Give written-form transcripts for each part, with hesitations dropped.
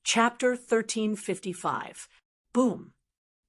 Chapter 1355. Boom.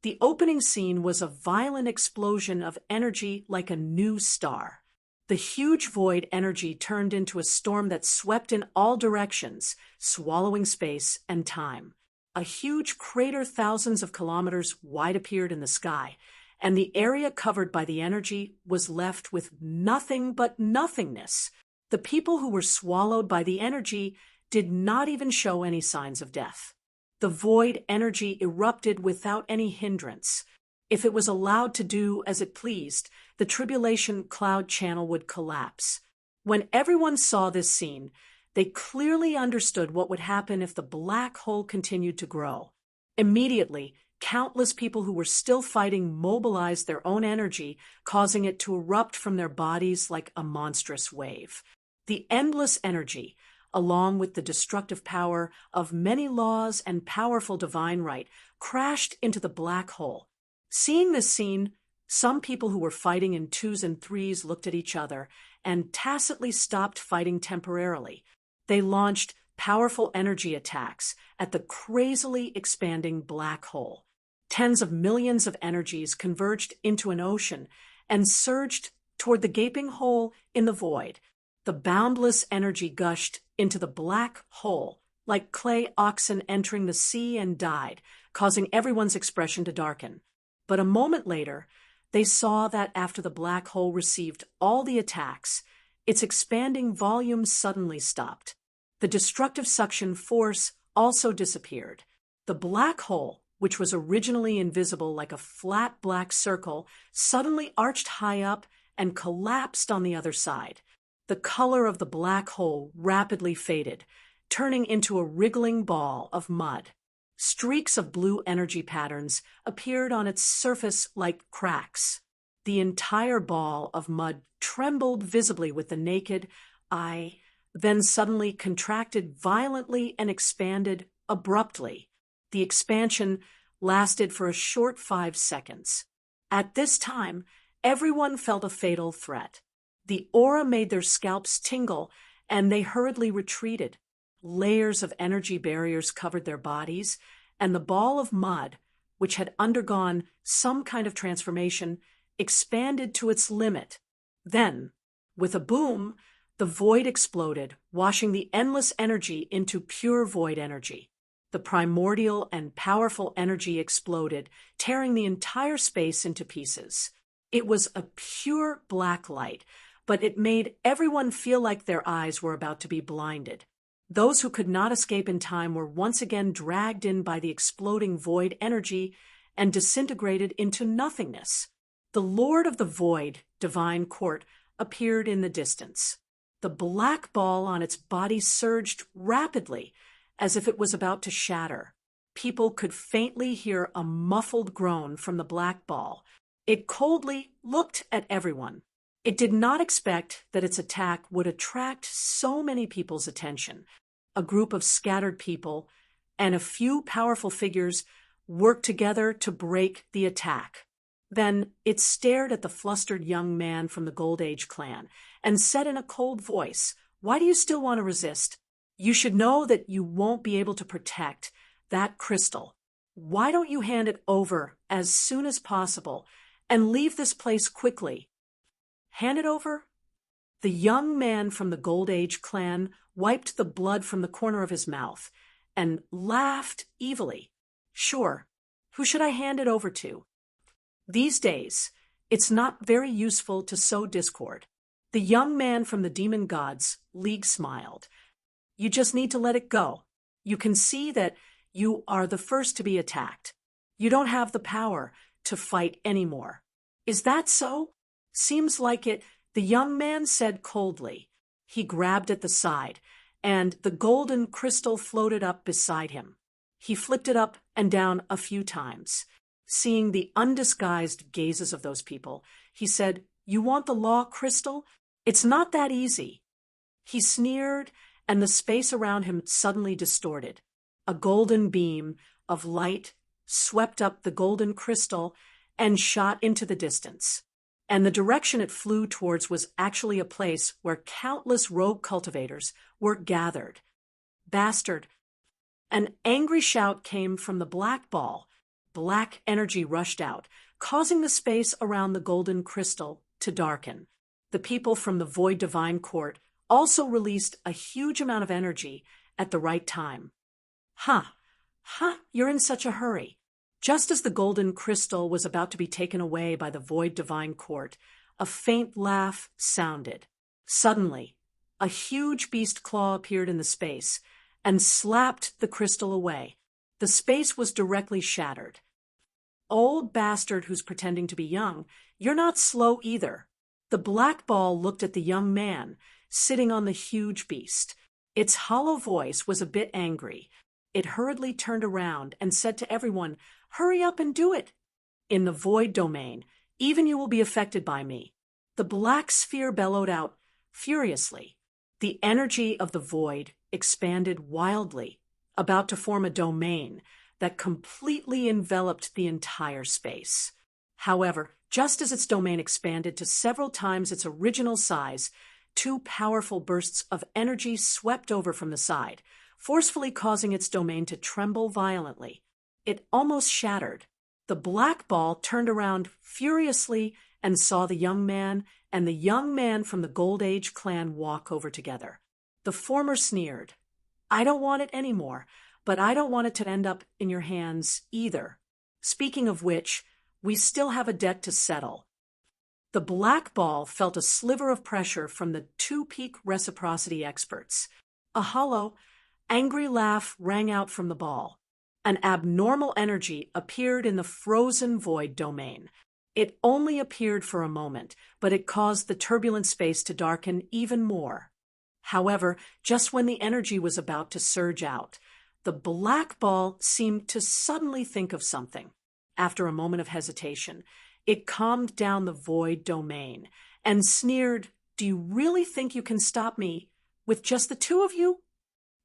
The opening scene was a violent explosion of energy like a new star. The huge void energy turned into a storm that swept in all directions, swallowing space and time. A huge crater thousands of kilometers wide appeared in the sky, and the area covered by the energy was left with nothing but nothingness. The people who were swallowed by the energy did not even show any signs of death. The void energy erupted without any hindrance. If it was allowed to do as it pleased, the tribulation cloud channel would collapse. When everyone saw this scene, they clearly understood what would happen if the black hole continued to grow. Immediately, countless people who were still fighting mobilized their own energy, causing it to erupt from their bodies like a monstrous wave. The endless energy, along with the destructive power of many laws and powerful divine right, crashed into the black hole. Seeing this scene, some people who were fighting in twos and threes looked at each other and tacitly stopped fighting temporarily. They launched powerful energy attacks at the crazily expanding black hole. Tens of millions of energies converged into an ocean and surged toward the gaping hole in the void. The boundless energy gushed into the black hole like clay oxen entering the sea and died, causing everyone's expression to darken. But a moment later, they saw that after the black hole received all the attacks, its expanding volume suddenly stopped. The destructive suction force also disappeared. The black hole, which was originally invisible like a flat black circle, suddenly arched high up and collapsed on the other side. The color of the black hole rapidly faded, turning into a wriggling ball of mud. Streaks of blue energy patterns appeared on its surface like cracks. The entire ball of mud trembled visibly with the naked eye, then suddenly contracted violently and expanded abruptly. The expansion lasted for a short 5 seconds. At this time, everyone felt a fatal threat. The aura made their scalps tingle, and they hurriedly retreated. Layers of energy barriers covered their bodies, and the ball of mud, which had undergone some kind of transformation, expanded to its limit. Then, with a boom, the void exploded, washing the endless energy into pure void energy. The primordial and powerful energy exploded, tearing the entire space into pieces. It was a pure black light, but it made everyone feel like their eyes were about to be blinded. Those who could not escape in time were once again dragged in by the exploding void energy and disintegrated into nothingness. The Lord of the Void, divine court, appeared in the distance. The black ball on its body surged rapidly, as if it was about to shatter. People could faintly hear a muffled groan from the black ball. It coldly looked at everyone. It did not expect that its attack would attract so many people's attention. A group of scattered people and a few powerful figures worked together to break the attack. Then it stared at the flustered young man from the Gold Age clan and said in a cold voice, "Why do you still want to resist? You should know that you won't be able to protect that crystal. Why don't you hand it over as soon as possible and leave this place quickly?" Hand it over? The young man from the Gold Age clan wiped the blood from the corner of his mouth and laughed evilly. "Sure. Who should I hand it over to? These days, it's not very useful to sow discord." The young man from the Demon Gods League smiled. "You just need to let it go. You can see that you are the first to be attacked. You don't have the power to fight anymore." "Is that so?" "Seems like it," the young man said coldly. He grabbed at the side, and the golden crystal floated up beside him. He flicked it up and down a few times. Seeing the undisguised gazes of those people, he said, "You want the law crystal? It's not that easy." He sneered, and the space around him suddenly distorted. A golden beam of light swept up the golden crystal and shot into the distance. And the direction it flew towards was actually a place where countless rogue cultivators were gathered. "Bastard!" An angry shout came from the black ball. Black energy rushed out, causing the space around the golden crystal to darken. The people from the Void Divine Court also released a huge amount of energy at the right time. You're in such a hurry. Just as the golden crystal was about to be taken away by the Void Divine Court, a faint laugh sounded. Suddenly, a huge beast claw appeared in the space and slapped the crystal away. The space was directly shattered. Old bastard who's pretending to be young, you're not slow either. The black ball looked at the young man, sitting on the huge beast. Its hollow voice was a bit angry. It hurriedly turned around and said to everyone, "Hurry up and do it." In the void domain, even you will be affected by me. The black sphere bellowed out furiously. The energy of the void expanded wildly, about to form a domain that completely enveloped the entire space. However, just as its domain expanded to several times its original size, two powerful bursts of energy swept over from the side, forcefully causing its domain to tremble violently. It almost shattered. The black ball turned around furiously and saw the young man and the young man from the Gold Age clan walk over together. The former sneered, "I don't want it anymore, but I don't want it to end up in your hands either. Speaking of which, we still have a debt to settle." The black ball felt a sliver of pressure from the two-peak reciprocity experts. A hollow, angry laugh rang out from the ball. An abnormal energy appeared in the frozen void domain. It only appeared for a moment, but it caused the turbulent space to darken even more. However, just when the energy was about to surge out, the black ball seemed to suddenly think of something. After a moment of hesitation, it calmed down the void domain and sneered, "Do you really think you can stop me with just the two of you?"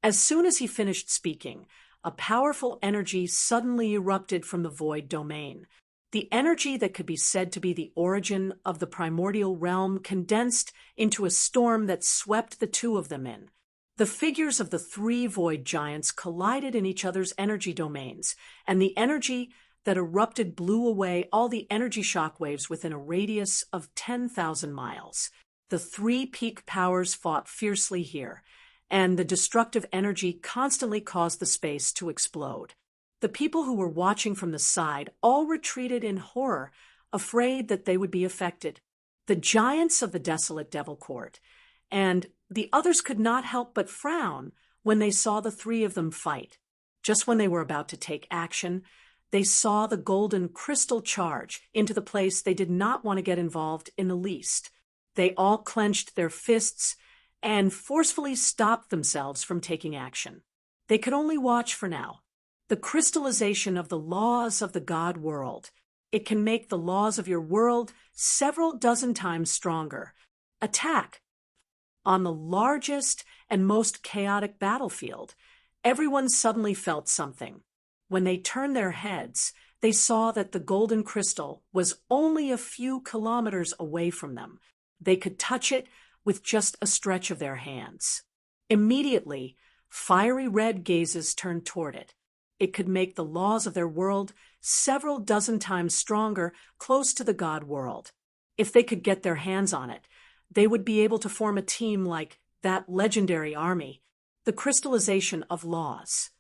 As soon as he finished speaking, a powerful energy suddenly erupted from the void domain. The energy that could be said to be the origin of the primordial realm condensed into a storm that swept the two of them in. The figures of the three void giants collided in each other's energy domains, and the energy that erupted blew away all the energy shockwaves within a radius of 10,000 miles. The three peak powers fought fiercely here, and the destructive energy constantly caused the space to explode. The people who were watching from the side all retreated in horror, afraid that they would be affected. The giants of the desolate Devil Court, and the others could not help but frown when they saw the three of them fight. Just when they were about to take action, they saw the golden crystal charge into the place they did not want to get involved in the least. They all clenched their fists and forcefully stopped themselves from taking action. They could only watch for now. The crystallization of the laws of the God world. It can make the laws of your world several dozen times stronger. Attack. On the largest and most chaotic battlefield, everyone suddenly felt something. When they turned their heads, they saw that the golden crystal was only a few kilometers away from them. They could touch it with just a stretch of their hands. Immediately, fiery red gazes turned toward it. It could make the laws of their world several dozen times stronger, close to the God world. If they could get their hands on it, they would be able to form a team like that legendary army, the crystallization of laws.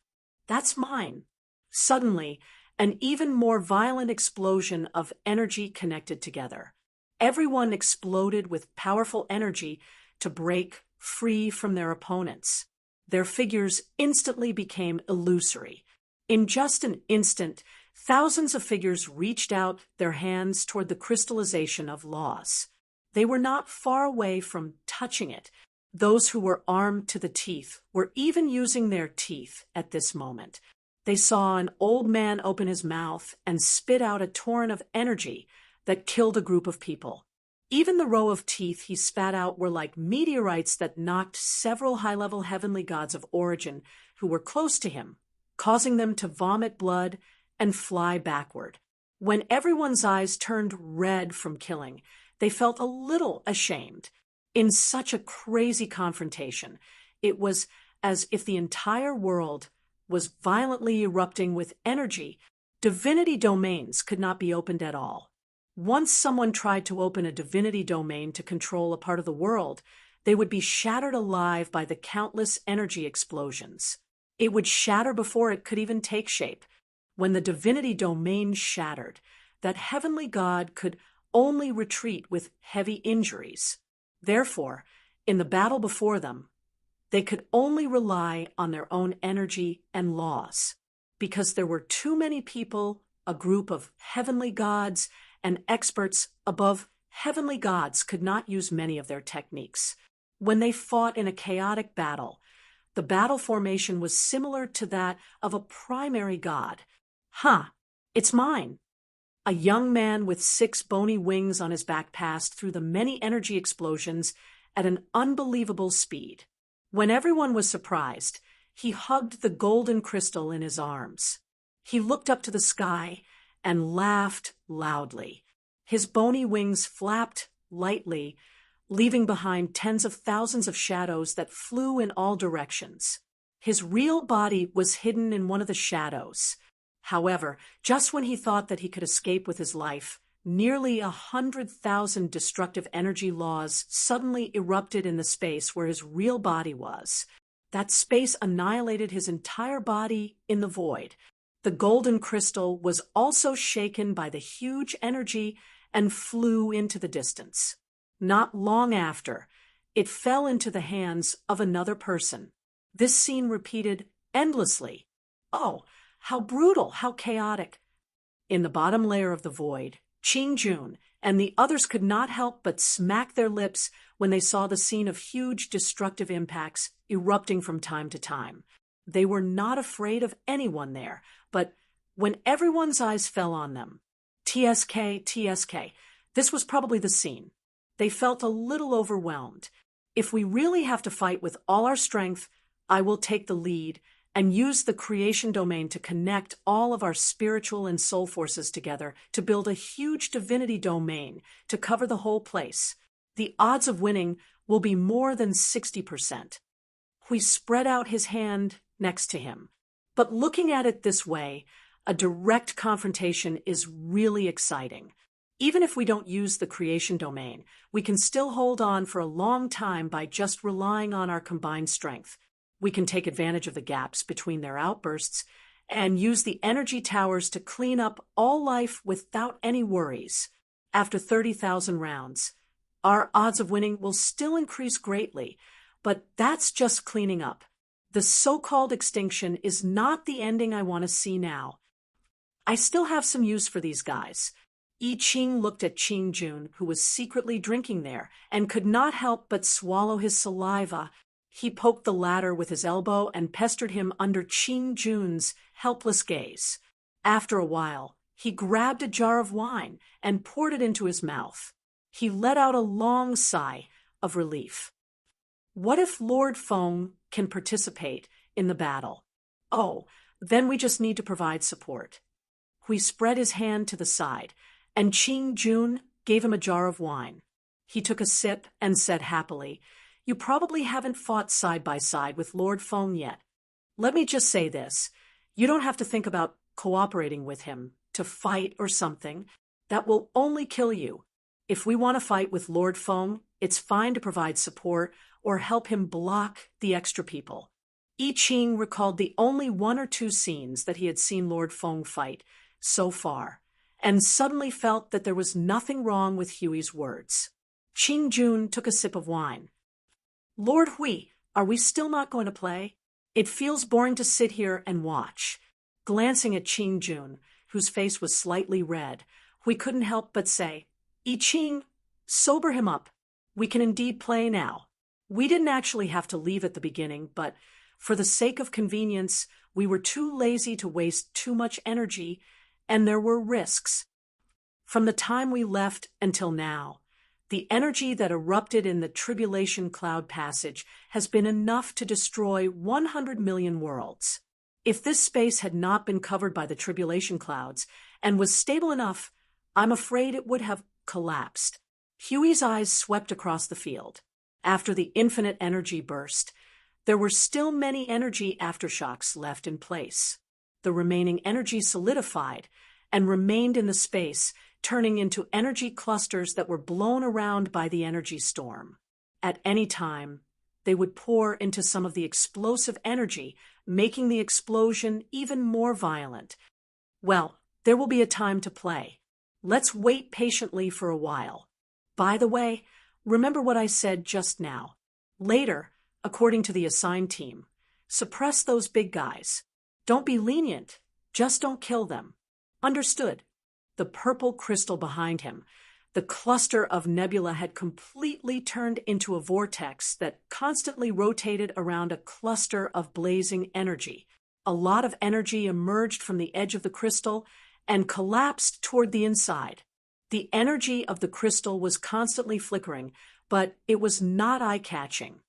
That's mine. Suddenly, an even more violent explosion of energy connected together. Everyone exploded with powerful energy to break free from their opponents. Their figures instantly became illusory. In just an instant, thousands of figures reached out their hands toward the crystallization of laws. They were not far away from touching it. Those who were armed to the teeth were even using their teeth at this moment. They saw an old man open his mouth and spit out a torrent of energy that killed a group of people. Even the row of teeth he spat out were like meteorites that knocked several high-level heavenly gods of origin who were close to him, causing them to vomit blood and fly backward. When everyone's eyes turned red from killing, they felt a little ashamed. In such a crazy confrontation, it was as if the entire world was violently erupting with energy. Divinity domains could not be opened at all. Once someone tried to open a divinity domain to control a part of the world, they would be shattered alive by the countless energy explosions. It would shatter before it could even take shape. When the divinity domain shattered, that heavenly God could only retreat with heavy injuries. Therefore, in the battle before them, they could only rely on their own energy and laws, because there were too many people, a group of heavenly gods, and experts above heavenly gods could not use many of their techniques. When they fought in a chaotic battle, the battle formation was similar to that of a primary god. It's mine. A young man with 6 bony wings on his back passed through the many energy explosions at an unbelievable speed. When everyone was surprised, he hugged the golden crystal in his arms. He looked up to the sky and laughed loudly. His bony wings flapped lightly, leaving behind tens of thousands of shadows that flew in all directions. His real body was hidden in one of the shadows. However, just when he thought that he could escape with his life, nearly 100,000 destructive energy laws suddenly erupted in the space where his real body was. That space annihilated his entire body in the void. The golden crystal was also shaken by the huge energy and flew into the distance. Not long after, it fell into the hands of another person. This scene repeated endlessly. Oh, how brutal, how chaotic. In the bottom layer of the void, Qing-jun and the others could not help but smack their lips when they saw the scene of huge destructive impacts erupting from time to time. They were not afraid of anyone there, but when everyone's eyes fell on them, TSK, this was probably the scene. They felt a little overwhelmed. If we really have to fight with all our strength, I will take the lead and use the creation domain to connect all of our spiritual and soul forces together to build a huge divinity domain to cover the whole place. The odds of winning will be more than 60%. Hui spread out his hand next to him. But looking at it this way, a direct confrontation is really exciting. Even if we don't use the creation domain, we can still hold on for a long time by just relying on our combined strength. We can take advantage of the gaps between their outbursts and use the energy towers to clean up all life without any worries. After 30,000 rounds, our odds of winning will still increase greatly, but that's just cleaning up. The so-called extinction is not the ending I want to see now. I still have some use for these guys. I Ching looked at Qing-jun, who was secretly drinking there, and could not help but swallow his saliva. He poked the latter with his elbow and pestered him under Qing-jun's helpless gaze. After a while, he grabbed a jar of wine and poured it into his mouth. He let out a long sigh of relief. What if Lord Feng can participate in the battle? Oh, then we just need to provide support. Hui spread his hand to the side, and Qing-jun gave him a jar of wine. He took a sip and said happily, "You probably haven't fought side by side with Lord Feng yet. Let me just say this. You don't have to think about cooperating with him to fight or something. That will only kill you. If we want to fight with Lord Feng, it's fine to provide support or help him block the extra people." I Ching recalled the only 1 or 2 scenes that he had seen Lord Feng fight so far, and suddenly felt that there was nothing wrong with Huey's words. Qing-jun took a sip of wine. "Lord Hui, are we still not going to play? It feels boring to sit here and watch." Glancing at Qing-jun, whose face was slightly red, Hui couldn't help but say, "I Ching, sober him up. We can indeed play now. We didn't actually have to leave at the beginning, but for the sake of convenience, we were too lazy to waste too much energy, and there were risks. From the time we left until now, the energy that erupted in the tribulation cloud passage has been enough to destroy 100 million worlds. If this space had not been covered by the tribulation clouds and was stable enough, I'm afraid it would have collapsed." Huey's eyes swept across the field. After the infinite energy burst, There were still many energy aftershocks left in place. The remaining energy solidified and remained in the space, turning into energy clusters that were blown around by the energy storm. At any time, they would pour into some of the explosive energy, making the explosion even more violent. Well, there will be a time to play. Let's wait patiently for a while. By the way, remember what I said just now. Later, according to the assigned team, suppress those big guys. Don't be lenient, just don't kill them. Understood. The purple crystal behind him, the cluster of nebula, had completely turned into a vortex that constantly rotated around a cluster of blazing energy. A lot of energy emerged from the edge of the crystal and collapsed toward the inside. The energy of the crystal was constantly flickering, but it was not eye-catching.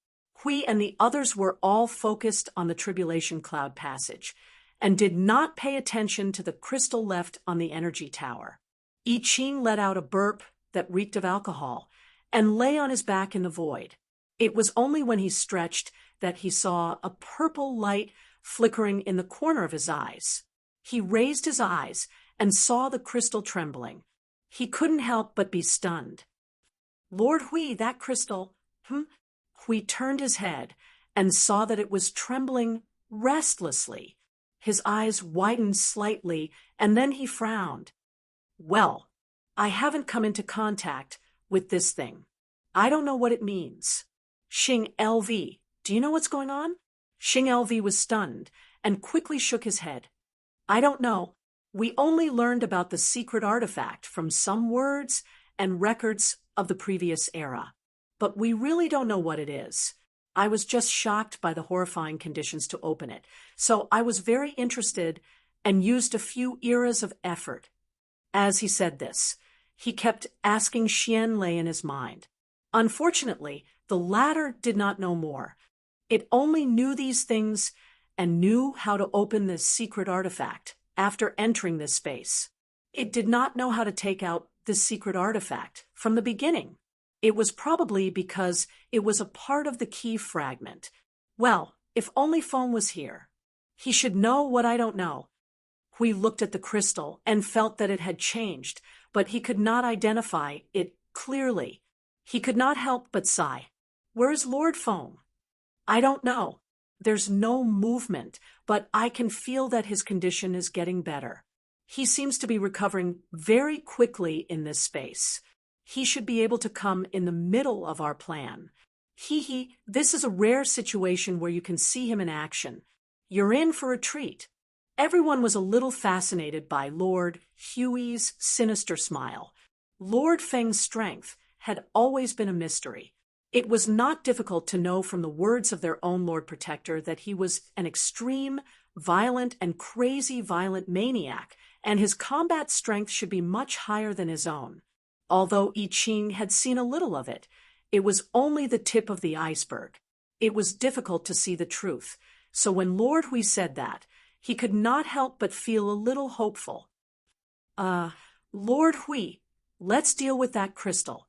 Hui and the others were all focused on the tribulation cloud passage and did not pay attention to the crystal left on the energy tower. I Ching let out a burp that reeked of alcohol and lay on his back in the void. It was only when he stretched that he saw a purple light flickering in the corner of his eyes. He raised his eyes and saw the crystal trembling. He couldn't help but be stunned. Lord Hui, that crystal, Hui turned his head and saw that it was trembling restlessly. His eyes widened slightly, and then he frowned. Well, I haven't come into contact with this thing. I don't know what it means. Xing LV, do you know what's going on? Xing LV was stunned and quickly shook his head. I don't know. We only learned about the secret artifact from some words and records of the previous era. But we really don't know what it is. I was just shocked by the horrifying conditions to open it, so I was very interested and used a few eras of effort. As he said this, he kept asking Xian Lei in his mind. Unfortunately, the latter did not know more. It only knew these things and knew how to open this secret artifact after entering this space. It did not know how to take out this secret artifact from the beginning. It was probably because it was a part of the key fragment. Well, if only Feng was here. He should know what I don't know. Hui looked at the crystal and felt that it had changed, but he could not identify it clearly. He could not help but sigh. Where's Lord Feng? I don't know. There's no movement, but I can feel that his condition is getting better. He seems to be recovering very quickly in this space. He should be able to come in the middle of our plan. This is a rare situation where you can see him in action. You're in for a treat. Everyone was a little fascinated by Lord Huey's sinister smile. Lord Feng's strength had always been a mystery. It was not difficult to know from the words of their own Lord Protector that he was an extreme, violent, and crazy violent maniac, and his combat strength should be much higher than his own. Although I Ching had seen a little of it, it was only the tip of the iceberg. It was difficult to see the truth, so when Lord Hui said that, he could not help but feel a little hopeful. Lord Hui, let's deal with that crystal.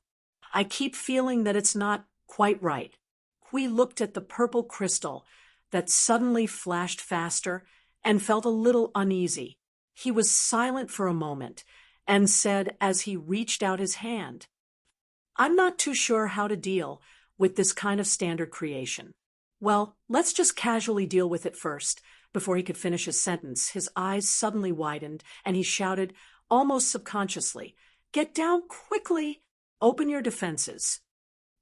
I keep feeling that it's not quite right. Hui looked at the purple crystal that suddenly flashed faster and felt a little uneasy. He was silent for a moment and said as he reached out his hand, I'm not too sure how to deal with this kind of standard creation. Well, let's just casually deal with it first. Before he could finish his sentence, his eyes suddenly widened and he shouted, almost subconsciously, Get down quickly! Open your defenses.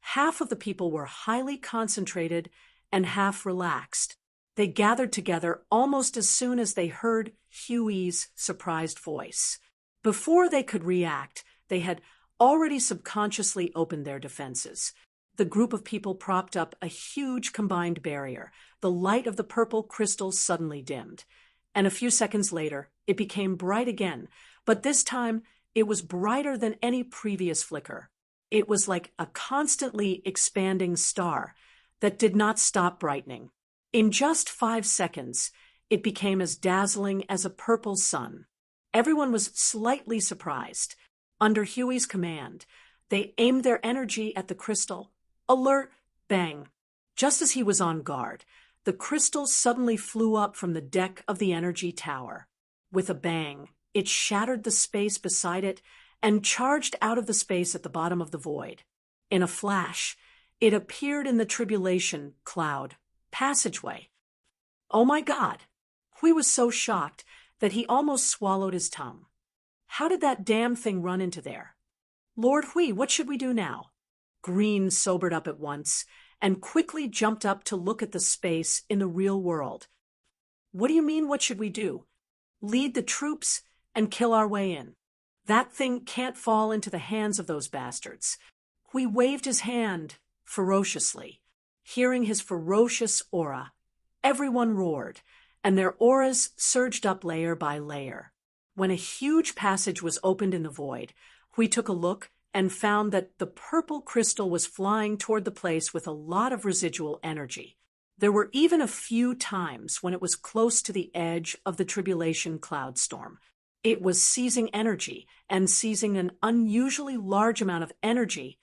Half of the people were highly concentrated and half relaxed. They gathered together almost as soon as they heard Huey's surprised voice. Before they could react, they had already subconsciously opened their defenses. The group of people propped up a huge combined barrier. The light of the purple crystal suddenly dimmed, and a few seconds later, it became bright again, but this time it was brighter than any previous flicker. It was like a constantly expanding star that did not stop brightening. In just 5 seconds, it became as dazzling as a purple sun. Everyone was slightly surprised. Under Huey's command, they aimed their energy at the crystal. Alert! Bang! Just as he was on guard, the crystal suddenly flew up from the deck of the energy tower. With a bang, it shattered the space beside it and charged out of the space at the bottom of the void. In a flash, it appeared in the tribulation cloud passageway. Oh my God! Hui was so shocked that he almost swallowed his tongue. How did that damn thing run into there? Lord Hui, what should we do now? Green sobered up at once and quickly jumped up to look at the space in the real world. What do you mean, what should we do? Lead the troops and kill our way in. That thing can't fall into the hands of those bastards. Hui waved his hand ferociously. Hearing his ferocious aura, everyone roared, and their auras surged up layer by layer. When a huge passage was opened in the void, Hui took a look and found that the purple crystal was flying toward the place with a lot of residual energy. There were even a few times when it was close to the edge of the tribulation cloud storm. It was seizing energy and seizing an unusually large amount of energy.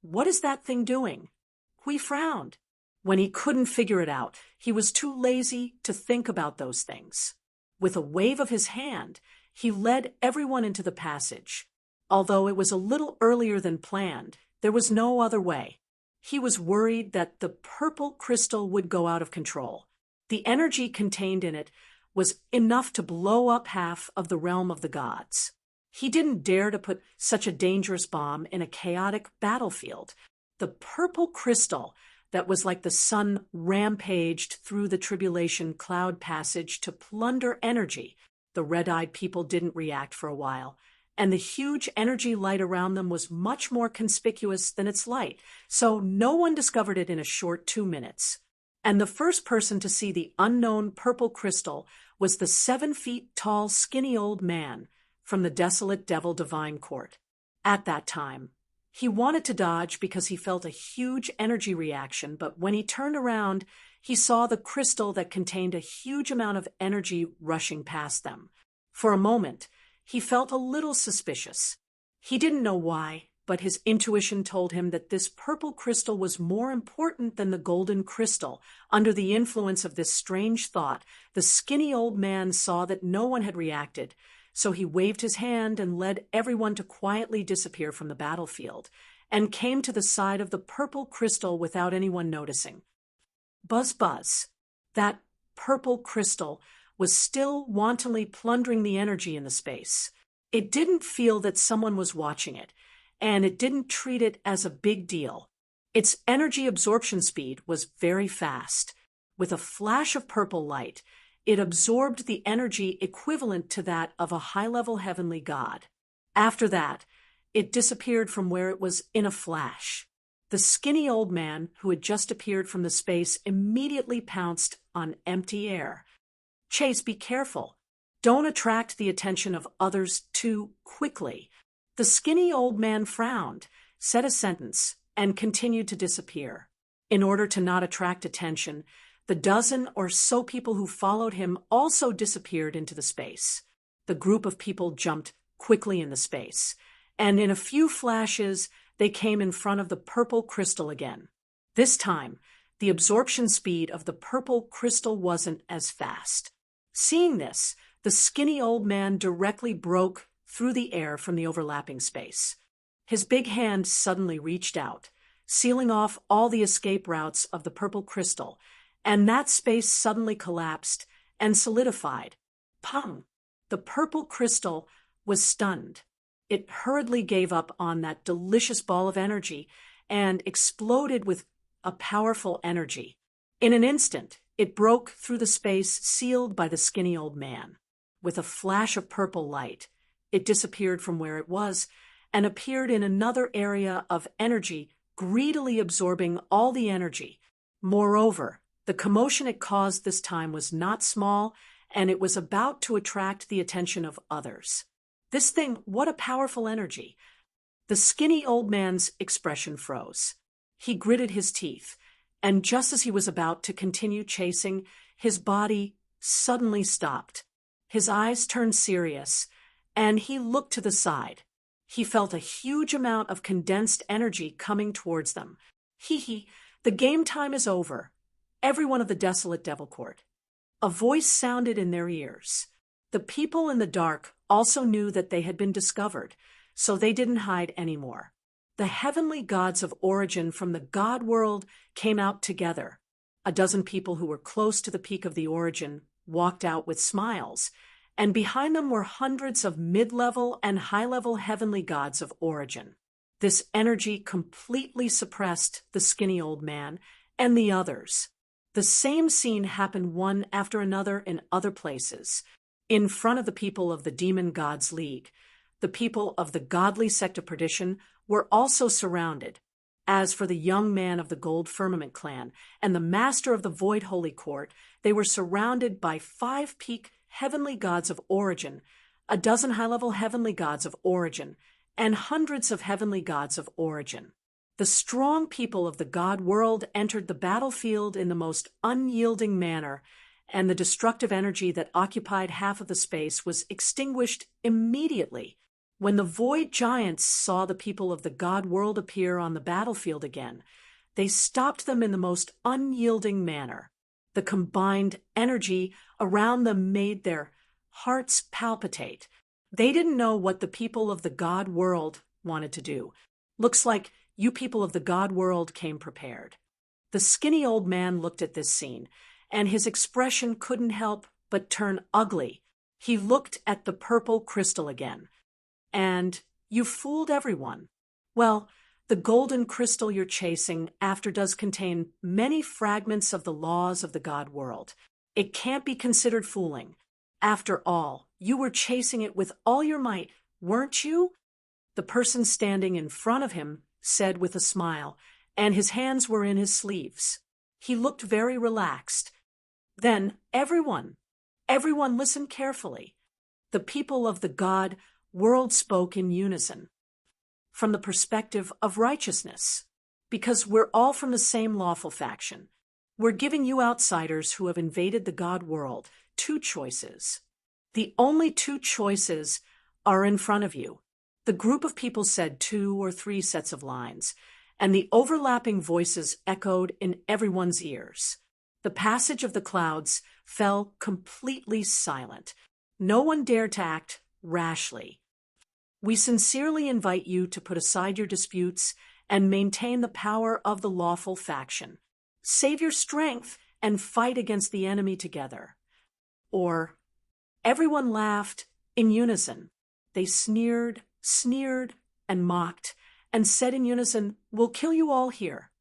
What is that thing doing? Hui frowned. When he couldn't figure it out, he was too lazy to think about those things. With a wave of his hand, he led everyone into the passage. Although it was a little earlier than planned, there was no other way. He was worried that the purple crystal would go out of control. The energy contained in it was enough to blow up half of the realm of the gods. He didn't dare to put such a dangerous bomb in a chaotic battlefield. The purple crystal that was like the sun rampaged through the tribulation cloud passage to plunder energy. The red-eyed people didn't react for a while, and the huge energy light around them was much more conspicuous than its light, so no one discovered it in a short 2 minutes. And the first person to see the unknown purple crystal was the 7 feet tall, skinny old man from the desolate Devil Divine Court. At that time, he wanted to dodge because he felt a huge energy reaction, but when he turned around, he saw the crystal that contained a huge amount of energy rushing past them. For a moment, he felt a little suspicious. He didn't know why, but his intuition told him that this purple crystal was more important than the golden crystal. Under the influence of this strange thought, the skinny old man saw that no one had reacted, so he waved his hand and led everyone to quietly disappear from the battlefield, and came to the side of the purple crystal without anyone noticing. Buzz, buzz. That purple crystal was still wantonly plundering the energy in the space. It didn't feel that someone was watching it, and it didn't treat it as a big deal. Its energy absorption speed was very fast. With a flash of purple light, it absorbed the energy equivalent to that of a high-level heavenly god. After that, it disappeared from where it was in a flash. The skinny old man, who had just appeared from the space, immediately pounced on empty air. Chase, be careful. Don't attract the attention of others too quickly. The skinny old man frowned, said a sentence, and continued to disappear. In order to not attract attention, the dozen or so people who followed him also disappeared into the space. The group of people jumped quickly in the space, and in a few flashes, they came in front of the purple crystal again. This time, the absorption speed of the purple crystal wasn't as fast. Seeing this, the skinny old man directly broke through the air from the overlapping space. His big hand suddenly reached out, sealing off all the escape routes of the purple crystal, and that space suddenly collapsed and solidified. Pum! The purple crystal was stunned. It hurriedly gave up on that delicious ball of energy and exploded with a powerful energy. In an instant, it broke through the space sealed by the skinny old man. With a flash of purple light, it disappeared from where it was and appeared in another area of energy, greedily absorbing all the energy. Moreover, the commotion it caused this time was not small, and it was about to attract the attention of others. This thing, what a powerful energy! The skinny old man's expression froze. He gritted his teeth, and just as he was about to continue chasing, his body suddenly stopped. His eyes turned serious, and he looked to the side. He felt a huge amount of condensed energy coming towards them. Hee hee, the game time is over. everyone of the desolate devil court. A voice sounded in their ears. The people in the dark also knew that they had been discovered, so they didn't hide anymore. The heavenly gods of origin from the god world came out together. A dozen people who were close to the peak of the origin walked out with smiles, and behind them were hundreds of mid-level and high-level heavenly gods of origin. This energy completely suppressed the skinny old man and the others. The same scene happened one after another in other places. In front of the people of the Demon Gods League, the people of the godly sect of perdition were also surrounded. As for the young man of the Gold Firmament clan and the master of the Void Holy Court, they were surrounded by 5 peak heavenly gods of origin, a dozen high-level heavenly gods of origin, and hundreds of heavenly gods of origin. The strong people of the god world entered the battlefield in the most unyielding manner, and the destructive energy that occupied half of the space was extinguished immediately. When the void giants saw the people of the god world appear on the battlefield again, they stopped them in the most unyielding manner. The combined energy around them made their hearts palpitate. They didn't know what the people of the god world wanted to do. Looks like you people of the god world came prepared. The skinny old man looked at this scene, and his expression couldn't help but turn ugly. He looked at the purple crystal again. And you fooled everyone. Well, the golden crystal you're chasing after does contain many fragments of the laws of the god world. It can't be considered fooling. After all, you were chasing it with all your might, weren't you? The person standing in front of him said with a smile, and his hands were in his sleeves. He looked very relaxed. Then everyone listened carefully. The people of the god world spoke in unison, from the perspective of righteousness, because we're all from the same lawful faction. We're giving you outsiders who have invaded the god world 2 choices. The only 2 choices are in front of you. The group of people said 2 or 3 sets of lines, and the overlapping voices echoed in everyone's ears. The passage of the clouds fell completely silent. No one dared to act rashly. We sincerely invite you to put aside your disputes and maintain the power of the lawful faction. Save your strength and fight against the enemy together. Or, everyone laughed in unison. They sneered, and mocked, and said in unison, "We'll kill you all here."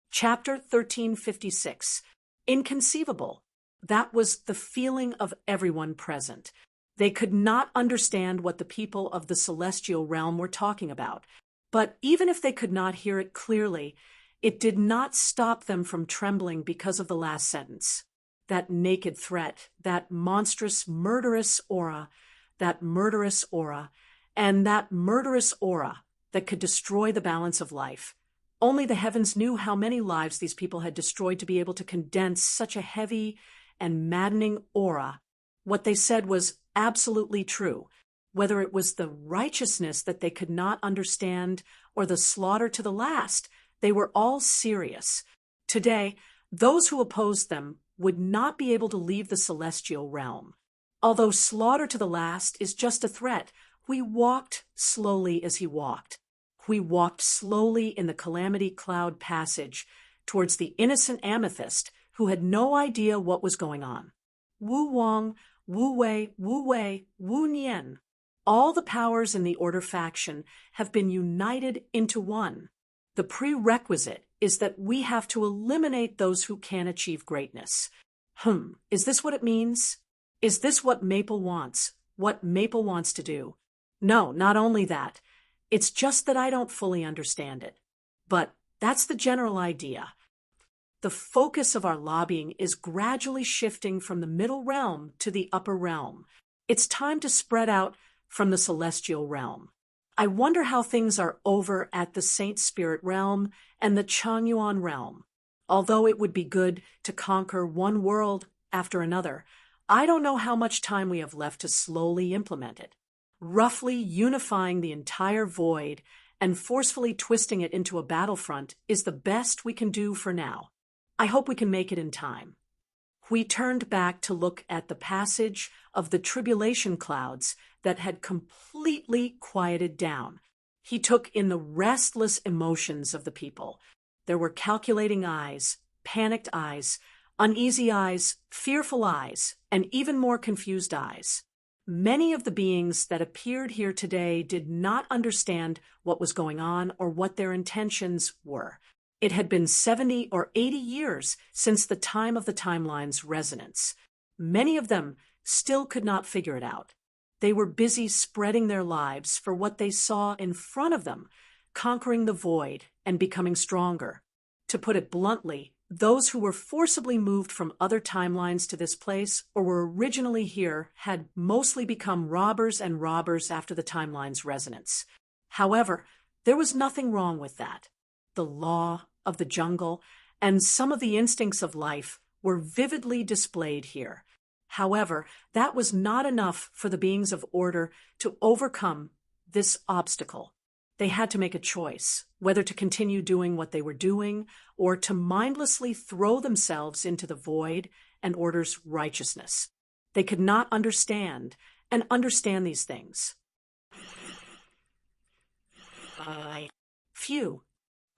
Chapter 1356. Inconceivable. That was the feeling of everyone present. They could not understand what the people of the celestial realm were talking about. But even if they could not hear it clearly, it did not stop them from trembling because of the last sentence. That naked threat, that monstrous, murderous aura, and that murderous aura that could destroy the balance of life. Only the heavens knew how many lives these people had destroyed to be able to condense such a heavy and maddening aura. What they said was absolutely true. Whether it was the righteousness that they could not understand or the slaughter to the last, they were all serious. Today, those who opposed them would not be able to leave the celestial realm. Although slaughter to the last is just a threat, we walked slowly as he walked. We walked slowly in the calamity cloud passage towards the innocent amethyst who had no idea what was going on. Wu Wang, Wu Wei, Wu Nian. All the powers in the Order faction have been united into one. The prerequisite is that we have to eliminate those who can achieve greatness. Is this what it means? Is this what Maple wants? What Maple wants to do? No, not only that. It's just that I don't fully understand it. But that's the general idea. The focus of our lobbying is gradually shifting from the middle realm to the upper realm. It's time to spread out from the celestial realm. I wonder how things are over at the Saint Spirit realm and the Changyuan realm. Although it would be good to conquer one world after another, I don't know how much time we have left to slowly implement it. Roughly unifying the entire void and forcefully twisting it into a battlefront is the best we can do for now. I hope we can make it in time. Hui turned back to look at the passage of the tribulation clouds that had completely quieted down. He took in the restless emotions of the people. There were calculating eyes, panicked eyes, uneasy eyes, fearful eyes, and even more confused eyes. Many of the beings that appeared here today did not understand what was going on or what their intentions were. It had been 70 or 80 years since the time of the timeline's resonance. Many of them still could not figure it out. They were busy spreading their lives for what they saw in front of them, conquering the void and becoming stronger. To put it bluntly, those who were forcibly moved from other timelines to this place or were originally here had mostly become robbers and robbers after the timeline's resonance. However, there was nothing wrong with that. The law of the jungle and some of the instincts of life were vividly displayed here. However, that was not enough for the beings of order to overcome this obstacle. They had to make a choice, whether to continue doing what they were doing or to mindlessly throw themselves into the void and order's righteousness. They could not understand these things. Phew.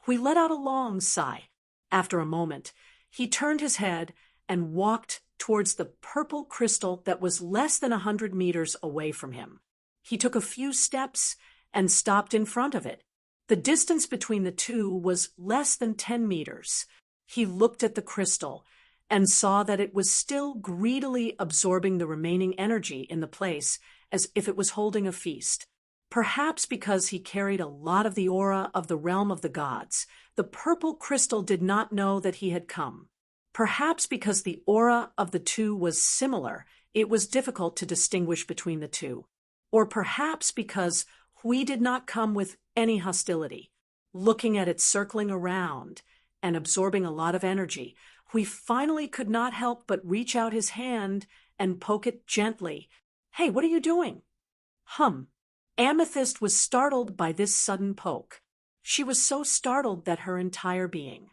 We let out a long sigh. After a moment, he turned his head and walked towards the purple crystal that was less than 100 meters away from him. He took a few steps and stopped in front of it. The distance between the two was less than 10 meters. He looked at the crystal and saw that it was still greedily absorbing the remaining energy in the place as if it was holding a feast. Perhaps because he carried a lot of the aura of the realm of the gods, the purple crystal did not know that he had come. Perhaps because the aura of the two was similar, it was difficult to distinguish between the two. Or perhaps because Hui did not come with any hostility. Looking at it circling around and absorbing a lot of energy, Hui finally could not help but reach out his hand and poke it gently. "Hey, what are you doing?" Amethyst was startled by this sudden poke. She was so startled that her entire being,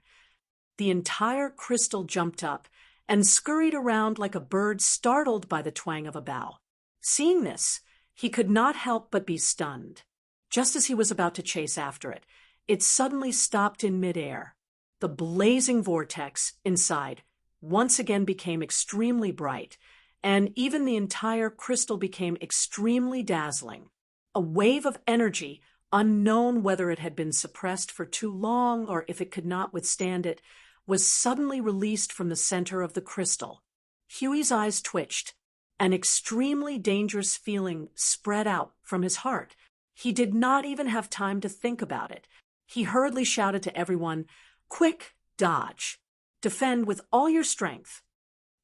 the entire crystal, jumped up and scurried around like a bird startled by the twang of a bough. Seeing this, he could not help but be stunned. Just as he was about to chase after it, it suddenly stopped in midair. The blazing vortex inside once again became extremely bright, and even the entire crystal became extremely dazzling. A wave of energy, unknown whether it had been suppressed for too long or if it could not withstand it, was suddenly released from the center of the crystal. Huey's eyes twitched. An extremely dangerous feeling spread out from his heart. He did not even have time to think about it. He hurriedly shouted to everyone, "Quick, dodge! Defend with all your strength!"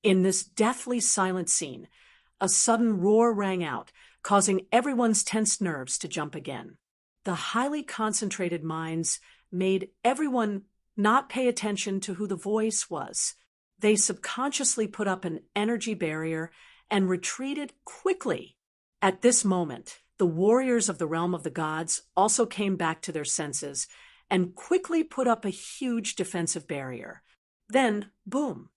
In this deathly silent scene, a sudden roar rang out, causing everyone's tense nerves to jump again. The highly concentrated minds made everyone not pay attention to who the voice was. They subconsciously put up an energy barrier and retreated quickly. At this moment, the warriors of the realm of the gods also came back to their senses and quickly put up a huge defensive barrier. Then, boom!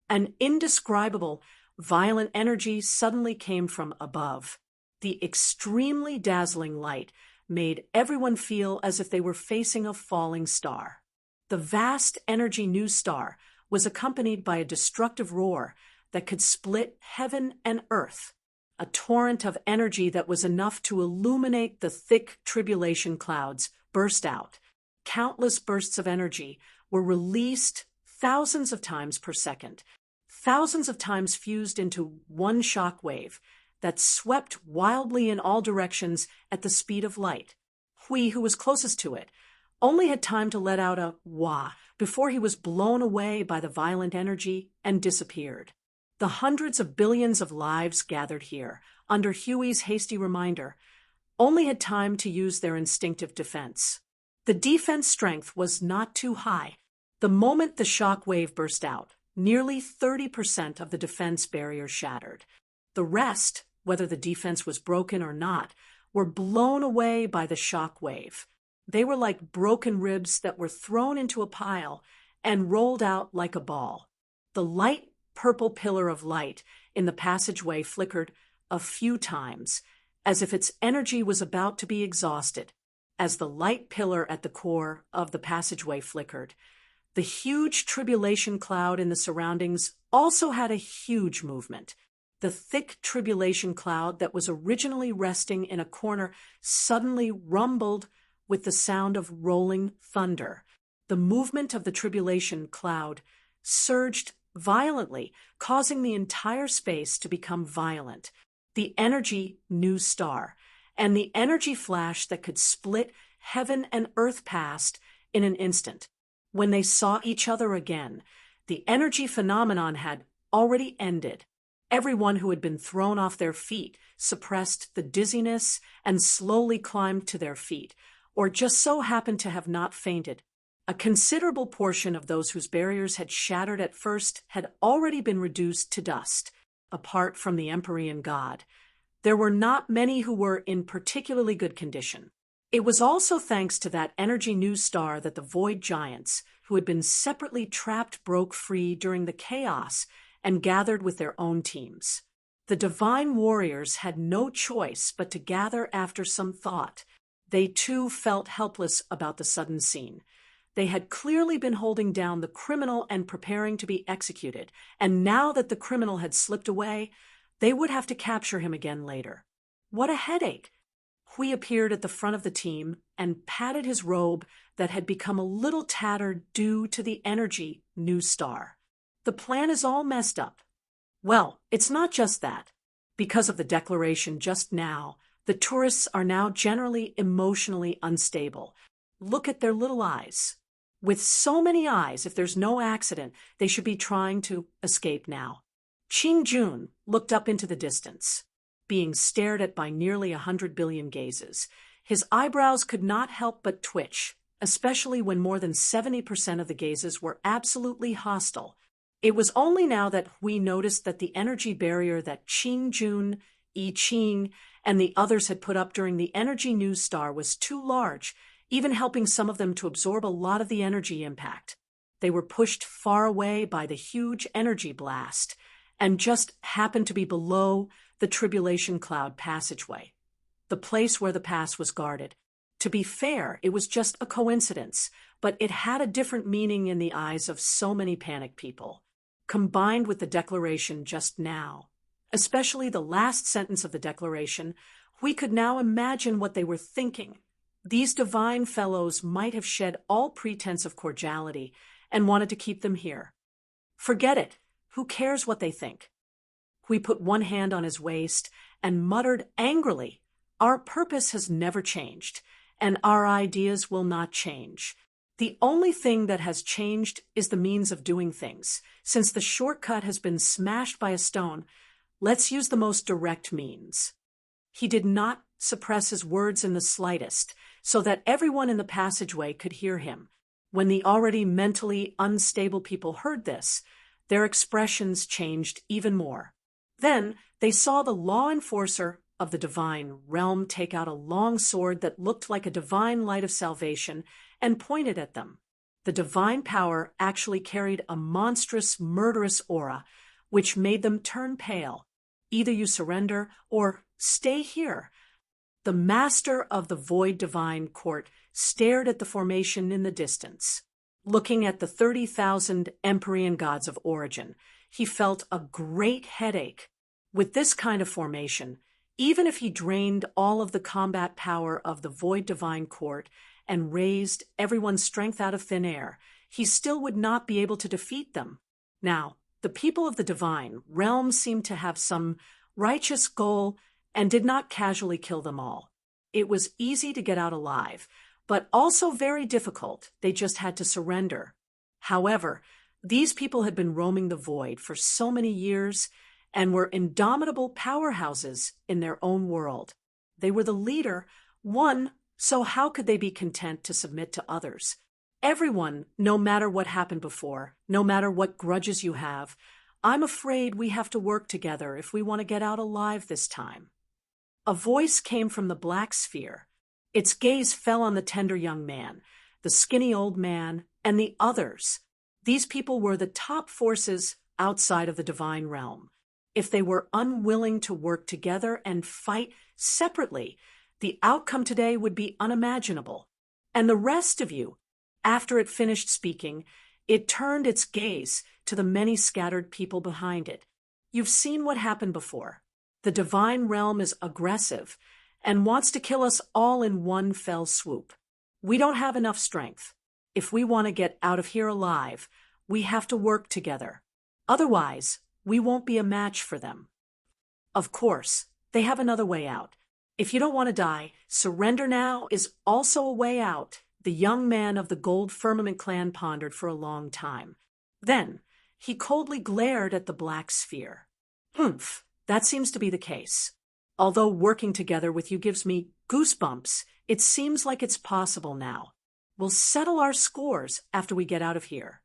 An indescribable, violent energy suddenly came from above. The extremely dazzling light made everyone feel as if they were facing a falling star. The vast energy new star was accompanied by a destructive roar that could split heaven and earth, a torrent of energy that was enough to illuminate the thick tribulation clouds burst out. Countless bursts of energy were released thousands of times per second, thousands of times fused into one shock wave that swept wildly in all directions at the speed of light. Hui, who was closest to it, only had time to let out a wah before he was blown away by the violent energy and disappeared. The hundreds of billions of lives gathered here, under Huey's hasty reminder, only had time to use their instinctive defense. The defense strength was not too high. The moment the shock wave burst out, nearly 30% of the defense barrier shattered. The rest, whether the defense was broken or not, were blown away by the shock wave. They were like broken ribs that were thrown into a pile and rolled out like a ball. The light purple pillar of light in the passageway flickered a few times, as if its energy was about to be exhausted. As the light pillar at the core of the passageway flickered, the huge tribulation cloud in the surroundings also had a huge movement. The thick tribulation cloud that was originally resting in a corner suddenly rumbled with the sound of rolling thunder. The movement of the tribulation cloud surged violently, causing the entire space to become violent. The energy new star, and the energy flash that could split heaven and earth passed in an instant. When they saw each other again, the energy phenomenon had already ended. Everyone who had been thrown off their feet suppressed the dizziness and slowly climbed to their feet, or just so happened to have not fainted. A considerable portion of those whose barriers had shattered at first had already been reduced to dust. Apart from the Empyrean god, there were not many who were in particularly good condition. It was also thanks to that energy new star that the void giants, who had been separately trapped, broke free during the chaos and gathered with their own teams. The divine warriors had no choice but to gather after some thought. They too felt helpless about the sudden scene. They had clearly been holding down the criminal and preparing to be executed, and now that the criminal had slipped away, they would have to capture him again later. What a headache! Hui appeared at the front of the team and patted his robe that had become a little tattered due to the energy new star. The plan is all messed up. Well, it's not just that. Because of the declaration just now, the tourists are now generally emotionally unstable. Look at their little eyes. With so many eyes, if there's no accident, they should be trying to escape now. Qing Jun looked up into the distance, being stared at by nearly 100 billion gazes. His eyebrows could not help but twitch, especially when more than 70% of the gazes were absolutely hostile. It was only now that Hui noticed that the energy barrier that Qing Jun, Yi Qing, and the others had put up during the energy news star was too large, even helping some of them to absorb a lot of the energy impact. They were pushed far away by the huge energy blast, and just happened to be below the tribulation cloud passageway, the place where the pass was guarded. To be fair, it was just a coincidence, but it had a different meaning in the eyes of so many panicked people. Combined with the declaration just now, especially the last sentence of the declaration, we could now imagine what they were thinking. These divine fellows might have shed all pretense of cordiality and wanted to keep them here. Forget it. Who cares what they think? Hui put one hand on his waist and muttered angrily, "Our purpose has never changed, and our ideas will not change. The only thing that has changed is the means of doing things. Since the shortcut has been smashed by a stone, let's use the most direct means." He did not suppress his words in the slightest, so that everyone in the passageway could hear him. When the already mentally unstable people heard this, their expressions changed even more. Then they saw the law enforcer of the divine realm take out a long sword that looked like a divine light of salvation and pointed at them. The divine power actually carried a monstrous, murderous aura, which made them turn pale. Either you surrender or stay here. The master of the void divine court stared at the formation in the distance. Looking at the 30,000 Empyrean gods of origin, he felt a great headache. With this kind of formation, even if he drained all of the combat power of the void divine court and raised everyone's strength out of thin air, he still would not be able to defeat them. Now, the people of the divine realm seemed to have some righteous goal and did not casually kill them all. It was easy to get out alive, but also very difficult. They just had to surrender. However, these people had been roaming the void for so many years and were indomitable powerhouses in their own world. They were the leader, so how could they be content to submit to others? Everyone, no matter what happened before, no matter what grudges you have, I'm afraid we have to work together if we want to get out alive this time. A voice came from the black sphere. Its gaze fell on the tender young man, the skinny old man, and the others. These people were the top forces outside of the divine realm. If they were unwilling to work together and fight separately, the outcome today would be unimaginable. And the rest of you, after it finished speaking, it turned its gaze to the many scattered people behind it. You've seen what happened before. The divine realm is aggressive and wants to kill us all in one fell swoop. We don't have enough strength. If we want to get out of here alive, we have to work together. Otherwise, we won't be a match for them. Of course, they have another way out. If you don't want to die, surrender now is also a way out. The young man of the Gold Firmament clan pondered for a long time. Then, he coldly glared at the black sphere. Humph, that seems to be the case. Although working together with you gives me goosebumps, it seems like it's possible now. We'll settle our scores after we get out of here.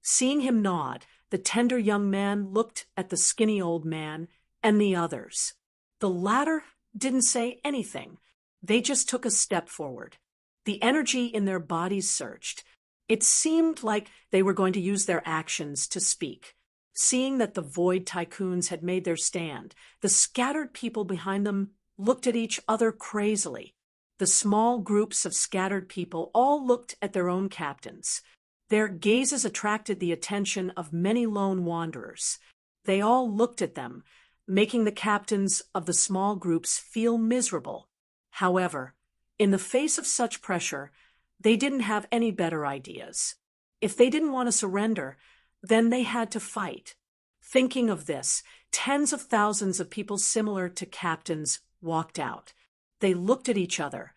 Seeing him nod, the tender young man looked at the skinny old man and the others. The latter didn't say anything. They just took a step forward. The energy in their bodies surged. It seemed like they were going to use their actions to speak. Seeing that the Void Tycoons had made their stand, the scattered people behind them looked at each other crazily. The small groups of scattered people all looked at their own captains. Their gazes attracted the attention of many lone wanderers. They all looked at them, making the captains of the small groups feel miserable. However, in the face of such pressure, they didn't have any better ideas. If they didn't want to surrender, then they had to fight. Thinking of this, tens of thousands of people similar to captains walked out. They looked at each other,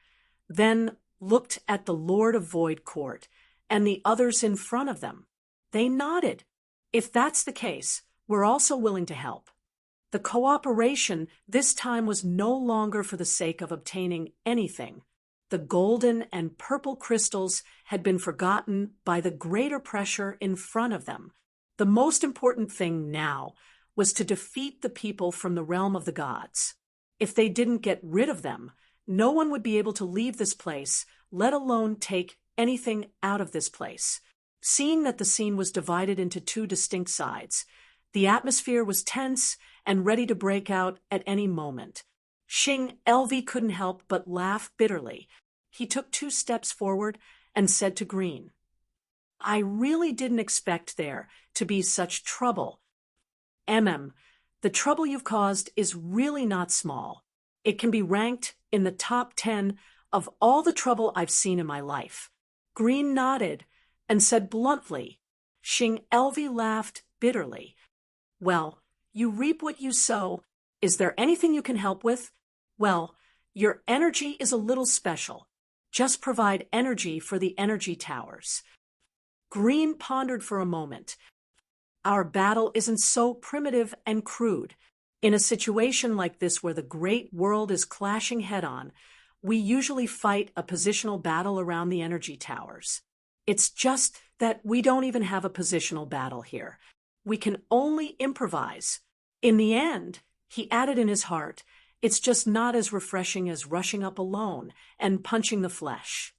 then looked at the Lord of Void Court and the others in front of them. They nodded. If that's the case, we're also willing to help. The cooperation this time was no longer for the sake of obtaining anything. The golden and purple crystals had been forgotten by the greater pressure in front of them. The most important thing now was to defeat the people from the realm of the gods. If they didn't get rid of them, no one would be able to leave this place, let alone take anything out of this place. Seeing that the scene was divided into two distinct sides, the atmosphere was tense and ready to break out at any moment. Xing Elvi couldn't help but laugh bitterly. He took 2 steps forward and said to Green, "I really didn't expect there to be such trouble. The trouble you've caused is really not small. It can be ranked in the top 10 of all the trouble I've seen in my life." Green nodded and said bluntly. Xing Elvi laughed bitterly. "Well, you reap what you sow. Is there anything you can help with? Well, your energy is a little special. Just provide energy for the energy towers." Green pondered for a moment. Our battle isn't so primitive and crude. In a situation like this where the great world is clashing head-on, we usually fight a positional battle around the energy towers. It's just that we don't even have a positional battle here. We can only improvise. In the end, he added in his heart, it's just not as refreshing as rushing up alone and punching the flesh.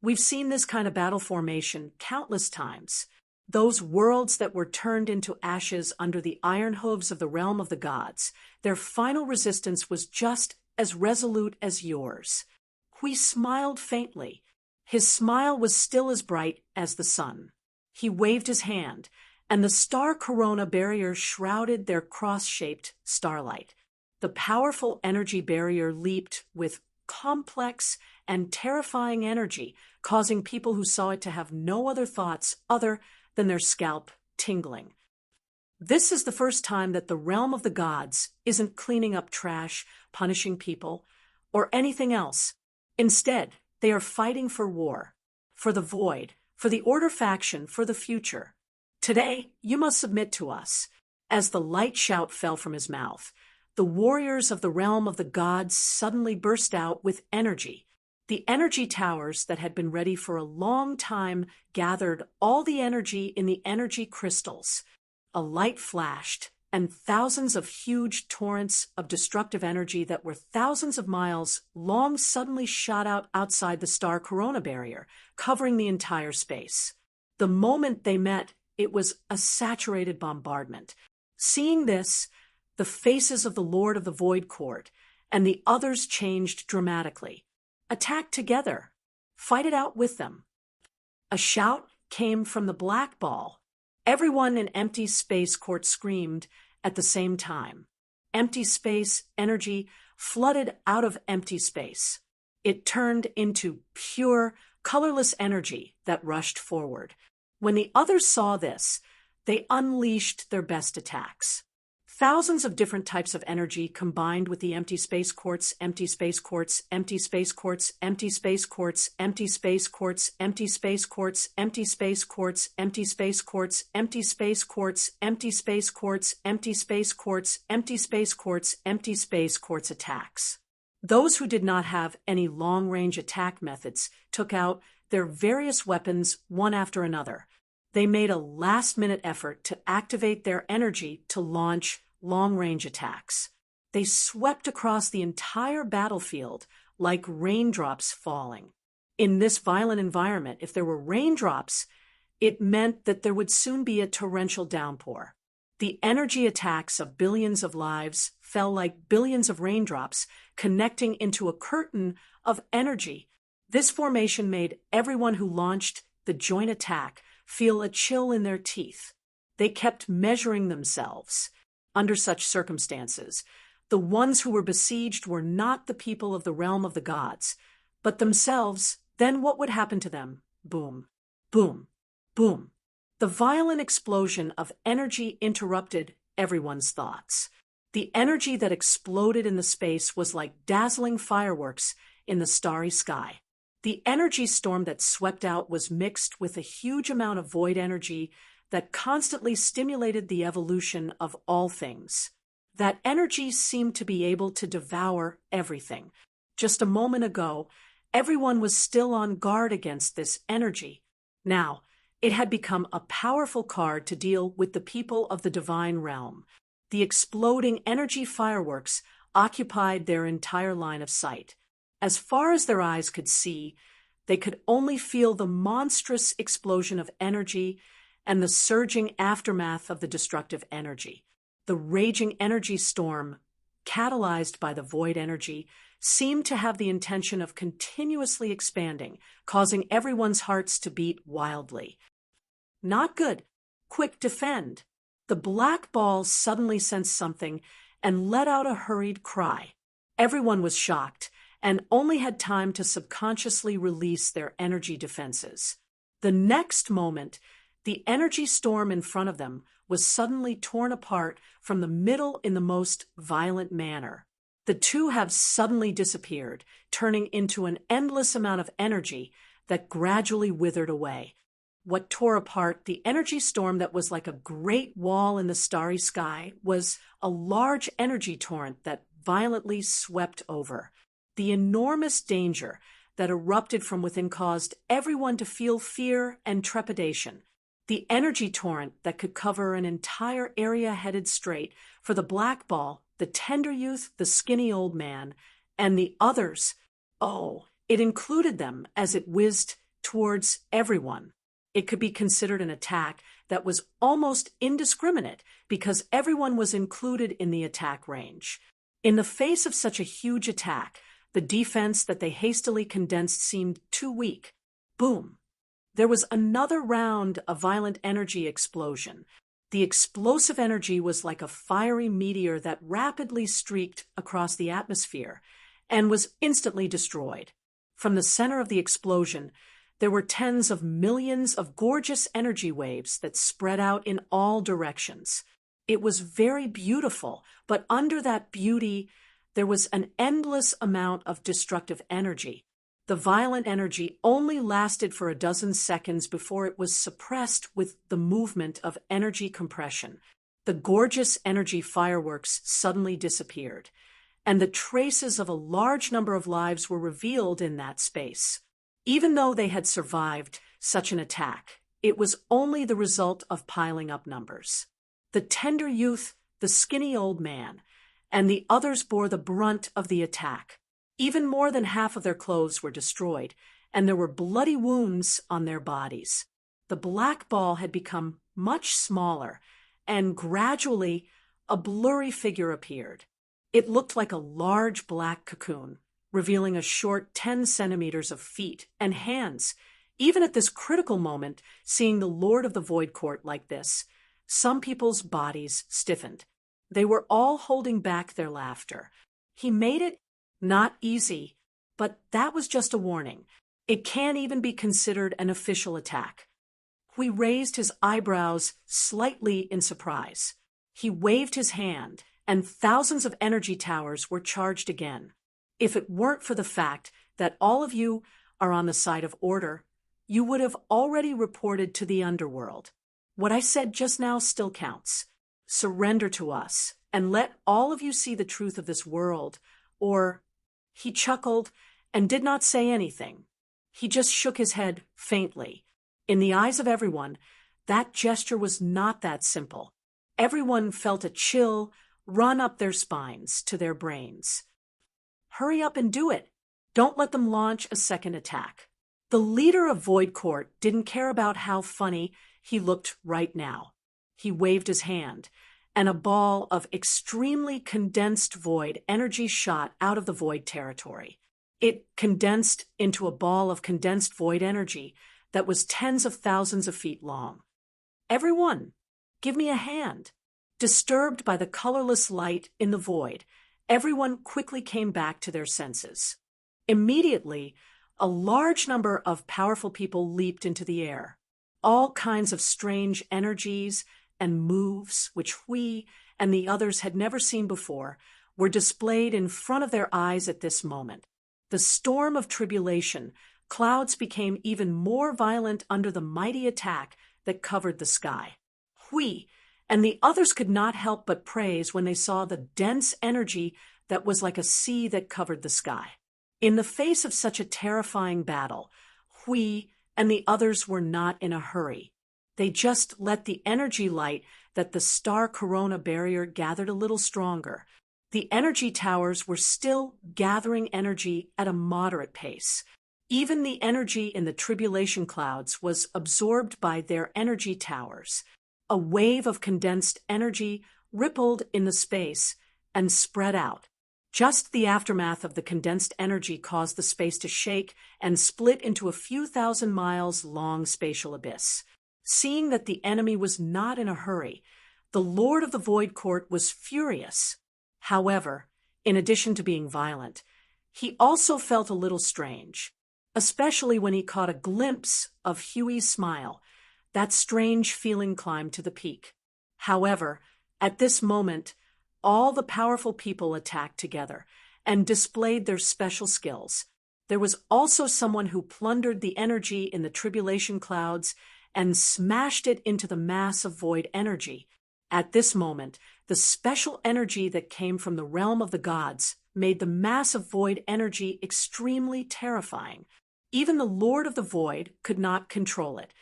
We've seen this kind of battle formation countless times. Those worlds that were turned into ashes under the iron hooves of the realm of the gods, their final resistance was just as resolute as yours. Hui smiled faintly. His smile was still as bright as the sun. He waved his hand, and the star corona barrier shrouded their cross-shaped starlight. The powerful energy barrier leaped with complex and terrifying energy, causing people who saw it to have no other thoughts other than their scalp tingling. This is the first time that the realm of the gods isn't cleaning up trash, punishing people, or anything else. Instead, they are fighting for war, for the void, for the Order faction, for the future. Today, you must submit to us. As the light shout fell from his mouth, the warriors of the realm of the gods suddenly burst out with energy. The energy towers that had been ready for a long time gathered all the energy in the energy crystals. A light flashed, and thousands of huge torrents of destructive energy that were thousands of miles long suddenly shot out outside the star corona barrier, covering the entire space. The moment they met, it was a saturated bombardment. Seeing this, the faces of the Lord of the Void Court and the others changed dramatically. Attack together. Fight it out with them. A shout came from the black ball. Everyone in Empty Space Court screamed at the same time. Empty space energy flooded out of empty space. It turned into pure, colorless energy that rushed forward. When the others saw this, they unleashed their best attacks. Thousands of different types of energy combined with the empty space quartz, empty space quartz, empty space quartz, empty space quartz, empty space quartz, empty space quartz, empty space quartz, empty space quartz, empty space quartz, empty space quartz, empty space quartz, empty space quartz, empty space quartz attacks. Those who did not have any long-range attack methods took out their various weapons one after another. They made a last-minute effort to activate their energy to launch long-range attacks. They swept across the entire battlefield like raindrops falling. In this violent environment, if there were raindrops, it meant that there would soon be a torrential downpour. The energy attacks of billions of lives fell like billions of raindrops, connecting into a curtain of energy. This formation made everyone who launched the joint attack feel a chill in their teeth. They kept measuring themselves. Under such circumstances, the ones who were besieged were not the people of the realm of the gods, but themselves. Then what would happen to them? Boom, boom, boom. The violent explosion of energy interrupted everyone's thoughts. The energy that exploded in the space was like dazzling fireworks in the starry sky. The energy storm that swept out was mixed with a huge amount of void energy that constantly stimulated the evolution of all things. That energy seemed to be able to devour everything. Just a moment ago, everyone was still on guard against this energy. Now, it had become a powerful card to deal with the people of the divine realm. The exploding energy fireworks occupied their entire line of sight. As far as their eyes could see, they could only feel the monstrous explosion of energy and the surging aftermath of the destructive energy. The raging energy storm, catalyzed by the void energy, seemed to have the intention of continuously expanding, causing everyone's hearts to beat wildly. Not good. Quick, defend. The black ball suddenly sensed something and let out a hurried cry. Everyone was shocked and only had time to subconsciously release their energy defenses. The next moment, the energy storm in front of them was suddenly torn apart from the middle in the most violent manner. The two have suddenly disappeared, turning into an endless amount of energy that gradually withered away. What tore apart the energy storm that was like a great wall in the starry sky was a large energy torrent that violently swept over. The enormous danger that erupted from within caused everyone to feel fear and trepidation. The energy torrent that could cover an entire area headed straight for the black ball, the tender youth, the skinny old man, and the others. Oh, it included them as it whizzed towards everyone. It could be considered an attack that was almost indiscriminate because everyone was included in the attack range. In the face of such a huge attack, the defense that they hastily condensed seemed too weak. Boom. There was another round of violent energy explosion. The explosive energy was like a fiery meteor that rapidly streaked across the atmosphere and was instantly destroyed. From the center of the explosion, there were tens of millions of gorgeous energy waves that spread out in all directions. It was very beautiful, but under that beauty, there was an endless amount of destructive energy. The violent energy only lasted for a dozen seconds before it was suppressed with the movement of energy compression. The gorgeous energy fireworks suddenly disappeared, and the traces of a large number of lives were revealed in that space. Even though they had survived such an attack, it was only the result of piling up numbers. The tender youth, the skinny old man, and the others bore the brunt of the attack. Even more than half of their clothes were destroyed, and there were bloody wounds on their bodies. The black ball had become much smaller, and gradually a blurry figure appeared. It looked like a large black cocoon, revealing a short 10 centimeters of feet and hands. Even at this critical moment, seeing the Lord of the Void Court like this, some people's bodies stiffened. They were all holding back their laughter. He made it not easy, but that was just a warning. It can't even be considered an official attack. He raised his eyebrows slightly in surprise. He waved his hand, and thousands of energy towers were charged again. If it weren't for the fact that all of you are on the side of order, you would have already reported to the underworld. What I said just now still counts. Surrender to us, and let all of you see the truth of this world, or— He chuckled and did not say anything. He just shook his head faintly. In the eyes of everyone, that gesture was not that simple. Everyone felt a chill run up their spines to their brains. Hurry up and do it. Don't let them launch a second attack. The leader of Void Court didn't care about how funny he looked right now. He waved his hand, and a ball of extremely condensed void energy shot out of the void territory. It condensed into a ball of condensed void energy that was tens of thousands of feet long. Everyone, give me a hand. Disturbed by the colorless light in the void, everyone quickly came back to their senses. Immediately, a large number of powerful people leaped into the air. All kinds of strange energies and moves, which we and the others had never seen before, were displayed in front of their eyes at this moment. The storm of tribulation, clouds became even more violent under the mighty attack that covered the sky. We and the others could not help but praise when they saw the dense energy that was like a sea that covered the sky. In the face of such a terrifying battle, we and the others were not in a hurry. They just let the energy light that the star corona barrier gathered a little stronger. The energy towers were still gathering energy at a moderate pace. Even the energy in the tribulation clouds was absorbed by their energy towers. A wave of condensed energy rippled in the space and spread out. Just the aftermath of the condensed energy caused the space to shake and split into a few thousand miles long spatial abyss. Seeing that the enemy was not in a hurry, the Lord of the Void Court was furious. However, in addition to being violent, he also felt a little strange, especially when he caught a glimpse of Huey's smile. That strange feeling climbed to the peak. However, at this moment, all the powerful people attacked together and displayed their special skills. There was also someone who plundered the energy in the tribulation clouds and smashed it into the mass of void energy. At this moment, the special energy that came from the realm of the gods made the mass of void energy extremely terrifying. Even the Lord of the Void could not control it.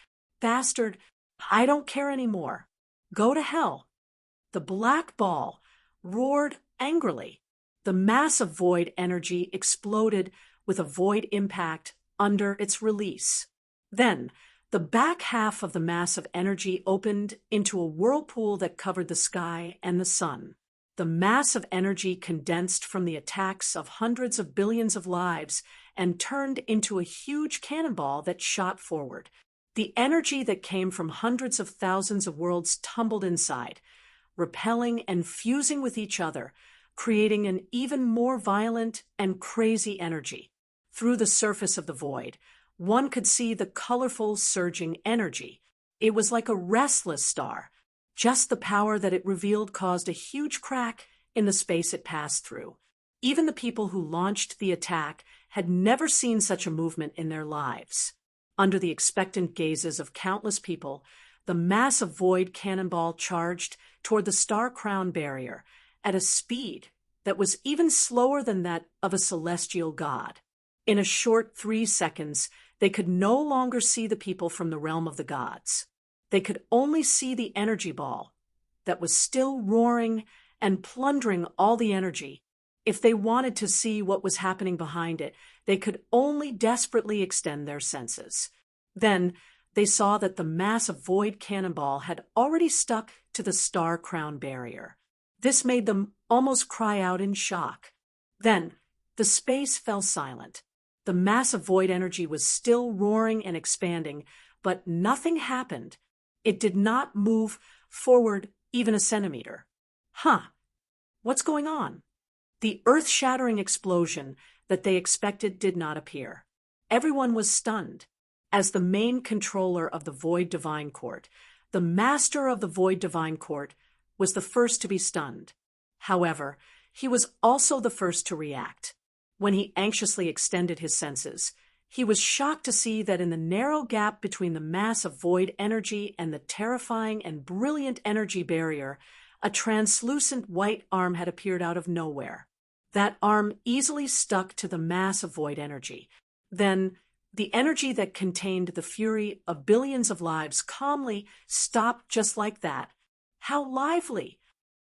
Bastard, I don't care anymore. Go to hell. The black ball roared angrily. The mass of void energy exploded with a void impact under its release. Then, the back half of the mass of energy opened into a whirlpool that covered the sky and the sun. The mass of energy condensed from the attacks of hundreds of billions of lives and turned into a huge cannonball that shot forward. The energy that came from hundreds of thousands of worlds tumbled inside, repelling and fusing with each other, creating an even more violent and crazy energy. Through the surface of the void, one could see the colorful, surging energy. It was like a restless star. Just the power that it revealed caused a huge crack in the space it passed through. Even the people who launched the attack had never seen such a movement in their lives. Under the expectant gazes of countless people, the massive void cannonball charged toward the star-crown barrier at a speed that was even slower than that of a celestial god. In a short 3 seconds, they could no longer see the people from the realm of the gods. They could only see the energy ball that was still roaring and plundering all the energy. If they wanted to see what was happening behind it, they could only desperately extend their senses. Then, They saw that the mass of void cannonball had already stuck to the star crown barrier. This made them almost cry out in shock. Then, the space fell silent. The mass of void energy was still roaring and expanding, but nothing happened. It did not move forward even a centimeter. Huh, what's going on? The earth-shattering explosion that they expected did not appear. Everyone was stunned. As the main controller of the Void Divine Court, the master of the Void Divine Court was the first to be stunned. However, he was also the first to react. When he anxiously extended his senses, he was shocked to see that in the narrow gap between the mass of void energy and the terrifying and brilliant energy barrier, a translucent white arm had appeared out of nowhere. That arm easily stuck to the mass of void energy. Then, the energy that contained the fury of billions of lives calmly stopped just like that. How lively!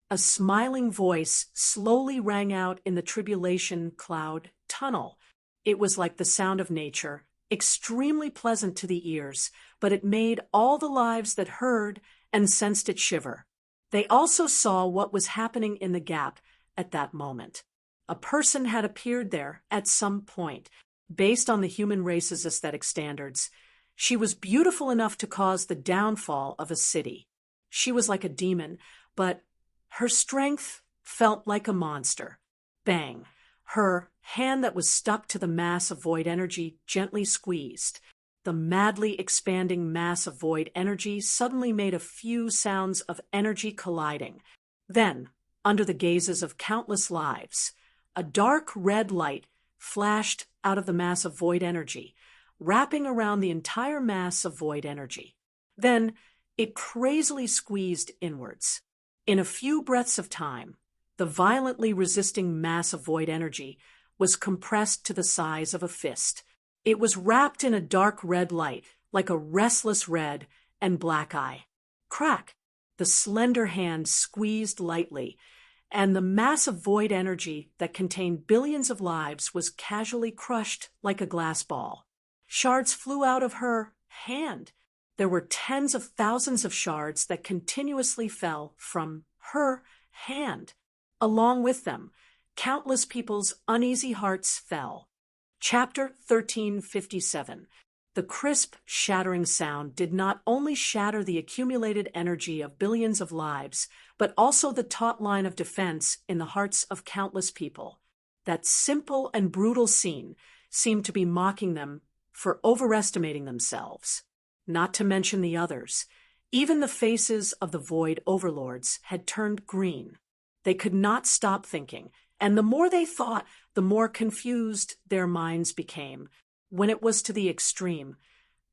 A smiling voice slowly rang out in the tribulation cloud tunnel. It was like the sound of nature, extremely pleasant to the ears, but it made all the lives that heard and sensed it shiver. They also saw what was happening in the gap at that moment. A person had appeared there at some point. Based on the human race's aesthetic standards, she was beautiful enough to cause the downfall of a city. She was like a demon, but her strength felt like a monster. Bang! Her hand that was stuck to the mass of void energy gently squeezed. The madly expanding mass of void energy suddenly made a few sounds of energy colliding. Then, under the gazes of countless lives, a dark red light flashed out of the mass of void energy, wrapping around the entire mass of void energy. Then, it crazily squeezed inwards. In a few breaths of time, the violently resisting mass of void energy was compressed to the size of a fist. It was wrapped in a dark red light, like a restless red and black eye. Crack! The slender hand squeezed lightly, and the mass of void energy that contained billions of lives was casually crushed like a glass ball. Shards flew out of her hand. There were tens of thousands of shards that continuously fell from her hand. Along with them, countless people's uneasy hearts fell. Chapter 1357. The crisp, shattering sound did not only shatter the accumulated energy of billions of lives, but also the taut line of defense in the hearts of countless people. That simple and brutal scene seemed to be mocking them for overestimating themselves. Not to mention the others. Even the faces of the void overlords had turned green. They could not stop thinking, and the more they thought, the more confused their minds became. When it was to the extreme,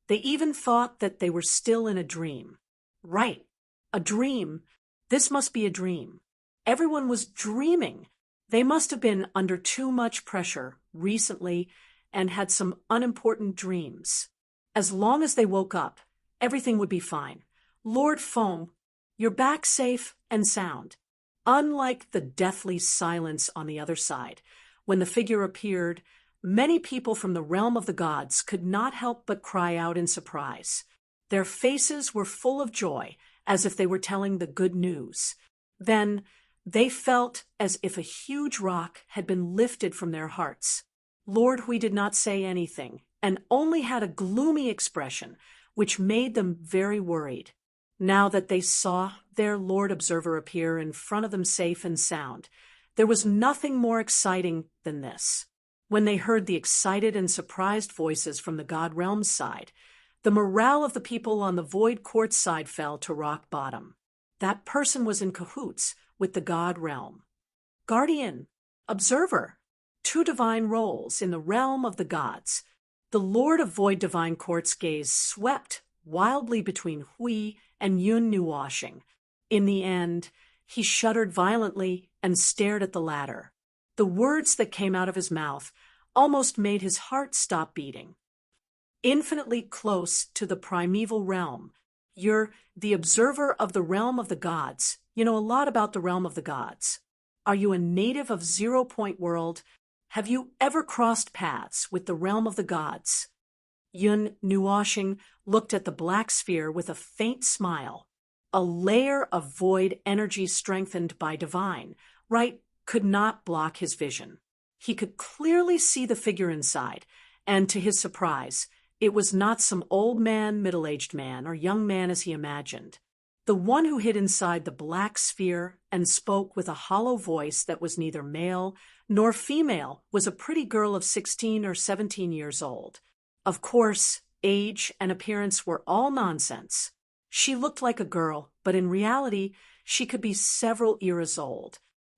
they even thought that they were still in a dream. Right, a dream. This must be a dream. Everyone was dreaming. They must have been under too much pressure recently and had some unimportant dreams. As long as they woke up, everything would be fine. Lord Foam, you're back safe and sound. Unlike the deathly silence on the other side, when the figure appeared, many people from the realm of the gods could not help but cry out in surprise. Their faces were full of joy, as if they were telling the good news. Then they felt as if a huge rock had been lifted from their hearts. Lord, we did not say anything, and only had a gloomy expression, which made them very worried. Now that they saw their Lord Observer appear in front of them safe and sound, there was nothing more exciting than this. When they heard the excited and surprised voices from the God Realm's side, the morale of the people on the Void Court's side fell to rock bottom. That person was in cahoots with the God Realm. Guardian, Observer, two divine roles in the realm of the gods. The Lord of Void Divine Court's gaze swept wildly between Hui and Yun Nuwashing. In the end, he shuddered violently and stared at the latter. The words that came out of his mouth almost made his heart stop beating. Infinitely close to the primeval realm. You're the observer of the realm of the gods. You know a lot about the realm of the gods. Are you a native of 0 Point World? Have you ever crossed paths with the realm of the gods? Yun Nuoshing looked at the black sphere with a faint smile. A layer of void energy strengthened by divine right could not block his vision. He could clearly see the figure inside, and to his surprise, it was not some old man, middle-aged man, or young man as he imagined. The one who hid inside the black sphere and spoke with a hollow voice that was neither male nor female was a pretty girl of 16 or 17 years old. Of course, age and appearance were all nonsense. She looked like a girl, but in reality, she could be several eras old.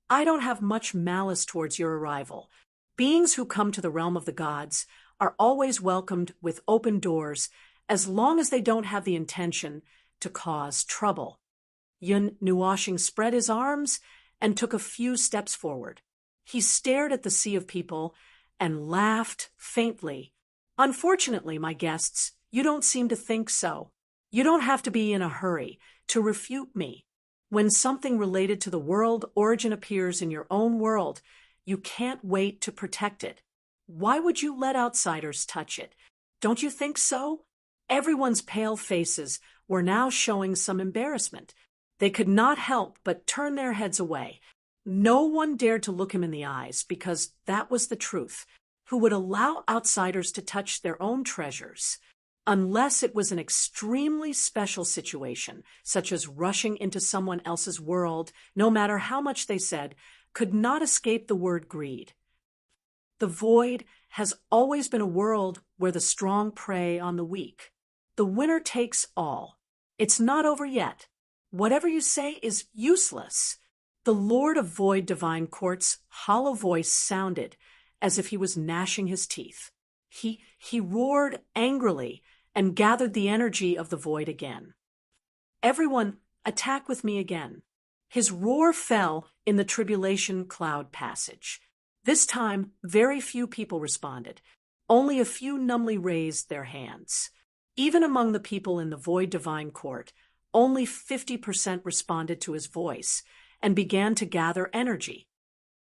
I don't have much malice towards your arrival. Beings who come to the realm of the gods are always welcomed with open doors as long as they don't have the intention to cause trouble. Yun Nuoshing spread his arms and took a few steps forward. He stared at the sea of people and laughed faintly. Unfortunately, my guests, you don't seem to think so. You don't have to be in a hurry to refute me. When something related to the world origin appears in your own world, you can't wait to protect it. Why would you let outsiders touch it? Don't you think so? Everyone's pale faces were now showing some embarrassment. They could not help but turn their heads away. No one dared to look him in the eyes because that was the truth. Who would allow outsiders to touch their own treasures? Unless it was an extremely special situation, such as rushing into someone else's world, no matter how much they said, could not escape the word greed. The void has always been a world where the strong prey on the weak. The winner takes all. It's not over yet. Whatever you say is useless. The Lord of Void Divine Court's hollow voice sounded as if he was gnashing his teeth. He roared angrily and gathered the energy of the void again. Everyone, attack with me again. His roar fell in the tribulation cloud passage. This time, very few people responded. Only a few numbly raised their hands. Even among the people in the void divine court, only 50% responded to his voice and began to gather energy.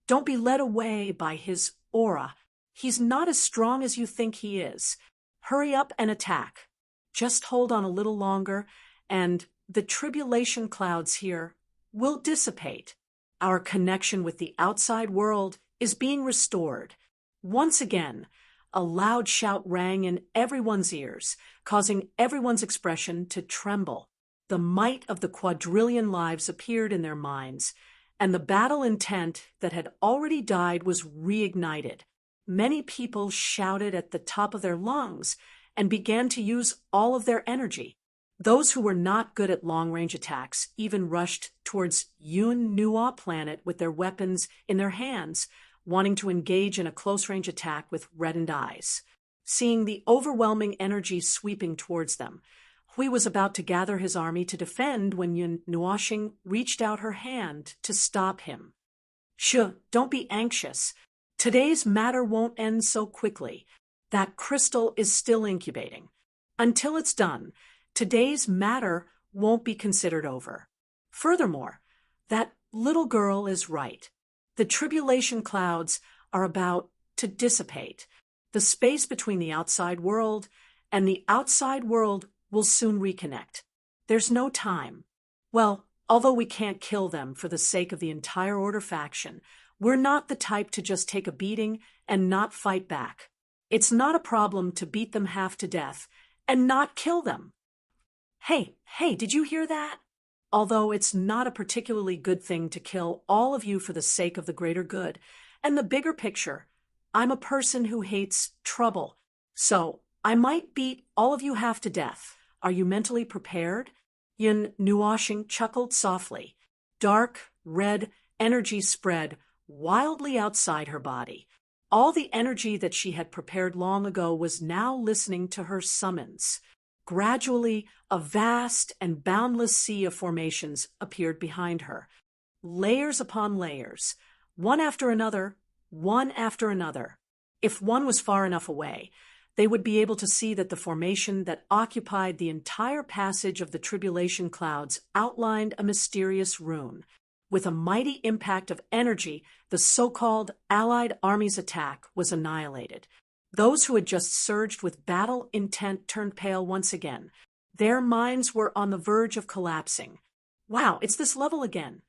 Don't be led away by his aura. He's not as strong as you think he is. Hurry up and attack. Just hold on a little longer, and the tribulation clouds here will dissipate. Our connection with the outside world is being restored. Once again, a loud shout rang in everyone's ears, causing everyone's expression to tremble. The might of the quadrillion lives appeared in their minds, and the battle intent that had already died was reignited. Many people shouted at the top of their lungs and began to use all of their energy. Those who were not good at long-range attacks even rushed towards Yun Nuo planet with their weapons in their hands, wanting to engage in a close-range attack with reddened eyes. Seeing the overwhelming energy sweeping towards them, Hui was about to gather his army to defend when Yun Nuoshing reached out her hand to stop him. Don't be anxious. Today's matter won't end so quickly. That crystal is still incubating. Until it's done, today's matter won't be considered over. Furthermore, that little girl is right. The tribulation clouds are about to dissipate. The space between the outside world and the outside world will soon reconnect. There's no time. Well, although we can't kill them for the sake of the entire Order faction, we're not the type to just take a beating and not fight back. It's not a problem to beat them half to death and not kill them. Hey, did you hear that? Although it's not a particularly good thing to kill all of you for the sake of the greater good and the bigger picture, I'm a person who hates trouble. So I might beat all of you half to death. Are you mentally prepared? Yun Nuoshing chuckled softly. Dark, red energy spread wildly outside her body. All the energy that she had prepared long ago was now listening to her summons. Gradually, a vast and boundless sea of formations appeared behind her. Layers upon layers, one after another, one after another. If one was far enough away, they would be able to see that the formation that occupied the entire passage of the tribulation clouds outlined a mysterious rune. With a mighty impact of energy, the so-called Allied army's attack was annihilated. Those who had just surged with battle intent turned pale once again. Their minds were on the verge of collapsing. Wow, it's this level again.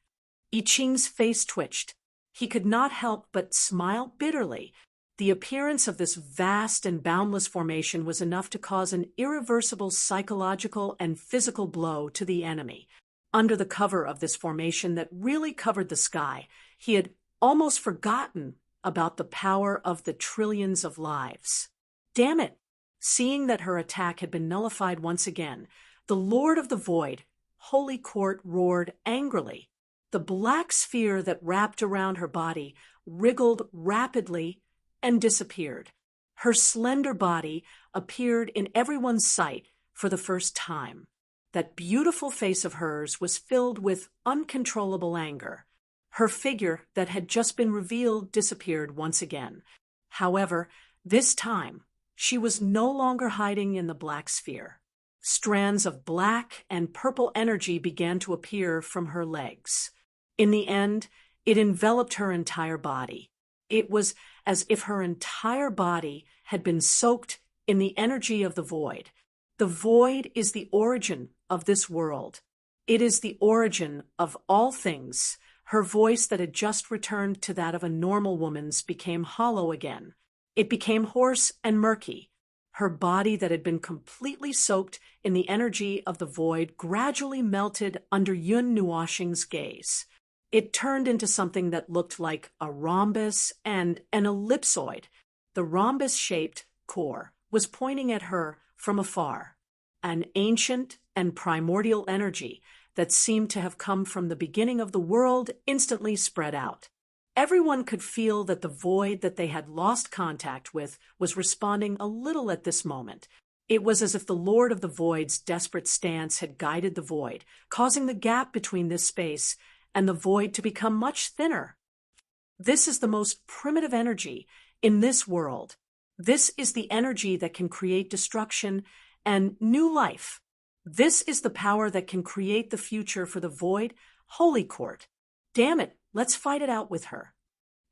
I Ching's face twitched. He could not help but smile bitterly. The appearance of this vast and boundless formation was enough to cause an irreversible psychological and physical blow to the enemy. Under the cover of this formation that really covered the sky, he had almost forgotten about the power of the trillions of lives. Damn it! Seeing that her attack had been nullified once again, the Lord of the Void, Holy Court, roared angrily. The black sphere that wrapped around her body wriggled rapidly and disappeared. Her slender body appeared in everyone's sight for the first time. That beautiful face of hers was filled with uncontrollable anger. Her figure that had just been revealed disappeared once again. However, this time, she was no longer hiding in the black sphere. Strands of black and purple energy began to appear from her legs. In the end, it enveloped her entire body. It was as if her entire body had been soaked in the energy of the void. The void is the origin of this world. It is the origin of all things. Her voice that had just returned to that of a normal woman's became hollow again. It became hoarse and murky. Her body that had been completely soaked in the energy of the void gradually melted under Yun Nuoxing's gaze. It turned into something that looked like a rhombus and an ellipsoid. The rhombus-shaped core was pointing at her from afar. An ancient and primordial energy that seemed to have come from the beginning of the world instantly spread out. Everyone could feel that the void that they had lost contact with was responding a little at this moment. It was as if the Lord of the Void's desperate stance had guided the void, causing the gap between this space and the void to become much thinner. This is the most primitive energy in this world. This is the energy that can create destruction and new life. This is the power that can create the future for the Void Holy Court. Damn it, let's fight it out with her.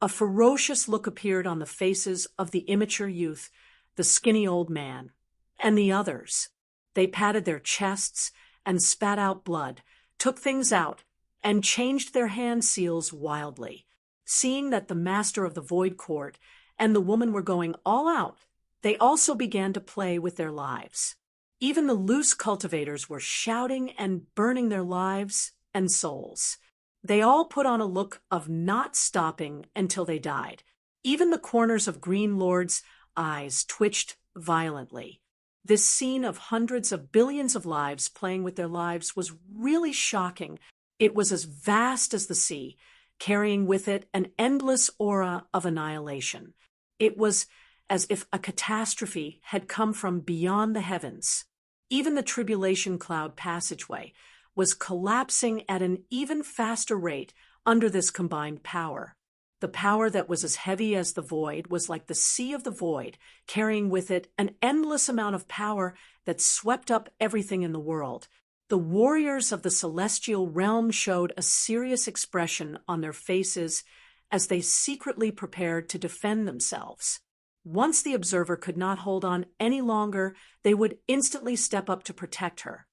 A ferocious look appeared on the faces of the immature youth, the skinny old man, and the others. They patted their chests and spat out blood, took things out, and changed their hand seals wildly. Seeing that the master of the Void Court and the woman were going all out, they also began to play with their lives. Even the loose cultivators were shouting and burning their lives and souls. They all put on a look of not stopping until they died. Even the corners of Green Lord's eyes twitched violently. This scene of hundreds of billions of lives playing with their lives was really shocking. It was as vast as the sea, carrying with it an endless aura of annihilation. It was as if a catastrophe had come from beyond the heavens. Even the tribulation cloud passageway was collapsing at an even faster rate under this combined power. The power that was as heavy as the void was like the sea of the void, carrying with it an endless amount of power that swept up everything in the world. The warriors of the celestial realm showed a serious expression on their faces as they secretly prepared to defend themselves. Once the observer could not hold on any longer, they would instantly step up to protect her.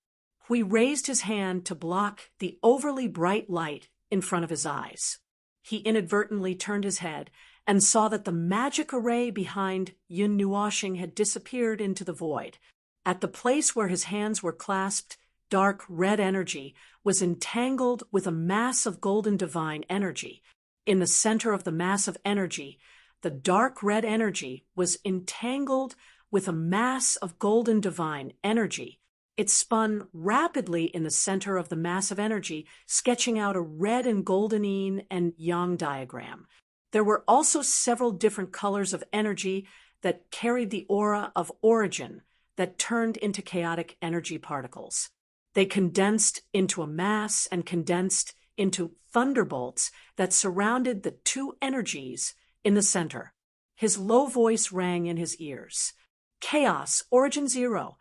Hui raised his hand to block the overly bright light in front of his eyes. He inadvertently turned his head and saw that the magic array behind Yun Nuoxing had disappeared into the void. At the place where his hands were clasped, dark red energy was entangled with a mass of golden divine energy. In the center of the mass of energy, the dark red energy was entangled with a mass of golden divine energy. It spun rapidly in the center of the mass of energy, sketching out a red and golden yin and yang diagram. There were also several different colors of energy that carried the aura of origin that turned into chaotic energy particles. They condensed into a mass and condensed into thunderbolts that surrounded the two energies in the center. His low voice rang in his ears. Chaos, Origin 0.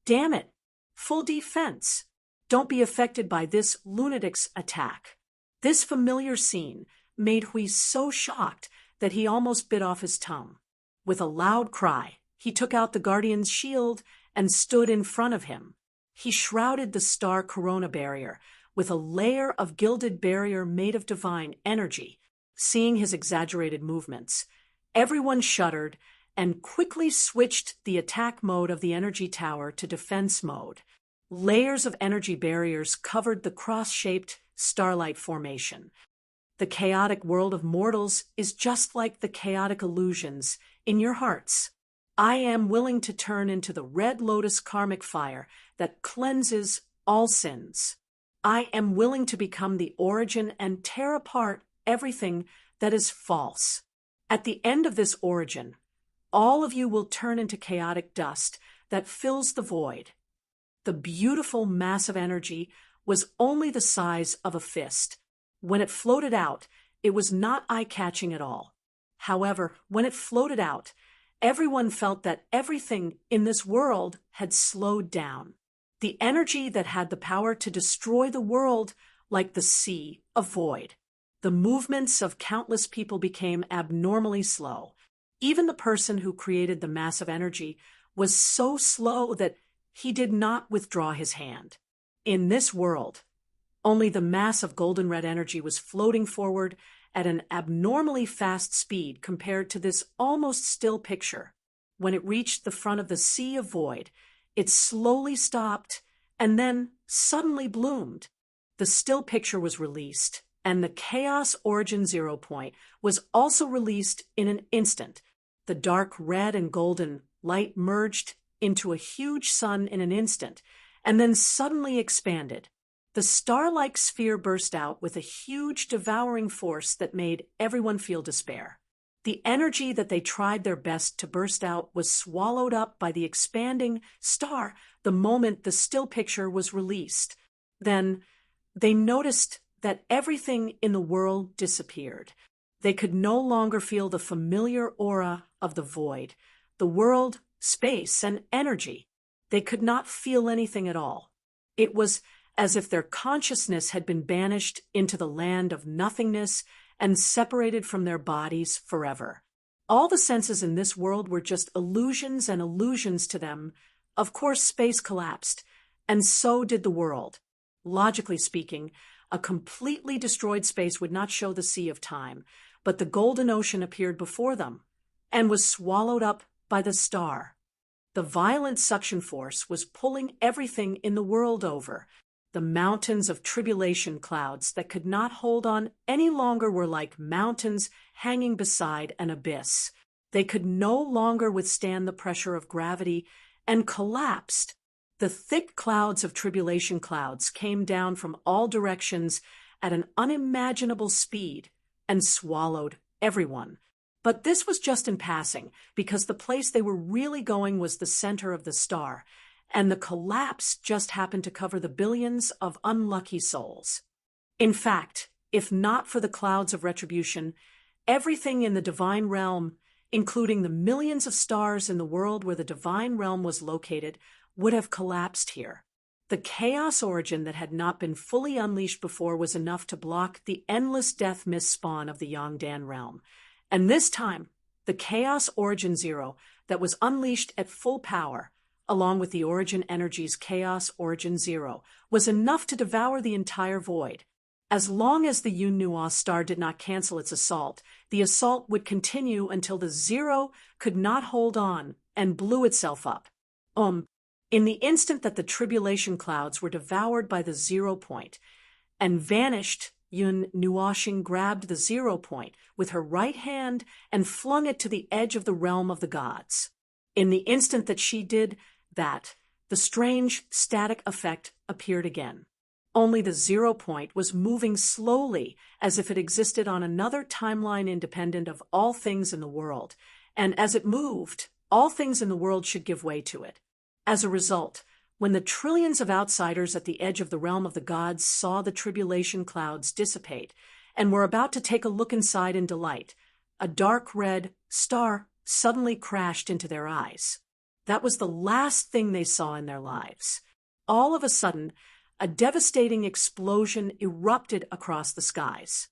Damn it. Full defense. Don't be affected by this lunatic's attack. This familiar scene made Hui so shocked that he almost bit off his tongue. With a loud cry, he took out the guardian's shield and stood in front of him. He shrouded the star corona barrier with a layer of gilded barrier made of divine energy. Seeing his exaggerated movements, everyone shuddered and quickly switched the attack mode of the energy tower to defense mode. Layers of energy barriers covered the cross-shaped starlight formation. The chaotic world of mortals is just like the chaotic illusions in your hearts. I am willing to turn into the red lotus karmic fire that cleanses all sins. I am willing to become the origin and tear apart everything that is false. At the end of this origin, all of you will turn into chaotic dust that fills the void. The beautiful mass of energy was only the size of a fist. When it floated out, it was not eye-catching at all. However, when it floated out, everyone felt that everything in this world had slowed down. The energy that had the power to destroy the world like the sea of void. The movements of countless people became abnormally slow. Even the person who created the mass of energy was so slow that he did not withdraw his hand. In this world, only the mass of golden red energy was floating forward at an abnormally fast speed compared to this almost still picture. When it reached the front of the sea of void, it slowly stopped and then suddenly bloomed. The still picture was released, and the Chaos Origin 0 point was also released in an instant. The dark red and golden light merged into a huge sun in an instant, and then suddenly expanded. The star-like sphere burst out with a huge devouring force that made everyone feel despair. The energy that they tried their best to burst out was swallowed up by the expanding star the moment the still picture was released. Then they noticed that everything in the world disappeared. They could no longer feel the familiar aura of the void, the world, space, and energy. They could not feel anything at all. It was as if their consciousness had been banished into the land of nothingness and separated from their bodies forever. All the senses in this world were just illusions and illusions to them. Of course, space collapsed, and so did the world. Logically speaking, a completely destroyed space would not show the sea of time, but the golden ocean appeared before them and was swallowed up by the star. The violent suction force was pulling everything in the world over. The mountains of tribulation clouds that could not hold on any longer were like mountains hanging beside an abyss. They could no longer withstand the pressure of gravity and collapsed. The thick clouds of tribulation clouds came down from all directions at an unimaginable speed and swallowed everyone. But this was just in passing, because the place they were really going was the center of the star, and the collapse just happened to cover the billions of unlucky souls. In fact, if not for the clouds of retribution, everything in the divine realm, including the millions of stars in the world where the divine realm was located, would have collapsed here. The chaos origin that had not been fully unleashed before was enough to block the endless death mist spawn of the Yangdan realm. And this time, the Chaos Origin 0 that was unleashed at full power, along with the Origin Energy's Chaos Origin 0, was enough to devour the entire void. As long as the Yun Nuo star did not cancel its assault, the assault would continue until the 0 could not hold on and blew itself up. In the instant that the tribulation clouds were devoured by the 0 point and vanished, Yun Nuoxing grabbed the 0 point with her right hand and flung it to the edge of the realm of the gods. In the instant that she did that, the strange static effect appeared again. Only the 0 point was moving slowly as if it existed on another timeline independent of all things in the world, and as it moved, all things in the world should give way to it. As a result, when the trillions of outsiders at the edge of the realm of the gods saw the tribulation clouds dissipate and were about to take a look inside in delight, a dark red star suddenly crashed into their eyes. That was the last thing they saw in their lives. All of a sudden, a devastating explosion erupted across the skies.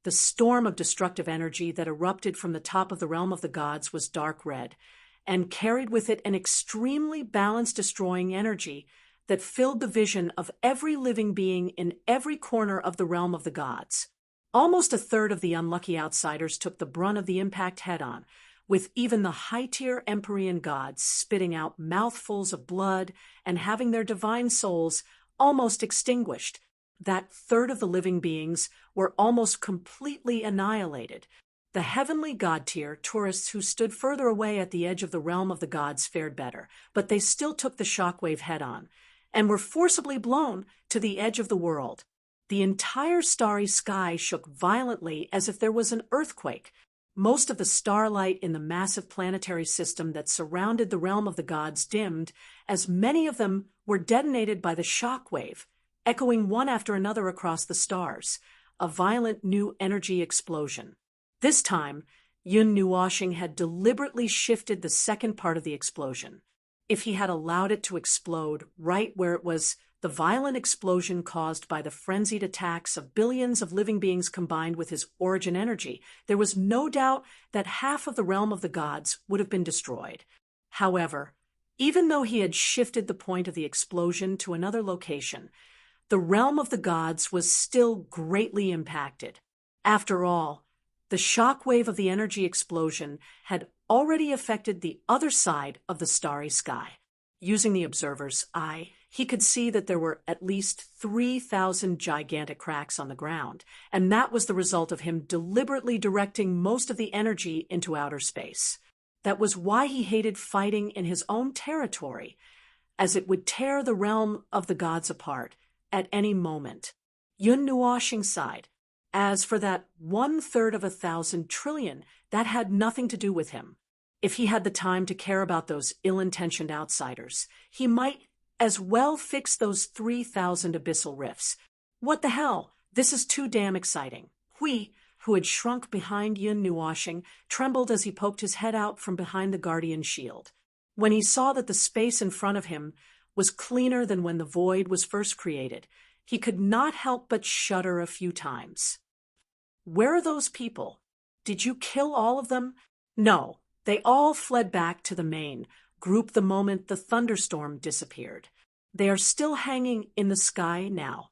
The storm of destructive energy that erupted from the top of the realm of the gods was dark red, and carried with it an extremely balanced destroying energy that filled the vision of every living being in every corner of the realm of the gods. Almost a third of the unlucky outsiders took the brunt of the impact head-on, with even the high-tier Empyrean gods spitting out mouthfuls of blood and having their divine souls almost extinguished. That third of the living beings were almost completely annihilated. The heavenly god-tier tourists who stood further away at the edge of the realm of the gods fared better, but they still took the shockwave head-on and were forcibly blown to the edge of the world. The entire starry sky shook violently as if there was an earthquake. Most of the starlight in the massive planetary system that surrounded the realm of the gods dimmed, as many of them were detonated by the shockwave, echoing one after another across the stars, a violent new energy explosion. This time, Yun Nuoshing had deliberately shifted the second part of the explosion. If he had allowed it to explode right where it was, the violent explosion caused by the frenzied attacks of billions of living beings combined with his origin energy, there was no doubt that half of the realm of the gods would have been destroyed. However, even though he had shifted the point of the explosion to another location, the realm of the gods was still greatly impacted. After all, the shockwave of the energy explosion had already affected the other side of the starry sky. Using the observer's eye, he could see that there were at least 3,000 gigantic cracks on the ground, and that was the result of him deliberately directing most of the energy into outer space. That was why he hated fighting in his own territory, as it would tear the realm of the gods apart at any moment. Yun Nuoshing sighed. As for that 1/3 of 1,000 trillion, that had nothing to do with him. If he had the time to care about those ill-intentioned outsiders, he might as well fix those 3,000 abyssal rifts. What the hell? This is too damn exciting. Hui, who had shrunk behind Yun Nuoshing, trembled as he poked his head out from behind the guardian shield. When he saw that the space in front of him was cleaner than when the void was first created, he could not help but shudder a few times. Where are those people? Did you kill all of them? No, they all fled back to the main group the moment the thunderstorm disappeared. They are still hanging in the sky now.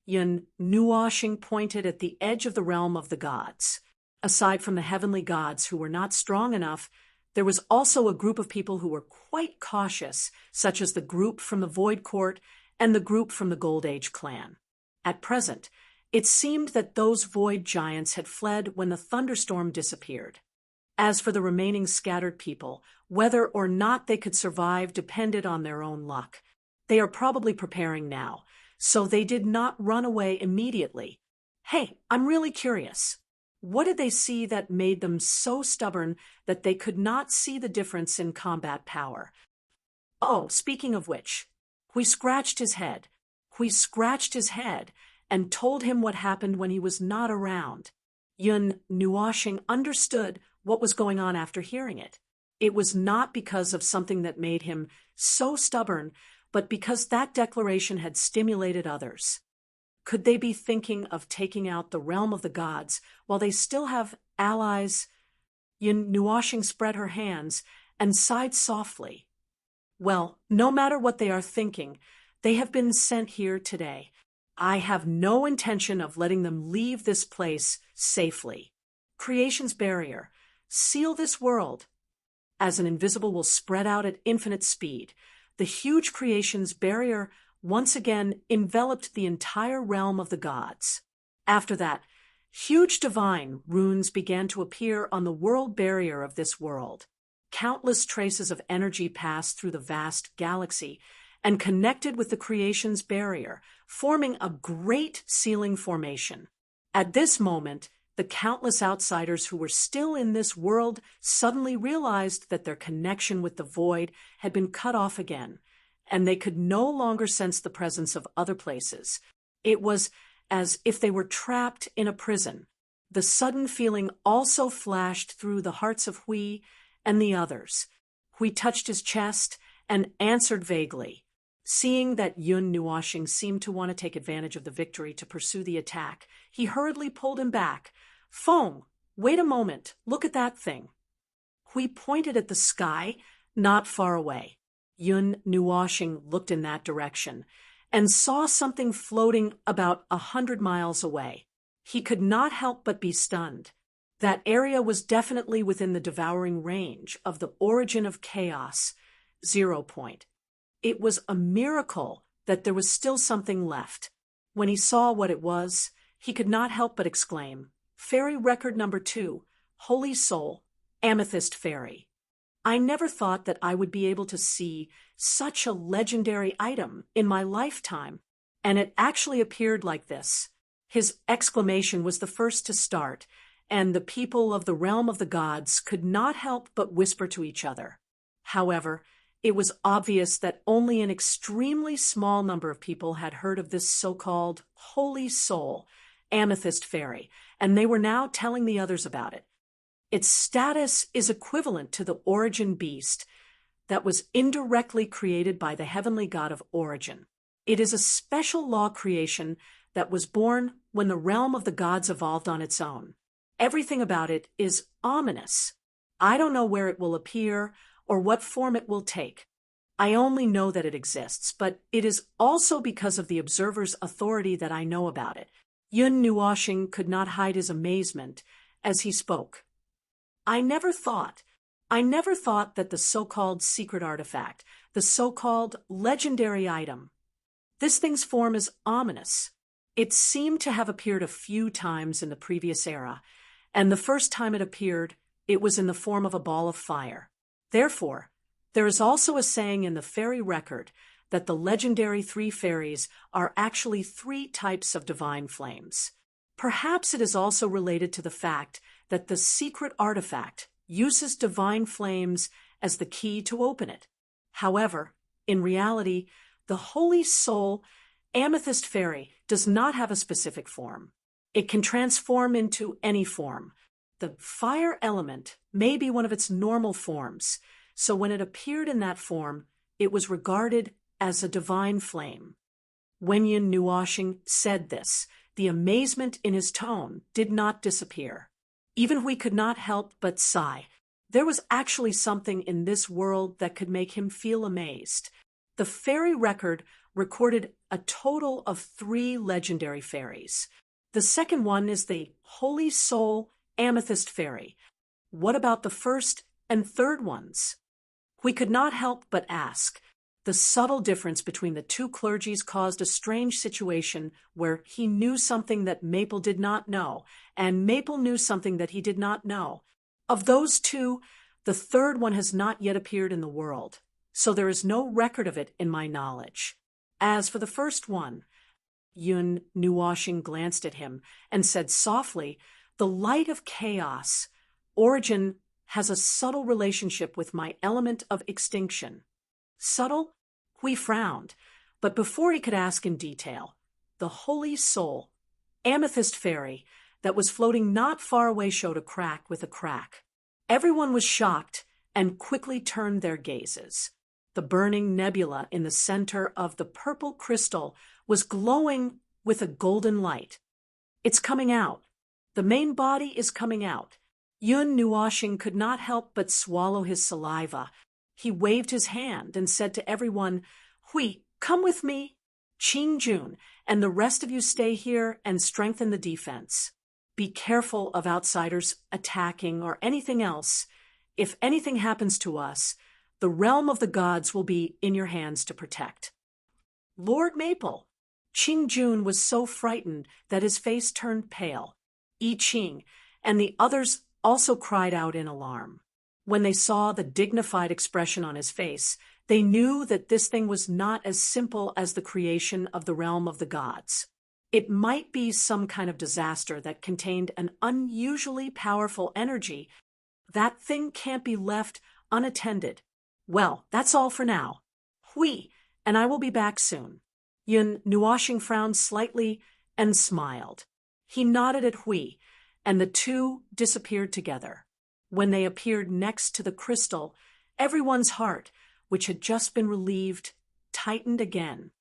Yun Nuoshing pointed at the edge of the realm of the gods. Aside from the heavenly gods who were not strong enough, there was also a group of people who were quite cautious, such as the group from the Void Court and the group from the Gold Age clan. At present, it seemed that those void giants had fled when the thunderstorm disappeared. As for the remaining scattered people, whether or not they could survive depended on their own luck. They are probably preparing now, so they did not run away immediately. Hey, I'm really curious. What did they see that made them so stubborn that they could not see the difference in combat power? Oh, speaking of which, Hui scratched his head and told him what happened when he was not around. Yun Nuoshing understood what was going on after hearing it. It was not because of something that made him so stubborn, but because that declaration had stimulated others. Could they be thinking of taking out the realm of the gods while they still have allies? Yun Nuoshing spread her hands and sighed softly. Well, no matter what they are thinking, they have been sent here today. I have no intention of letting them leave this place safely. Creation's barrier. Seal this world. As an invisible will spread out at infinite speed, the huge creation's barrier once again enveloped the entire realm of the gods. After that, huge divine runes began to appear on the world barrier of this world. Countless traces of energy passed through the vast galaxy and connected with the creation's barrier, forming a great sealing formation. At this moment, the countless outsiders who were still in this world suddenly realized that their connection with the void had been cut off again, and they could no longer sense the presence of other places. It was as if they were trapped in a prison. The sudden feeling also flashed through the hearts of Hui and the others. Hui touched his chest and answered vaguely. Seeing that Yun Nuoxing seemed to want to take advantage of the victory to pursue the attack, he hurriedly pulled him back. Feng, wait a moment, look at that thing. Hui pointed at the sky, not far away. Yun Nuoxing looked in that direction and saw something floating about 100 miles away. He could not help but be stunned. That area was definitely within the devouring range of the origin of chaos, 0 point. It was a miracle that there was still something left. When he saw what it was, he could not help but exclaim, Fairy record number 2, Holy Soul, Amethyst Fairy. I never thought that I would be able to see such a legendary item in my lifetime, and it actually appeared like this. His exclamation was the first to start, and the people of the realm of the gods could not help but whisper to each other. However, it was obvious that only an extremely small number of people had heard of this so-called Holy Soul, Amethyst Fairy, and they were now telling the others about it. Its status is equivalent to the origin beast that was indirectly created by the heavenly god of origin. It is a special law creation that was born when the realm of the gods evolved on its own. Everything about it is ominous. I don't know where it will appear or what form it will take. I only know that it exists, but it is also because of the observer's authority that I know about it. Yun Nuoxing could not hide his amazement as he spoke. I never thought that the so-called secret artifact, the so-called legendary item, this thing's form is ominous. It seemed to have appeared a few times in the previous era, and the first time it appeared, it was in the form of a ball of fire. Therefore, there is also a saying in the fairy record that the legendary 3 fairies are actually 3 types of divine flames. Perhaps it is also related to the fact that the secret artifact uses divine flames as the key to open it. However, in reality, the Holy Soul, Amethyst Fairy, does not have a specific form. It can transform into any form. The fire element may be one of its normal forms, so when it appeared in that form, it was regarded as a divine flame. When Yun Nuoxing said this, the amazement in his tone did not disappear. Even we could not help but sigh. There was actually something in this world that could make him feel amazed. The fairy record recorded a total of 3 legendary fairies. The second one is the Holy Soul Amethyst Fairy. What about the first and third ones? We could not help but ask. The subtle difference between the 2 clergies caused a strange situation where he knew something that Maple did not know, and Maple knew something that he did not know. Of those 2, the third one has not yet appeared in the world, so there is no record of it in my knowledge. As for the first one, Yun Nuoxing glanced at him and said softly, the light of chaos, origin, has a subtle relationship with my element of extinction. Subtle? Hui frowned, but before he could ask in detail, the Holy Soul, Amethyst Fairy, that was floating not far away showed a crack with a crack. Everyone was shocked and quickly turned their gazes. The burning nebula in the center of the purple crystal was glowing with a golden light. It's coming out. The main body is coming out. Yun Nuoxing could not help but swallow his saliva. He waved his hand and said to everyone, Hui, come with me. Qingjun and the rest of you stay here and strengthen the defense. Be careful of outsiders attacking or anything else. If anything happens to us, the realm of the gods will be in your hands to protect. Lord Maple. Qingjun was so frightened that his face turned pale. I Ching and the others also cried out in alarm. When they saw the dignified expression on his face, they knew that this thing was not as simple as the creation of the realm of the gods. It might be some kind of disaster that contained an unusually powerful energy. That thing can't be left unattended. Well, that's all for now. Hui, and I will be back soon. Yun Nuoxing frowned slightly and smiled. He nodded at Hui, and the 2 disappeared together. When they appeared next to the crystal, everyone's heart, which had just been relieved, tightened again.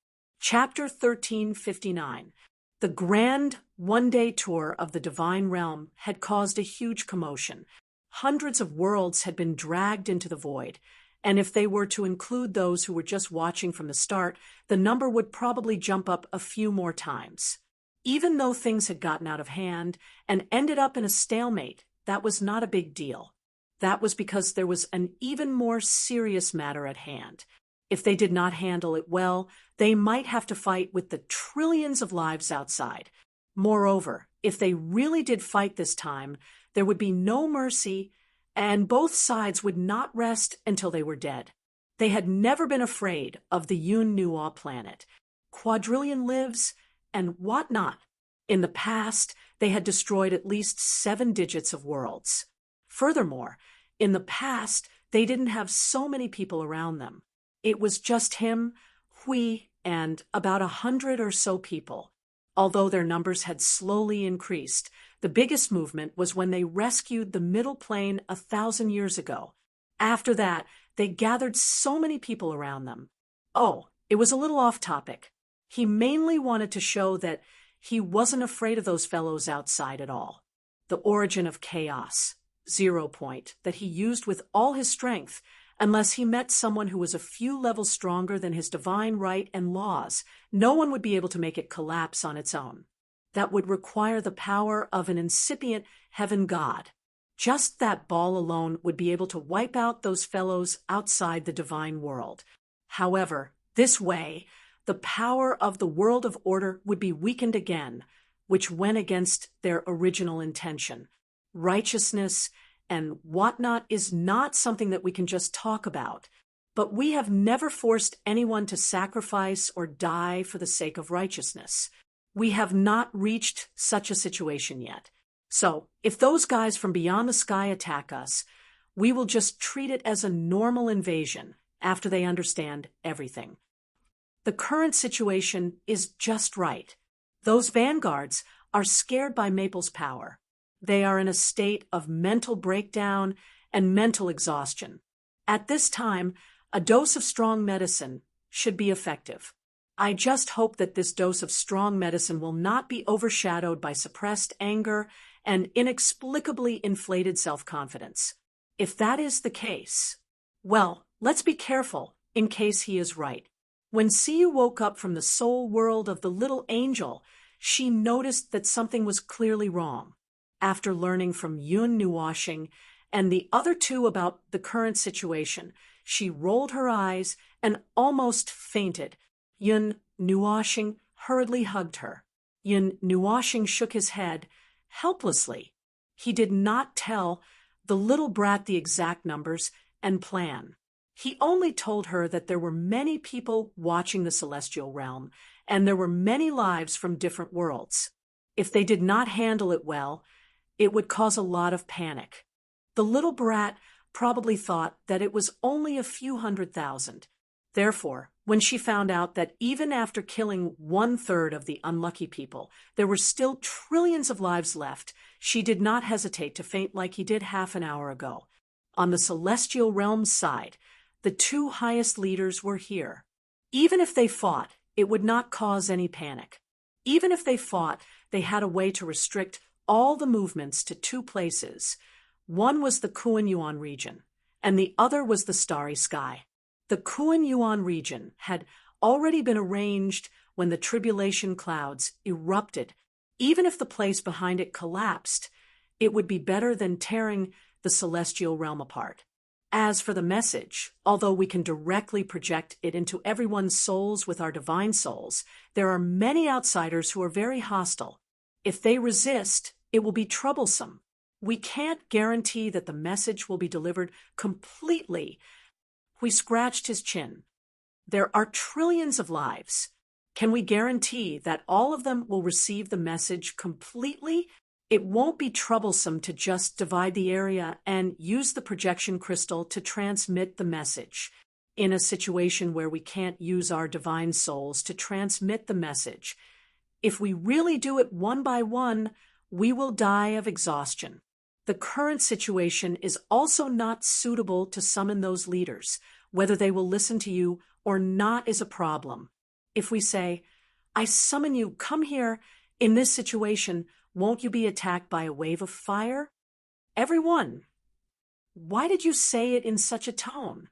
Chapter 1359. The grand one-day tour of the divine realm had caused a huge commotion. Hundreds of worlds had been dragged into the void, and if they were to include those who were just watching from the start, the number would probably jump up a few more times. Even though things had gotten out of hand and ended up in a stalemate, that was not a big deal. That was because there was an even more serious matter at hand. If they did not handle it well, they might have to fight with the trillions of lives outside. Moreover, if they really did fight this time, there would be no mercy, and both sides would not rest until they were dead. They had never been afraid of the Yun Nuwa planet, quadrillion lives, and whatnot. In the past, they had destroyed at least 7 digits of worlds. Furthermore, in the past, they didn't have so many people around them. It was just him, Hui, and about 100 or so people. Although their numbers had slowly increased, the biggest movement was when they rescued the Middle Plane 1,000 years ago. After that, they gathered so many people around them. Oh, it was a little off topic. He mainly wanted to show that he wasn't afraid of those fellows outside at all. The origin of chaos, 0 point, that he used with all his strength, unless he met someone who was a few levels stronger than his divine right and laws. No one would be able to make it collapse on its own. That would require the power of an incipient heaven god. Just that ball alone would be able to wipe out those fellows outside the divine world. However, this way, the power of the world of order would be weakened again, which went against their original intention. Righteousness and whatnot is not something that we can just talk about. But we have never forced anyone to sacrifice or die for the sake of righteousness. We have not reached such a situation yet. So, if those guys from beyond the sky attack us, we will just treat it as a normal invasion after they understand everything. The current situation is just right. Those vanguards are scared by Maple's power. They are in a state of mental breakdown and mental exhaustion. At this time, a dose of strong medicine should be effective. I just hope that this dose of strong medicine will not be overshadowed by suppressed anger and inexplicably inflated self-confidence. If that is the case, well, let's be careful in case he is right. When Siyu woke up from the soul world of the little angel, she noticed that something was clearly wrong. After learning from Yun Nuwashing and the other two about the current situation, she rolled her eyes and almost fainted. Yun Nuwashing hurriedly hugged her. Yun Nuwashing shook his head helplessly. He did not tell the little brat the exact numbers and plan. He only told her that there were many people watching the celestial realm, and there were many lives from different worlds. If they did not handle it well, it would cause a lot of panic. The little brat probably thought that it was only a few 100,000. Therefore, when she found out that even after killing 1/3 of the unlucky people, there were still trillions of lives left, she did not hesitate to faint like he did half an hour ago. On the celestial realm's side, the 2 highest leaders were here. Even if they fought, it would not cause any panic. Even if they fought, they had a way to restrict all the movements to 2 places. One was the Kuan-Yuan region, and the other was the starry sky. The Kuan-Yuan region had already been arranged when the tribulation clouds erupted. Even if the place behind it collapsed, it would be better than tearing the celestial realm apart. As for the message, although we can directly project it into everyone's souls with our divine souls, there are many outsiders who are very hostile. If they resist, it will be troublesome. We can't guarantee that the message will be delivered completely. He scratched his chin. There are trillions of lives. Can we guarantee that all of them will receive the message completely? It won't be troublesome to just divide the area and use the projection crystal to transmit the message. In a situation where we can't use our divine souls to transmit the message, if we really do it one by one, we will die of exhaustion. The current situation is also not suitable to summon those leaders. Whether they will listen to you or not is a problem. If we say, I summon you, come here, in this situation, won't you be attacked by a wave of fire? Everyone, why did you say it in such a tone?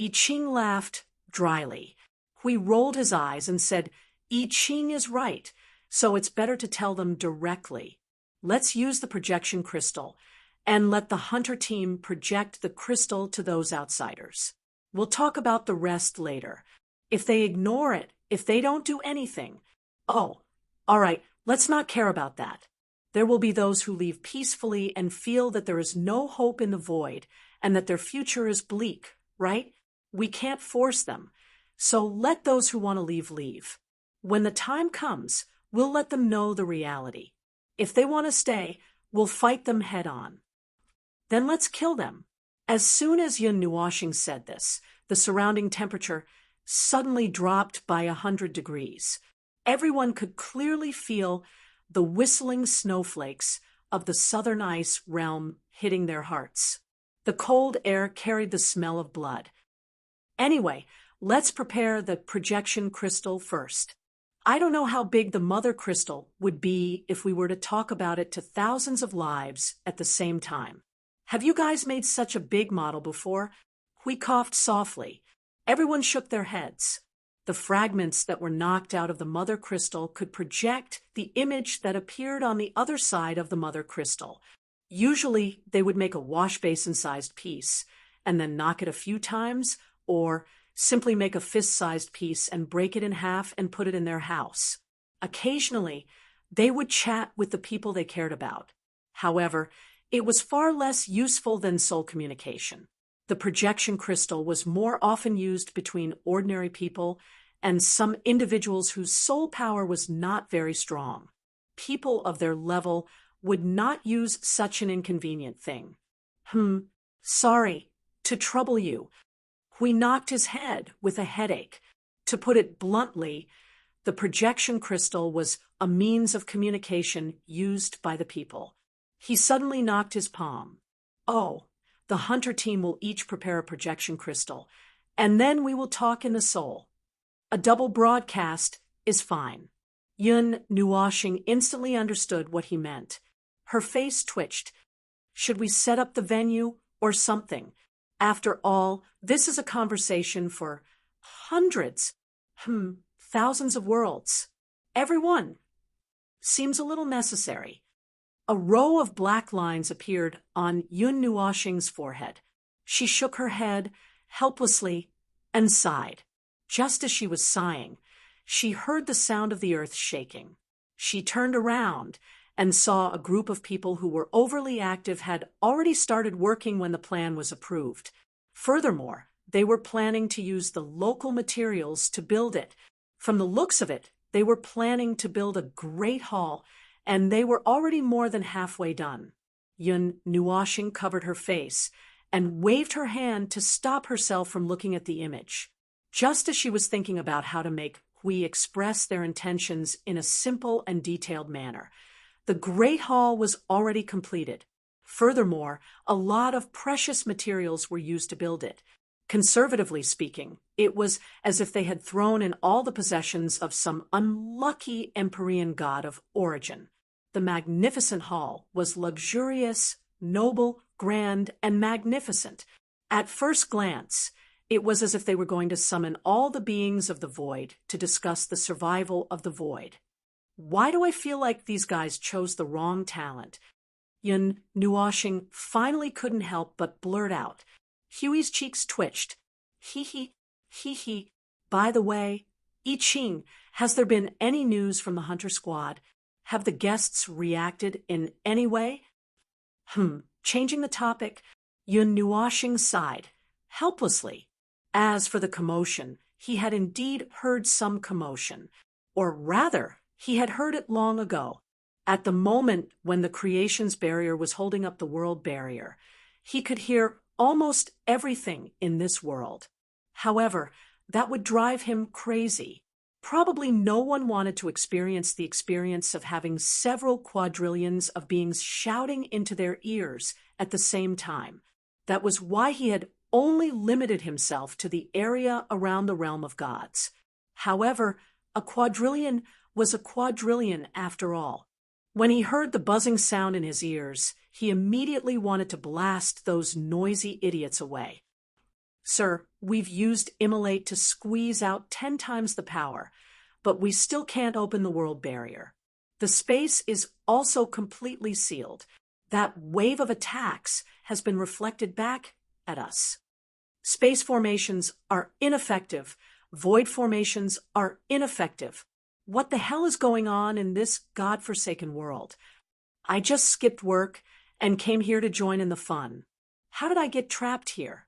I Ching laughed dryly. Hui rolled his eyes and said, I Ching is right, so it's better to tell them directly. Let's use the projection crystal and let the hunter team project the crystal to those outsiders. We'll talk about the rest later. If they ignore it, if they don't do anything, oh, all right, let's not care about that. There will be those who leave peacefully and feel that there is no hope in the void and that their future is bleak, right? We can't force them. So let those who want to leave leave. When the time comes, we'll let them know the reality. If they want to stay, we'll fight them head on. Then let's kill them. As soon as Yun Nuoxing said this, the surrounding temperature suddenly dropped by 100 degrees. Everyone could clearly feel the whistling snowflakes of the southern ice realm hitting their hearts. The cold air carried the smell of blood. Anyway, let's prepare the projection crystal first. I don't know how big the mother crystal would be if we were to talk about it to thousands of lives at the same time. Have you guys made such a big model before? We coughed softly. Everyone shook their heads. The fragments that were knocked out of the mother crystal could project the image that appeared on the other side of the mother crystal. Usually, they would make a wash basin-sized piece and then knock it a few times, or simply make a fist-sized piece and break it in half and put it in their house. Occasionally, they would chat with the people they cared about. However, it was far less useful than soul communication. The projection crystal was more often used between ordinary people and some individuals whose soul power was not very strong. People of their level would not use such an inconvenient thing. Sorry to trouble you. Hui knocked his head with a headache. To put it bluntly, the projection crystal was a means of communication used by the people. He suddenly knocked his palm. Oh, the hunter team will each prepare a projection crystal, and then we will talk in the soul. A double broadcast is fine. Yun Nuoxing instantly understood what he meant. Her face twitched. Should we set up the venue or something? After all, this is a conversation for hundreds, thousands of worlds. Everyone. Seems a little necessary. A row of black lines appeared on Yun Nuoxing's forehead. She shook her head helplessly and sighed. Just as she was sighing, she heard the sound of the earth shaking. She turned around and saw a group of people who were overly active had already started working when the plan was approved. Furthermore, they were planning to use the local materials to build it. From the looks of it, they were planning to build a great hall, and they were already more than halfway done. Yun Nuoxing covered her face and waved her hand to stop herself from looking at the image. Just as she was thinking about how to make Hui express their intentions in a simple and detailed manner, the Great Hall was already completed. Furthermore, a lot of precious materials were used to build it. Conservatively speaking, it was as if they had thrown in all the possessions of some unlucky Empyrean god of origin. The magnificent hall was luxurious, noble, grand, and magnificent. At first glance, it was as if they were going to summon all the beings of the void to discuss the survival of the void. Why do I feel like these guys chose the wrong talent? Yun Nuoxing finally couldn't help but blurt out. Huey's cheeks twitched. Hee. By the way, I Ching, has there been any news from the Hunter Squad? Have the guests reacted in any way? Changing the topic, Yun Nuoxing sighed, helplessly. As for the commotion, he had indeed heard some commotion. Or rather, he had heard it long ago. At the moment when the creation's barrier was holding up the world barrier, he could hear almost everything in this world. However, that would drive him crazy. Probably no one wanted to experience the experience of having several quadrillions of beings shouting into their ears at the same time. That was why he had only limited himself to the area around the realm of gods. However, a quadrillion was a quadrillion after all. When he heard the buzzing sound in his ears, he immediately wanted to blast those noisy idiots away. Sir, we've used Immolate to squeeze out 10 times the power, but we still can't open the world barrier. The space is also completely sealed. That wave of attacks has been reflected back at us. Space formations are ineffective. Void formations are ineffective. What the hell is going on in this godforsaken world? I just skipped work and came here to join in the fun. How did I get trapped here?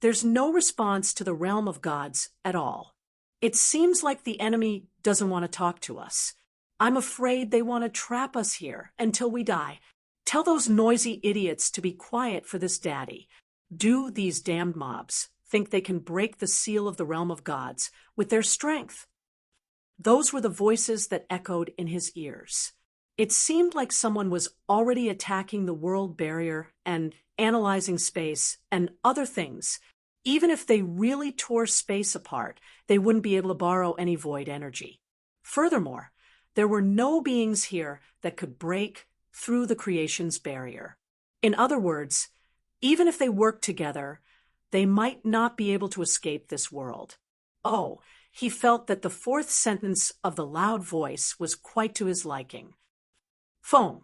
There's no response to the realm of gods at all. It seems like the enemy doesn't want to talk to us. I'm afraid they want to trap us here until we die. Tell those noisy idiots to be quiet for this daddy. Do these damned mobs think they can break the seal of the realm of gods with their strength? Those were the voices that echoed in his ears. It seemed like someone was already attacking the world barrier and analyzing space and other things. Even if they really tore space apart, they wouldn't be able to borrow any void energy. Furthermore, there were no beings here that could break through the creation's barrier. In other words, even if they worked together, they might not be able to escape this world. Oh, he felt that the fourth sentence of the loud voice was quite to his liking. Phone,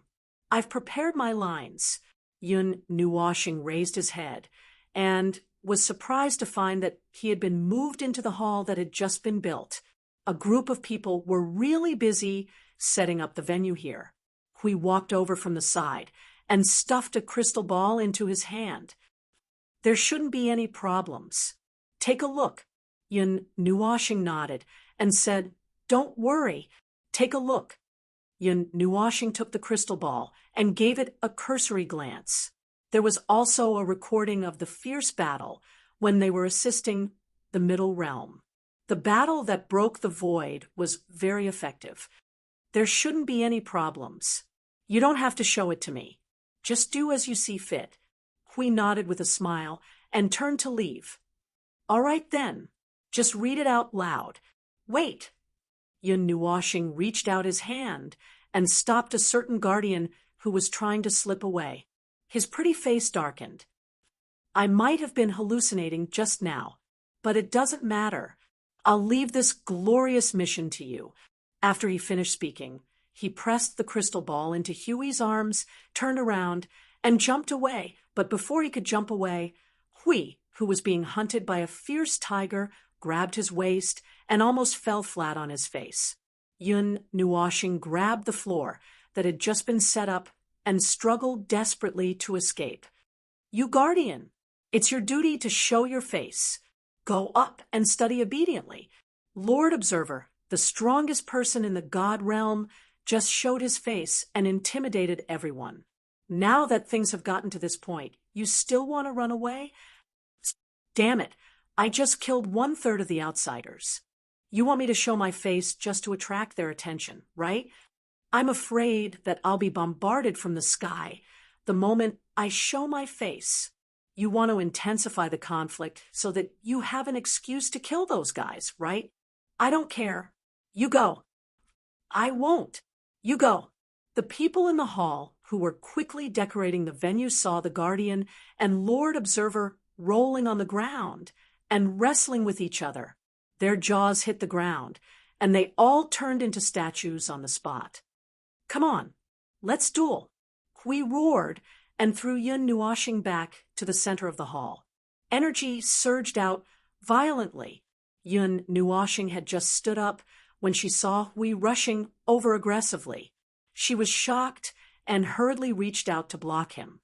I've prepared my lines. Yun Nuwashing raised his head and was surprised to find that he had been moved into the hall that had just been built. A group of people were really busy setting up the venue here. Hui walked over from the side and stuffed a crystal ball into his hand. There shouldn't be any problems. Take a look. Yun Nuwashing nodded and said, Don't worry. Take a look. Yun Nuwashing took the crystal ball and gave it a cursory glance. There was also a recording of the fierce battle when they were assisting the Middle Realm. The battle that broke the void was very effective. There shouldn't be any problems. You don't have to show it to me. Just do as you see fit. Hui nodded with a smile and turned to leave. All right then. Just read it out loud. Wait. Yun Nuwashing reached out his hand and stopped a certain guardian who was trying to slip away. His pretty face darkened. I might have been hallucinating just now, but it doesn't matter. I'll leave this glorious mission to you. After he finished speaking, he pressed the crystal ball into Huey's arms, turned around, and jumped away. But before he could jump away, Hui, who was being hunted by a fierce tiger, grabbed his waist and almost fell flat on his face. Yun Nuwashing grabbed the floor that had just been set up and struggled desperately to escape. You guardian, it's your duty to show your face. Go up and study obediently. Lord Observer, the strongest person in the god realm, just showed his face and intimidated everyone. Now that things have gotten to this point, you still want to run away? Damn it, I just killed 1/3 of the outsiders. You want me to show my face just to attract their attention, right? I'm afraid that I'll be bombarded from the sky the moment I show my face. You want to intensify the conflict so that you have an excuse to kill those guys, right? I don't care. You go. I won't. You go. The people in the hall who were quickly decorating the venue saw the Guardian and Lord Observer rolling on the ground and wrestling with each other. Their jaws hit the ground, and they all turned into statues on the spot. Come on, let's duel. Hui roared and threw Yun Nuwashing back to the center of the hall. Energy surged out violently. Yun Nuwashing had just stood up when she saw Hui rushing over aggressively. She was shocked and hurriedly reached out to block him.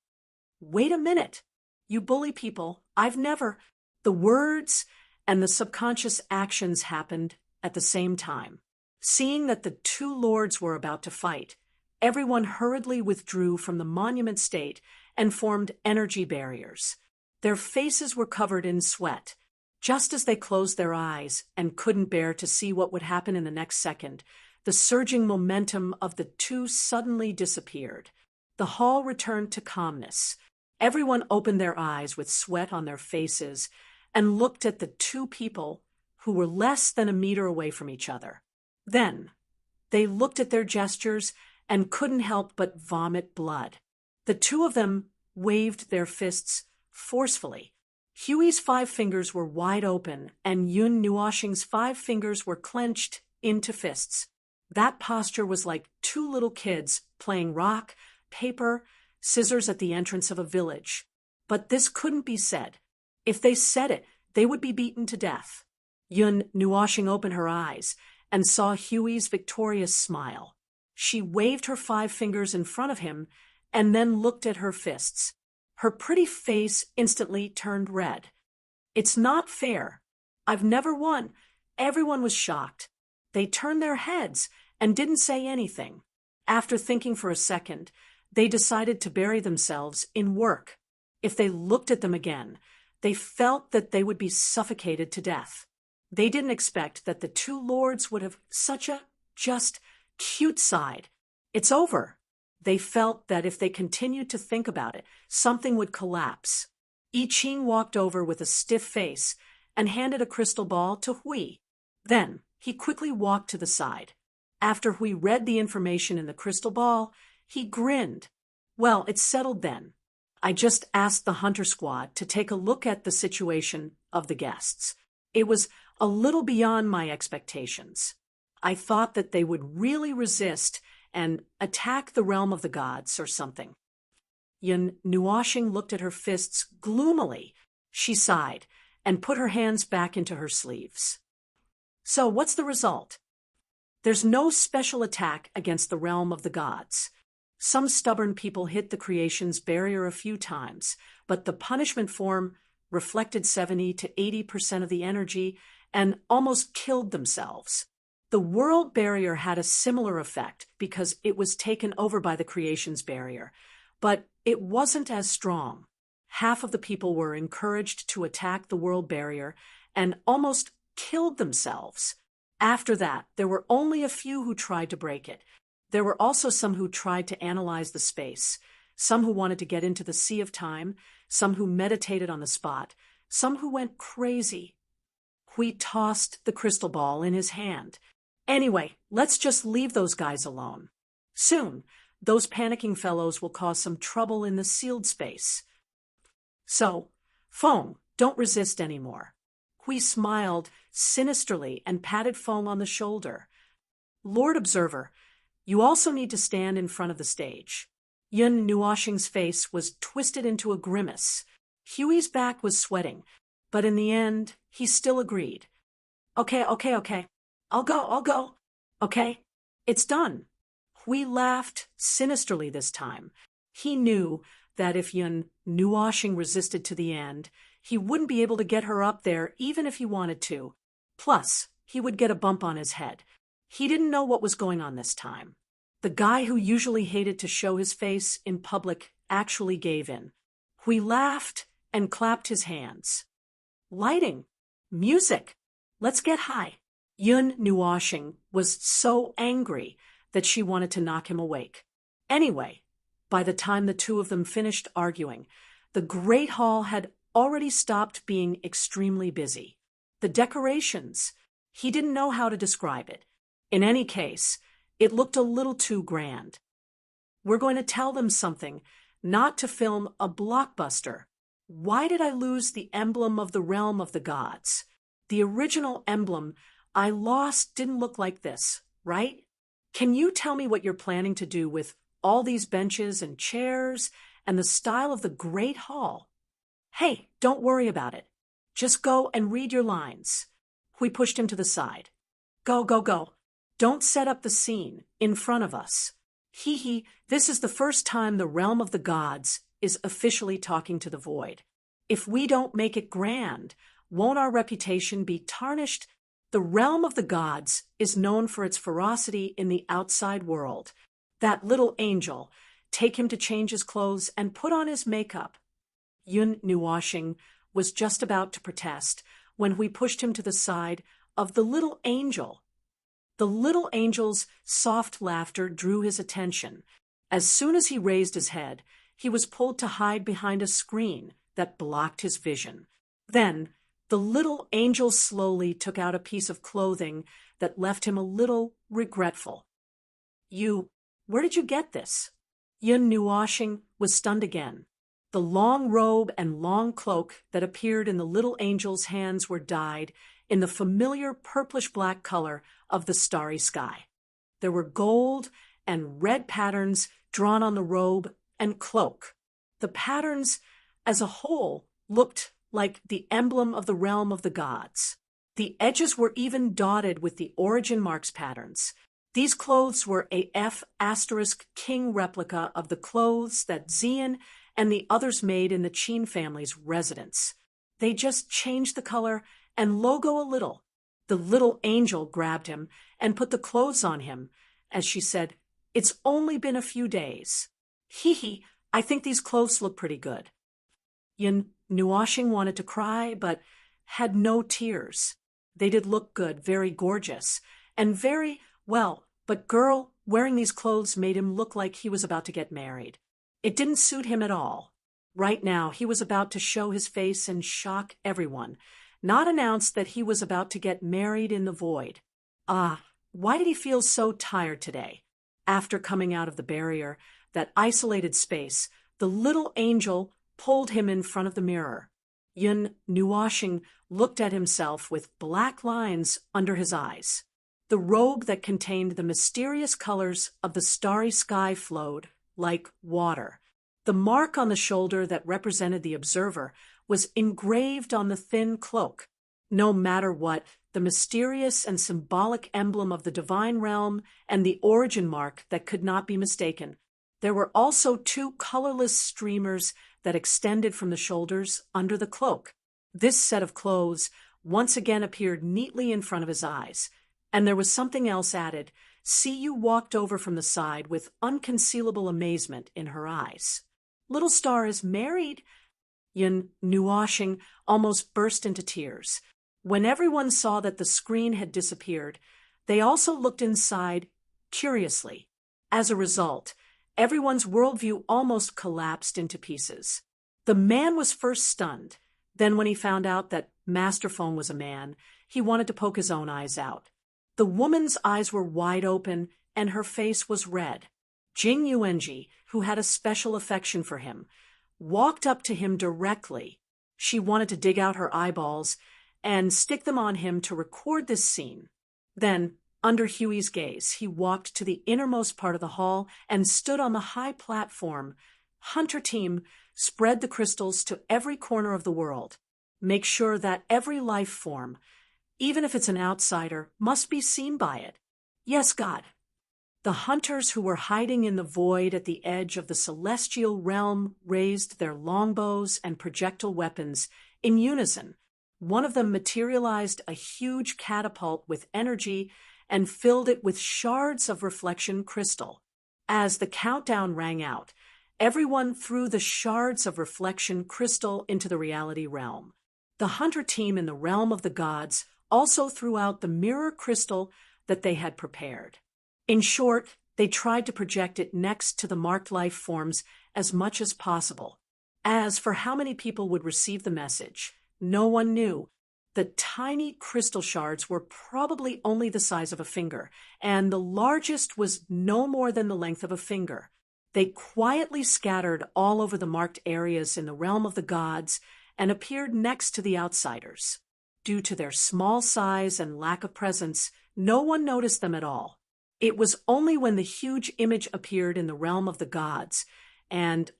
Wait a minute. You bully people, I've never... The words and the subconscious actions happened at the same time. Seeing that the two lords were about to fight, everyone hurriedly withdrew from the monument state and formed energy barriers. Their faces were covered in sweat. Just as they closed their eyes and couldn't bear to see what would happen in the next second, the surging momentum of the two suddenly disappeared. The hall returned to calmness. Everyone opened their eyes with sweat on their faces and looked at the two people who were less than a meter away from each other. Then, they looked at their gestures and couldn't help but vomit blood. The two of them waved their fists forcefully. Huey's 5 fingers were wide open, and Yun Nuoshing's 5 fingers were clenched into fists. That posture was like 2 little kids playing rock, paper, scissors at the entrance of a village. But this couldn't be said. If they said it, they would be beaten to death. Yun Nuoshing opened her eyes and saw Huey's victorious smile. She waved her 5 fingers in front of him and then looked at her fists. Her pretty face instantly turned red. "It's not fair. I've never won." Everyone was shocked. They turned their heads and didn't say anything. After thinking for a second, they decided to bury themselves in work. If they looked at them again, they felt that they would be suffocated to death. They didn't expect that the two lords would have such a just cute side. It's over. They felt that if they continued to think about it, something would collapse. I Ching walked over with a stiff face and handed a crystal ball to Hui. Then he quickly walked to the side. After Hui read the information in the crystal ball, he grinned. "Well, it's settled then. I just asked the hunter squad to take a look at the situation of the guests. It was a little beyond my expectations. I thought that they would really resist and attack the realm of the gods or something." Yun Nuoshing looked at her fists gloomily. She sighed and put her hands back into her sleeves. "So what's the result? There's no special attack against the realm of the gods. Some stubborn people hit the creation's barrier a few times, but the punishment form reflected 70 to 80% of the energy and almost killed themselves. The world barrier had a similar effect because it was taken over by the creation's barrier, but it wasn't as strong. Half of the people were encouraged to attack the world barrier and almost killed themselves. After that, there were only a few who tried to break it. There were also some who tried to analyze the space, some who wanted to get into the sea of time, some who meditated on the spot, some who went crazy." Hui tossed the crystal ball in his hand. "Anyway, let's just leave those guys alone. Soon, those panicking fellows will cause some trouble in the sealed space. So, Feng, don't resist anymore." Hui smiled sinisterly and patted Feng on the shoulder. "Lord Observer, you also need to stand in front of the stage." Yun Nuoshing's face was twisted into a grimace. Huey's back was sweating, but in the end, he still agreed. Okay. I'll go. Okay, it's done." Hui laughed sinisterly this time. He knew that if Yun Nuoshing resisted to the end, he wouldn't be able to get her up there even if he wanted to. Plus, he would get a bump on his head. He didn't know what was going on this time. The guy who usually hated to show his face in public actually gave in. Hui laughed and clapped his hands. "Lighting! Music! Let's get high." Yun Nuoshing was so angry that she wanted to knock him awake. Anyway, by the time the two of them finished arguing, the Great Hall had already stopped being extremely busy. The decorations, he didn't know how to describe it. In any case, it looked a little too grand. "We're going to tell them something, not to film a blockbuster. Why did I lose the emblem of the realm of the gods? The original emblem I lost didn't look like this, right? Can you tell me what you're planning to do with all these benches and chairs and the style of the Great Hall? Hey, don't worry about it. Just go and read your lines." Hui pushed him to the side. Go. Don't set up the scene in front of us. This is the first time the realm of the gods is officially talking to the void. If we don't make it grand, won't our reputation be tarnished? The realm of the gods is known for its ferocity in the outside world. That little angel, take him to change his clothes and put on his makeup." Yun Nuoshing was just about to protest when we pushed him to the side of the little angel. The little angel's soft laughter drew his attention. As soon as he raised his head, he was pulled to hide behind a screen that blocked his vision. Then, the little angel slowly took out a piece of clothing that left him a little regretful. Where did you get this? Yun Nuoshing was stunned again. The long robe and long cloak that appeared in the little angel's hands were dyed in the familiar purplish-black color of the starry sky. There were gold and red patterns drawn on the robe and cloak. The patterns, as a whole, looked like the emblem of the realm of the gods. The edges were even dotted with the origin marks patterns. These clothes were a F*King replica of the clothes that Xian and the others made in the Qin family's residence. They just changed the color and logo a little. The little angel grabbed him and put the clothes on him, as she said, "It's only been a few days." "Hee, I think these clothes look pretty good." Yun Nuoshing wanted to cry, but had no tears. They did look good, very gorgeous, and very, well, but girl, wearing these clothes made him look like he was about to get married. It didn't suit him at all. Right now, he was about to show his face and shock everyone, not announce that he was about to get married in the void. Why did he feel so tired today? After coming out of the barrier, that isolated space, the little angel pulled him in front of the mirror. Yun Nuoshing looked at himself with black lines under his eyes. The robe that contained the mysterious colors of the starry sky flowed like water. The mark on the shoulder that represented the observer was engraved on the thin cloak. No matter what, the mysterious and symbolic emblem of the divine realm and the origin mark that could not be mistaken. There were also two colorless streamers that extended from the shoulders under the cloak. This set of clothes once again appeared neatly in front of his eyes, and there was something else added. Siyu walked over from the side with unconcealable amazement in her eyes. "Little Star is married." Yun Nuoshing almost burst into tears. When everyone saw that the screen had disappeared, they also looked inside curiously. As a result, everyone's worldview almost collapsed into pieces. The man was first stunned. Then when he found out that Master Phone was a man, he wanted to poke his own eyes out. The woman's eyes were wide open, and her face was red. Jing Yuanji, who had a special affection for him, walked up to him directly. She wanted to dig out her eyeballs and stick them on him to record this scene. Then, under Huey's gaze, he walked to the innermost part of the hall and stood on the high platform. "Hunter team, spread the crystals to every corner of the world. Make sure that every life form, even if it's an outsider, must be seen by it." "Yes, God." The hunters who were hiding in the void at the edge of the celestial realm raised their longbows and projectile weapons in unison. One of them materialized a huge catapult with energy and filled it with shards of reflection crystal. As the countdown rang out, everyone threw the shards of reflection crystal into the reality realm. The hunter team in the realm of the gods also threw out the mirror crystal that they had prepared. In short, they tried to project it next to the marked life forms as much as possible. As for how many people would receive the message, no one knew. The tiny crystal shards were probably only the size of a finger, and the largest was no more than the length of a finger. They quietly scattered all over the marked areas in the realm of the gods and appeared next to the outsiders. Due to their small size and lack of presence, no one noticed them at all. It was only when the huge image appeared in the realm of the gods that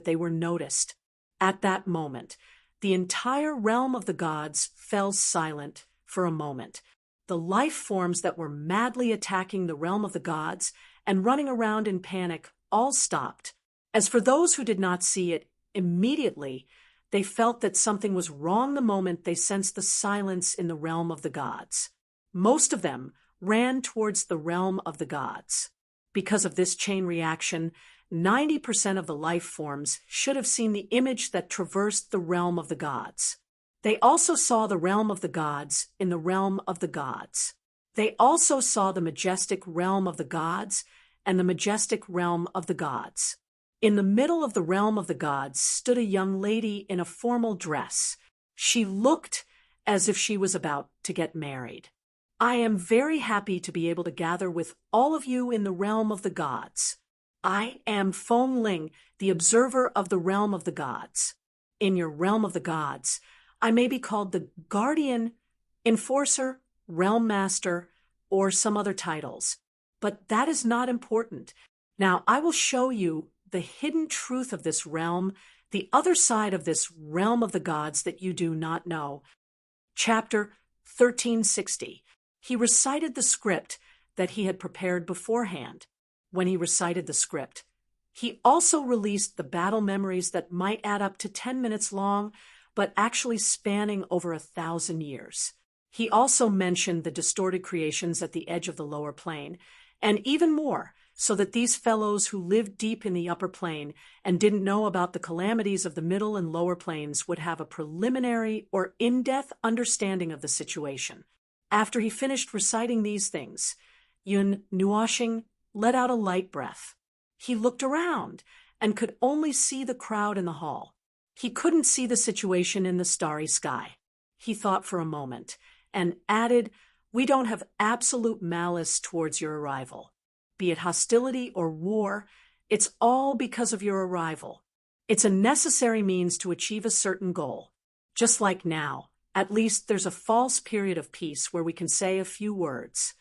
they were noticed. At that moment, the entire realm of the gods fell silent for a moment. The life forms that were madly attacking the realm of the gods and running around in panic all stopped. As for those who did not see it immediately, they felt that something was wrong the moment they sensed the silence in the realm of the gods. Most of them ran towards the realm of the gods. Because of this chain reaction, 90% of the life forms should have seen the image that traversed the realm of the gods. They also saw the realm of the gods in the realm of the gods. They also saw the majestic realm of the gods and the majestic realm of the gods. In the middle of the realm of the gods stood a young lady in a formal dress. She looked as if she was about to get married. I am very happy to be able to gather with all of you in the realm of the gods. I am Feng Ling, the observer of the realm of the gods. In your realm of the gods, I may be called the guardian, enforcer, realm master, or some other titles. But that is not important. Now I will show you the hidden truth of this realm, the other side of this realm of the gods that you do not know. Chapter 1360. He recited the script that he had prepared beforehand. When he recited the script, he also released the battle memories that might add up to 10 minutes long, but actually spanning over 1,000 years. He also mentioned the distorted creations at the edge of the lower plane, and even more, so that these fellows who lived deep in the upper plane and didn't know about the calamities of the middle and lower planes would have a preliminary or in-depth understanding of the situation. After he finished reciting these things, Yun Nuoxing let out a light breath. He looked around and could only see the crowd in the hall. He couldn't see the situation in the starry sky. He thought for a moment and added, "We don't have absolute malice towards your arrival. Be it hostility or war, it's all because of your arrival. It's a necessary means to achieve a certain goal. Just like now, at least there's a false period of peace where we can say a few words."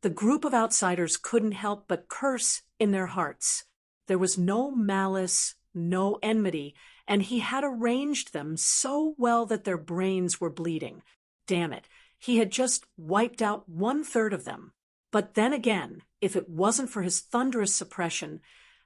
The group of outsiders couldn't help but curse in their hearts. There was no malice, no enmity, and he had arranged them so well that their brains were bleeding. Damn it, he had just wiped out 1/3 of them. But then again, if it wasn't for his thunderous suppression,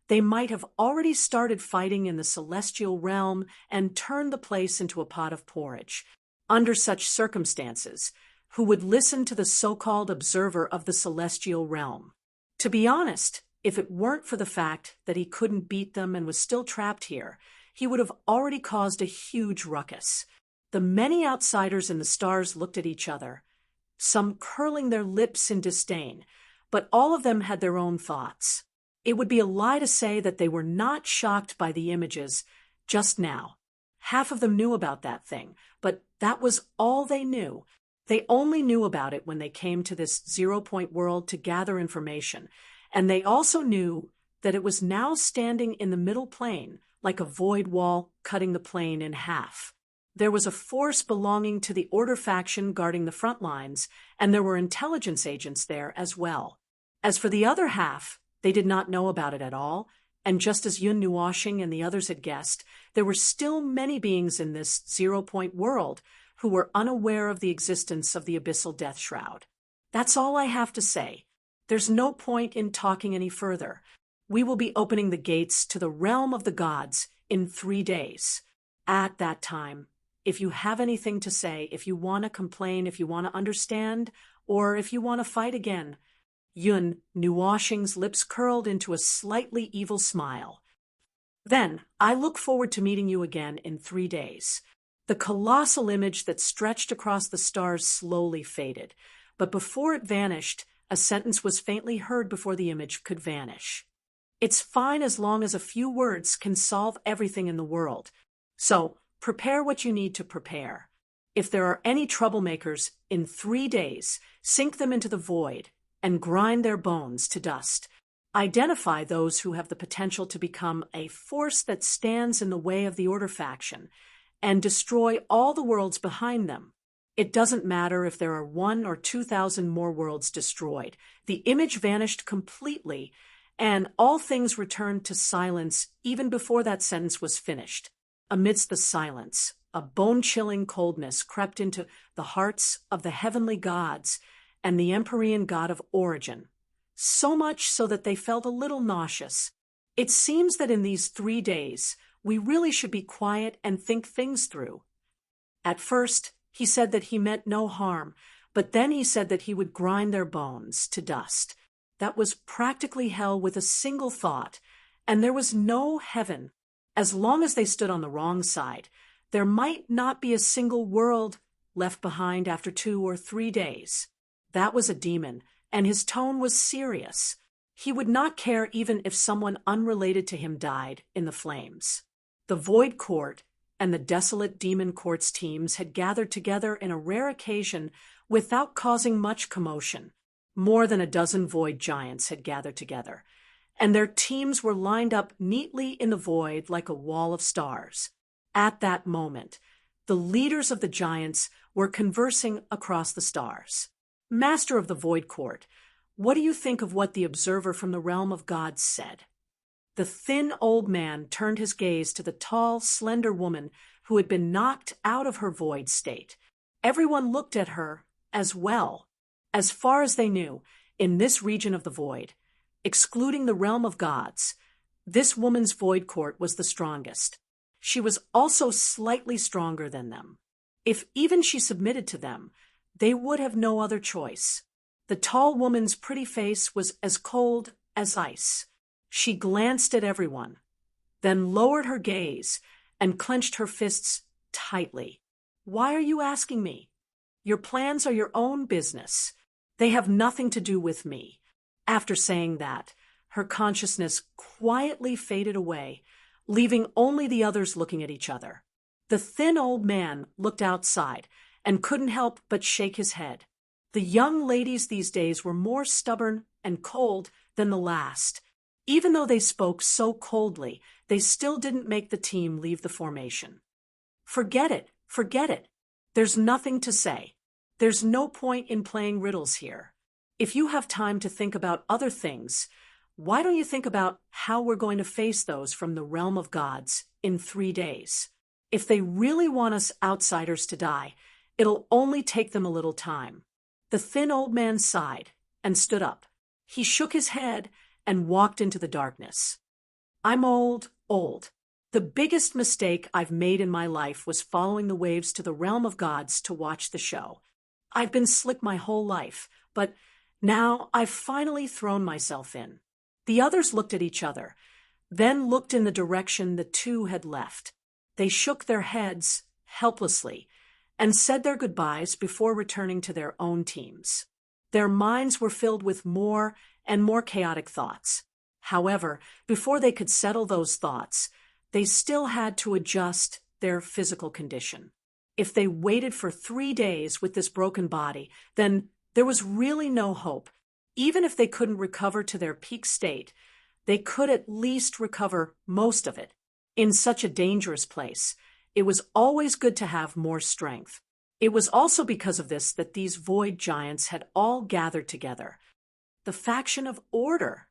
they might have already started fighting in the celestial realm and turned the place into a pot of porridge. Under such circumstances, who would listen to the so-called observer of the celestial realm? To be honest, if it weren't for the fact that he couldn't beat them and was still trapped here, he would have already caused a huge ruckus. The many outsiders in the stars looked at each other, some curling their lips in disdain, but all of them had their own thoughts. It would be a lie to say that they were not shocked by the images just now. Half of them knew about that thing, but that was all they knew. They only knew about it when they came to this zero-point world to gather information, and they also knew that it was now standing in the middle plane, like a void wall cutting the plane in half. There was a force belonging to the Order faction guarding the front lines, and there were intelligence agents there as well. As for the other half, they did not know about it at all, and just as Yun Nuoxing and the others had guessed, there were still many beings in this zero-point world who were unaware of the existence of the abyssal death shroud. That's all I have to say. There's no point in talking any further. We will be opening the gates to the realm of the gods in 3 days. At that time, if you have anything to say, if you want to complain, if you want to understand, or if you want to fight again. Yun Nuoxing's lips curled into a slightly evil smile. Then, I look forward to meeting you again in 3 days. The colossal image that stretched across the stars slowly faded, but before it vanished, a sentence was faintly heard before the image could vanish. It's fine as long as a few words can solve everything in the world. So, prepare what you need to prepare. If there are any troublemakers, in 3 days, sink them into the void and grind their bones to dust. Identify those who have the potential to become a force that stands in the way of the Order faction, and destroy all the worlds behind them. It doesn't matter if there are 1,000 or 2,000 more worlds destroyed. The image vanished completely, and all things returned to silence even before that sentence was finished. Amidst the silence, a bone-chilling coldness crept into the hearts of the heavenly gods and the Empyrean god of origin, so much so that they felt a little nauseous. It seems that in these 3 days, we really should be quiet and think things through. At first, he said that he meant no harm, but then he said that he would grind their bones to dust. That was practically hell with a single thought, and there was no heaven. As long as they stood on the wrong side, there might not be a single world left behind after 2 or 3 days. That was a demon, and his tone was serious. He would not care even if someone unrelated to him died in the flames. The Void Court and the desolate Demon Court's teams had gathered together in a rare occasion without causing much commotion. More than a dozen Void Giants had gathered together, and their teams were lined up neatly in the void like a wall of stars. At that moment, the leaders of the Giants were conversing across the stars. Master of the Void Court, what do you think of what the observer from the realm of gods said? The thin old man turned his gaze to the tall, slender woman who had been knocked out of her void state. Everyone looked at her as well. As far as they knew, in this region of the void, excluding the realm of gods, this woman's void court was the strongest. She was also slightly stronger than them. If even she submitted to them, they would have no other choice. The tall woman's pretty face was as cold as ice. She glanced at everyone, then lowered her gaze and clenched her fists tightly. Why are you asking me? Your plans are your own business. They have nothing to do with me. After saying that, her consciousness quietly faded away, leaving only the others looking at each other. The thin old man looked outside and couldn't help but shake his head. The young ladies these days were more stubborn and cold than the last. Even though they spoke so coldly, they still didn't make the team leave the formation. Forget it, forget it. There's nothing to say. There's no point in playing riddles here. If you have time to think about other things, why don't you think about how we're going to face those from the realm of gods in 3 days? If they really want us outsiders to die, it'll only take them a little time. The thin old man sighed and stood up. He shook his head and walked into the darkness. I'm old. The biggest mistake I've made in my life was following the waves to the realm of gods to watch the show. I've been slick my whole life, but now I've finally thrown myself in. The others looked at each other, then looked in the direction the two had left. They shook their heads helplessly and said their goodbyes before returning to their own teams. Their minds were filled with more and more chaotic thoughts. However, before they could settle those thoughts, they still had to adjust their physical condition. If they waited for 3 days with this broken body, then there was really no hope. Even if they couldn't recover to their peak state, they could at least recover most of it. In such a dangerous place, it was always good to have more strength. It was also because of this that these void giants had all gathered together. The faction of order.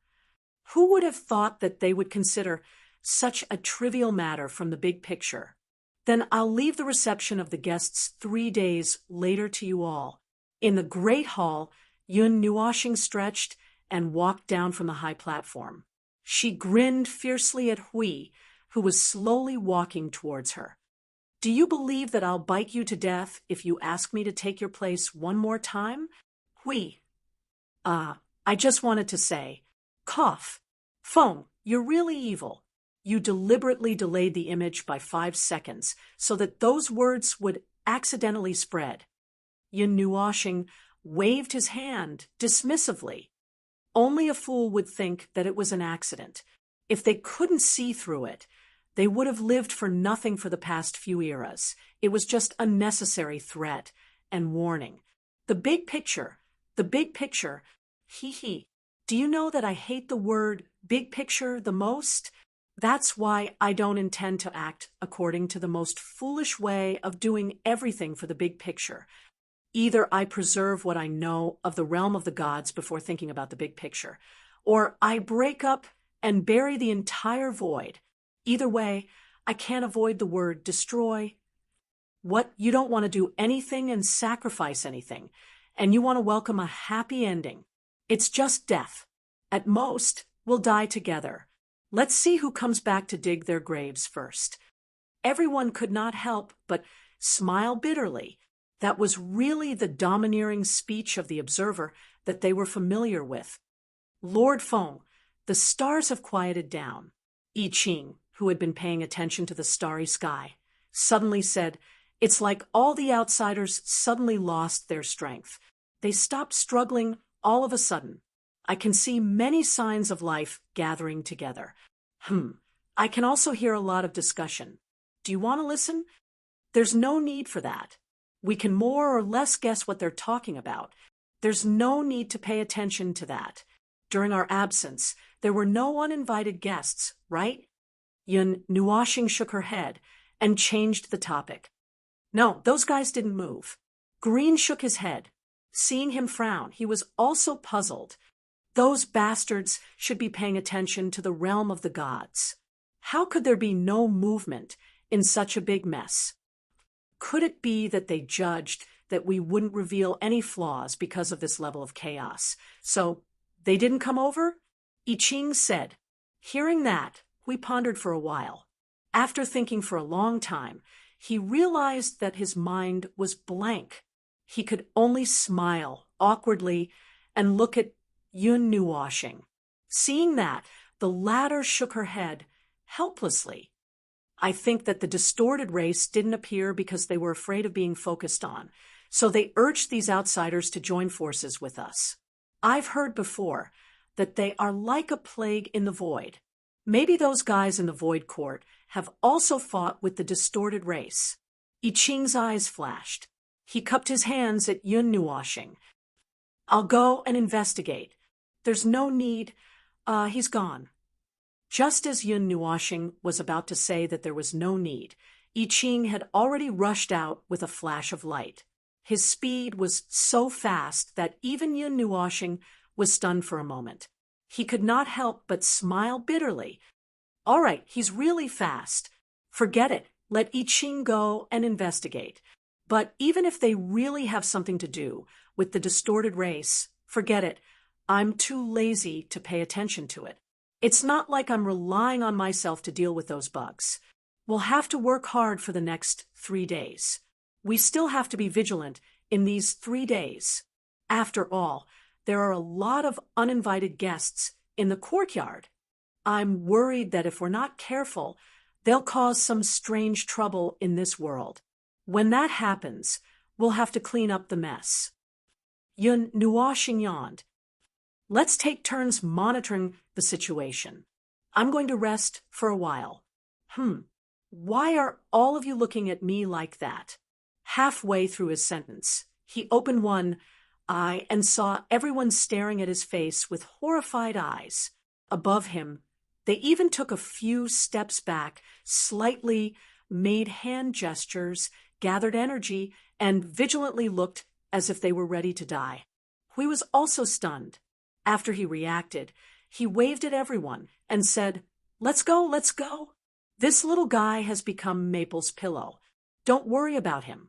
Who would have thought that they would consider such a trivial matter from the big picture? Then I'll leave the reception of the guests 3 days later to you all. In the great hall, Yun Nuoshing stretched and walked down from the high platform. She grinned fiercely at Hui, who was slowly walking towards her. Do you believe that I'll bite you to death if you ask me to take your place one more time? Hui. I just wanted to say, cough. Feng, you're really evil. You deliberately delayed the image by 5 seconds so that those words would accidentally spread. Yin Nuoshing waved his hand dismissively. Only a fool would think that it was an accident. If they couldn't see through it, they would have lived for nothing for the past few eras. It was just a necessary threat and warning. The big picture, hee. Do you know that I hate the word big picture the most? That's why I don't intend to act according to the most foolish way of doing everything for the big picture. Either I preserve what I know of the realm of the gods before thinking about the big picture, or I break up and bury the entire void. Either way, I can't avoid the word destroy. What? You don't want to do anything and sacrifice anything, and you want to welcome a happy ending. It's just death. At most, we'll die together. Let's see who comes back to dig their graves first. Everyone could not help but smile bitterly. That was really the domineering speech of the observer that they were familiar with. Lord Feng, the stars have quieted down. I Ching, who had been paying attention to the starry sky, suddenly said, it's like all the outsiders suddenly lost their strength. They stopped struggling all of a sudden. I can see many signs of life gathering together. I can also hear a lot of discussion. Do you want to listen? There's no need for that. We can more or less guess what they're talking about. There's no need to pay attention to that. During our absence, there were no uninvited guests, right? Yun Nuashing shook her head and changed the topic. No, those guys didn't move. Green shook his head. Seeing him frown, he was also puzzled. Those bastards should be paying attention to the realm of the gods. How could there be no movement in such a big mess? Could it be that they judged that we wouldn't reveal any flaws because of this level of chaos? So they didn't come over? I Ching said. Hearing that, we pondered for a while. After thinking for a long time, he realized that his mind was blank. He could only smile awkwardly and look at Yun Nuashing. Seeing that, the latter shook her head helplessly. I think that the distorted race didn't appear because they were afraid of being focused on, so they urged these outsiders to join forces with us. I've heard before that they are like a plague in the void. Maybe those guys in the void court have also fought with the distorted race. I Ching's eyes flashed. He cupped his hands at Yun Nuashing. I'll go and investigate. There's no need. He's gone. Just as Yun Nuashing was about to say that there was no need, I Ching had already rushed out with a flash of light. His speed was so fast that even Yun Nuashing was stunned for a moment. He could not help but smile bitterly. All right, he's really fast. Forget it. Let I Ching go and investigate. But even if they really have something to do with the distorted race, forget it. I'm too lazy to pay attention to it. It's not like I'm relying on myself to deal with those bugs. We'll have to work hard for the next 3 days. We still have to be vigilant in these 3 days. After all, there are a lot of uninvited guests in the courtyard. I'm worried that if we're not careful, they'll cause some strange trouble in this world. When that happens, we'll have to clean up the mess. Yun Nuashing yawned. Let's take turns monitoring the situation. I'm going to rest for a while. Why are all of you looking at me like that? Halfway through his sentence, he opened one eye and saw everyone staring at his face with horrified eyes. Above him, they even took a few steps back, slightly made hand gestures, gathered energy, and vigilantly looked as if they were ready to die. He was also stunned. After he reacted, he waved at everyone and said, let's go, let's go. This little guy has become Maple's pillow. Don't worry about him.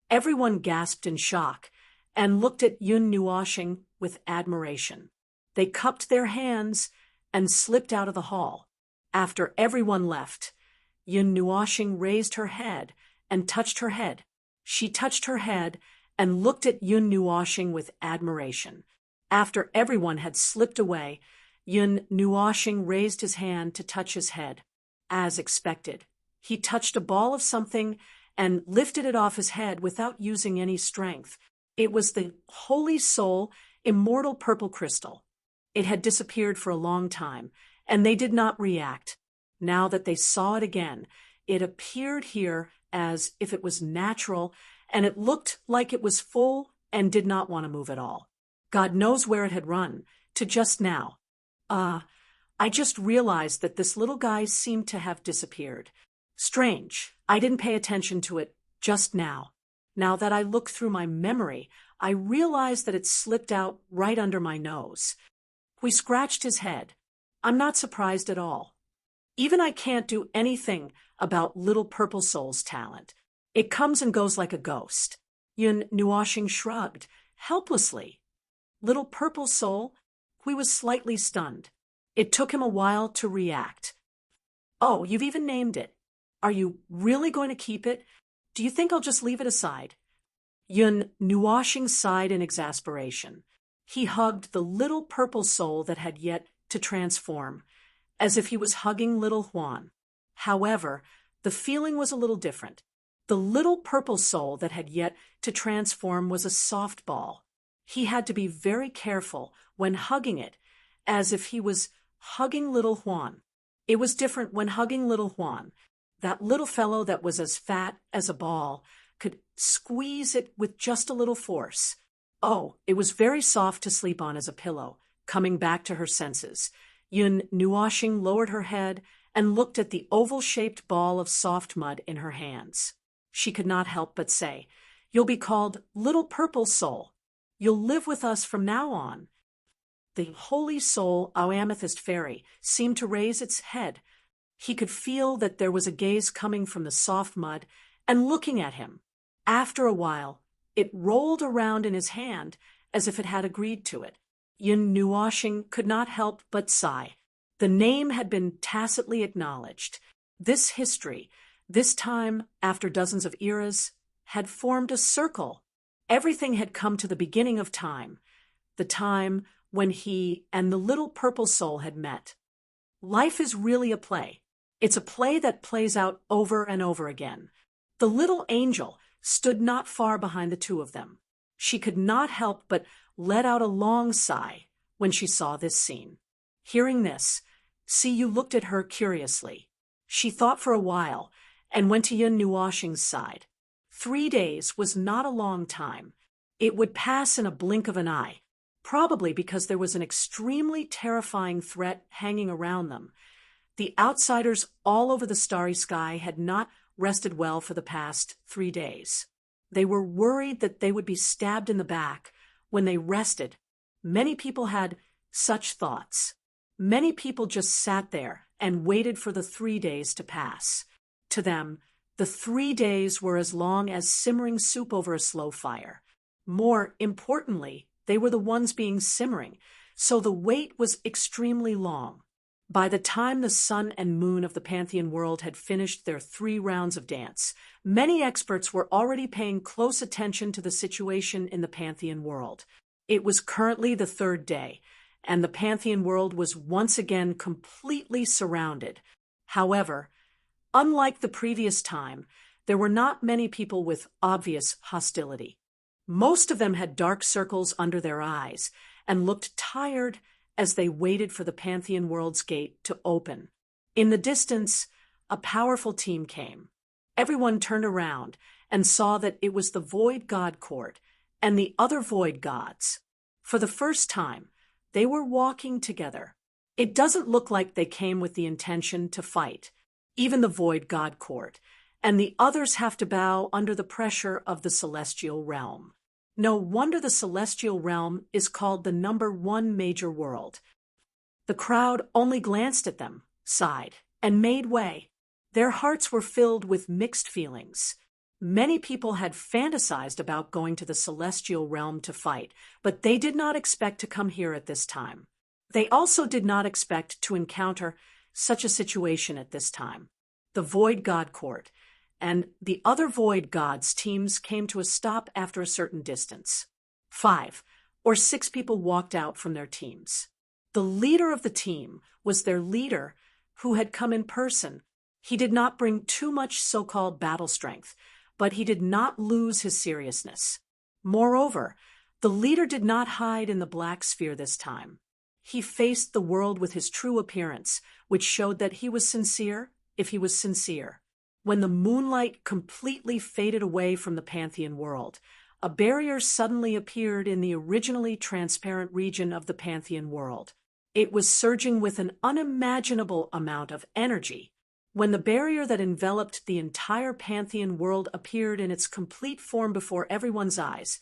Everyone gasped in shock and looked at Yun Nuashing with admiration. They cupped their hands and slipped out of the hall. After everyone left, Yun Nuashing raised her head and touched her head. She touched her head and looked at Yun Nuashing with admiration. After everyone had slipped away, Yun Nuashing raised his hand to touch his head. As expected, he touched a ball of something and lifted it off his head without using any strength. It was the Holy Soul immortal purple crystal. It had disappeared for a long time, and they did not react. Now that they saw it again, it appeared here as if it was natural, and it looked like it was full and did not want to move at all. God knows where it had run, to just now. I just realized that this little guy seemed to have disappeared. Strange, I didn't pay attention to it just now. Now that I look through my memory, I realize that it slipped out right under my nose. We scratched his head. I'm not surprised at all. Even I can't do anything about Little Purple Soul's talent. It comes and goes like a ghost. Yun Nuashing shrugged, helplessly. Little Purple Soul, he was slightly stunned. It took him a while to react. Oh, you've even named it. Are you really going to keep it? Do you think I'll just leave it aside? Yun Nuashing sighed in exasperation. He hugged the little purple soul that had yet to transform, as if he was hugging little Huan. However, the feeling was a little different. The little purple soul that had yet to transform was a soft ball. He had to be very careful when hugging it, as if he was hugging little Juan. It was different when hugging little Juan. That little fellow that was as fat as a ball could squeeze it with just a little force. Oh, it was very soft to sleep on as a pillow. Coming back to her senses, Yun Nuoshing lowered her head and looked at the oval-shaped ball of soft mud in her hands. She could not help but say, "You'll be called Little Purple Soul. You'll live with us from now on." The holy soul, our amethyst fairy, seemed to raise its head. He could feel that there was a gaze coming from the soft mud and looking at him. After a while, it rolled around in his hand as if it had agreed to it. Yin Nuoshing could not help but sigh. The name had been tacitly acknowledged. This history, this time after dozens of eras, had formed a circle. Everything had come to the beginning of time, the time when he and the little purple soul had met. Life is really a play. It's a play that plays out over and over again. The little angel stood not far behind the two of them. She could not help but let out a long sigh when she saw this scene. Hearing this, Siyu looked at her curiously. She thought for a while and went to Yin Nuoshing's side. 3 days was not a long time. It would pass in a blink of an eye, probably because there was an extremely terrifying threat hanging around them. The outsiders all over the starry sky had not rested well for the past 3 days. They were worried that they would be stabbed in the back when they rested. Many people had such thoughts. Many people just sat there and waited for the 3 days to pass. To them, the 3 days were as long as simmering soup over a slow fire. More importantly, they were the ones being simmering, so the wait was extremely long. By the time the sun and moon of the Pantheon world had finished their 3 rounds of dance, many experts were already paying close attention to the situation in the Pantheon world. It was currently the 3rd day, and the Pantheon world was once again completely surrounded. However, unlike the previous time, there were not many people with obvious hostility. Most of them had dark circles under their eyes and looked tired as they waited for the Pantheon world's gate to open. In the distance, a powerful team came. Everyone turned around and saw that it was the Void God Court and the other Void Gods. For the first time, they were walking together. It doesn't look like they came with the intention to fight. Even the Void God Court and the others have to bow under the pressure of the celestial realm. No wonder the celestial realm is called the #1 major world. The crowd only glanced at them, sighed, and made way. Their hearts were filled with mixed feelings. Many people had fantasized about going to the celestial realm to fight, but they did not expect to come here at this time. They also did not expect to encounter such a situation at this time. The Void God Court and the other Void Gods teams came to a stop after a certain distance. 5 or 6 people walked out from their teams. The leader of the team was their leader who had come in person. He did not bring too much so-called battle strength, but he did not lose his seriousness. Moreover, the leader did not hide in the black sphere this time. He faced the world with his true appearance, which showed that he was sincere if he was sincere. When the moonlight completely faded away from the Pantheon world, a barrier suddenly appeared in the originally transparent region of the Pantheon world. It was surging with an unimaginable amount of energy. When the barrier that enveloped the entire Pantheon world appeared in its complete form before everyone's eyes,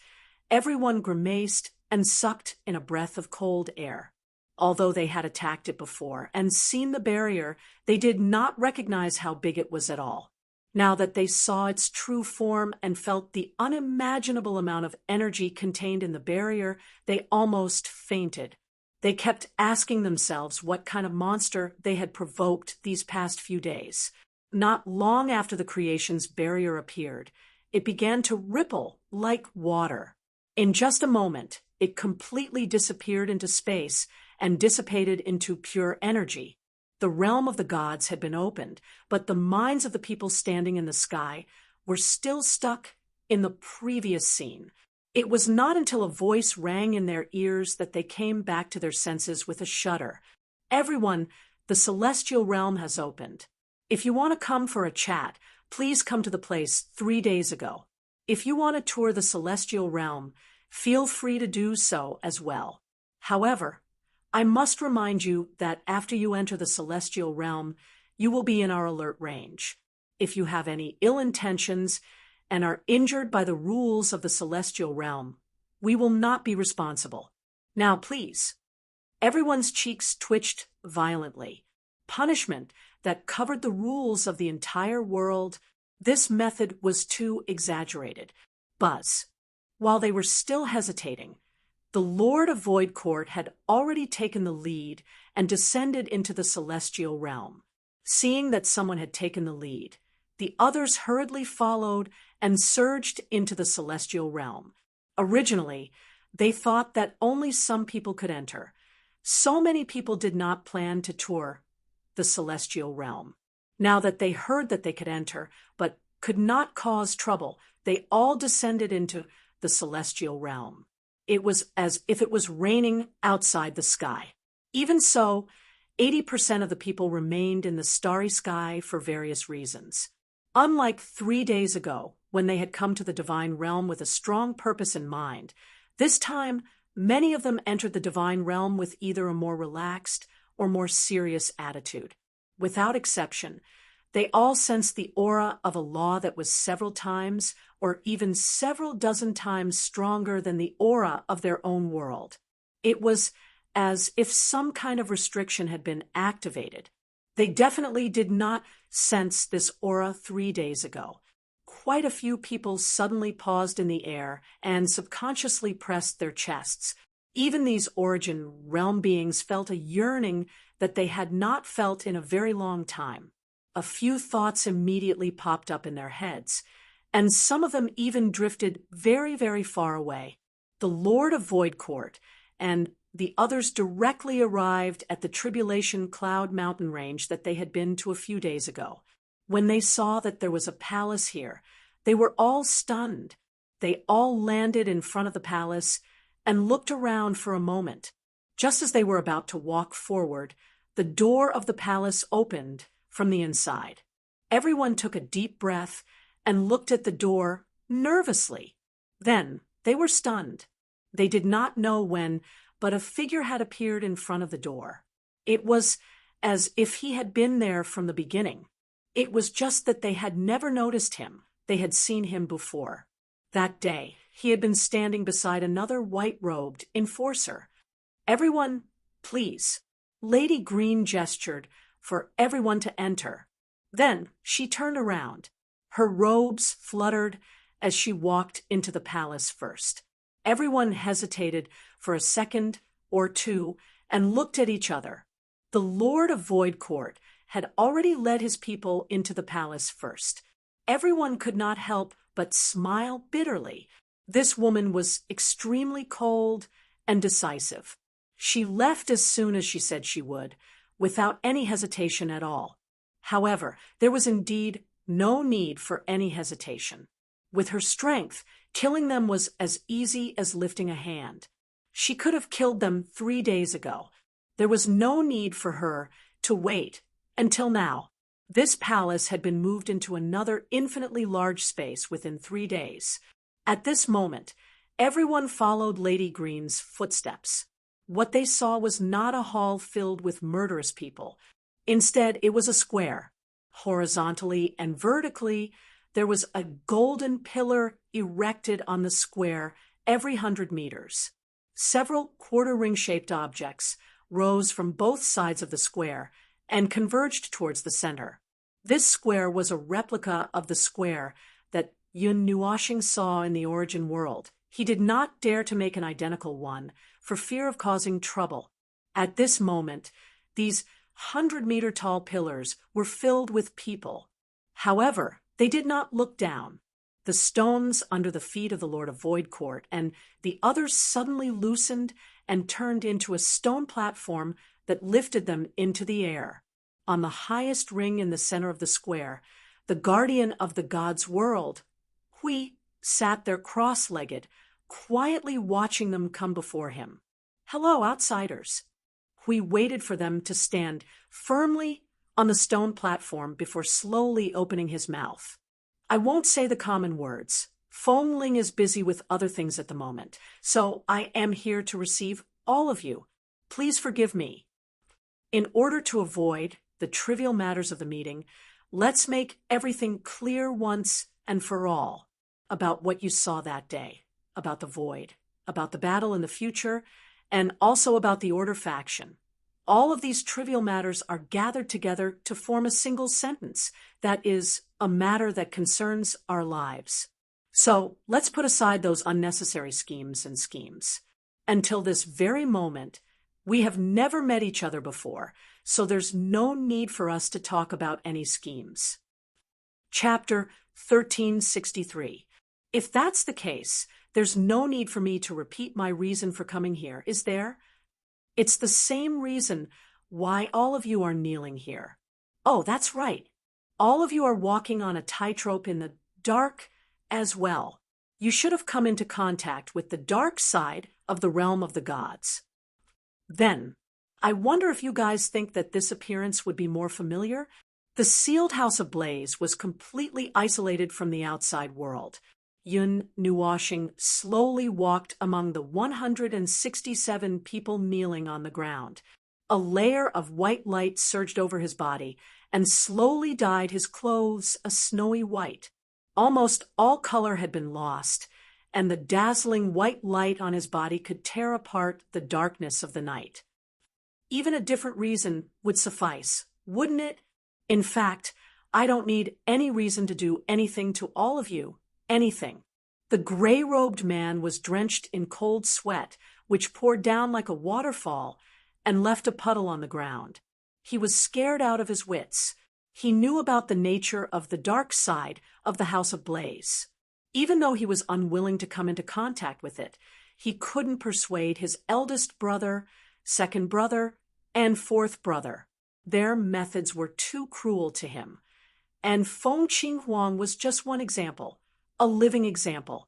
everyone grimaced and sucked in a breath of cold air. Although they had attacked it before and seen the barrier, they did not recognize how big it was at all. Now that they saw its true form and felt the unimaginable amount of energy contained in the barrier, they almost fainted. They kept asking themselves what kind of monster they had provoked these past few days. Not long after the creation's barrier appeared, it began to ripple like water. In just a moment, it completely disappeared into space and dissipated into pure energy. The realm of the gods had been opened, but the minds of the people standing in the sky were still stuck in the previous scene. It was not until a voice rang in their ears that they came back to their senses with a shudder. Everyone, the celestial realm has opened. If you want to come for a chat, please come to the place 3 days ago. If you want to tour the celestial realm, feel free to do so as well. However, I must remind you that after you enter the celestial realm, you will be in our alert range. If you have any ill intentions and are injured by the rules of the celestial realm, we will not be responsible. Now, please. Everyone's cheeks twitched violently. Punishment that covered the rules of the entire world. This method was too exaggerated. Buzz. While they were still hesitating, the Lord of Void Court had already taken the lead and descended into the celestial realm. Seeing that someone had taken the lead, the others hurriedly followed and surged into the celestial realm. Originally, they thought that only some people could enter. So many people did not plan to tour the celestial realm. Now that they heard that they could enter, but could not cause trouble, they all descended into the celestial realm. It was as if it was raining outside the sky. Even so, 80% of the people remained in the starry sky for various reasons. Unlike 3 days ago, when they had come to the divine realm with a strong purpose in mind, this time many of them entered the divine realm with either a more relaxed or more serious attitude. Without exception, they all sensed the aura of a law that was several times or even several dozen times stronger than the aura of their own world. It was as if some kind of restriction had been activated. They definitely did not sense this aura 3 days ago. Quite a few people suddenly paused in the air and subconsciously pressed their chests. Even these origin realm beings felt a yearning that they had not felt in a very long time. A few thoughts immediately popped up in their heads, and some of them even drifted very, very far away. The Lord of Void Court and the others directly arrived at the Tribulation Cloud mountain range that they had been to a few days ago. When they saw that there was a palace here, they were all stunned. They all landed in front of the palace and looked around for a moment. Just as they were about to walk forward, the door of the palace opened from the inside. Everyone took a deep breath and looked at the door nervously. Then they were stunned. They did not know when, but a figure had appeared in front of the door. It was as if he had been there from the beginning. It was just that they had never noticed him. They had seen him before. That day, he had been standing beside another white-robed enforcer. "Everyone, please." Lady Green gestured for everyone to enter. Then she turned around. Her robes fluttered as she walked into the palace first. Everyone hesitated for a second or two and looked at each other. The Lord of Void Court had already led his people into the palace first. Everyone could not help but smile bitterly. This woman was extremely cold and decisive. She left as soon as she said she would, without any hesitation at all. However, there was indeed no need for any hesitation. With her strength, killing them was as easy as lifting a hand. She could have killed them 3 days ago. There was no need for her to wait until now. This palace had been moved into another infinitely large space within 3 days. At this moment, everyone followed Lady Green's footsteps. What they saw was not a hall filled with murderous people. Instead, it was a square. Horizontally and vertically, there was a golden pillar erected on the square every 100 meters. Several quarter-ring-shaped objects rose from both sides of the square and converged towards the center. This square was a replica of the square that Yun Nuoshing saw in the origin world. He did not dare to make an identical one for fear of causing trouble. At this moment, these 100-meter-tall pillars were filled with people. However, they did not look down. The stones under the feet of the Lord of Void Court and the others suddenly loosened and turned into a stone platform that lifted them into the air. On the highest ring in the center of the square, the guardian of the gods' world, Hui, sat there cross-legged, quietly watching them come before him. "Hello, outsiders." We waited for them to stand firmly on the stone platform before slowly opening his mouth. "I won't say the common words. Feng Ling is busy with other things at the moment, so I am here to receive all of you. Please forgive me. In order to avoid the trivial matters of the meeting, let's make everything clear once and for all about what you saw that day, about the void, about the battle in the future, and also about the Order faction. All of these trivial matters are gathered together to form a single sentence that is a matter that concerns our lives. So let's put aside those unnecessary schemes. Until this very moment, we have never met each other before, so there's no need for us to talk about any schemes." Chapter 1363. If that's the case, there's no need for me to repeat my reason for coming here, is there? It's the same reason why all of you are kneeling here. Oh, that's right. All of you are walking on a tightrope in the dark as well. You should have come into contact with the dark side of the realm of the gods. Then, I wonder if you guys think that this appearance would be more familiar? The sealed house ablaze was completely isolated from the outside world. Yun Nuwashing slowly walked among the 167 people kneeling on the ground. A layer of white light surged over his body and slowly dyed his clothes a snowy white. Almost all color had been lost, and the dazzling white light on his body could tear apart the darkness of the night. Even a different reason would suffice, wouldn't it? In fact, I don't need any reason to do anything to all of you. Anything. The gray-robed man was drenched in cold sweat, which poured down like a waterfall and left a puddle on the ground. He was scared out of his wits. He knew about the nature of the dark side of the House of Blaze. Even though he was unwilling to come into contact with it, he couldn't persuade his eldest brother, second brother, and fourth brother. Their methods were too cruel to him. And Feng Qinghuang was just one example. A living example.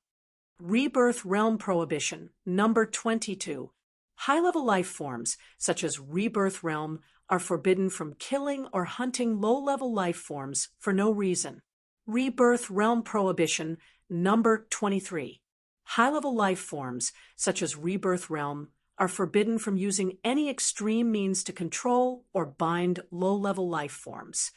Rebirth Realm Prohibition, number 22. High-level life forms, such as Rebirth Realm, are forbidden from killing or hunting low-level life forms for no reason. Rebirth Realm Prohibition, number 23. High-level life forms, such as Rebirth Realm, are forbidden from using any extreme means to control or bind low-level life forms.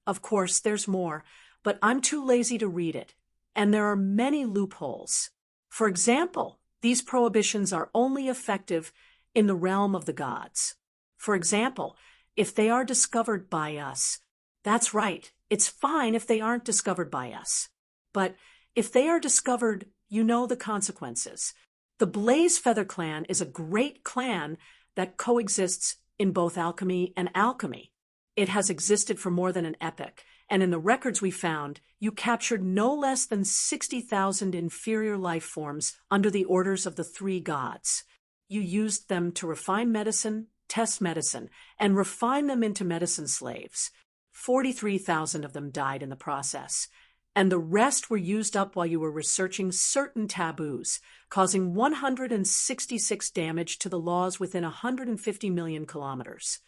Of course, there's more, but I'm too lazy to read it. And there are many loopholes. For example, these prohibitions are only effective in the realm of the gods. For example, if they are discovered by us, that's right, it's fine if they aren't discovered by us. But if they are discovered, you know the consequences. The Blaze Feather Clan is a great clan that coexists in both alchemy and alchemy. It has existed for more than an epoch, and in the records we found, you captured no less than 60,000 inferior life forms under the orders of the three gods. You used them to refine medicine, test medicine, and refine them into medicine slaves. 43,000 of them died in the process, and the rest were used up while you were researching certain taboos, causing 166 damage to the laws within 150 million kilometers.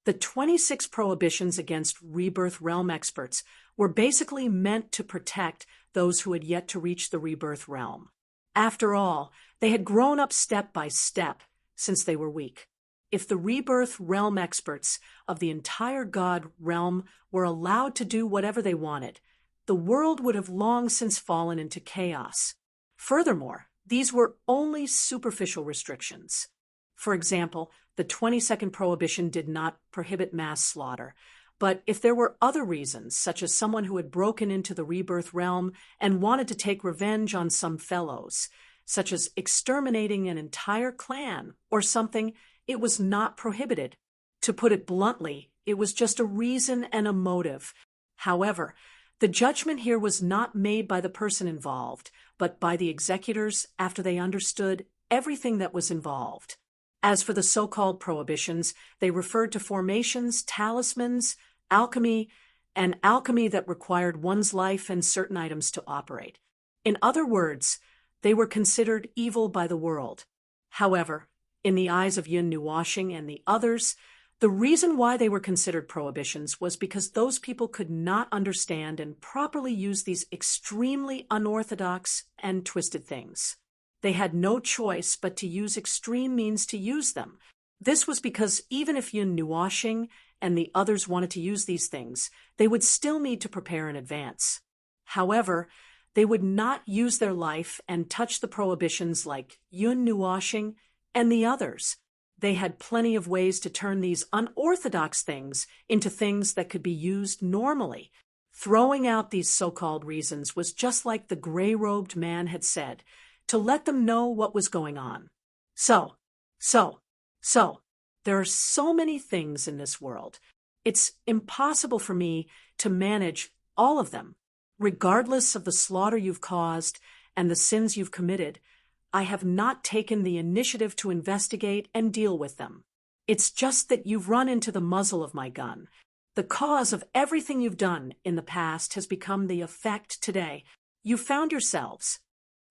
The 26 prohibitions against Rebirth Realm experts were basically meant to protect those who had yet to reach the Rebirth Realm. After all, they had grown up step by step since they were weak. If the Rebirth Realm experts of the entire God realm were allowed to do whatever they wanted, the world would have long since fallen into chaos. Furthermore, these were only superficial restrictions. For example, the 22nd prohibition did not prohibit mass slaughter, but if there were other reasons, such as someone who had broken into the Rebirth Realm and wanted to take revenge on some fellows, such as exterminating an entire clan or something, it was not prohibited. To put it bluntly, it was just a reason and a motive. However, the judgment here was not made by the person involved, but by the executors after they understood everything that was involved. As for the so-called prohibitions, they referred to formations, talismans, alchemy, and alchemy that required one's life and certain items to operate. In other words, They were considered evil by the world. However, in the eyes of Yun Nuoshing and the others, the reason why they were considered prohibitions was because those people could not understand and properly use these extremely unorthodox and twisted things. They had no choice but to use extreme means to use them. This was because even if Yun Nuoshing and the others wanted to use these things, they would still need to prepare in advance. However, they would not use their life and touch the prohibitions like Yun Nuoshing and the others. They had plenty of ways to turn these unorthodox things into things that could be used normally. Throwing out these so-called reasons was just like the gray-robed man had said, to let them know what was going on. So, there are so many things in this world. It's impossible for me to manage all of them. Regardless of the slaughter you've caused and the sins you've committed, I have not taken the initiative to investigate and deal with them. It's just that you've run into the muzzle of my gun. The cause of everything you've done in the past has become the effect today. You found yourselves.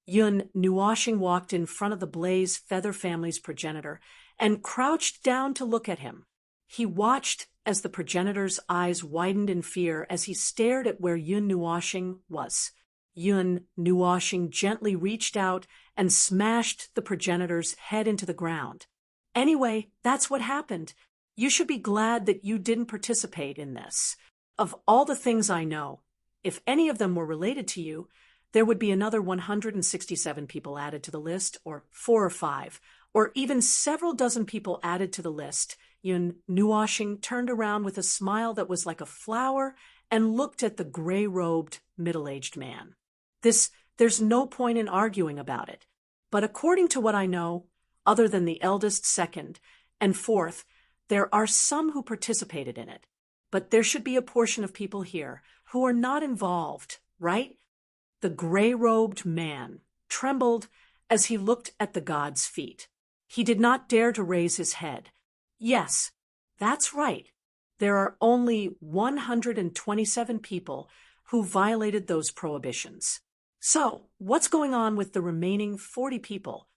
Yun Nuoshing walked in front of the Blaze feather family's progenitor and crouched down to look at him. He watched as the progenitor's eyes widened in fear as he stared at where Yun Nuoshing was. Yun Nuoshing gently reached out and smashed the progenitor's head into the ground. Anyway, that's what happened. You should be glad that you didn't participate in this. Of all the things I know, if any of them were related to you, there would be another 167 people added to the list, or 4 or 5, or even several dozen people added to the list. Yun Nuoshing turned around with a smile that was like a flower and looked at the gray-robed, middle-aged man. There's no point in arguing about it. But according to what I know, other than the eldest, second, and fourth, there are some who participated in it. But there should be a portion of people here who are not involved, right? The gray-robed man trembled as he looked at the god's feet. He did not dare to raise his head. Yes, that's right. There are only 127 people who violated those prohibitions. So, what's going on with the remaining 40 people?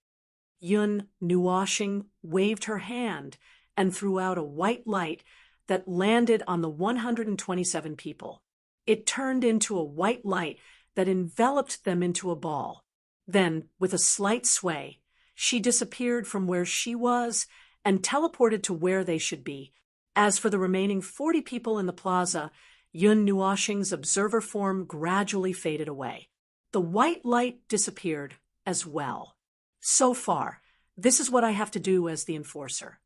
Yun Nuoshing waved her hand and threw out a white light that landed on the 127 people. It turned into a white light that enveloped them into a ball. Then, with a slight sway, she disappeared from where she was and teleported to where they should be. As for the remaining 40 people in the plaza, Yun Nuoshing's observer form gradually faded away. The white light disappeared as well. So far, this is what I have to do as the enforcer.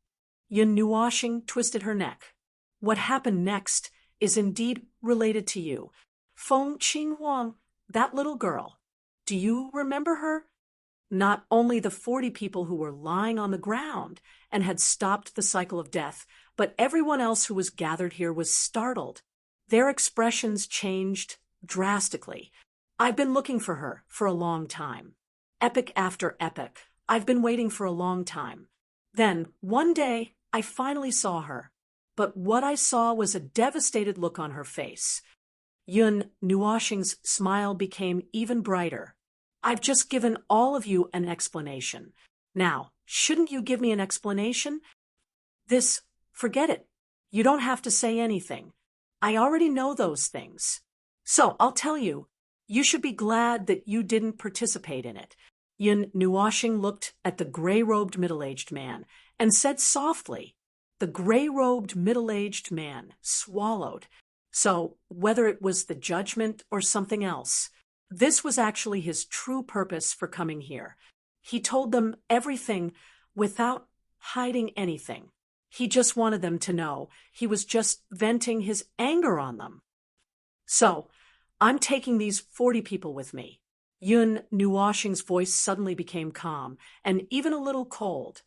Yun Nuoshing twisted her neck. What happened next is indeed related to you. Feng Qinghuang, that little girl. Do you remember her? Not only the 40 people who were lying on the ground and had stopped the cycle of death, but everyone else who was gathered here was startled. Their expressions changed drastically. I've been looking for her for a long time. Epoch after epoch. I've been waiting for a long time. Then, one day, I finally saw her. But what I saw was a devastated look on her face. Yun Nuoshing's smile became even brighter. I've just given all of you an explanation. Now, shouldn't you give me an explanation? Forget it. You don't have to say anything. I already know those things. So, I'll tell you. You should be glad that you didn't participate in it. Yun Nuoshing looked at the gray-robed middle-aged man and said softly. The gray-robed middle-aged man swallowed. So, whether it was the judgment or something else, this was actually his true purpose for coming here. He told them everything without hiding anything. He just wanted them to know he was just venting his anger on them. So, I'm taking these 40 people with me. Yun Nuoshing's voice suddenly became calm and even a little cold.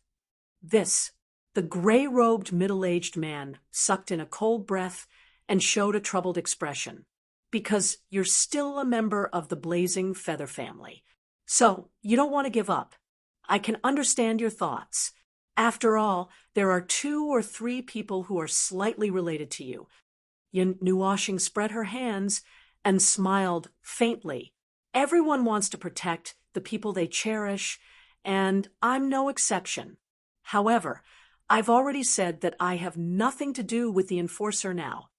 The gray-robed middle-aged man sucked in a cold breath and showed a troubled expression. Because you're still a member of the blazing feather family. So, you don't want to give up. I can understand your thoughts. After all, there are 2 or 3 people who are slightly related to you. Yun Nuoshing spread her hands and smiled faintly. Everyone wants to protect the the people they cherish, and I'm no exception. However, I've already said that I have nothing to do with the enforcer now.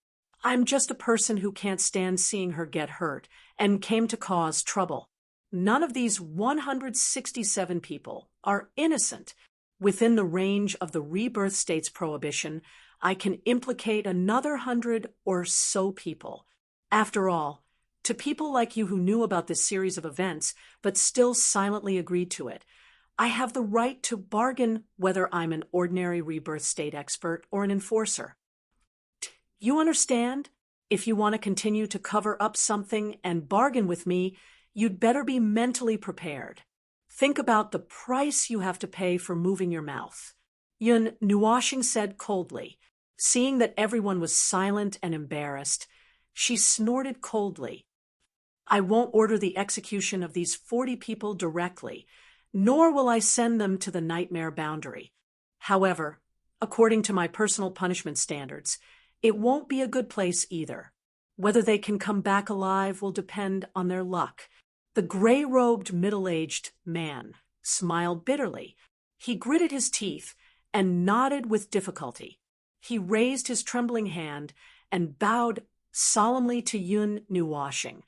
I'm just a person who can't stand seeing her get hurt and came to cause trouble. None of these 167 people are innocent. Within the range of the rebirth state's prohibition, I can implicate another 100 or so people. After all, to people like you who knew about this series of events but still silently agreed to it, I have the right to bargain whether I'm an ordinary rebirth state expert or an enforcer. You understand? If you want to continue to cover up something and bargain with me, you'd better be mentally prepared. Think about the price you have to pay for moving your mouth. Yun Nuashing said coldly. Seeing that everyone was silent and embarrassed, she snorted coldly. I won't order the execution of these 40 people directly, nor will I send them to the nightmare boundary. However, according to my personal punishment standards, it won't be a good place either. Whether they can come back alive will depend on their luck. The gray-robed, middle-aged man smiled bitterly. He gritted his teeth and nodded with difficulty. He raised his trembling hand and bowed solemnly to Yun Nuashing.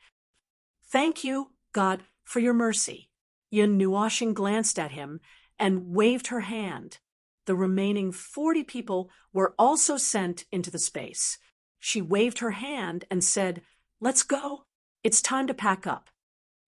Thank you, God, for your mercy. Yun Nuashing glanced at him and waved her hand. The remaining 40 people were also sent into the space. She waved her hand and said, "Let's go. It's time to pack up."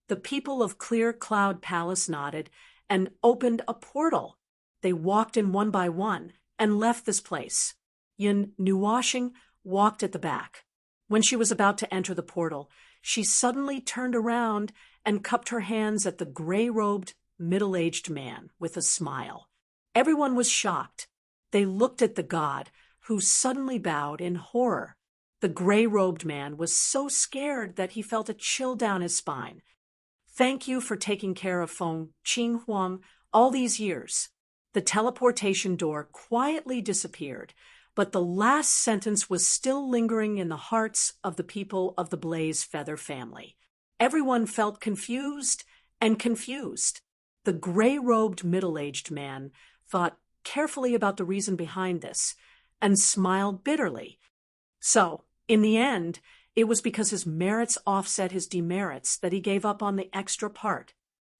The people of Clear Cloud Palace nodded and opened a portal. They walked in one by one and left this place. Yun Nuashing walked at the back. When she was about to enter the portal, she suddenly turned around and cupped her hands at the gray-robed, middle-aged man with a smile. Everyone was shocked. They looked at the god, who suddenly bowed in horror. The gray-robed man was so scared that he felt a chill down his spine. Thank you for taking care of Feng Qinghuang all these years. The teleportation door quietly disappeared, but the last sentence was still lingering in the hearts of the people of the Blaze Feather family. Everyone felt confused and confused. The gray-robed middle-aged man thought carefully about the reason behind this and smiled bitterly. So, in the end, it was because his merits offset his demerits that he gave up on the extra part.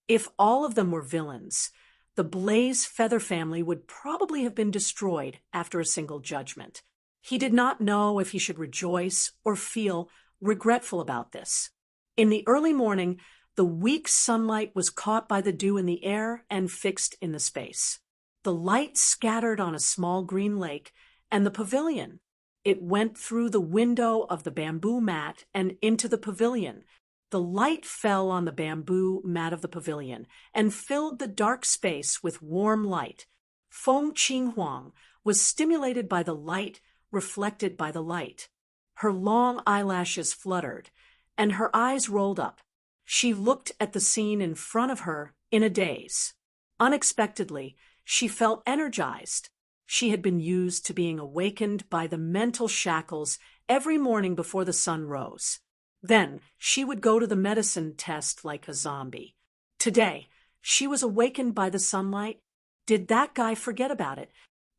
If all of them were villains, the Blaze Feather family would probably have been destroyed after a single judgment. He did not know if he should rejoice or feel regretful about this. In the early morning, the weak sunlight was caught by the dew in the air and fixed in the space. The light scattered on a small green lake and the pavilion. It went through the window of the bamboo mat and into the pavilion. The light fell on the bamboo mat of the pavilion and filled the dark space with warm light. Feng Qinghuang was stimulated by the light, reflected by the light. Her long eyelashes fluttered, and her eyes rolled up. She looked at the scene in front of her in a daze. Unexpectedly, she felt energized. She had been used to being awakened by the mental shackles every morning before the sun rose. Then she would go to the medicine test like a zombie. Today, she was awakened by the sunlight. Did that guy forget about it?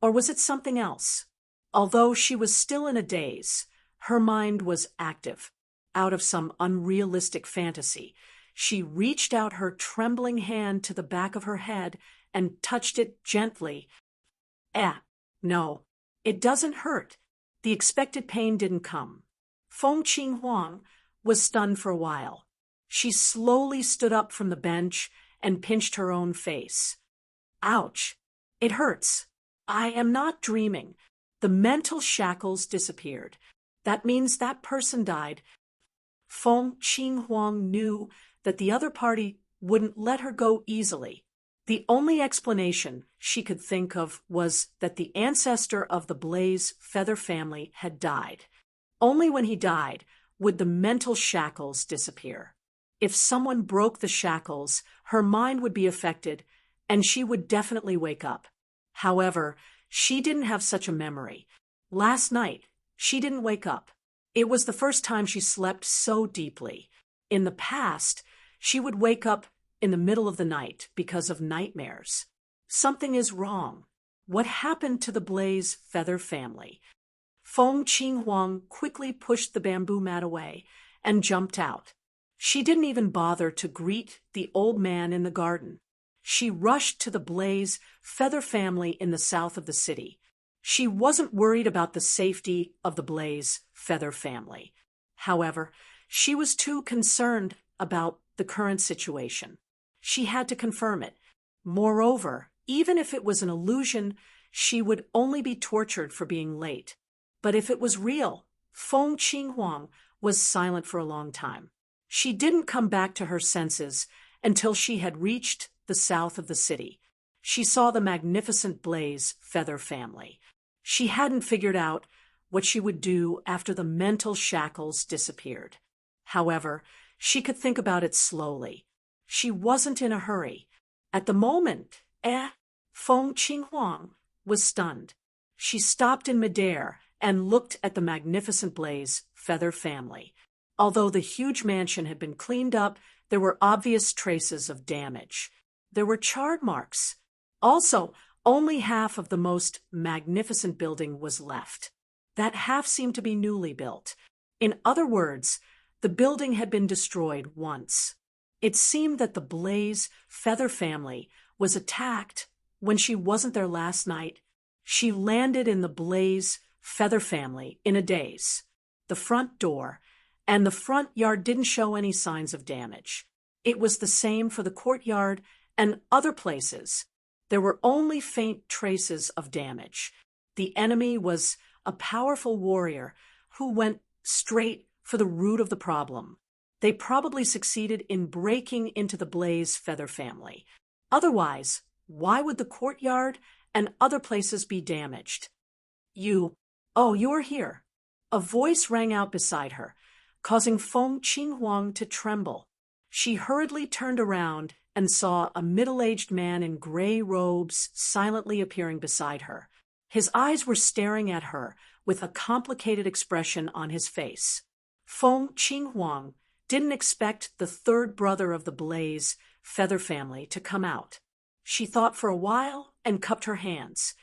Or was it something else? Although she was still in a daze, her mind was active. Out of some unrealistic fantasy, she reached out her trembling hand to the back of her head and touched it gently. No, it doesn't hurt. The expected pain didn't come. Feng Qinghuang was stunned for a while. She slowly stood up from the bench and pinched her own face. Ouch! It hurts. I am not dreaming. The mental shackles disappeared. That means that person died. Feng Qinghuang knew that the other party wouldn't let her go easily. The only explanation she could think of was that the ancestor of the Blaze Feather family had died. Only when he died would the mental shackles disappear. If someone broke the shackles, her mind would be affected, and she would definitely wake up. However, she didn't have such a memory. Last night, she didn't wake up. It was the first time she slept so deeply. In the past, she would wake up in the middle of the night because of nightmares. Something is wrong. What happened to the Blaze feather family? Feng Qinghuang quickly pushed the bamboo mat away and jumped out. She didn't even bother to greet the old man in the garden. She rushed to the Blaze feather family in the south of the city. She wasn't worried about the safety of the Blaze feather family. However, she was too concerned about the current situation. She had to confirm it. Moreover, even if it was an illusion, she would only be tortured for being late. But if it was real, Feng Qinghuang was silent for a long time. She didn't come back to her senses until she had reached the south of the city. She saw the magnificent Blaze feather family. She hadn't figured out what she would do after the mental shackles disappeared. However, she could think about it slowly. She wasn't in a hurry. At the moment, Feng Qinghuang was stunned. She stopped in midair and looked at the magnificent Blaze feather family. Although the huge mansion had been cleaned up, there were obvious traces of damage. There were charred marks. Also, only half of the most magnificent building was left. That half seemed to be newly built. In other words, the building had been destroyed once. It seemed that the Blaze feather family was attacked when she wasn't there last night. She landed in the Blaze feather family in a daze. The front door and the front yard didn't show any signs of damage. It was the same for the courtyard and other places. There were only faint traces of damage. The enemy was a powerful warrior who went straight for the root of the problem. They probably succeeded in breaking into the Blaze feather family. Otherwise, why would the courtyard and other places be damaged? You are here. A voice rang out beside her, causing Feng Qinghuang to tremble. She hurriedly turned around and saw a middle-aged man in gray robes silently appearing beside her. His eyes were staring at her with a complicated expression on his face. Feng Qinghuang didn't expect the third brother of the Blaze feather family to come out. She thought for a while and cupped her hands.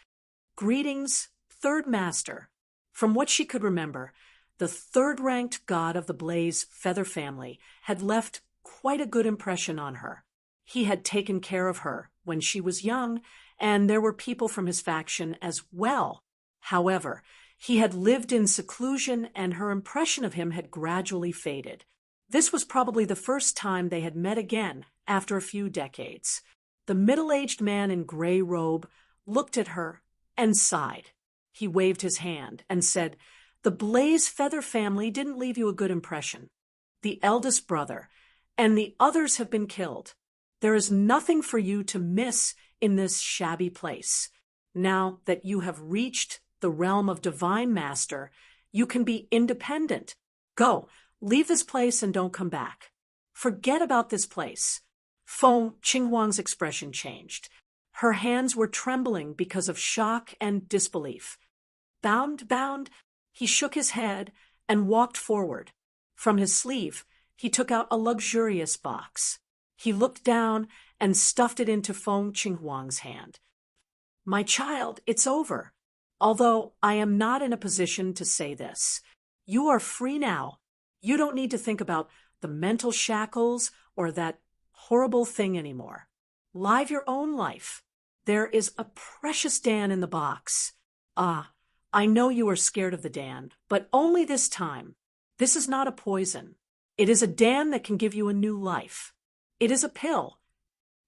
Greetings, third master. From what she could remember, the third-ranked god of the Blaze feather family had left quite a good impression on her. He had taken care of her when she was young, and there were people from his faction as well. However, he had lived in seclusion, and her impression of him had gradually faded. This was probably the first time they had met again after a few decades. The middle-aged man in gray robe looked at her and sighed. He waved his hand and said, "The Blaze feather family didn't leave you a good impression. The eldest brother and the others have been killed. There is nothing for you to miss in this shabby place. Now that you have reached the realm of Divine Master, you can be independent. Go, leave this place and don't come back. Forget about this place." Feng Qinghuang's expression changed. Her hands were trembling because of shock and disbelief. Bound, he shook his head and walked forward. From his sleeve, he took out a luxurious box. He looked down and stuffed it into Feng Qinghuang's hand. "My child, it's over. Although I am not in a position to say this. You are free now. You don't need to think about the mental shackles or that horrible thing anymore. Live your own life. There is a precious Dan in the box. I know you are scared of the Dan, but only this time. This is not a poison. It is a Dan that can give you a new life. It is a pill."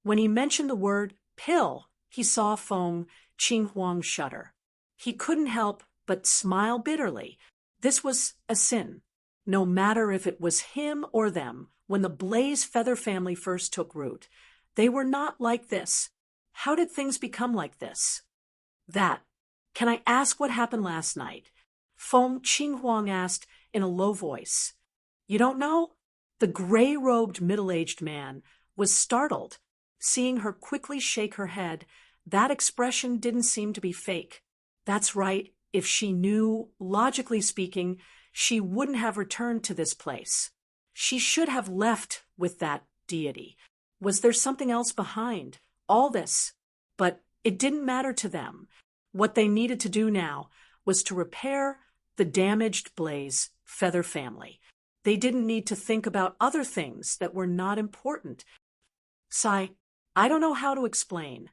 When he mentioned the word pill, he saw Feng Qinghuang shudder. He couldn't help but smile bitterly. This was a sin. No matter if it was him or them, when the Blaze feather family first took root, they were not like this. How did things become like this? Can I ask what happened last night? Feng Qinghuang asked in a low voice. You don't know? The gray-robed middle-aged man was startled. Seeing her quickly shake her head, that expression didn't seem to be fake. That's right. If she knew, logically speaking, she wouldn't have returned to this place. She should have left with that deity. Was there something else behind all this? But it didn't matter to them. What they needed to do now was to repair the damaged Blaze feather family. They didn't need to think about other things that were not important. Sigh, I don't know how to explain.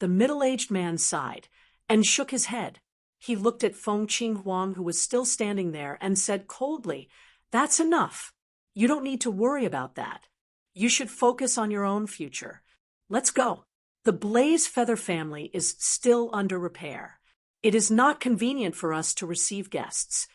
The middle-aged man sighed and shook his head. He looked at Feng Qing Huang, who was still standing there, and said coldly, "That's enough. You don't need to worry about that. You should focus on your own future. Let's go." The Blaze feather family is still under repair. It is not convenient for us to receive guests.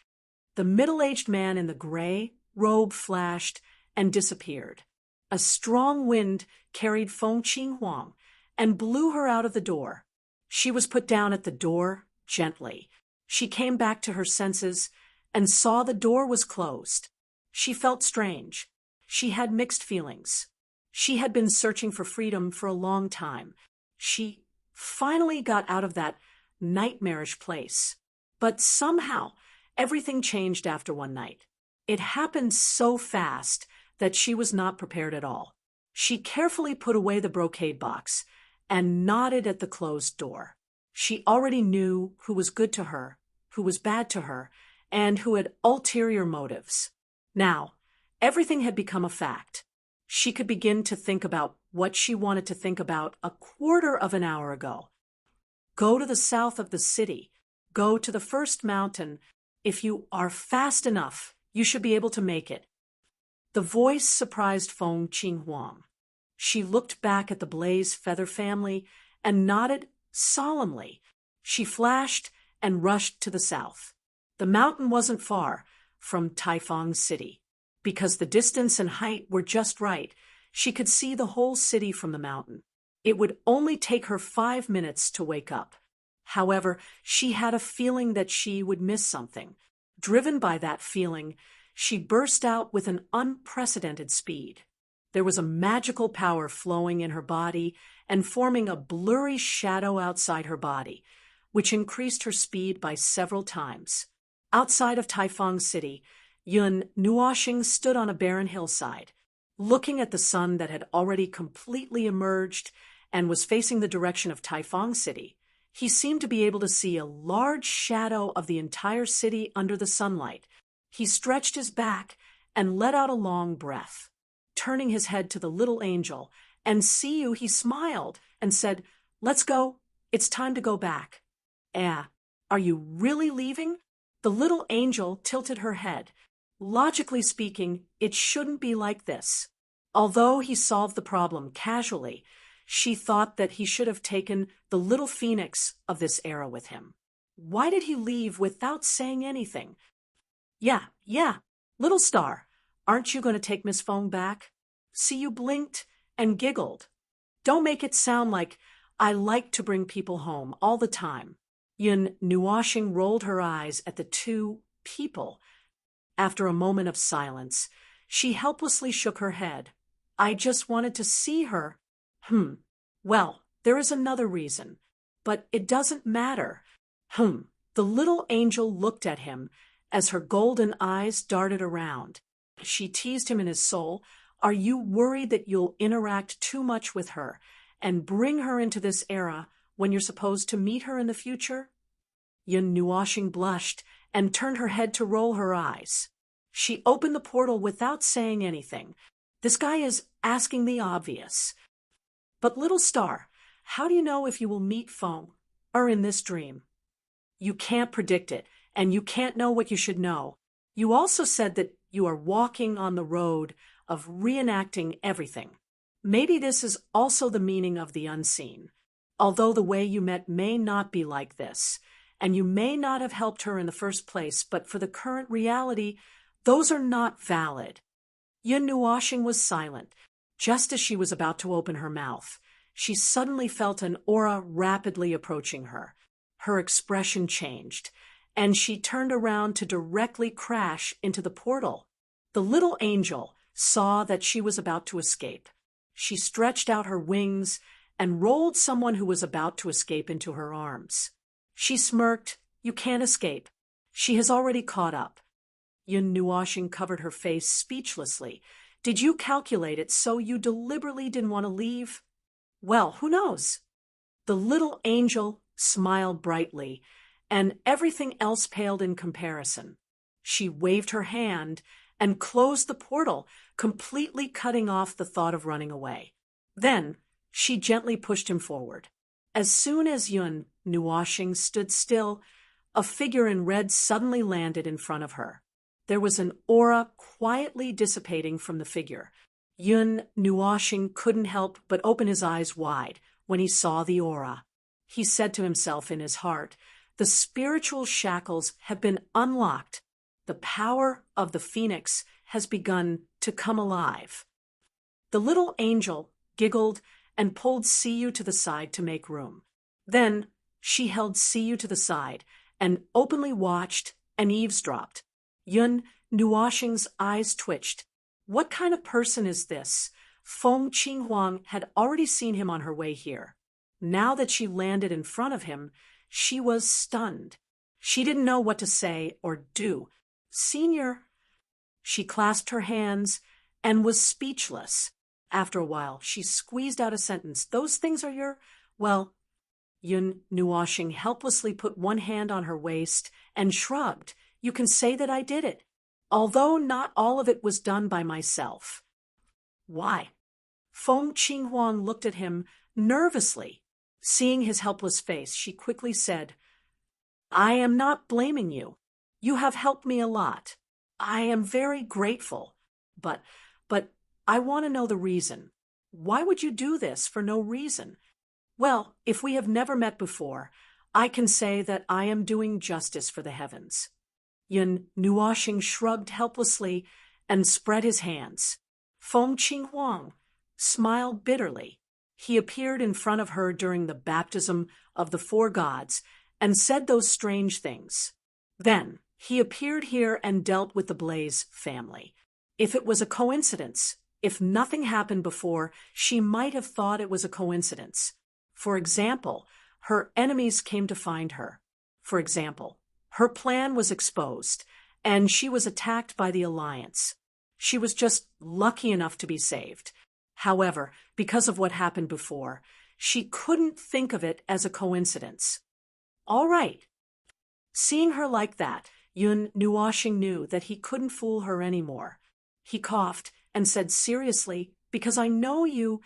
The middle-aged man in the gray robe flashed and disappeared. A strong wind carried Feng Qing Huang and blew her out of the door. She was put down at the door gently. She came back to her senses and saw the door was closed. She felt strange. She had mixed feelings. She had been searching for freedom for a long time. She finally got out of that nightmarish place. But somehow, everything changed after one night. It happened so fast that she was not prepared at all. She carefully put away the brocade box and nodded at the closed door. She already knew who was good to her, who was bad to her, and who had ulterior motives. Now, everything had become a fact. She could begin to think about what she wanted to think about a quarter of an hour ago. Go to the south of the city. Go to the first mountain. If you are fast enough, you should be able to make it. The voice surprised Feng Qing Huang. She looked back at the Blaze feather family and nodded solemnly. She flashed and rushed to the south. The mountain wasn't far from Taifang City. Because the distance and height were just right, she could see the whole city from the mountain. It would only take her 5 minutes to wake up. However, she had a feeling that she would miss something. Driven by that feeling, she burst out with an unprecedented speed. There was a magical power flowing in her body and forming a blurry shadow outside her body, which increased her speed by several times. Outside of Taifang City, Yun Nuoxing stood on a barren hillside, looking at the sun that had already completely emerged and was facing the direction of Taifang City. He seemed to be able to see a large shadow of the entire city under the sunlight. He stretched his back and let out a long breath. Turning his head to the little angel and see you, he smiled and said, "Let's go. It's time to go back." Are you really leaving?" The little angel tilted her head. Logically speaking, it shouldn't be like this. Although he solved the problem casually, she thought that he should have taken the little phoenix of this era with him. Why did he leave without saying anything? Yeah, little star, aren't you going to take Miss Feng back? See, you blinked and giggled. Don't make it sound like I like to bring people home all the time. Yun Nuoxing rolled her eyes at the two people. After a moment of silence, she helplessly shook her head. I just wanted to see her. Well, there is another reason, but it doesn't matter. The little angel looked at him as her golden eyes darted around. She teased him in his soul. Are you worried that you'll interact too much with her and bring her into this era when you're supposed to meet her in the future? Yun Nuoxing blushed and turned her head to roll her eyes. She opened the portal without saying anything. This guy is asking the obvious. But little star, how do you know if you will meet Feng or in this dream? You can't predict it, and you can't know what you should know. You also said that you are walking on the road of reenacting everything. Maybe this is also the meaning of the unseen. Although the way you met may not be like this, and you may not have helped her in the first place, but for the current reality, those are not valid. Yun Nuoxing was silent. Just as she was about to open her mouth, she suddenly felt an aura rapidly approaching her. Her expression changed, and she turned around to directly crash into the portal. The little angel saw that she was about to escape. She stretched out her wings and rolled someone who was about to escape into her arms. She smirked. You can't escape. She has already caught up. Yun Nuoxing covered her face speechlessly. Did you calculate it so you deliberately didn't want to leave? Well, who knows? The little angel smiled brightly, and everything else paled in comparison. She waved her hand and closed the portal, completely cutting off the thought of running away. Then she gently pushed him forward. As soon as Yun Nuoshing stood still, a figure in red suddenly landed in front of her. There was an aura quietly dissipating from the figure. Yun Nuoshing couldn't help but open his eyes wide when he saw the aura. He said to himself in his heart, "The spiritual shackles have been unlocked. The power of the phoenix has begun to come alive." The little angel giggled and pulled Siyu to the side to make room. Then she held Siyu to the side and openly watched and eavesdropped. Yun Nuoshing's eyes twitched. What kind of person is this? Feng Qinghuang had already seen him on her way here. Now that she landed in front of him, she was stunned. She didn't know what to say or do. "Senior." She clasped her hands and was speechless. After a while, she squeezed out a sentence. "Those things are your—" Well, Yun Nuoshing helplessly put one hand on her waist and shrugged. "You can say that I did it, although not all of it was done by myself." "Why?" Feng Qinghuang looked at him nervously. Seeing his helpless face, she quickly said, "I am not blaming you. You have helped me a lot. I am very grateful. But I want to know the reason. Why would you do this for no reason? Well, if we have never met before, I can say that I am doing justice for the heavens." Yun Nuoshing shrugged helplessly and spread his hands. Feng Qinghuang smiled bitterly. He appeared in front of her during the baptism of the four gods and said those strange things. Then he appeared here and dealt with the Blaze family. If it was a coincidence, if nothing happened before, she might have thought it was a coincidence. For example, her enemies came to find her. For example, her plan was exposed, and she was attacked by the Alliance. She was just lucky enough to be saved. However, because of what happened before, she couldn't think of it as a coincidence. All right. Seeing her like that, Yun Nuoshing knew that he couldn't fool her anymore. He coughed and said seriously, "Because I know you—"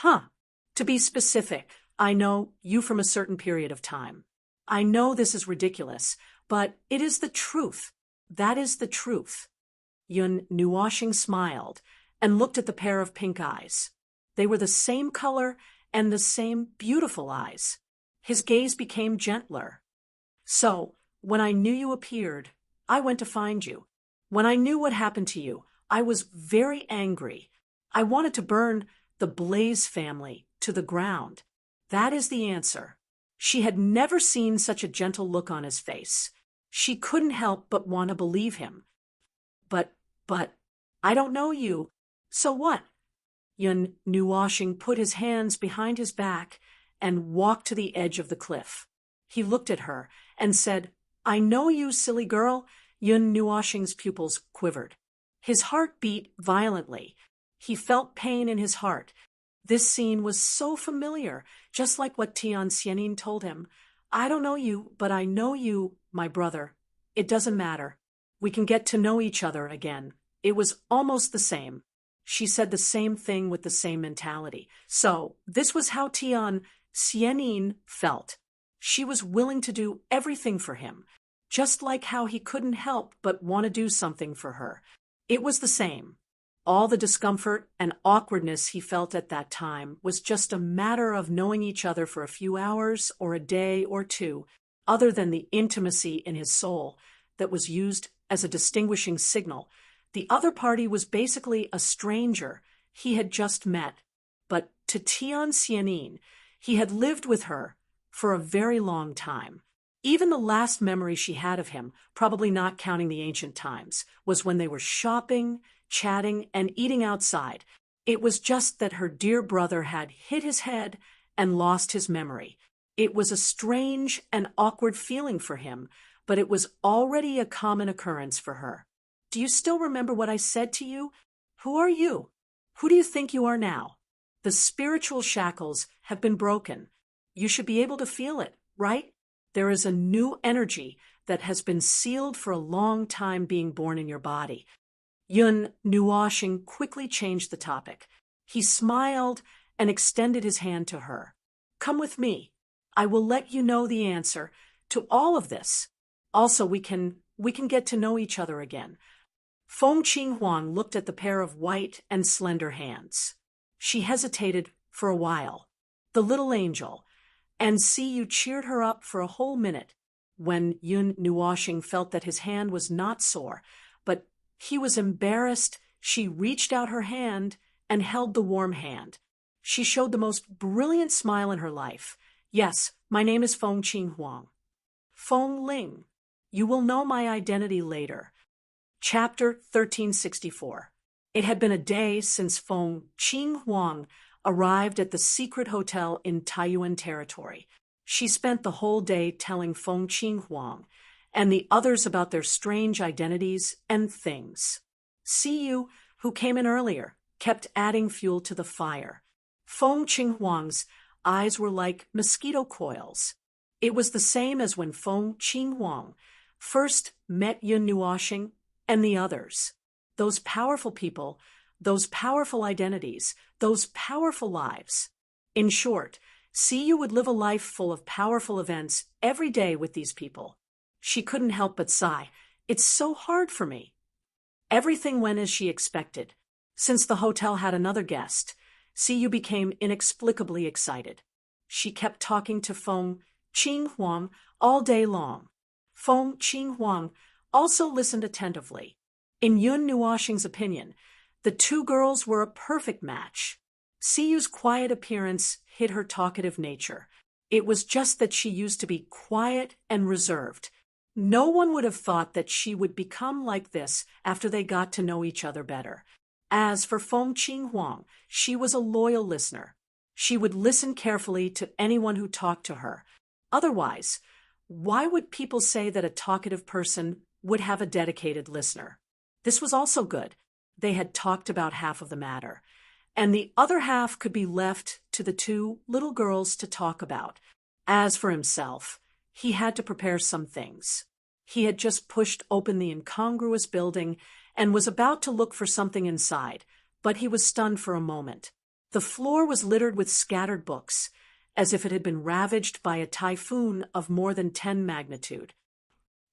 To be specific, I know you from a certain period of time. I know this is ridiculous, but it is the truth. That is the truth." Yun Nuoshing smiled and looked at the pair of pink eyes. They were the same color and the same beautiful eyes. His gaze became gentler. "So, when I knew you appeared, I went to find you. When I knew what happened to you, I was very angry. I wanted to burn the Blaze family to the ground." That is the answer. She had never seen such a gentle look on his face. She couldn't help but want to believe him. But, I don't know you. So what?" Yun Nuoshing put his hands behind his back and walked to the edge of the cliff. He looked at her and said, "I know you, silly girl." Yun Nuoshing's pupils quivered. His heart beat violently. He felt pain in his heart. This scene was so familiar, just like what Tian Xianin told him. "I don't know you, but I know you, my brother. It doesn't matter. We can get to know each other again." It was almost the same. She said the same thing with the same mentality. So this was how Tian Xianin felt. She was willing to do everything for him, just like how he couldn't help but want to do something for her. It was the same. All the discomfort and awkwardness he felt at that time was just a matter of knowing each other for a few hours or a day or two, other than the intimacy in his soul that was used as a distinguishing signal. The other party was basically a stranger he had just met. But to Tian Xianin, he had lived with her for a very long time. Even the last memory she had of him, probably not counting the ancient times, was when they were shopping, chatting, and eating outside. It was just that her dear brother had hit his head and lost his memory. It was a strange and awkward feeling for him, but it was already a common occurrence for her. "Do you still remember what I said to you? Who are you? Who do you think you are now? The spiritual shackles have been broken. You should be able to feel it, right? There is a new energy that has been sealed for a long time being born in your body. Yun Nuoshing quickly changed the topic. He smiled and extended his hand to her. Come with me. I will let you know the answer to all of this. Also, we can get to know each other again. Feng Qinghuang looked at the pair of white and slender hands. She hesitated for a while. The little angel. And Siyu cheered her up for a whole minute. When Yun Nuoshing felt that his hand was not sore, but he was embarrassed, she reached out her hand and held the warm hand. She showed the most brilliant smile in her life. Yes, my name is Feng Qinghuang. Feng Ling. You will know my identity later. Chapter 1364. It had been a day since Feng Qinghuang arrived at the secret hotel in Taiyuan territory. She spent the whole day telling Feng Qinghuang and the others about their strange identities and things. Siyu, who came in earlier, kept adding fuel to the fire. Feng Qinghuang's eyes were like mosquito coils. It was the same as when Feng Qinghuang first met Yun Nuoshing and the others. Those powerful people, those powerful identities, those powerful lives. In short, Siyu would live a life full of powerful events every day with these people. She couldn't help but sigh. It's so hard for me. Everything went as she expected. Since the hotel had another guest, Siyu became inexplicably excited. She kept talking to Feng Qinghuang all day long. Feng Qinghuang also listened attentively. In Yun Nuoshing's opinion, the two girls were a perfect match. Siyu's quiet appearance hid her talkative nature. It was just that she used to be quiet and reserved. No one would have thought that she would become like this after they got to know each other better. As for Feng Qinghuang, she was a loyal listener. She would listen carefully to anyone who talked to her. Otherwise, why would people say that a talkative person would have a dedicated listener? This was also good. They had talked about half of the matter, and the other half could be left to the two little girls to talk about. As for himself, he had to prepare some things. He had just pushed open the incongruous building and was about to look for something inside, but he was stunned for a moment. The floor was littered with scattered books, as if it had been ravaged by a typhoon of more than 10 magnitude.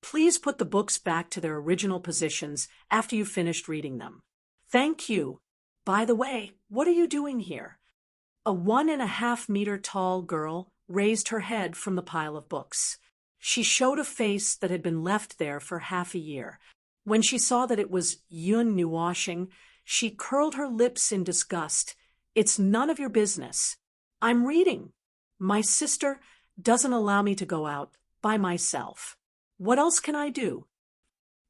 Please put the books back to their original positions after you've finished reading them. Thank you. By the way, what are you doing here? A 1.5-meter tall girl raised her head from the pile of books. She showed a face that had been left there for half a year. When she saw that it was Yun Nuoshing, she curled her lips in disgust. It's none of your business. I'm reading. My sister doesn't allow me to go out by myself. What else can I do?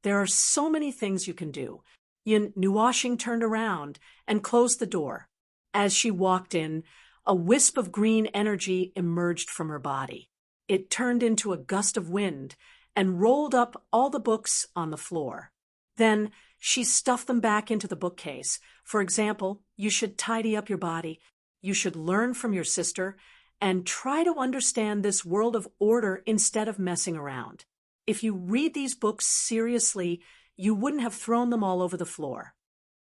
There are so many things you can do. Yun Nuoshing turned around and closed the door. As she walked in, a wisp of green energy emerged from her body. It turned into a gust of wind and rolled up all the books on the floor. Then she stuffed them back into the bookcase. For example, you should tidy up your body. You should learn from your sister and try to understand this world of order instead of messing around. If you read these books seriously, you wouldn't have thrown them all over the floor.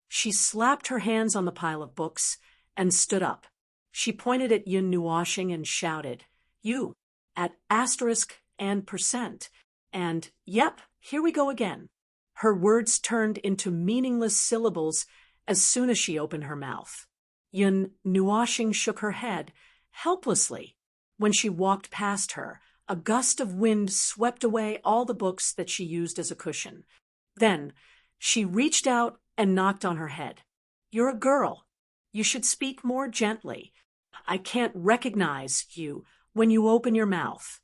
She slapped her hands on the pile of books and stood up. She pointed at Yun Nuoshing and shouted, "You, at asterisk and percent." And, "Yep, here we go again." Her words turned into meaningless syllables as soon as she opened her mouth. Yun Nuoshing shook her head, helplessly. When she walked past her, a gust of wind swept away all the books that she used as a cushion. Then she reached out and knocked on her head. "You're a girl. You should speak more gently. I can't recognize you when you open your mouth."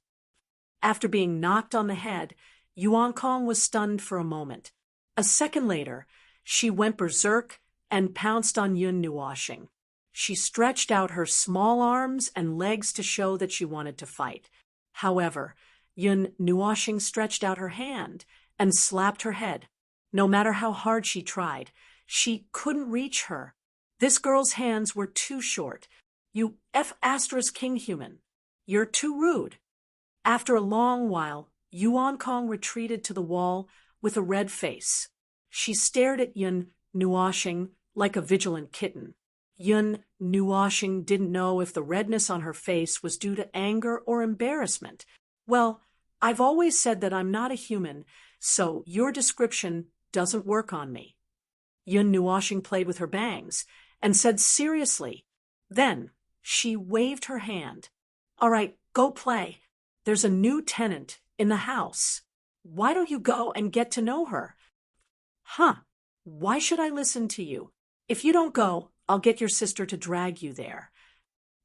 After being knocked on the head, Yuan Kong was stunned for a moment. A second later, she went berserk and pounced on Yun Nuoshing. She stretched out her small arms and legs to show that she wanted to fight. However, Yun Nuoshing stretched out her hand and slapped her head. No matter how hard she tried, She couldn't reach her. This girl's hands were too short. You King human. You're too rude. After a long while, Yuan Kong retreated to the wall with a red face. She stared at Yun Nuoshing like a vigilant kitten. Yun Nuoshing didn't know if the redness on her face was due to anger or embarrassment. Well, I've always said that I'm not a human, so your description doesn't work on me. Yun Nuoshing played with her bangs and said seriously. Then she waved her hand. All right, go play. There's a new tenant in the house. Why don't you go and get to know her? Huh, why should I listen to you? If you don't go, I'll get your sister to drag you there.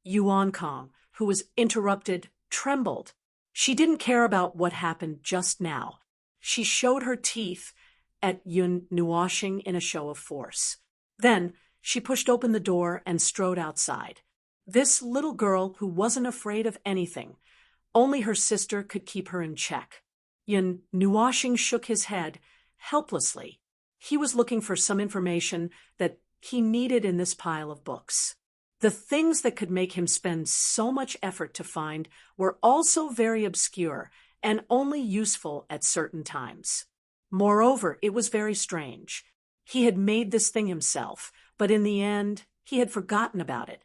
Yuan Kong, who was interrupted, trembled. She didn't care about what happened just now. She showed her teeth at Yun Nuoshing in a show of force. Then she pushed open the door and strode outside. This little girl who wasn't afraid of anything. Only her sister could keep her in check. Yun Nuoshing shook his head, helplessly. He was looking for some information that he needed in this pile of books. The things that could make him spend so much effort to find were also very obscure and only useful at certain times. Moreover, it was very strange. He had made this thing himself, but in the end, he had forgotten about it.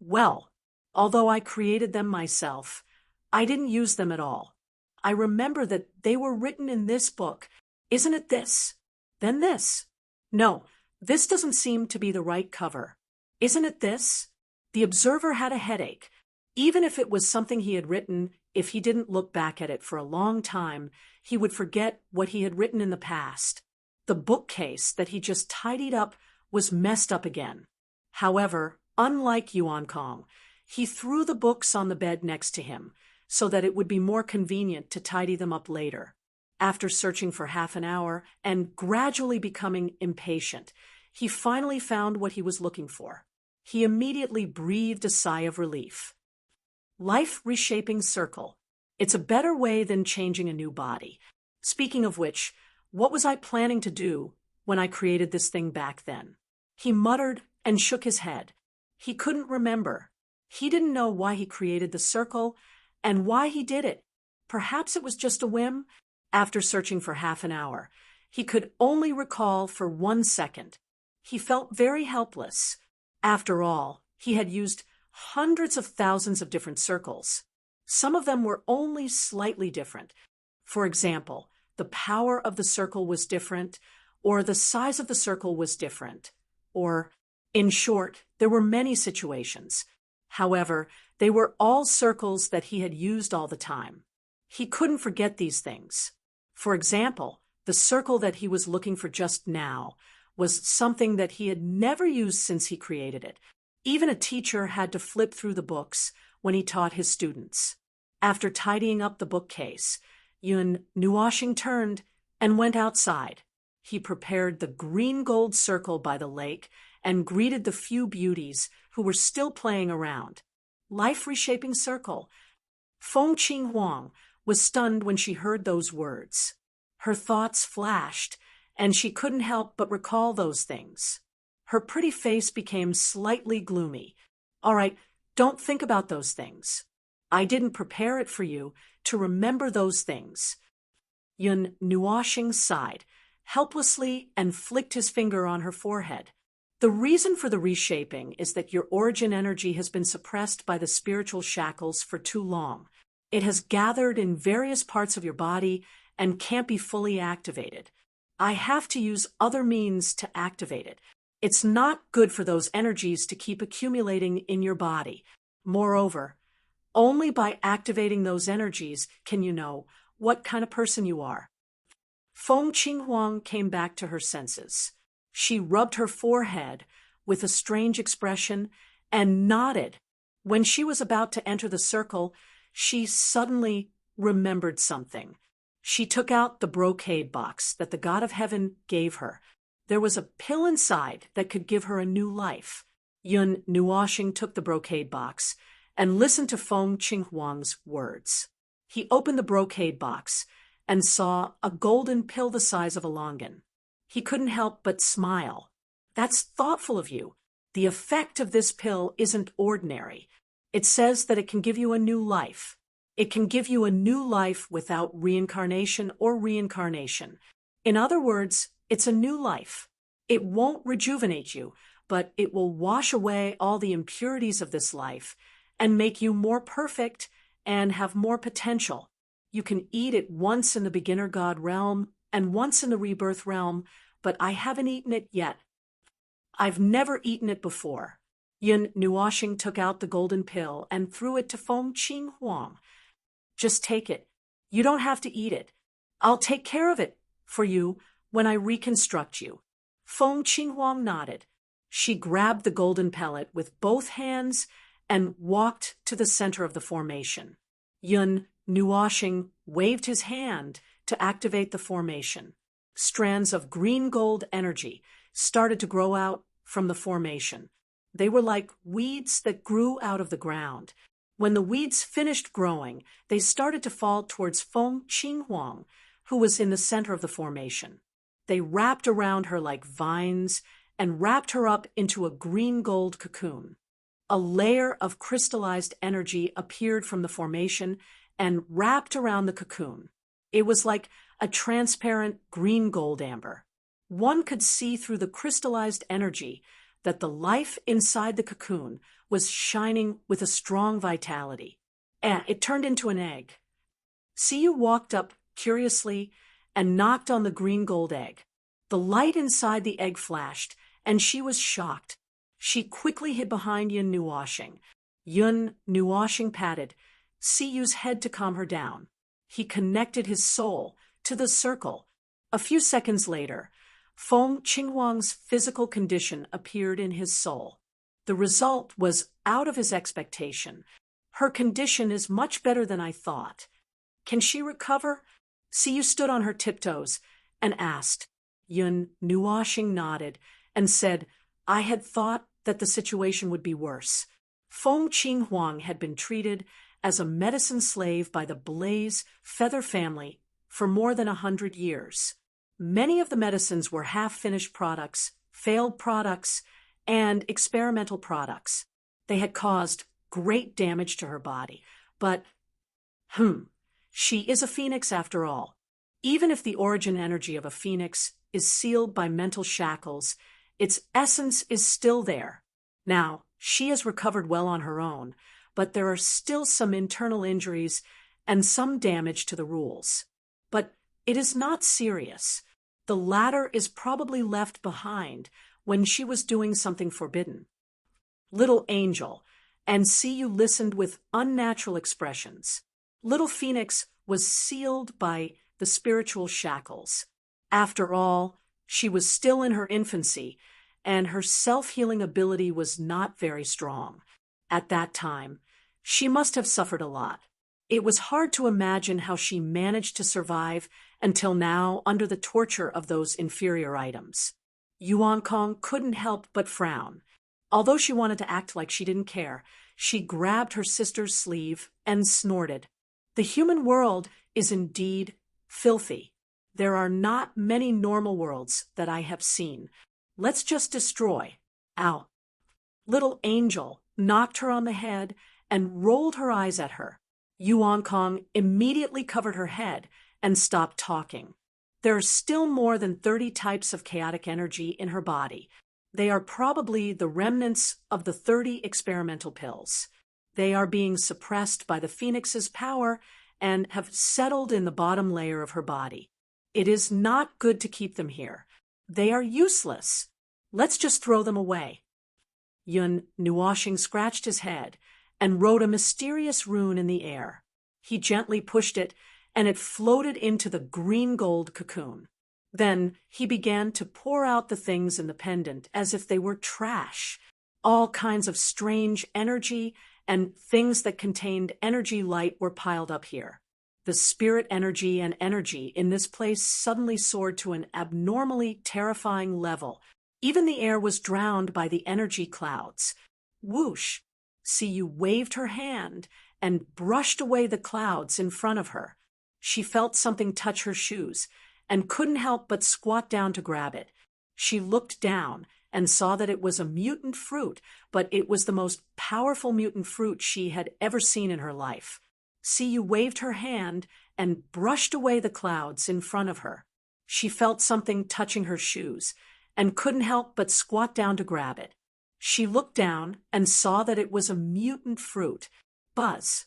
Well, although I created them myself, I didn't use them at all. I remember that they were written in this book. Isn't it this? Then this. No, this doesn't seem to be the right cover. Isn't it this? The observer had a headache. Even if it was something he had written, if he didn't look back at it for a long time, he would forget what he had written in the past. The bookcase that he just tidied up was messed up again. However, unlike Yuan Kong, he threw the books on the bed next to him so that it would be more convenient to tidy them up later. After searching for half an hour and gradually becoming impatient, he finally found what he was looking for. He immediately breathed a sigh of relief. Life reshaping circle. It's a better way than changing a new body. Speaking of which, what was I planning to do when I created this thing back then? He muttered and shook his head. He couldn't remember. He didn't know why he created the circle and why he did it. Perhaps it was just a whim. After searching for half an hour, he could only recall for 1 second. He felt very helpless. After all, he had used hundreds of thousands of different circles. Some of them were only slightly different. For example, the power of the circle was different, or the size of the circle was different, or, in short, there were many situations. However, they were all circles that he had used all the time. He couldn't forget these things. For example, the circle that he was looking for just now was something that he had never used since he created it. Even a teacher had to flip through the books when he taught his students. After tidying up the bookcase, Yun Nuoshing turned and went outside. He prepared the green gold circle by the lake and greeted the few beauties who were still playing around. Life reshaping circle. Feng Qing Huang was stunned when she heard those words. Her thoughts flashed, and she couldn't help but recall those things. Her pretty face became slightly gloomy. All right, don't think about those things. I didn't prepare it for you to remember those things. Yun Nuoshing sighed helplessly and flicked his finger on her forehead. The reason for the reshaping is that your origin energy has been suppressed by the spiritual shackles for too long. It has gathered in various parts of your body and can't be fully activated. I have to use other means to activate it. It's not good for those energies to keep accumulating in your body. Moreover, only by activating those energies can you know what kind of person you are. Feng Qing Huang came back to her senses. She rubbed her forehead with a strange expression and nodded. When she was about to enter the circle, she suddenly remembered something. She took out the brocade box that the God of Heaven gave her. There was a pill inside that could give her a new life. Yun Nuoshing took the brocade box and listened to Feng Qing Huang's words. He opened the brocade box and saw a golden pill the size of a longan. He couldn't help but smile. That's thoughtful of you. The effect of this pill isn't ordinary. It says that it can give you a new life. It can give you a new life without reincarnation or reincarnation. In other words, it's a new life. It won't rejuvenate you, but it will wash away all the impurities of this life and make you more perfect and have more potential. You can eat it once in the beginner god realm and once in the rebirth realm, but I haven't eaten it yet. I've never eaten it before. Yun Nuoxing took out the golden pill and threw it to Feng Qing Huang. Just take it. You don't have to eat it. I'll take care of it for you when I reconstruct you. Feng Qing Huang nodded. She grabbed the golden pellet with both hands and walked to the center of the formation. Yun Nuoxing waved his hand to activate the formation. Strands of green-gold energy started to grow out from the formation. They were like weeds that grew out of the ground. When the weeds finished growing, they started to fall towards Feng Qing Huang, who was in the center of the formation. They wrapped around her like vines and wrapped her up into a green-gold cocoon. A layer of crystallized energy appeared from the formation and wrapped around the cocoon. It was like a transparent green-gold amber. One could see through the crystallized energy that the life inside the cocoon was shining with a strong vitality. And it turned into an egg. Siyu walked up curiously and knocked on the green-gold egg. The light inside the egg flashed, and she was shocked. She quickly hid behind Yun Nuoxing. Yun Nuoxing patted Siyu's head to calm her down. He connected his soul to the circle. A few seconds later, Feng Qinghuang's physical condition appeared in his soul. The result was out of his expectation. Her condition is much better than I thought. Can she recover? Siyu stood on her tiptoes and asked. Yun Nuoxing nodded and said, I had thought that the situation would be worse. Feng Qinghuang had been treated as a medicine slave by the Blaze feather family for more than 100 years. Many of the medicines were half-finished products, failed products, and experimental products. They had caused great damage to her body. But, she is a phoenix after all. Even if the origin energy of a phoenix is sealed by mental shackles, its essence is still there. Now, she has recovered well on her own, but there are still some internal injuries and some damage to the rules. But it is not serious. The latter is probably left behind when she was doing something forbidden. Little Angel, and Siyu listened with unnatural expressions. Little Phoenix was sealed by the spiritual shackles. After all, she was still in her infancy, and her self-healing ability was not very strong. At that time, she must have suffered a lot. It was hard to imagine how she managed to survive until now under the torture of those inferior items. Yuan Kong couldn't help but frown. Although she wanted to act like she didn't care, she grabbed her sister's sleeve and snorted. The human world is indeed filthy. There are not many normal worlds that I have seen. Let's just destroy. Ow. Little Angel knocked her on the head and rolled her eyes at her. Yuan Kong immediately covered her head and stopped talking. There are still more than 30 types of chaotic energy in her body. They are probably the remnants of the 30 experimental pills. They are being suppressed by the Phoenix's power and have settled in the bottom layer of her body. It is not good to keep them here. They are useless. Let's just throw them away. Yun Nuoxing scratched his head and wrote a mysterious rune in the air. He gently pushed it, and it floated into the green-gold cocoon. Then he began to pour out the things in the pendant as if they were trash. All kinds of strange energy and things that contained energy light were piled up here. The spirit energy and energy in this place suddenly soared to an abnormally terrifying level. Even the air was drowned by the energy clouds. Whoosh! Siyu waved her hand and brushed away the clouds in front of her. She felt something touch her shoes and couldn't help but squat down to grab it. She looked down and saw that it was a mutant fruit, but it was the most powerful mutant fruit she had ever seen in her life. Siyu waved her hand and brushed away the clouds in front of her. She felt something touching her shoes and couldn't help but squat down to grab it. She looked down and saw that it was a mutant fruit. Buzz.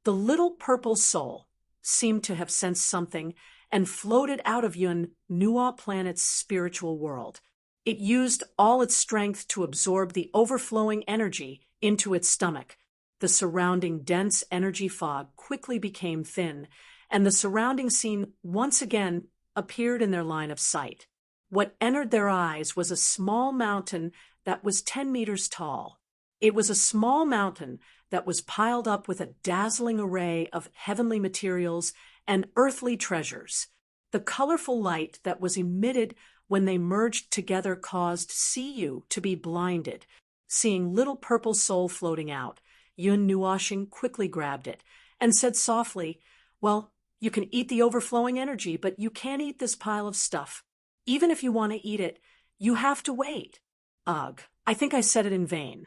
The little purple soul seemed to have sensed something and floated out of Yun Nuo planet's spiritual world. It used all its strength to absorb the overflowing energy into its stomach. The surrounding dense energy fog quickly became thin, and the surrounding scene once again appeared in their line of sight. What entered their eyes was a small mountain that was 10 meters tall. It was a small mountain that was piled up with a dazzling array of heavenly materials and earthly treasures. The colorful light that was emitted when they merged together caused Siyu to be blinded. Seeing little purple soul floating out, Yun Nuoshing quickly grabbed it and said softly, "Well, you can eat the overflowing energy, but you can't eat this pile of stuff. Even if you want to eat it, you have to wait." Ugh, I think I said it in vain.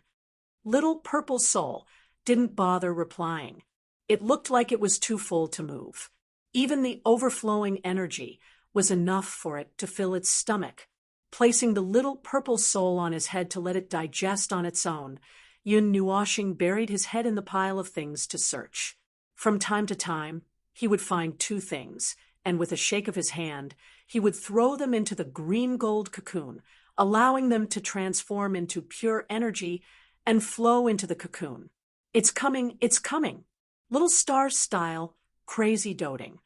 Little purple soul didn't bother replying. It looked like it was too full to move. Even the overflowing energy was enough for it to fill its stomach. Placing the little purple soul on his head to let it digest on its own, Yun Nuoshing buried his head in the pile of things to search. From time to time, he would find two things, and with a shake of his hand, he would throw them into the green gold cocoon, allowing them to transform into pure energy and flow into the cocoon. It's coming, it's coming. Little star style, crazy doting.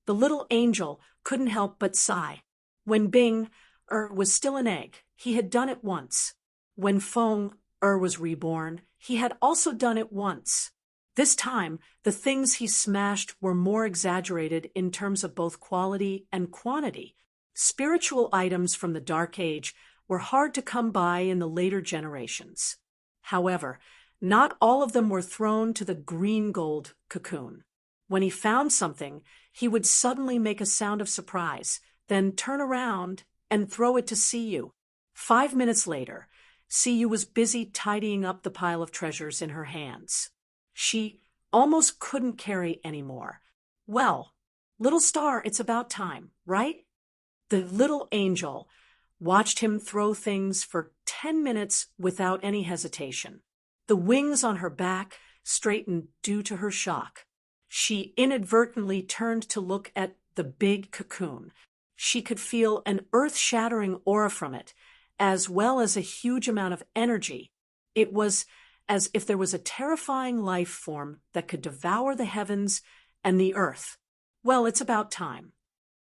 The little angel couldn't help but sigh. When Bing was still an egg, he had done it once. When Feng was reborn, he had also done it once. This time, the things he smashed were more exaggerated in terms of both quality and quantity. Spiritual items from the Dark Age were hard to come by in the later generations. However, not all of them were thrown to the green gold cocoon. When he found something, he would suddenly make a sound of surprise, then turn around and throw it to Siyu. 5 minutes later, Siyu was busy tidying up the pile of treasures in her hands. She almost couldn't carry any more. "Well, little star, it's about time, right?" The little angel watched him throw things for 10 minutes without any hesitation. The wings on her back straightened due to her shock. She inadvertently turned to look at the big cocoon. She could feel an earth-shattering aura from it, as well as a huge amount of energy. It was as if there was a terrifying life form that could devour the heavens and the earth. "Well, it's about time."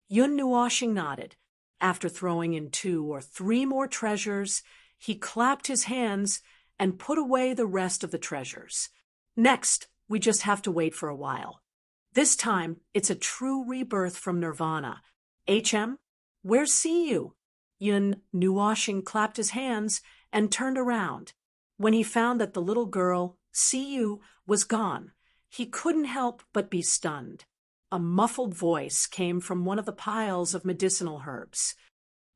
Yun Nuoshing nodded. After throwing in 2 or 3 more treasures, he clapped his hands and put away the rest of the treasures. "Next, we just have to wait for a while. This time, it's a true rebirth from nirvana. HM, where's Siyu?" Yun Nuoshing clapped his hands and turned around. When he found that the little girl, Siyu, was gone, he couldn't help but be stunned. A muffled voice came from one of the piles of medicinal herbs.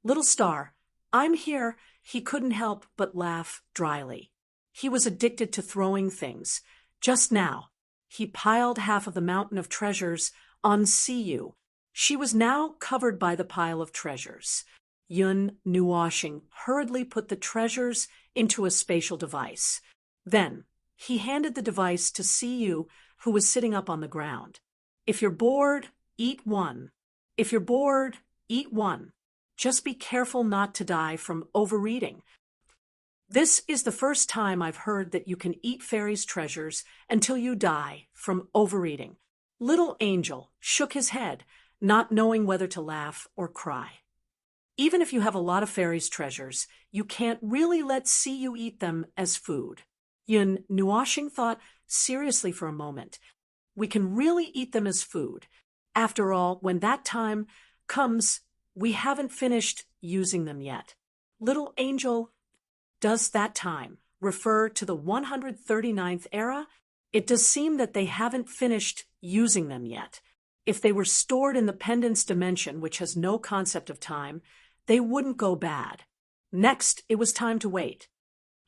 "Little star, I'm here." He couldn't help but laugh dryly. He was addicted to throwing things. Just now, he piled half of the mountain of treasures on Siyu. She was now covered by the pile of treasures. Yun Nuoshing hurriedly put the treasures into a spatial device. Then, he handed the device to Siyu, who was sitting up on the ground. "If you're bored, eat one. If you're bored, eat one. Just be careful not to die from overeating. This is the first time I've heard that you can eat fairies' treasures until you die from overeating." Little Angel shook his head, not knowing whether to laugh or cry. Even if you have a lot of fairies' treasures, you can't really let Siyu eat them as food. Yun Nuoshing thought seriously for a moment. We can really eat them as food. After all, when that time comes, we haven't finished using them yet. Little Angel, does that time refer to the 139th era? It does seem that they haven't finished using them yet. If they were stored in the pendant's dimension, which has no concept of time, they wouldn't go bad. Next, it was time to wait.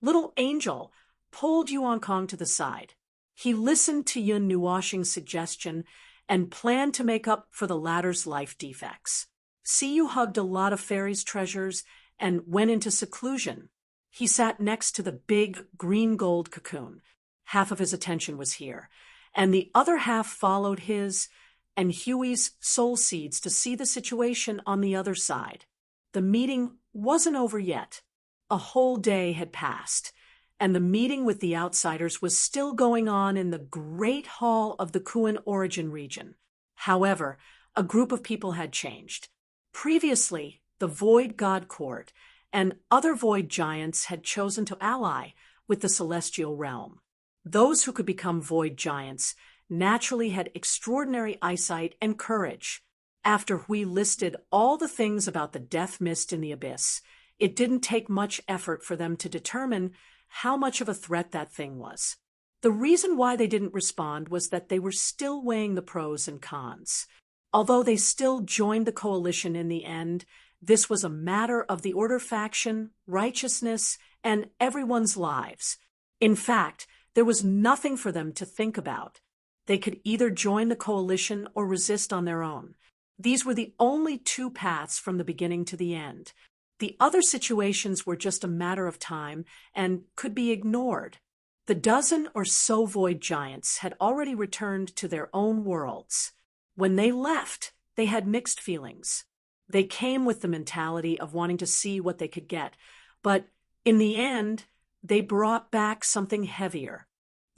Little Angel pulled Yuan Kong to the side. He listened to Yun Nuoxing's suggestion and planned to make up for the latter's life defects. Siyu hugged a lot of fairies' treasures and went into seclusion. He sat next to the big green-gold cocoon. Half of his attention was here, and the other half followed his and Huey's soul seeds to see the situation on the other side. The meeting wasn't over yet. A whole day had passed, and the meeting with the outsiders was still going on in the Great Hall of the Kuan Origin region. However, a group of people had changed. Previously, the Void God Court and other Void Giants had chosen to ally with the Celestial Realm. Those who could become Void Giants naturally had extraordinary eyesight and courage. After Hui listed all the things about the death mist in the abyss, it didn't take much effort for them to determine how much of a threat that thing was. The reason why they didn't respond was that they were still weighing the pros and cons. Although they still joined the coalition in the end, this was a matter of the Order faction, righteousness, and everyone's lives. In fact, there was nothing for them to think about. They could either join the coalition or resist on their own. These were the only two paths from the beginning to the end. The other situations were just a matter of time and could be ignored. The dozen or so Void Giants had already returned to their own worlds. When they left, they had mixed feelings. They came with the mentality of wanting to see what they could get, but in the end, they brought back something heavier.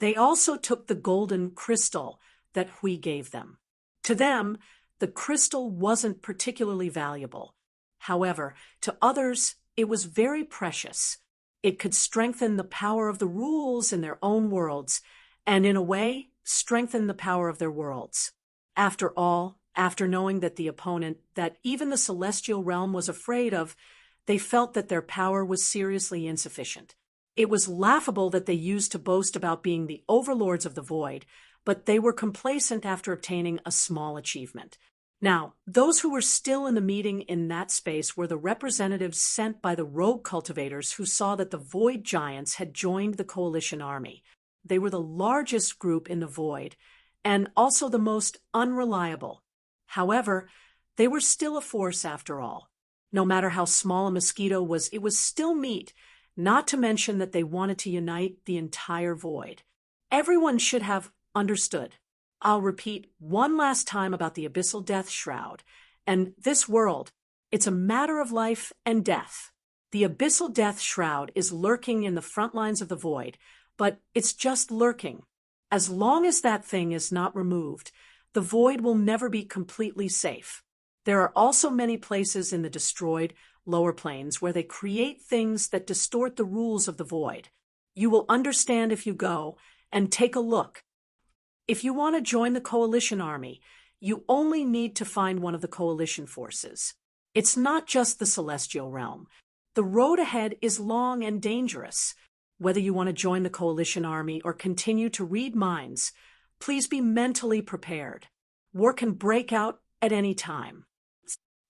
They also took the golden crystal that Hui gave them. To them, the crystal wasn't particularly valuable. However, to others, it was very precious. It could strengthen the power of the rules in their own worlds, and in a way, strengthen the power of their worlds. After all, after knowing that the opponent, that even the Celestial Realm was afraid of, they felt that their power was seriously insufficient. It was laughable that they used to boast about being the overlords of the void, but they were complacent after obtaining a small achievement. Now, those who were still in the meeting in that space were the representatives sent by the rogue cultivators who saw that the Void Giants had joined the coalition army. They were the largest group in the Void, and also the most unreliable. However, they were still a force after all. No matter how small a mosquito was, it was still meat, not to mention that they wanted to unite the entire Void. Everyone should have understood. I'll repeat one last time about the Abyssal Death Shroud. And this world, it's a matter of life and death. The Abyssal Death Shroud is lurking in the front lines of the Void, but it's just lurking. As long as that thing is not removed, the Void will never be completely safe. There are also many places in the destroyed lower planes where they create things that distort the rules of the Void. You will understand if you go and take a look. If you want to join the coalition army, you only need to find one of the coalition forces. It's not just the Celestial Realm. The road ahead is long and dangerous. Whether you want to join the coalition army or continue to read minds, please be mentally prepared. War can break out at any time.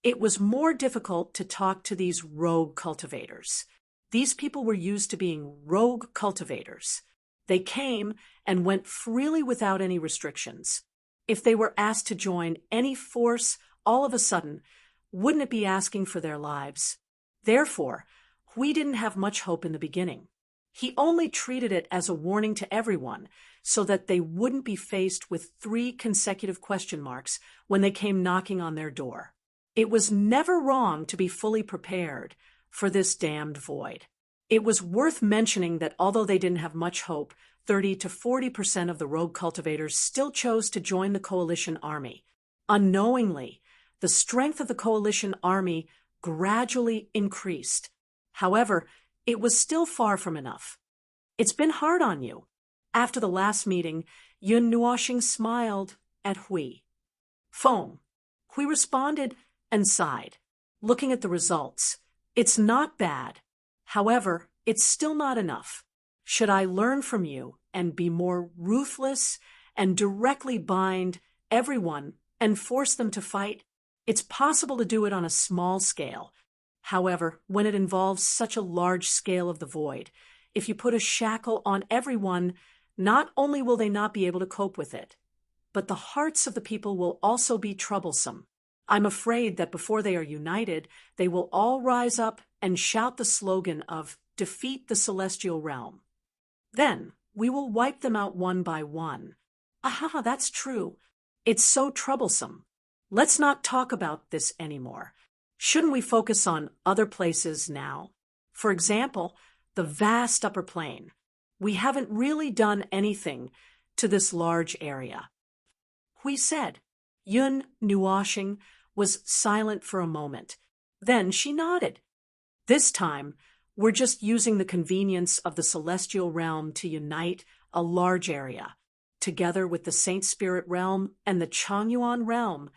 It was more difficult to talk to these rogue cultivators. These people were used to being rogue cultivators. They came and went freely without any restrictions. If they were asked to join any force all of a sudden, wouldn't it be asking for their lives? Therefore, Hui didn't have much hope in the beginning. He only treated it as a warning to everyone so that they wouldn't be faced with 3 consecutive question marks when they came knocking on their door. It was never wrong to be fully prepared for this damned void. It was worth mentioning that although they didn't have much hope, 30 to 40% of the rogue cultivators still chose to join the coalition army. Unknowingly, the strength of the coalition army gradually increased. However, it was still far from enough. It's been hard on you. After the last meeting, Yun Nuoxing smiled at Hui. Feng. Hui responded and sighed. Looking at the results, it's not bad. However, it's still not enough. Should I learn from you and be more ruthless and directly bind everyone and force them to fight? It's possible to do it on a small scale. However, when it involves such a large scale of the void, if you put a shackle on everyone, not only will they not be able to cope with it, but the hearts of the people will also be troublesome. I'm afraid that before they are united, they will all rise up and shout the slogan of "Defeat the Celestial Realm." Then we will wipe them out one by one. Aha, that's true. It's so troublesome. Let's not talk about this anymore. Shouldn't we focus on other places now? For example, the vast upper plain. We haven't really done anything to this large area. We said. Yun Nuoshing was silent for a moment. Then she nodded. This time, we're just using the convenience of the celestial realm to unite a large area. Together with the Saint Spirit realm and the Changyuan realm,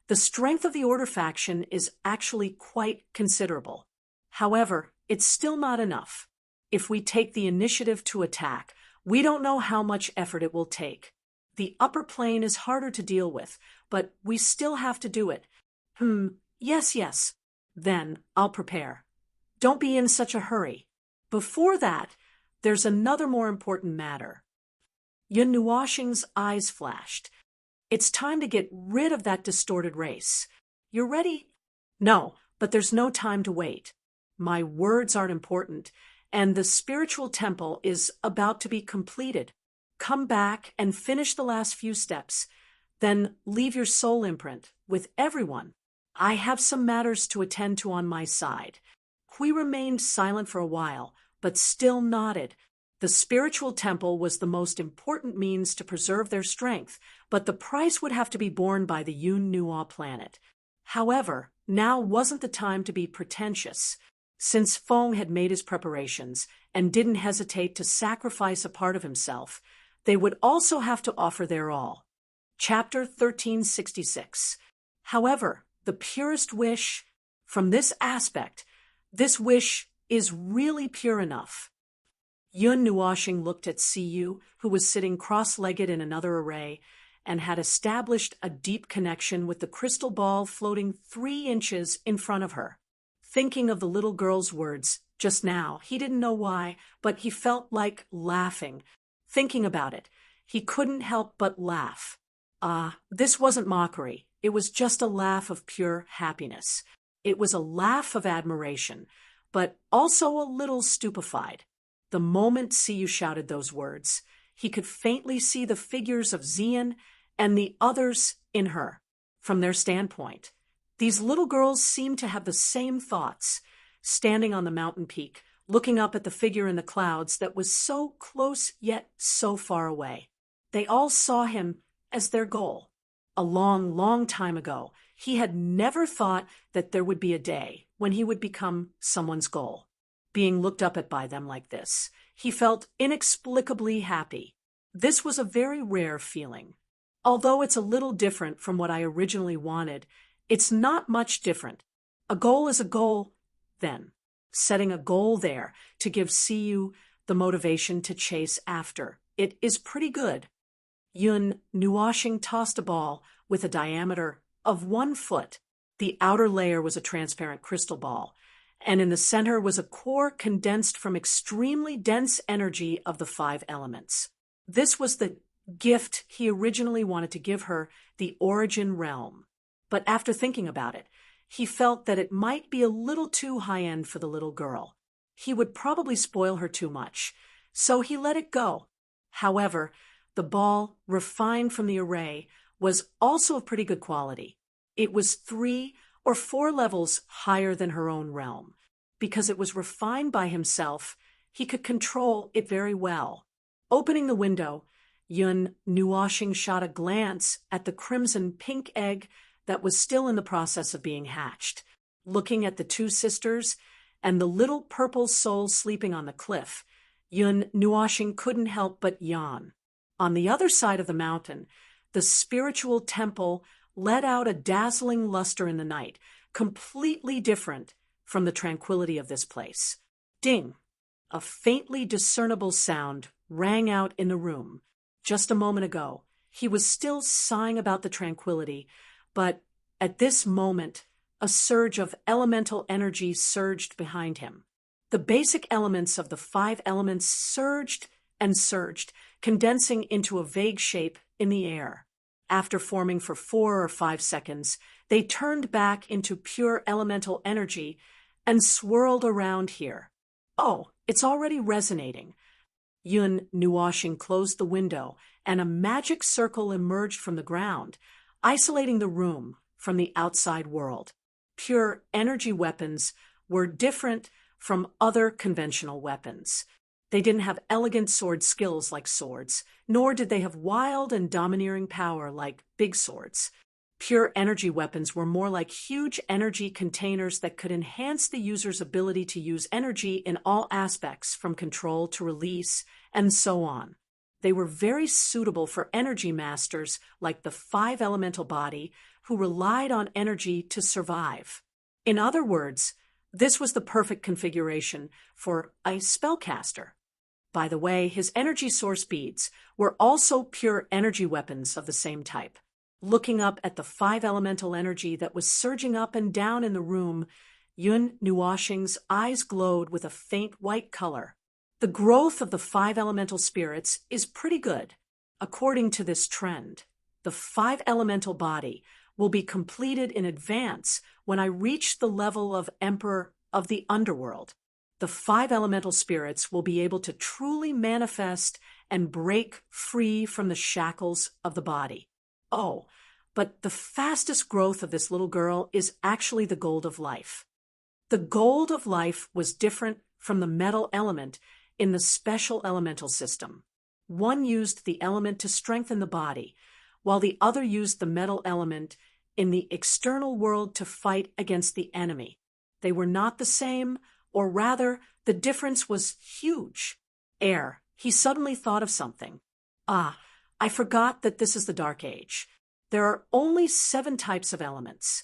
the strength of the Order faction is actually quite considerable. However, it's still not enough. If we take the initiative to attack, we don't know how much effort it will take. The upper plane is harder to deal with, but we still have to do it. Yes. Then I'll prepare. Don't be in such a hurry. Before that, there's another more important matter. Yun Nuoshing's eyes flashed. It's time to get rid of that distorted race. You're ready? No, but there's no time to wait. My words aren't important, and the spiritual temple is about to be completed. Come back and finish the last few steps. Then leave your soul imprint with everyone. I have some matters to attend to on my side. Hui remained silent for a while, but still nodded. The spiritual temple was the most important means to preserve their strength, but the price would have to be borne by the Yun Nuo planet. However, now wasn't the time to be pretentious. Since Feng had made his preparations and didn't hesitate to sacrifice a part of himself, they would also have to offer their all. Chapter 1366. However, the purest wish, from this aspect, this wish is really pure enough. Yun Nuoshing looked at Siyu, who was sitting cross-legged in another array, and had established a deep connection with the crystal ball floating 3 inches in front of her. Thinking of the little girl's words just now, he didn't know why, but he felt like laughing. Thinking about it, he couldn't help but laugh. This wasn't mockery. It was just a laugh of pure happiness. It was a laugh of admiration, but also a little stupefied. The moment Siyu shouted those words, he could faintly see the figures of Xian and the others in her. From their standpoint, these little girls seemed to have the same thoughts, standing on the mountain peak, looking up at the figure in the clouds that was so close yet so far away. They all saw him as their goal. A long, long time ago, he had never thought that there would be a day when he would become someone's goal. Being looked up at by them like this, he felt inexplicably happy. This was a very rare feeling. Although it's a little different from what I originally wanted, it's not much different. A goal is a goal, then. Setting a goal there to give Siyu the motivation to chase after. It is pretty good. Yun Nuoshing tossed a ball with a diameter of 1 foot. The outer layer was a transparent crystal ball, and in the center was a core condensed from extremely dense energy of the 5 elements. This was the gift he originally wanted to give her, the origin realm. But after thinking about it, he felt that it might be a little too high-end for the little girl. He would probably spoil her too much, so he let it go. However, the ball, refined from the array, was also of pretty good quality. It was 3 or 4 levels higher than her own realm. Because it was refined by himself, he could control it very well. Opening the window, Yun Nuoshing shot a glance at the crimson-pink egg that was still in the process of being hatched. Looking at the 2 sisters and the little purple soul sleeping on the cliff, Yun Nuoshing couldn't help but yawn. On the other side of the mountain, the spiritual temple let out a dazzling luster in the night, completely different from the tranquility of this place. Ding! A faintly discernible sound rang out in the room. Just a moment ago, he was still sighing about the tranquility, but at this moment, A surge of elemental energy surged behind him. The basic elements of the 5 elements surged and surged, condensing into a vague shape in the air. After forming for 4 or 5 seconds, they turned back into pure elemental energy and swirled around here. Oh, it's already resonating. Yun Nuoxing closed the window, and a magic circle emerged from the ground, isolating the room from the outside world. Pure energy weapons were different from other conventional weapons. They didn't have elegant sword skills like swords, nor did they have wild and domineering power like big swords. Pure energy weapons were more like huge energy containers that could enhance the user's ability to use energy in all aspects, from control to release, and so on. They were very suitable for energy masters like the 5 elemental body, who relied on energy to survive. In other words, this was the perfect configuration for a spellcaster. By the way, his energy source beads were also pure energy weapons of the same type. Looking up at the 5 elemental energy that was surging up and down in the room, Yun Nuoxing's eyes glowed with a faint white color. The growth of the 5 elemental spirits is pretty good. According to this trend, the 5 elemental body will be completed in advance when I reach the level of Emperor of the Underworld. The 5 elemental spirits will be able to truly manifest and break free from the shackles of the body. Oh, but the fastest growth of this little girl is actually the gold of life. The gold of life was different from the metal element in the special elemental system. One used the element to strengthen the body, while the other used the metal element in the external world to fight against the enemy. They were not the same, or rather, the difference was huge. He suddenly thought of something. I forgot that this is the Dark Age. There are only 7 types of elements.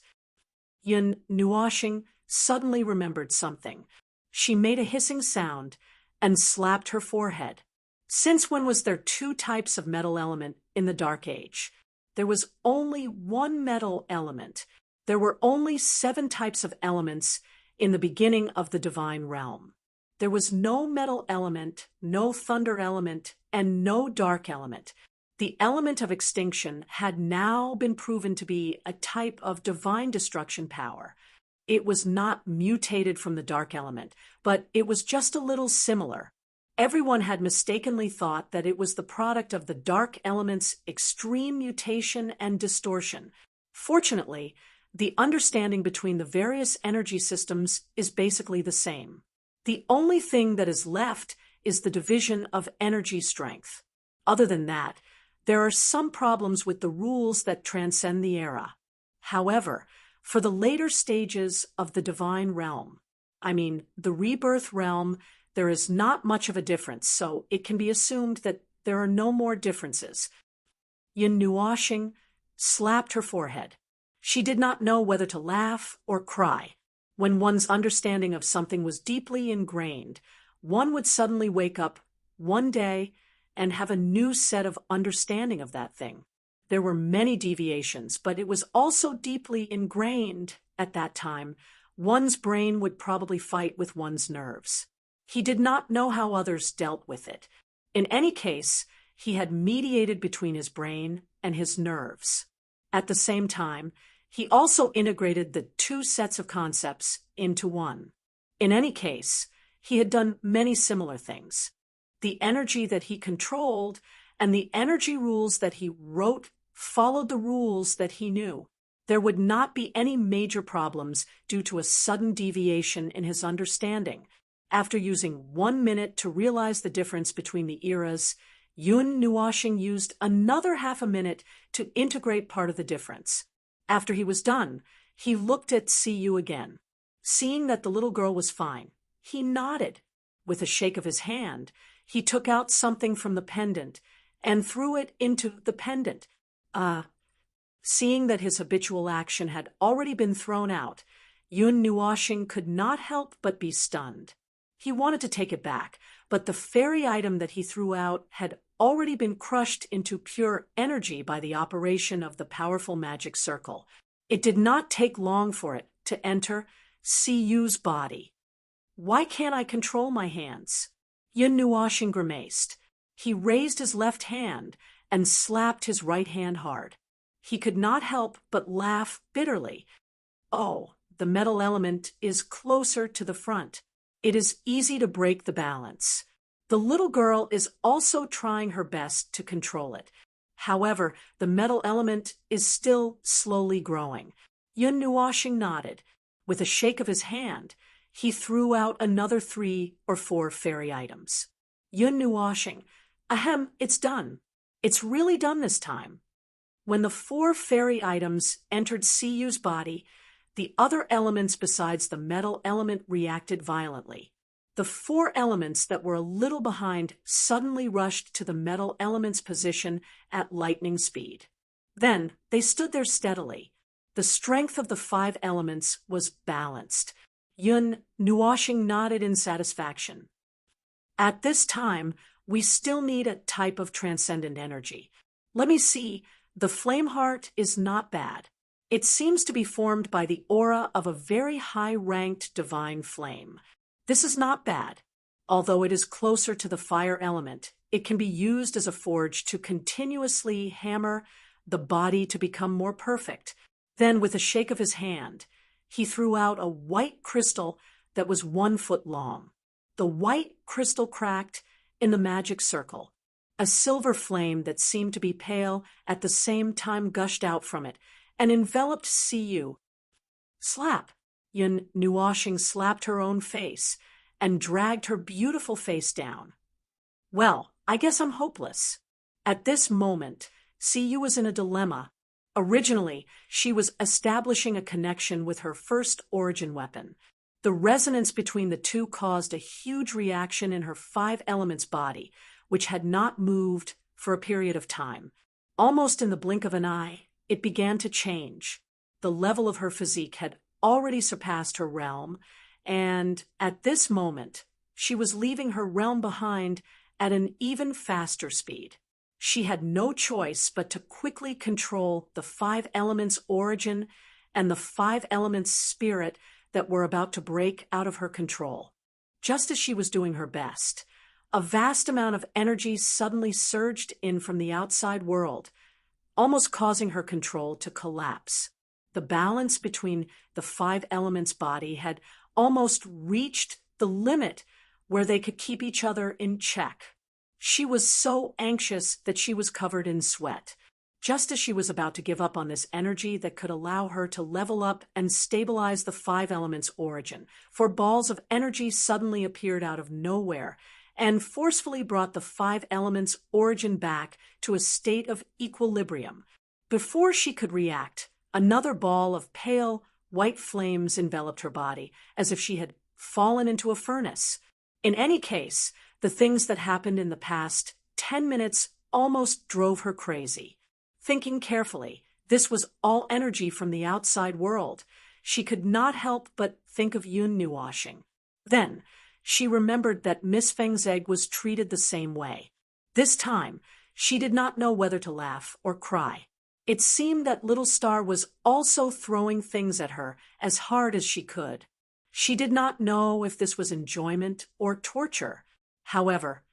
Yun Nuoxing suddenly remembered something. She made a hissing sound and slapped her forehead. Since when was there 2 types of metal element in the Dark Age? There was only 1 metal element. There were only 7 types of elements in the beginning of the divine realm. There was no metal element, no thunder element, and no dark element. The element of extinction had now been proven to be a type of divine destruction power. It was not mutated from the dark element, but it was just a little similar. Everyone had mistakenly thought that it was the product of the dark element's extreme mutation and distortion. Fortunately, the understanding between the various energy systems is basically the same. The only thing that is left is the division of energy strength. Other than that, there are some problems with the rules that transcend the era. However, for the later stages of the divine realm, the rebirth realm, there is not much of a difference, so it can be assumed that there are no more differences. Yun Nuoxing slapped her forehead. She did not know whether to laugh or cry. When one's understanding of something was deeply ingrained, one would suddenly wake up one day and have a new set of understanding of that thing. There were many deviations, but it was also deeply ingrained at that time. One's brain would probably fight with one's nerves. He did not know how others dealt with it. In any case, he had mediated between his brain and his nerves. At the same time, he also integrated the 2 sets of concepts into one. In any case, he had done many similar things. The energy that he controlled and the energy rules that he wrote followed the rules that he knew. There would not be any major problems due to a sudden deviation in his understanding. After using 1 minute to realize the difference between the eras, Yun Nuoxing used another half a minute to integrate part of the difference. After he was done, he looked at Siyu again. Seeing that the little girl was fine, he nodded. With a shake of his hand, he took out something from the pendant and threw it into the pendant. Seeing that his habitual action had already been thrown out, Yun Nuoxing could not help but be stunned. He wanted to take it back, but the fairy item that he threw out had already been crushed into pure energy by the operation of the powerful magic circle. It did not take long for it to enter Siyu's body. Why can't I control my hands? Yun Nuoshing grimaced. He raised his left hand and slapped his right hand hard. He could not help but laugh bitterly. Oh, the metal element is closer to the front. It is easy to break the balance. The little girl is also trying her best to control it. However, the metal element is still slowly growing. Yun Nuoshing nodded. With a shake of his hand, he threw out another 3 or 4 fairy items. Yun Nuoshing, ahem, it's done. It's really done this time. When the 4 fairy items entered Siyu's body, the other elements besides the metal element reacted violently. The 4 elements that were a little behind suddenly rushed to the metal element's position at lightning speed. Then they stood there steadily. The strength of the 5 elements was balanced. Yun Nuoshing nodded in satisfaction. At this time, we still need a type of transcendent energy. Let me see, the flame heart is not bad. It seems to be formed by the aura of a very high-ranked divine flame. This is not bad. Although it is closer to the fire element, it can be used as a forge to continuously hammer the body to become more perfect. Then, with a shake of his hand, he threw out a white crystal that was 1 foot long. The white crystal cracked in the magic circle. A silver flame that seemed to be pale at the same time gushed out from it and enveloped Siyu. Slap! Yun Nuoshing slapped her own face and dragged her beautiful face down. Well, I guess I'm hopeless. At this moment, Siyu was in a dilemma. Originally, she was establishing a connection with her first origin weapon. The resonance between the two caused a huge reaction in her 5 elements body, which had not moved for a period of time. Almost in the blink of an eye, it began to change. The level of her physique had already surpassed her realm, and at this moment, she was leaving her realm behind at an even faster speed. She had no choice but to quickly control the 5 elements origin and the 5 elements spirit that were about to break out of her control. Just as she was doing her best, a vast amount of energy suddenly surged in from the outside world, almost causing her control to collapse. The balance between the 5 elements body had almost reached the limit where they could keep each other in check. She was so anxious that she was covered in sweat. Just as she was about to give up on this energy that could allow her to level up and stabilize the 5 elements origin, 4 balls of energy suddenly appeared out of nowhere and forcefully brought the 5 elements origin back to a state of equilibrium. Before she could react, another ball of pale, white flames enveloped her body, as if she had fallen into a furnace. In any case, the things that happened in the past 10 minutes almost drove her crazy. Thinking carefully, this was all energy from the outside world. She could not help but think of Yun Nuoshing. Then, she remembered that Miss Fengzeg was treated the same way. This time, she did not know whether to laugh or cry. It seemed that Little Star was also throwing things at her as hard as she could. She did not know if this was enjoyment or torture. However,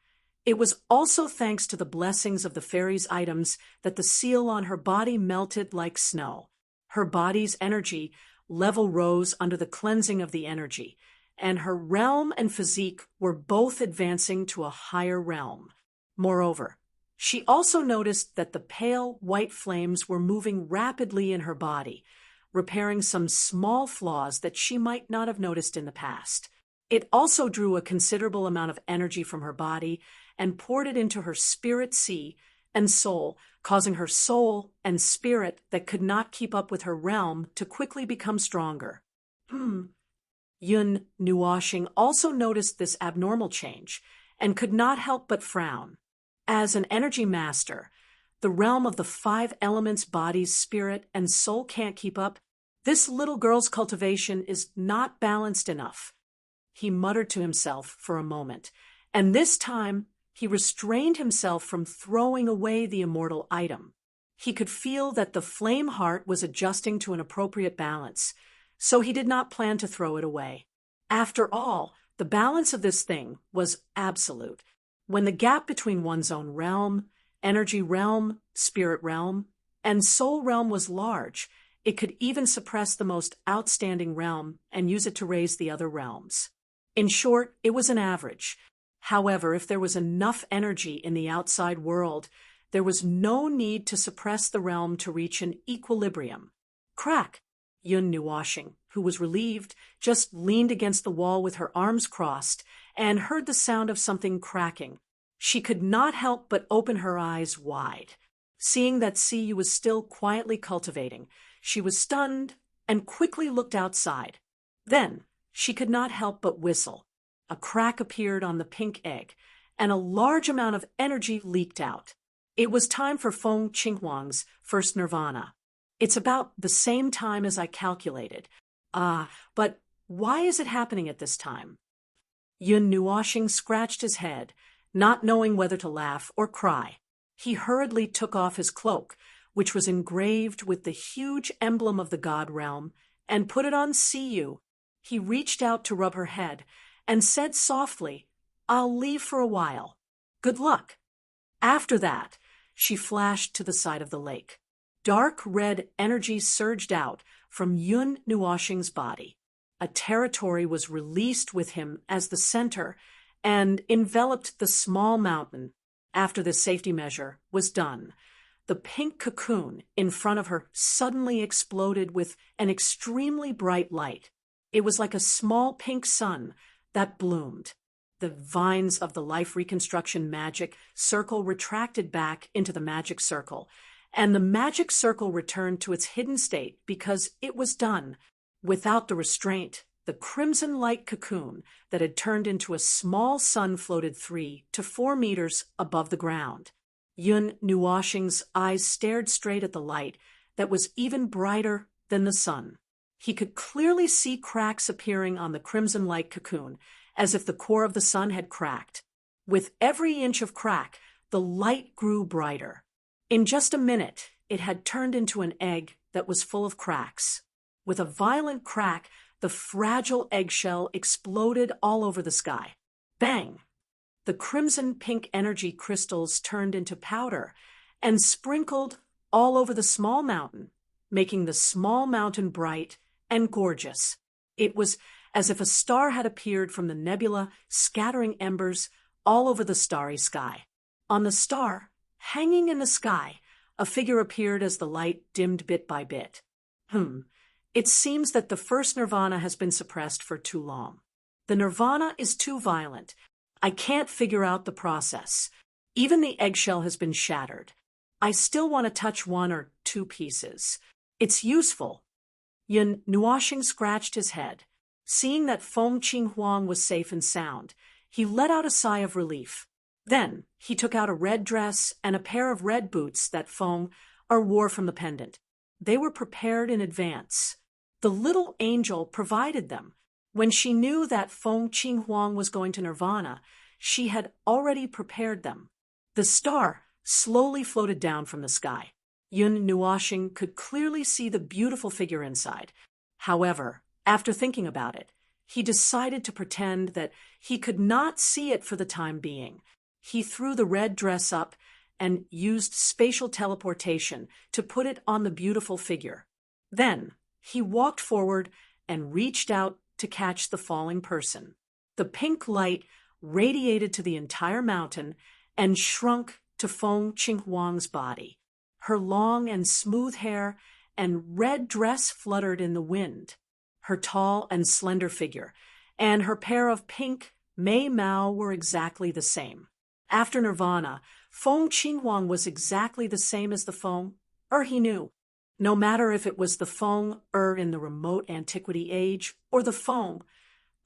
it was also thanks to the blessings of the fairy's items that the seal on her body melted like snow. Her body's energy level rose under the cleansing of the energy, and her realm and physique were both advancing to a higher realm. Moreover, she also noticed that the pale white flames were moving rapidly in her body, repairing some small flaws that she might not have noticed in the past. It also drew a considerable amount of energy from her body and poured it into her spirit sea and soul, causing her soul and spirit that could not keep up with her realm to quickly become stronger. Yun Nuoshing also noticed this abnormal change and could not help but frown. As an energy master, the realm of the 5 elements body's spirit and soul can't keep up. This little girl's cultivation is not balanced enough. He muttered to himself for a moment, and this time he restrained himself from throwing away the immortal item. He could feel that the flame heart was adjusting to an appropriate balance. so he did not plan to throw it away. After all, the balance of this thing was absolute. When the gap between one's own realm, energy realm, spirit realm, and soul realm was large, it could even suppress the most outstanding realm and use it to raise the other realms. In short, it was an average. However, if there was enough energy in the outside world, there was no need to suppress the realm to reach an equilibrium. Crack! Yun Nuoshing, who was relieved, just leaned against the wall with her arms crossed and heard the sound of something cracking. She could not help but open her eyes wide. Seeing that Siyu was still quietly cultivating, she was stunned and quickly looked outside. Then she could not help but whistle. A crack appeared on the pink egg, and a large amount of energy leaked out. It was time for Feng Qinghuang's first nirvana. It's about the same time as I calculated. But why is it happening at this time? Yun Nuoshing scratched his head, not knowing whether to laugh or cry. He hurriedly took off his cloak, which was engraved with the huge emblem of the god realm, and put it on Siyu. He reached out to rub her head and said softly, "I'll leave for a while. Good luck." After that, she flashed to the side of the lake. Dark red energy surged out from Yun Nuoshing's body. A territory was released with him as the center and enveloped the small mountain. After this safety measure was done, the pink cocoon in front of her suddenly exploded with an extremely bright light. It was like a small pink sun that bloomed. The vines of the life reconstruction magic circle retracted back into the magic circle, and the magic circle returned to its hidden state because it was done. Without the restraint, the crimson light cocoon that had turned into a small sun floated 3 to 4 meters above the ground. Yun Nuoshing's eyes stared straight at the light that was even brighter than the sun. He could clearly see cracks appearing on the crimson light cocoon, as if the core of the sun had cracked. With every inch of crack, the light grew brighter. In just a minute, it had turned into an egg that was full of cracks. With a violent crack, the fragile eggshell exploded all over the sky. Bang! The crimson-pink energy crystals turned into powder and sprinkled all over the small mountain, making the small mountain bright and gorgeous. It was as if a star had appeared from the nebula, scattering embers all over the starry sky. On the star, hanging in the sky, a figure appeared as the light dimmed bit by bit. It seems that the first nirvana has been suppressed for too long. The nirvana is too violent. I can't figure out the process. Even the eggshell has been shattered. I still want to touch 1 or 2 pieces. It's useful. Yun Nuoshing scratched his head. Seeing that Feng Qinghuang was safe and sound, he let out a sigh of relief. Then he took out a red dress and a pair of red boots that Feng wore from the pendant. They were prepared in advance. The little angel provided them. When she knew that Feng Qinghuang was going to nirvana, she had already prepared them. The star slowly floated down from the sky. Yun Nuoshing could clearly see the beautiful figure inside. However, after thinking about it, he decided to pretend that he could not see it for the time being. He threw the red dress up and used spatial teleportation to put it on the beautiful figure. Then he walked forward and reached out to catch the falling person. The pink light radiated to the entire mountain and shrunk to Feng Qinghuang's body. Her long and smooth hair and red dress fluttered in the wind. Her tall and slender figure and her pair of pink Mei Mao were exactly the same. After nirvana, Feng Qinghuang was exactly the same as the Feng he knew. No matter if it was the Feng in the remote antiquity age or the Feng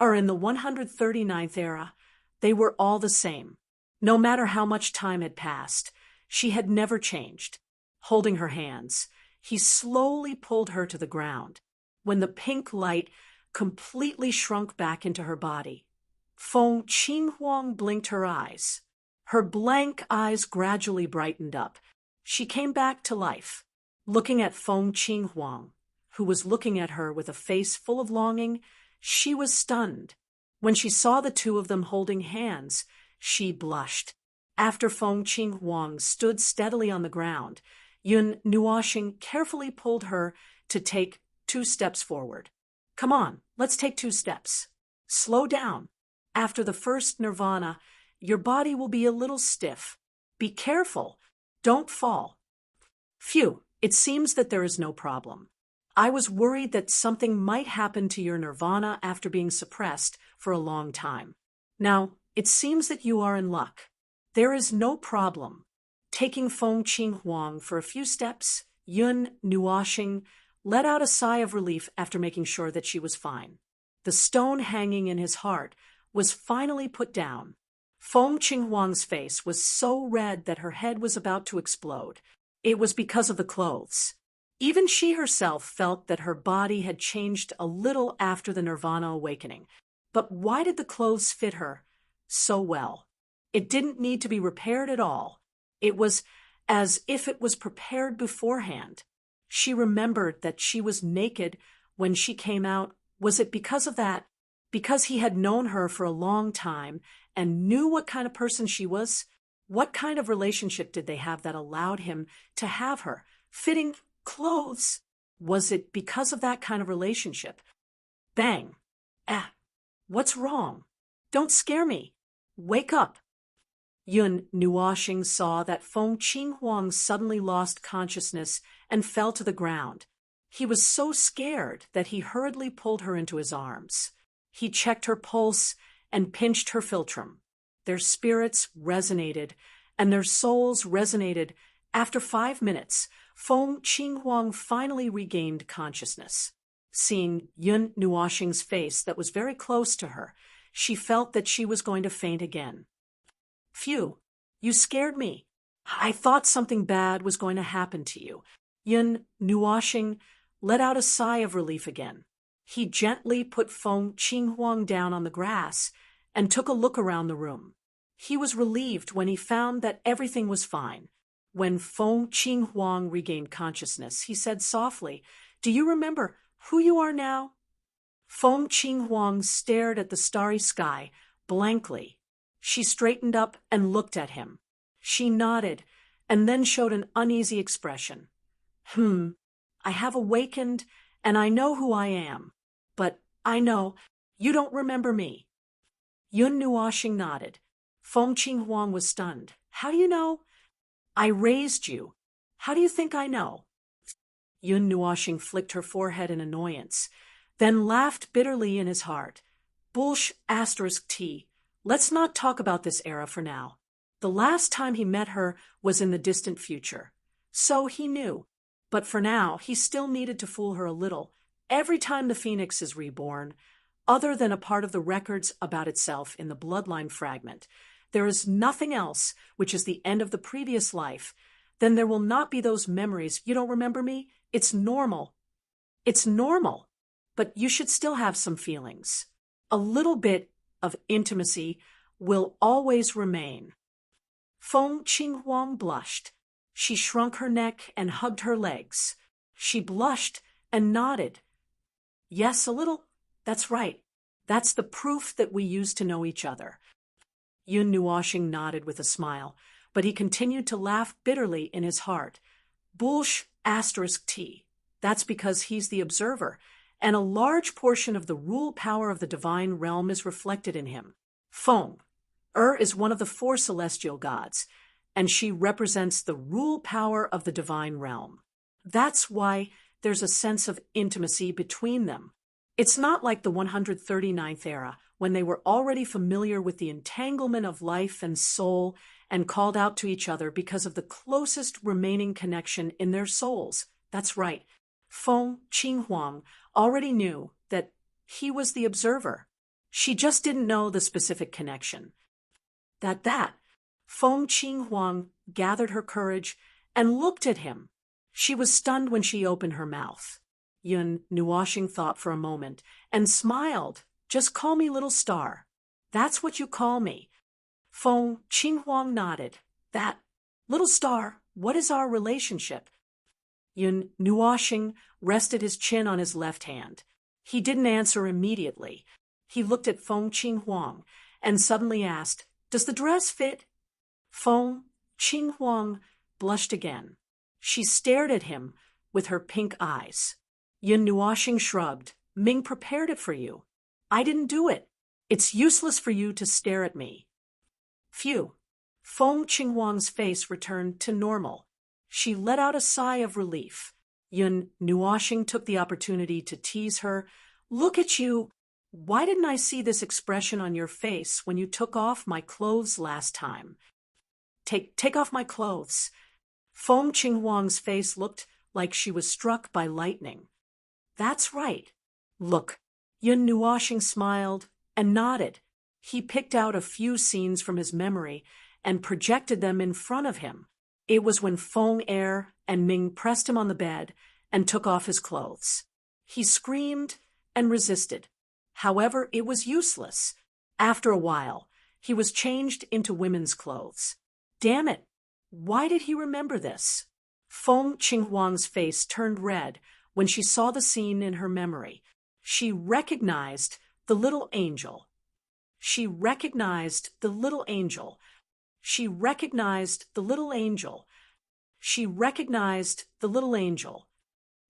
in the 139th era, they were all the same. No matter how much time had passed, she had never changed. Holding her hands, he slowly pulled her to the ground. When the pink light completely shrunk back into her body, Feng Qinghuang blinked her eyes. Her blank eyes gradually brightened up. She came back to life. Looking at Feng Qinghuang, who was looking at her with a face full of longing, she was stunned. When she saw the two of them holding hands, she blushed. After Feng Qinhuang stood steadily on the ground, Yun Nuoxing carefully pulled her to take 2 steps forward. Come on, let's take 2 steps. Slow down. After the first nirvana, your body will be a little stiff. Be careful. Don't fall. Phew, it seems that there is no problem. I was worried that something might happen to your nirvana after being suppressed for a long time. Now, it seems that you are in luck. There is no problem. Taking Feng Qinhuang for a few steps, Yun Nuoxing let out a sigh of relief after making sure that she was fine. The stone hanging in his heart was finally put down. Feng Qinhuang's face was so red that her head was about to explode. It was because of the clothes. Even she herself felt that her body had changed a little after the Nirvana awakening. But why did the clothes fit her so well? It didn't need to be repaired at all. It was as if it was prepared beforehand. She remembered that she was naked when she came out. Was it because of that? Because he had known her for a long time and knew what kind of person she was? What kind of relationship did they have that allowed him to have her fitting clothes? Was it because of that kind of relationship? Bang! Ah! What's wrong? Don't scare me. Wake up. Yun Nuoxing saw that Feng Qinhuang suddenly lost consciousness and fell to the ground. He was so scared that he hurriedly pulled her into his arms. He checked her pulse and pinched her philtrum. Their spirits resonated, and their souls resonated. After 5 minutes, Feng Qinhuang finally regained consciousness. Seeing Yun Nuoxing's face that was very close to her, she felt that she was going to faint again. Phew, you scared me. I thought something bad was going to happen to you. Yun Nuoxing let out a sigh of relief again. He gently put Feng Qinhuang down on the grass and took a look around the room. He was relieved when he found that everything was fine. When Feng Qinhuang regained consciousness, he said softly, "Do you remember who you are now?" Feng Qinhuang stared at the starry sky blankly. She straightened up and looked at him. She nodded and then showed an uneasy expression. I have awakened and I know who I am. But I know you don't remember me." Yun Nuoxing nodded. Feng Qinhuang was stunned. "How do you know?" "I raised you. How do you think I know?" Yun Nuoxing flicked her forehead in annoyance, then laughed bitterly in his heart. *T. Let's not talk about this era for now. The last time he met her was in the distant future. So he knew. But for now, he still needed to fool her a little. Every time the phoenix is reborn, other than a part of the records about itself in the bloodline fragment, there is nothing else which is the end of the previous life, then there will not be those memories. You don't remember me? It's normal. It's normal. But you should still have some feelings. A little bit of intimacy will always remain. Feng Qinhuang blushed. She shrunk her neck and hugged her legs. She blushed and nodded. "Yes, a little. That's right. That's the proof that we used to know each other." Yun Nuoxing nodded with a smile, but he continued to laugh bitterly in his heart. *T. That's because he's the observer, and a large portion of the rule power of the divine realm is reflected in him. Feng is one of the 4 celestial gods, and she represents the rule power of the divine realm. That's why there's a sense of intimacy between them. It's not like the 139th era, when they were already familiar with the entanglement of life and soul and called out to each other because of the closest remaining connection in their souls. That's right. Feng Qinhuang already knew that he was the observer. She just didn't know the specific connection. Feng Qinhuang gathered her courage and looked at him. She was stunned when she opened her mouth. Yun Nuoxing thought for a moment and smiled. "Just call me Little Star. That's what you call me." Feng Qinhuang nodded. "That, Little Star, what is our relationship?" Yun Nuoshing rested his chin on his left hand. He didn't answer immediately. He looked at Feng Qinghuang and suddenly asked, "Does the dress fit?" Feng Qinghuang blushed again. She stared at him with her pink eyes. Yun Nuoshing shrugged. "Ming prepared it for you. I didn't do it. It's useless for you to stare at me." Phew. Feng Qinghuang's face returned to normal. She let out a sigh of relief. Yun Nuoshing took the opportunity to tease her. "Look at you. Why didn't I see this expression on your face when you took off my clothes last time?" Take off my clothes." Feng Qinghuang's face looked like she was struck by lightning. "That's right. Look." Yun Nuoshing smiled and nodded. He picked out a few scenes from his memory and projected them in front of him. It was when Feng Er and Ming pressed him on the bed and took off his clothes. He screamed and resisted. However, it was useless. After a while, he was changed into women's clothes. Damn it! Why did he remember this? Feng Qinghuang's face turned red when she saw the scene in her memory. She recognized the little angel. She recognized the little angel. She recognized the little angel. She recognized the little angel.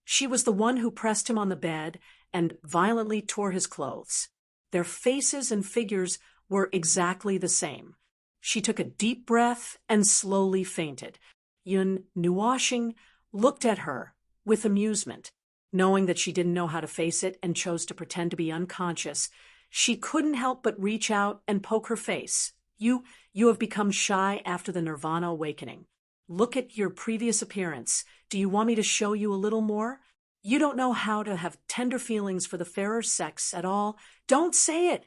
She was the one who pressed him on the bed and violently tore his clothes. Their faces and figures were exactly the same. She took a deep breath and slowly fainted. Yun Nuoshing looked at her with amusement. Knowing that she didn't know how to face it and chose to pretend to be unconscious, she couldn't help but reach out and poke her face. You have become shy after the Nirvana awakening. Look at your previous appearance. Do you want me to show you a little more? You don't know how to have tender feelings for the fairer sex at all. Don't say it."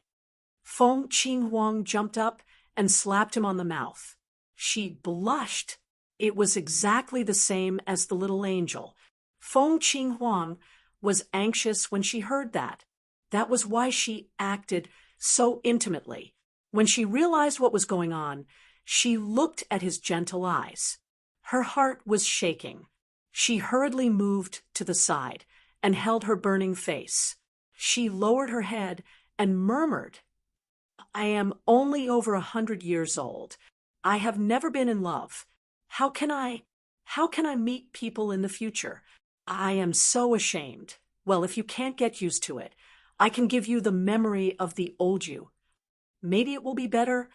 Feng Qinghuang jumped up and slapped him on the mouth. She blushed. It was exactly the same as the little angel. Feng Qinghuang was anxious when she heard that. That was why she acted so intimately. When she realized what was going on, she looked at his gentle eyes. Her heart was shaking. She hurriedly moved to the side and held her burning face. She lowered her head and murmured, "I am only over 100 years old. I have never been in love. How can I meet people in the future? I am so ashamed. Well, if you can't get used to it, I can give you the memory of the old you. Maybe it will be better."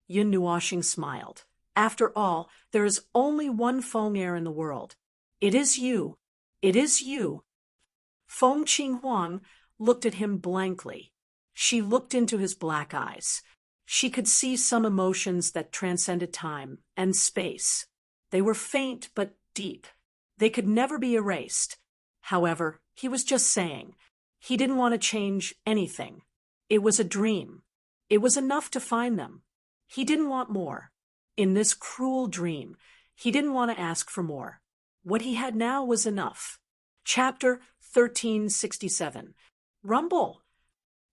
Yun Nuoshing smiled. "After all, there is only one Feng Er in the world. It is you. It is you." Feng Qinghuang looked at him blankly. She looked into his black eyes. She could see some emotions that transcended time and space. They were faint but deep. They could never be erased. However, he was just saying. He didn't want to change anything. It was a dream. It was enough to find them. He didn't want more. In this cruel dream, he didn't want to ask for more. What he had now was enough. Chapter 1367. Rumble.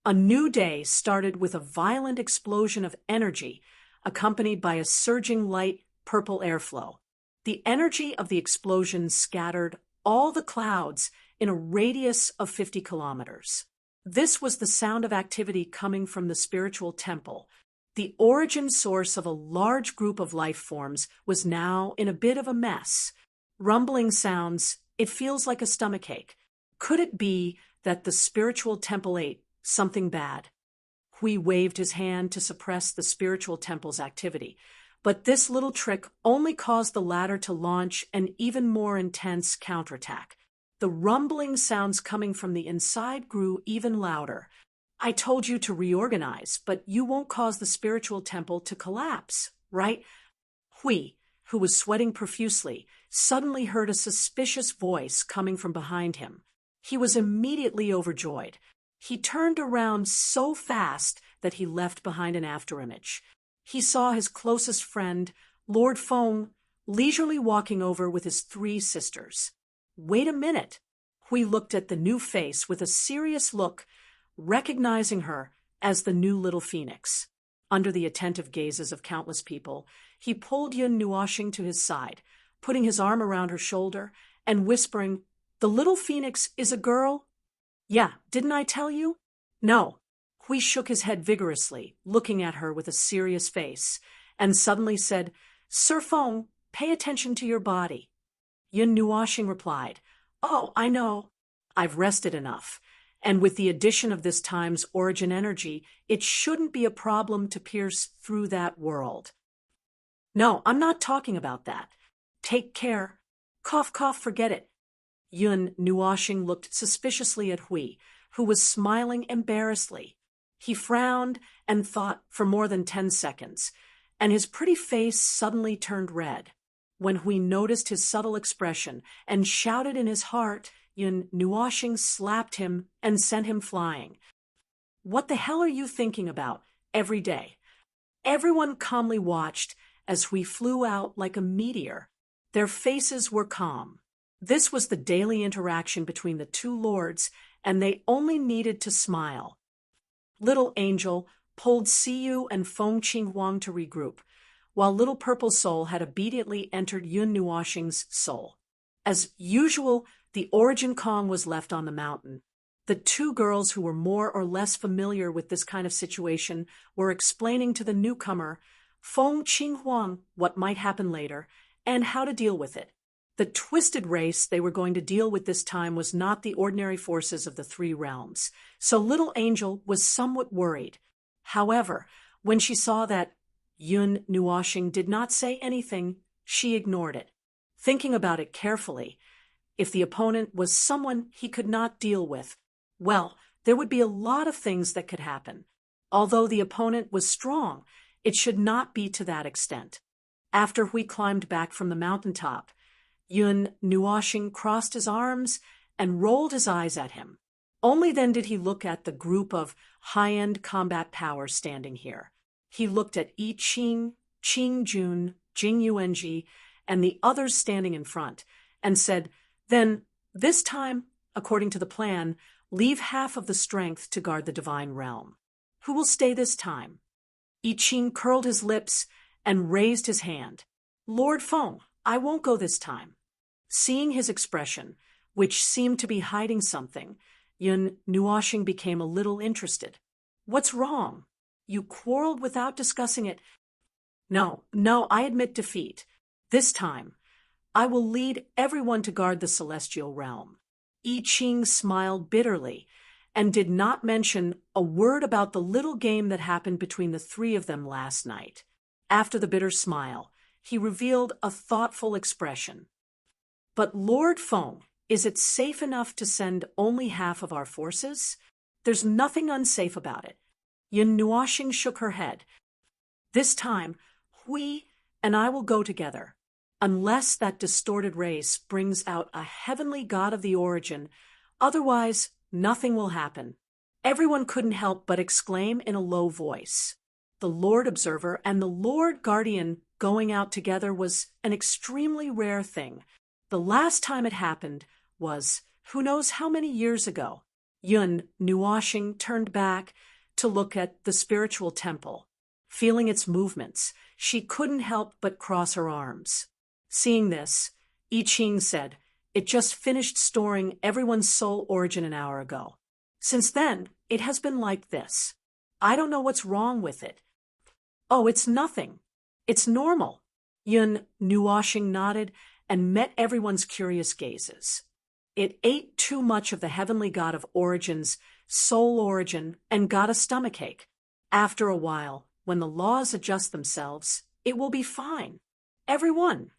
A new day started with a violent explosion of energy, accompanied by a surging light purple airflow. The energy of the explosion scattered all the clouds in a radius of 50 kilometers. This was the sound of activity coming from the spiritual temple. The origin source of a large group of life forms was now in a bit of a mess. Rumbling sounds, it feels like a stomachache. Could it be that the spiritual temple ate something bad? Hui waved his hand to suppress the spiritual temple's activity, but this little trick only caused the latter to launch an even more intense counterattack. The rumbling sounds coming from the inside grew even louder. "I told you to reorganize, but you won't cause the spiritual temple to collapse, right?" Hui, who was sweating profusely, suddenly heard a suspicious voice coming from behind him. He was immediately overjoyed. He turned around so fast that he left behind an afterimage. He saw his closest friend, Lord Feng, leisurely walking over with his 3 sisters. Wait a minute. Hui looked at the new face with a serious look, recognizing her as the new little phoenix. Under the attentive gazes of countless people, he pulled Yun Nuoshing to his side, putting his arm around her shoulder and whispering, "The little phoenix is a girl?" "Yeah, didn't I tell you?" "No." Hui shook his head vigorously, looking at her with a serious face, and suddenly said, "Sir Feng, pay attention to your body." Yun Nuoxing replied, "Oh, I know. I've rested enough. And with the addition of this time's origin energy, it shouldn't be a problem to pierce through that world." "No, I'm not talking about that. Take care. Cough, cough, forget it." Yun Nuoxing looked suspiciously at Hui, who was smiling embarrassedly. He frowned and thought for more than 10 seconds, and his pretty face suddenly turned red. When Hui noticed his subtle expression and shouted in his heart, Yun Nuoxing slapped him and sent him flying. "What the hell are you thinking about every day?" Everyone calmly watched as Hui flew out like a meteor. Their faces were calm. This was the daily interaction between the two lords, and they only needed to smile. Little Angel pulled Siyu and Feng Qinghuang to regroup, while Little Purple Soul had obediently entered Yun Nuoxing's soul. As usual, the Origin Kong was left on the mountain. The two girls who were more or less familiar with this kind of situation were explaining to the newcomer, Feng Qinghuang, what might happen later, and how to deal with it. The twisted race they were going to deal with this time was not the ordinary forces of the three realms, so Little Angel was somewhat worried. However, when she saw that Yun Nuoxing did not say anything, she ignored it. Thinking about it carefully, if the opponent was someone he could not deal with, well, there would be a lot of things that could happen. Although the opponent was strong, it should not be to that extent. After we climbed back from the mountaintop, Yun Nuoxing crossed his arms and rolled his eyes at him. Only then did he look at the group of high-end combat powers standing here. He looked at I Ching, Qing Jun, Jing Yuanji, and the others standing in front, and said, "Then, this time, according to the plan, leave half of the strength to guard the divine realm. Who will stay this time?" I Ching curled his lips and raised his hand. "Lord Feng, I won't go this time." Seeing his expression, which seemed to be hiding something, Yun Nuoxing became a little interested. "What's wrong? You quarreled without discussing it." No, I admit defeat. This time, I will lead everyone to guard the celestial realm." I Ching smiled bitterly and did not mention a word about the little game that happened between the three of them last night. After the bitter smile, he revealed a thoughtful expression. "But Lord Feng, is it safe enough to send only half of our forces? There's nothing unsafe about it." Yun Nuoxing shook her head. "This time, Hui and I will go together. Unless that distorted race brings out a heavenly god of the origin, otherwise nothing will happen." Everyone couldn't help but exclaim in a low voice. The Lord Observer and the Lord Guardian going out together was an extremely rare thing. The last time it happened was, who knows how many years ago. Yun Nuoxing turned back to look at the spiritual temple. Feeling its movements, she couldn't help but cross her arms. Seeing this, I Ching said, "It just finished storing everyone's soul origin an hour ago. Since then, it has been like this. I don't know what's wrong with it." "Oh, it's nothing. It's normal." Yun Nuoxing nodded and met everyone's curious gazes. It ate too much of the heavenly god of origins, soul origin, and got a stomachache. After a while, when the laws adjust themselves, it will be fine. Everyone.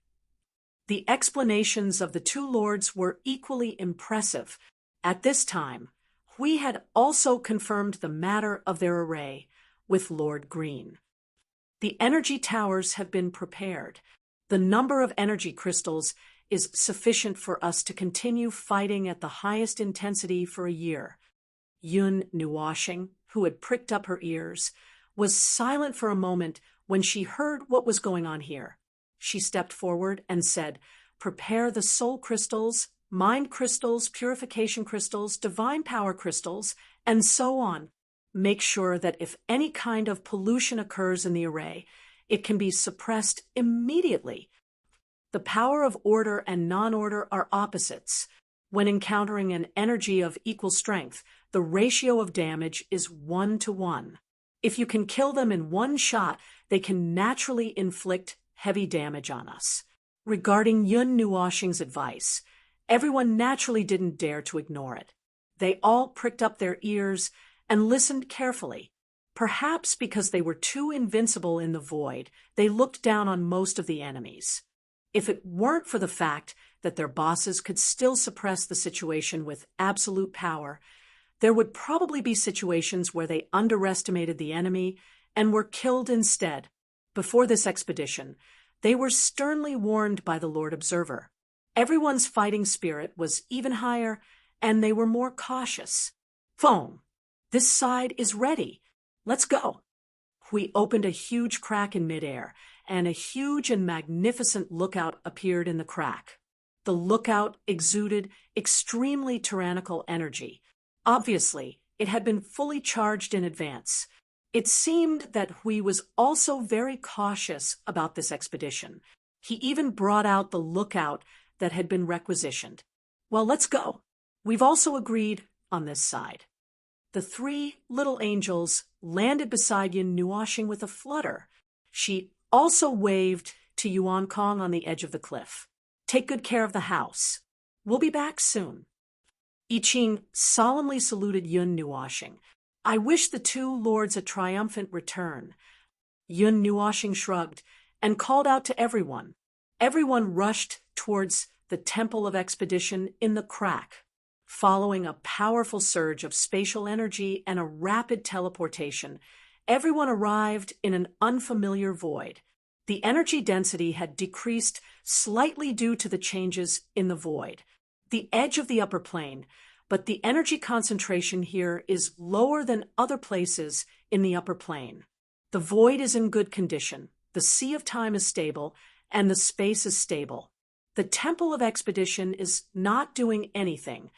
The explanations of the two lords were equally impressive. At this time, Hui had also confirmed the matter of their array with Lord Green. The energy towers have been prepared. The number of energy crystals is sufficient for us to continue fighting at the highest intensity for a year. Yun Nuoxing, who had pricked up her ears, was silent for a moment when she heard what was going on here. She stepped forward and said, "Prepare the soul crystals, mind crystals, purification crystals, divine power crystals, and so on. Make sure that if any kind of pollution occurs in the array, it can be suppressed immediately." The power of order and non-order are opposites. When encountering an energy of equal strength, the ratio of damage is 1-to-1. If you can kill them in one shot, they can naturally inflict heavy damage on us. Regarding Yun Nuoxing's advice, everyone naturally didn't dare to ignore it. They all pricked up their ears and listened carefully. Perhaps because they were too invincible in the void, they looked down on most of the enemies. If it weren't for the fact that their bosses could still suppress the situation with absolute power, there would probably be situations where they underestimated the enemy and were killed instead. Before this expedition, they were sternly warned by the Lord Observer. Everyone's fighting spirit was even higher, and they were more cautious. Phone, this side is ready. Let's go. We opened a huge crack in midair, and a huge and magnificent lookout appeared in the crack. The lookout exuded extremely tyrannical energy. Obviously, it had been fully charged in advance. It seemed that Hui was also very cautious about this expedition. He even brought out the lookout that had been requisitioned. Well, let's go. We've also agreed on this side. The three little angels landed beside Yun Nuoxing with a flutter. She also waved to Yuan Kong on the edge of the cliff. Take good care of the house. We'll be back soon. I Ching solemnly saluted Yun Nuoxing. I wish the two lords a triumphant return. Yun Nuoxing shrugged and called out to everyone. Everyone rushed towards the Temple of Expedition in the crack. Following a powerful surge of spatial energy and a rapid teleportation, everyone arrived in an unfamiliar void. The energy density had decreased slightly due to the changes in the void. The edge of the upper plane, but the energy concentration here is lower than other places in the upper plane. The void is in good condition, the sea of time is stable, and the space is stable. The Temple of Expedition is not doing anything.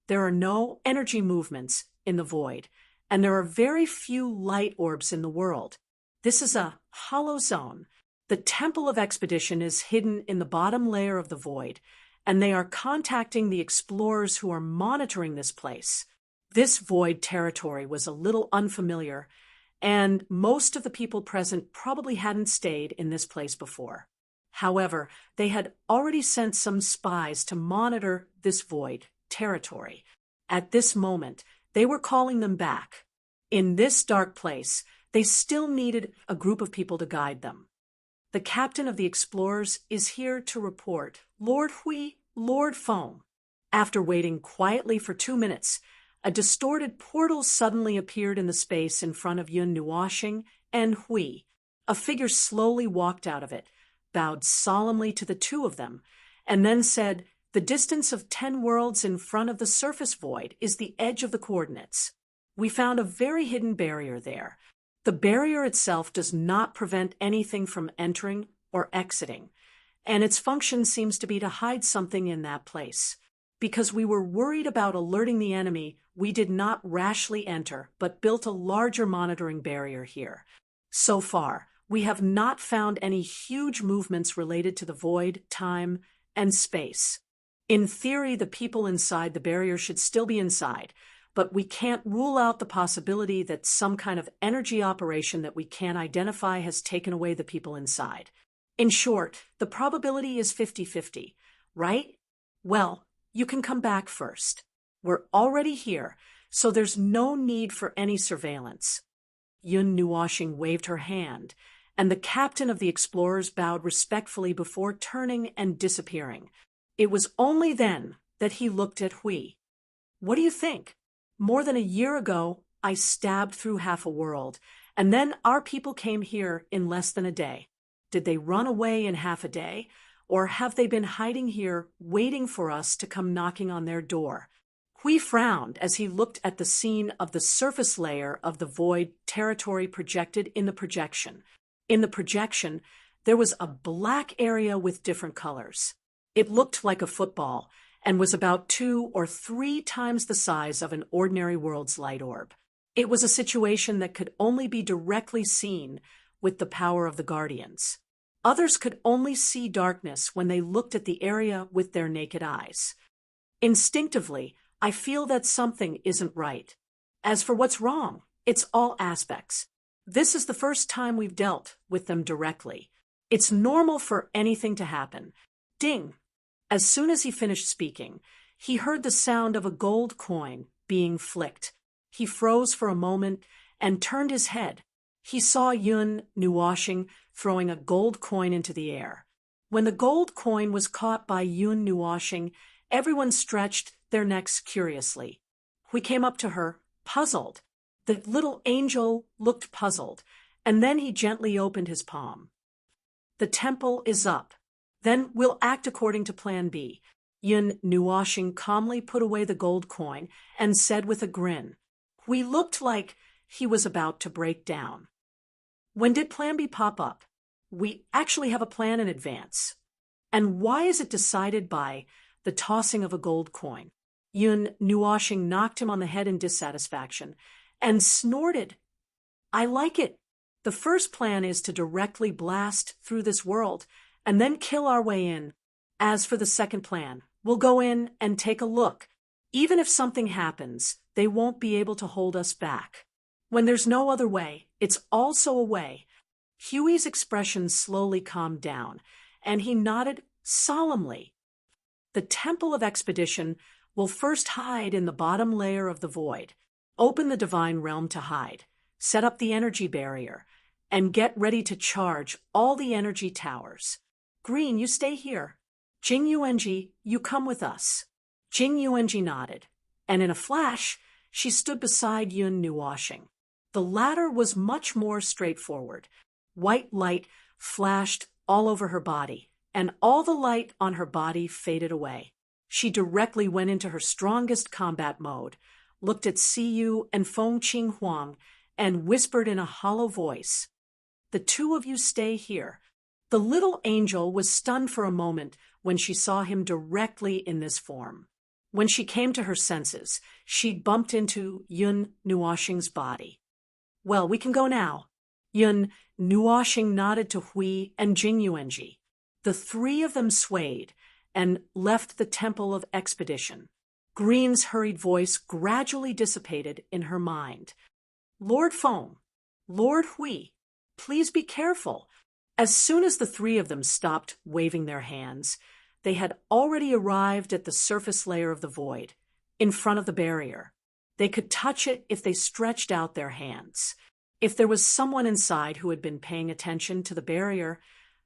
There are no energy movements in the void, and there are very few light orbs in the world. This is a hollow zone. The Temple of Expedition is hidden in the bottom layer of the void, and they are contacting the explorers who are monitoring this place. This void territory was a little unfamiliar, and most of the people present probably hadn't stayed in this place before. However, they had already sent some spies to monitor this void territory. At this moment, they were calling them back. In this dark place, they still needed a group of people to guide them. The captain of the explorers is here to report. Lord Hui, Lord Feng. After waiting quietly for 2 minutes, a distorted portal suddenly appeared in the space in front of Yun Nuoxing and Hui. A figure slowly walked out of it, bowed solemnly to the two of them, and then said, "The distance of 10 worlds in front of the surface void is the edge of the coordinates. We found a very hidden barrier there. The barrier itself does not prevent anything from entering or exiting, and its function seems to be to hide something in that place. Because we were worried about alerting the enemy, we did not rashly enter, but built a larger monitoring barrier here. So far, we have not found any huge movements related to the void, time, and space. In theory, the people inside the barrier should still be inside, but we can't rule out the possibility that some kind of energy operation that we can't identify has taken away the people inside. In short, the probability is 50-50, right? Well, you can come back first. We're already here, so there's no need for any surveillance." Yun Nuoxing waved her hand, and the captain of the explorers bowed respectfully before turning and disappearing. It was only then that he looked at Hui. "What do you think? More than a year ago, I stabbed through half a world, and then our people came here in less than a day. Did they run away in half a day, or have they been hiding here waiting for us to come knocking on their door?" Hui frowned as he looked at the scene of the surface layer of the void territory projected in the projection. In the projection, there was a black area with different colors. It looked like a football and was about 2 or 3 times the size of an ordinary world's light orb. It was a situation that could only be directly seen with the power of the Guardians. Others could only see darkness when they looked at the area with their naked eyes. Instinctively, I feel that something isn't right. As for what's wrong, it's all aspects. This is the first time we've dealt with them directly. It's normal for anything to happen. Ding! As soon as he finished speaking, he heard the sound of a gold coin being flicked. He froze for a moment and turned his head. He saw Yun Nuoshing throwing a gold coin into the air. When the gold coin was caught by Yun Nuoshing, everyone stretched their necks curiously. We came up to her, puzzled. The little angel looked puzzled, and then he gently opened his palm. The temple is up. Then we'll act according to Plan B. Yun Nuoshing calmly put away the gold coin and said with a grin. We looked like he was about to break down. When did Plan B pop up? We actually have a plan in advance. And why is it decided by the tossing of a gold coin? Yun Nuoshing knocked him on the head in dissatisfaction and snorted. I like it. The first plan is to directly blast through this world and then kill our way in. As for the second plan, we'll go in and take a look. Even if something happens, they won't be able to hold us back. When there's no other way, it's also a way. Huey's expression slowly calmed down, and he nodded solemnly. The Temple of Expedition will first hide in the bottom layer of the void, open the divine realm to hide, set up the energy barrier, and get ready to charge all the energy towers. Green, you stay here. Jing Yuanji, you come with us. Jing Yuanji nodded, and in a flash, she stood beside Yun Nuoshing. The latter was much more straightforward. White light flashed all over her body, and all the light on her body faded away. She directly went into her strongest combat mode, looked at Siyu and Feng Qing Huang, and whispered in a hollow voice, "The two of you stay here." The little angel was stunned for a moment when she saw him directly in this form. When she came to her senses, she bumped into Yun Nuoshing's body. Well, we can go now. Yun Nuoshing nodded to Hui and Jing Yuanji. The three of them swayed and left the Temple of Expedition. Green's hurried voice gradually dissipated in her mind. Lord Feng, Lord Hui, please be careful. As soon as the three of them stopped waving their hands, they had already arrived at the surface layer of the void, in front of the barrier. They could touch it if they stretched out their hands. If there was someone inside who had been paying attention to the barrier,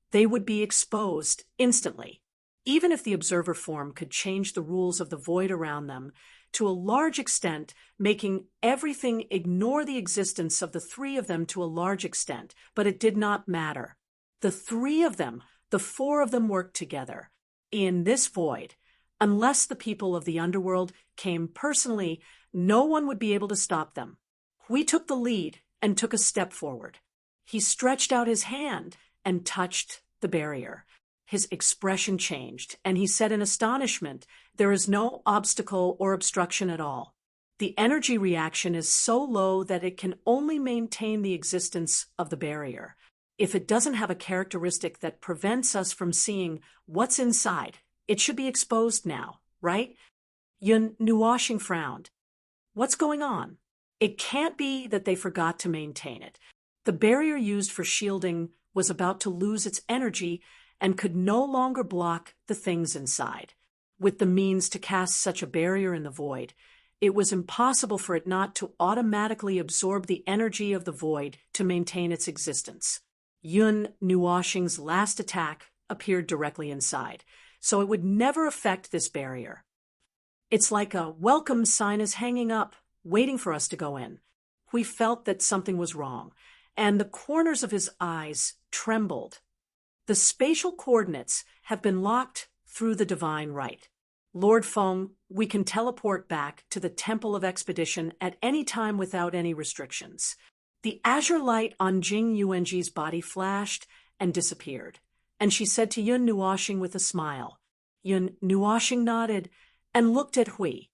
they would be exposed instantly. Even if the observer form could change the rules of the void around them, to a large extent, making everything ignore the existence of the three of them to a large extent, but it did not matter. The three of them, the four of them worked together. In this void, unless the people of the underworld came personally, no one would be able to stop them. We took the lead and took a step forward. He stretched out his hand and touched the barrier. His expression changed, and he said in astonishment, "There is no obstacle or obstruction at all. The energy reaction is so low that it can only maintain the existence of the barrier. If it doesn't have a characteristic that prevents us from seeing what's inside, it should be exposed now, right?" Yun Nuoshing frowned. What's going on? It can't be that they forgot to maintain it. The barrier used for shielding was about to lose its energy and could no longer block the things inside. With the means to cast such a barrier in the void, it was impossible for it not to automatically absorb the energy of the void to maintain its existence. Yun Nuoshing's last attack appeared directly inside, so it would never affect this barrier. It's like a welcome sign is hanging up, waiting for us to go in. We felt that something was wrong, and the corners of his eyes trembled. The spatial coordinates have been locked through the divine right. Lord Feng, we can teleport back to the Temple of Expedition at any time without any restrictions. The azure light on Jing Yuanji's body flashed and disappeared, and she said to Yun Nuoshing with a smile. Yun Nuoshing nodded and looked at Hui.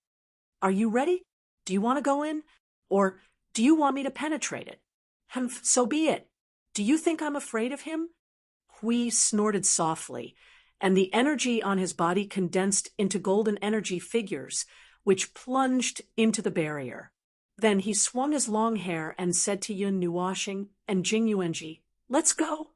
Are you ready? Do you want to go in? Or do you want me to penetrate it? So be it. Do you think I'm afraid of him? Hui snorted softly, and the energy on his body condensed into golden energy figures, which plunged into the barrier. Then he swung his long hair and said to Yun Nuoshing and Jing Yuanji, "Let's go."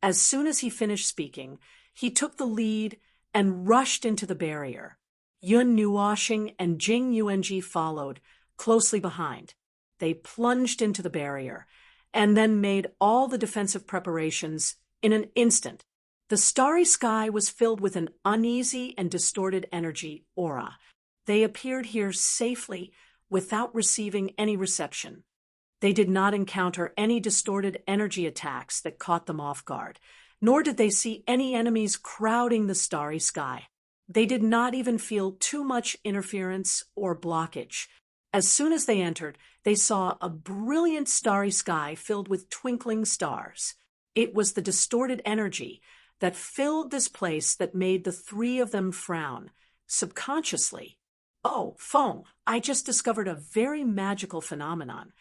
As soon as he finished speaking, he took the lead and rushed into the barrier. Yun Nuoshing and Jing Yuanji followed, closely behind. They plunged into the barrier, and then made all the defensive preparations in an instant. The starry sky was filled with an uneasy and distorted energy aura. They appeared here safely without receiving any reception. They did not encounter any distorted energy attacks that caught them off guard, nor did they see any enemies crowding the starry sky. They did not even feel too much interference or blockage. As soon as they entered, they saw a brilliant starry sky filled with twinkling stars. It was the distorted energy that filled this place that made the three of them frown, subconsciously. "Oh, Feng, I just discovered a very magical phenomenon."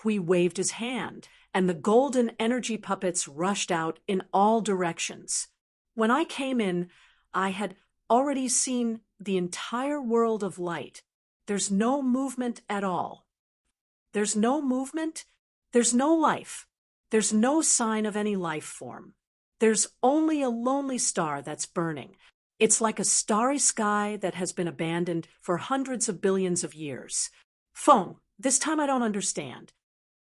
Hui waved his hand, and the golden energy puppets rushed out in all directions. "When I came in, I had already seen the entire world of light. There's no movement at all. There's no movement. There's no life. There's no sign of any life form. There's only a lonely star that's burning. It's like a starry sky that has been abandoned for hundreds of billions of years." "Feng, this time I don't understand."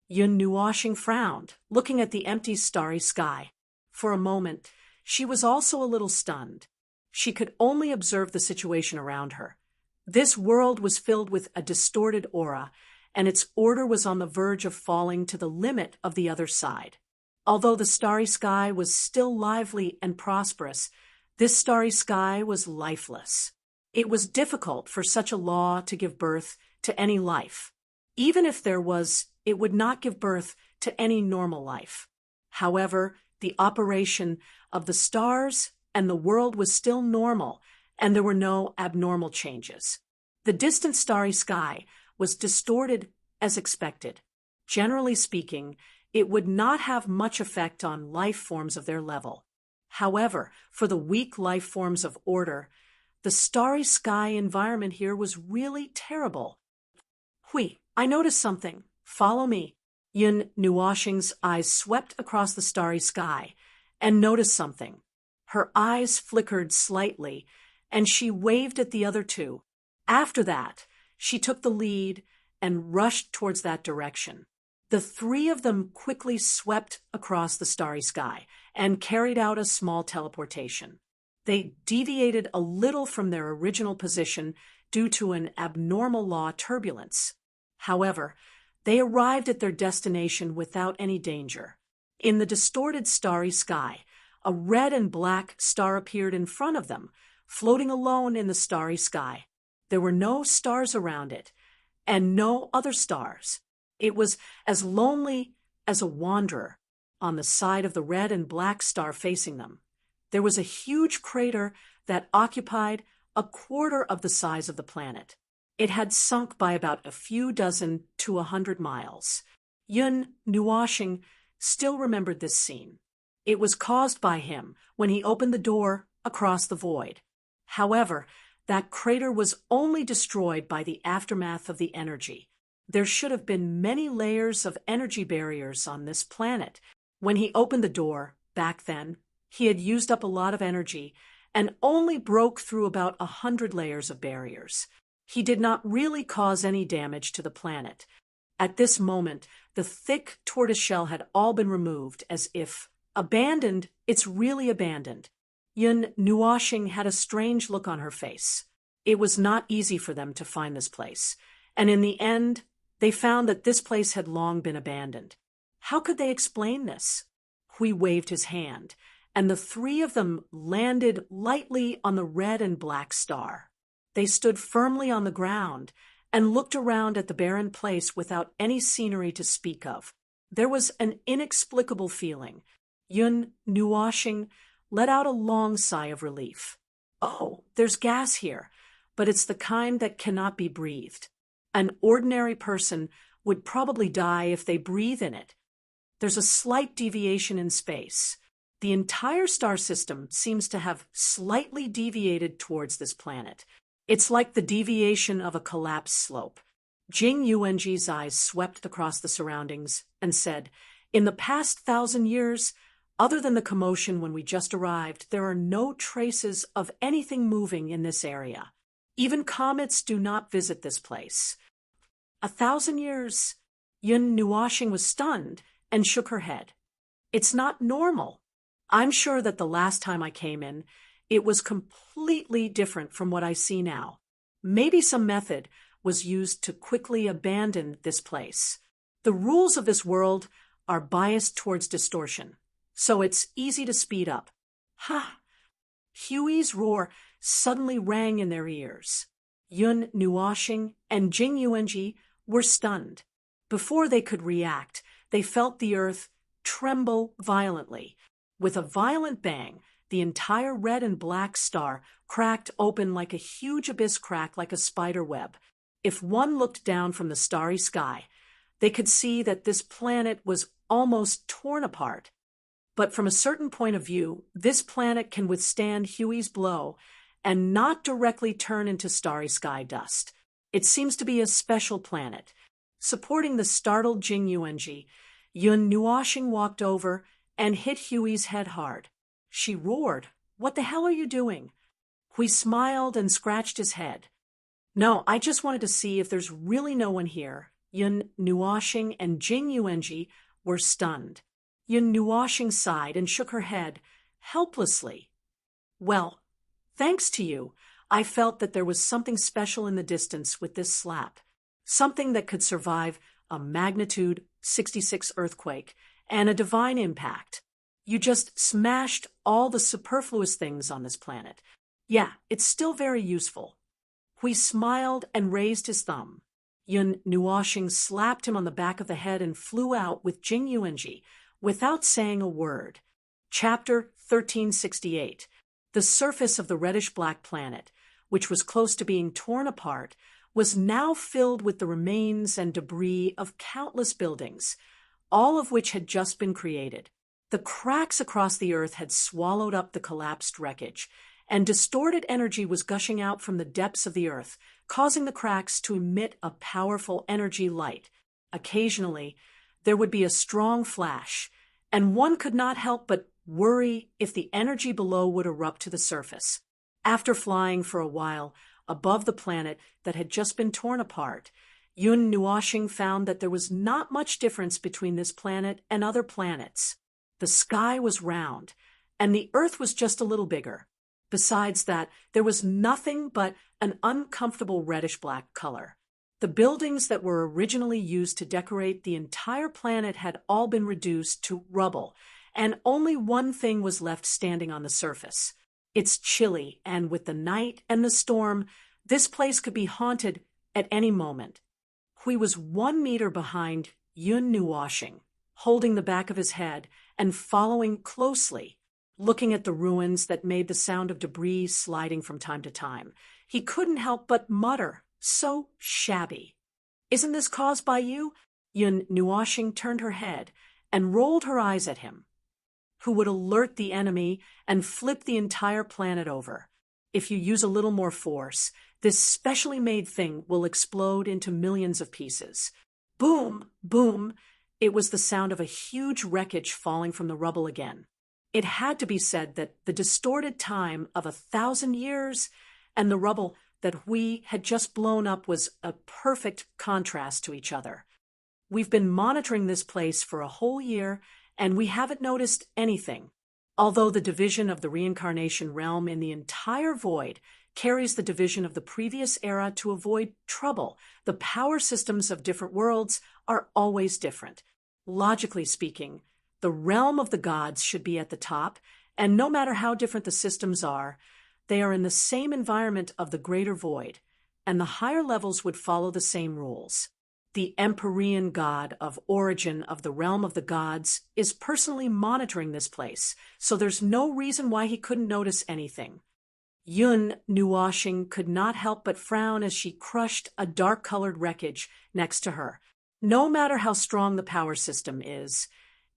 Yun Nuoshing frowned, looking at the empty starry sky. For a moment, she was also a little stunned. She could only observe the situation around her. This world was filled with a distorted aura, and its order was on the verge of falling to the limit of the other side. Although the starry sky was still lively and prosperous, this starry sky was lifeless. It was difficult for such a law to give birth to any life. Even if there was, it would not give birth to any normal life. However, the operation of the stars and the world was still normal, and there were no abnormal changes. The distant starry sky was distorted as expected. Generally speaking, it would not have much effect on life forms of their level. However, for the weak life forms of order, the starry sky environment here was really terrible. "Hui, I noticed something. Follow me." Yun Nuoshing's eyes swept across the starry sky and noticed something. Her eyes flickered slightly, and she waved at the other two. After that, she took the lead and rushed towards that direction. The three of them quickly swept across the starry sky and carried out a small teleportation. They deviated a little from their original position due to an abnormal law turbulence. However, they arrived at their destination without any danger. In the distorted starry sky, a red and black star appeared in front of them, floating alone in the starry sky. There were no stars around it, and no other stars. It was as lonely as a wanderer on the side of the red and black star facing them. There was a huge crater that occupied a quarter of the size of the planet. It had sunk by about a few dozen to 100 miles. Yun Nuoshing still remembered this scene. It was caused by him when he opened the door across the void. However, that crater was only destroyed by the aftermath of the energy. There should have been many layers of energy barriers on this planet. When he opened the door, back then, he had used up a lot of energy and only broke through about 100 layers of barriers. He did not really cause any damage to the planet. At this moment, the thick tortoiseshell had all been removed, as if abandoned. It's really abandoned. Yun Nuoshing had a strange look on her face. It was not easy for them to find this place, and in the end, they found that this place had long been abandoned. How could they explain this? Hui waved his hand, and the three of them landed lightly on the red and black star. They stood firmly on the ground and looked around at the barren place without any scenery to speak of. There was an inexplicable feeling. Yun Nuoshing let out a long sigh of relief. "Oh, there's gas here, but it's the kind that cannot be breathed. An ordinary person would probably die if they breathe in it. There's a slight deviation in space. The entire star system seems to have slightly deviated towards this planet. It's like the deviation of a collapsed slope. Jing Yuanji's eyes swept across the surroundings and said, "In the past 1,000 years, other than the commotion when we just arrived, there are no traces of anything moving in this area. Even comets do not visit this place." 1,000 years? Yun Nuoxing was stunned and shook her head. "It's not normal. I'm sure that the last time I came in, it was completely different from what I see now. Maybe some method was used to quickly abandon this place. The rules of this world are biased towards distortion, so it's easy to speed up." Ha! Huey's roar suddenly rang in their ears. Yun Nuoxing and Jing Yuanji were stunned. Before they could react, they felt the earth tremble violently. With a violent bang, the entire red and black star cracked open like a huge abyss crack like a spider web. If one looked down from the starry sky, they could see that this planet was almost torn apart. But from a certain point of view, this planet can withstand Huey's blow and not directly turn into starry sky dust. It seems to be a special planet. Supporting the startled Jing Yuanji, Yun Nuoxing walked over and hit Huey's head hard. She roared, "What the hell are you doing?" Hui smiled and scratched his head. "No, I just wanted to see if there's really no one here." Yun Nuoxing and Jing Yuanji were stunned. Yun Nuoxing sighed and shook her head helplessly. "Well, thanks to you, I felt that there was something special in the distance with this slap. Something that could survive a magnitude 66 earthquake and a divine impact. You just smashed all the superfluous things on this planet. Yeah, it's still very useful." Hui smiled and raised his thumb. Yun Nuoxing slapped him on the back of the head and flew out with Jing Yuanji without saying a word. Chapter 1368. The surface of the reddish-black planet, which was close to being torn apart, was now filled with the remains and debris of countless buildings, all of which had just been created. The cracks across the earth had swallowed up the collapsed wreckage, and distorted energy was gushing out from the depths of the earth, causing the cracks to emit a powerful energy light. Occasionally, there would be a strong flash, and one could not help but worry if the energy below would erupt to the surface. After flying for a while above the planet that had just been torn apart, Yun Nuoxing found that there was not much difference between this planet and other planets. The sky was round, and the earth was just a little bigger. Besides that, there was nothing but an uncomfortable reddish-black color. The buildings that were originally used to decorate the entire planet had all been reduced to rubble, and only one thing was left standing on the surface. It's chilly, and with the night and the storm, this place could be haunted at any moment. Hui was 1 meter behind Yun Nuoxing, holding the back of his head and following closely, looking at the ruins that made the sound of debris sliding from time to time. He couldn't help but mutter, "So shabby." "Isn't this caused by you?" Yun Nuoxing turned her head and rolled her eyes at him. "Who would alert the enemy and flip the entire planet over? If you use a little more force, this specially made thing will explode into millions of pieces." Boom, boom. It was the sound of a huge wreckage falling from the rubble again. It had to be said that the distorted time of 1,000 years and the rubble that Hui had just blown up was a perfect contrast to each other. "We've been monitoring this place for a whole year, and we haven't noticed anything. Although the division of the reincarnation realm in the entire void carries the division of the previous era to avoid trouble, the power systems of different worlds are always different. Logically speaking, the realm of the gods should be at the top, and no matter how different the systems are, they are in the same environment of the greater void, and the higher levels would follow the same rules. The Empyrean god of origin of the realm of the gods is personally monitoring this place, so there's no reason why he couldn't notice anything." Yun Nuoxing could not help but frown as she crushed a dark-colored wreckage next to her. No matter how strong the power system is,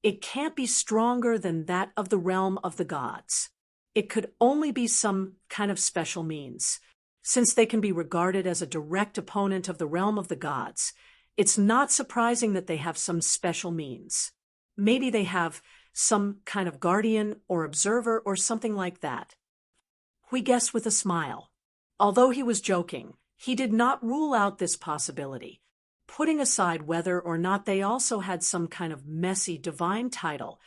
It can't be stronger than that of the realm of the gods. It could only be some kind of special means. Since they can be regarded as a direct opponent of the realm of the gods, it's not surprising that they have some special means. Maybe they have some kind of guardian or observer or something like that. We guessed with a smile. Although he was joking, he did not rule out this possibility. Putting aside whether or not they also had some kind of messy divine title,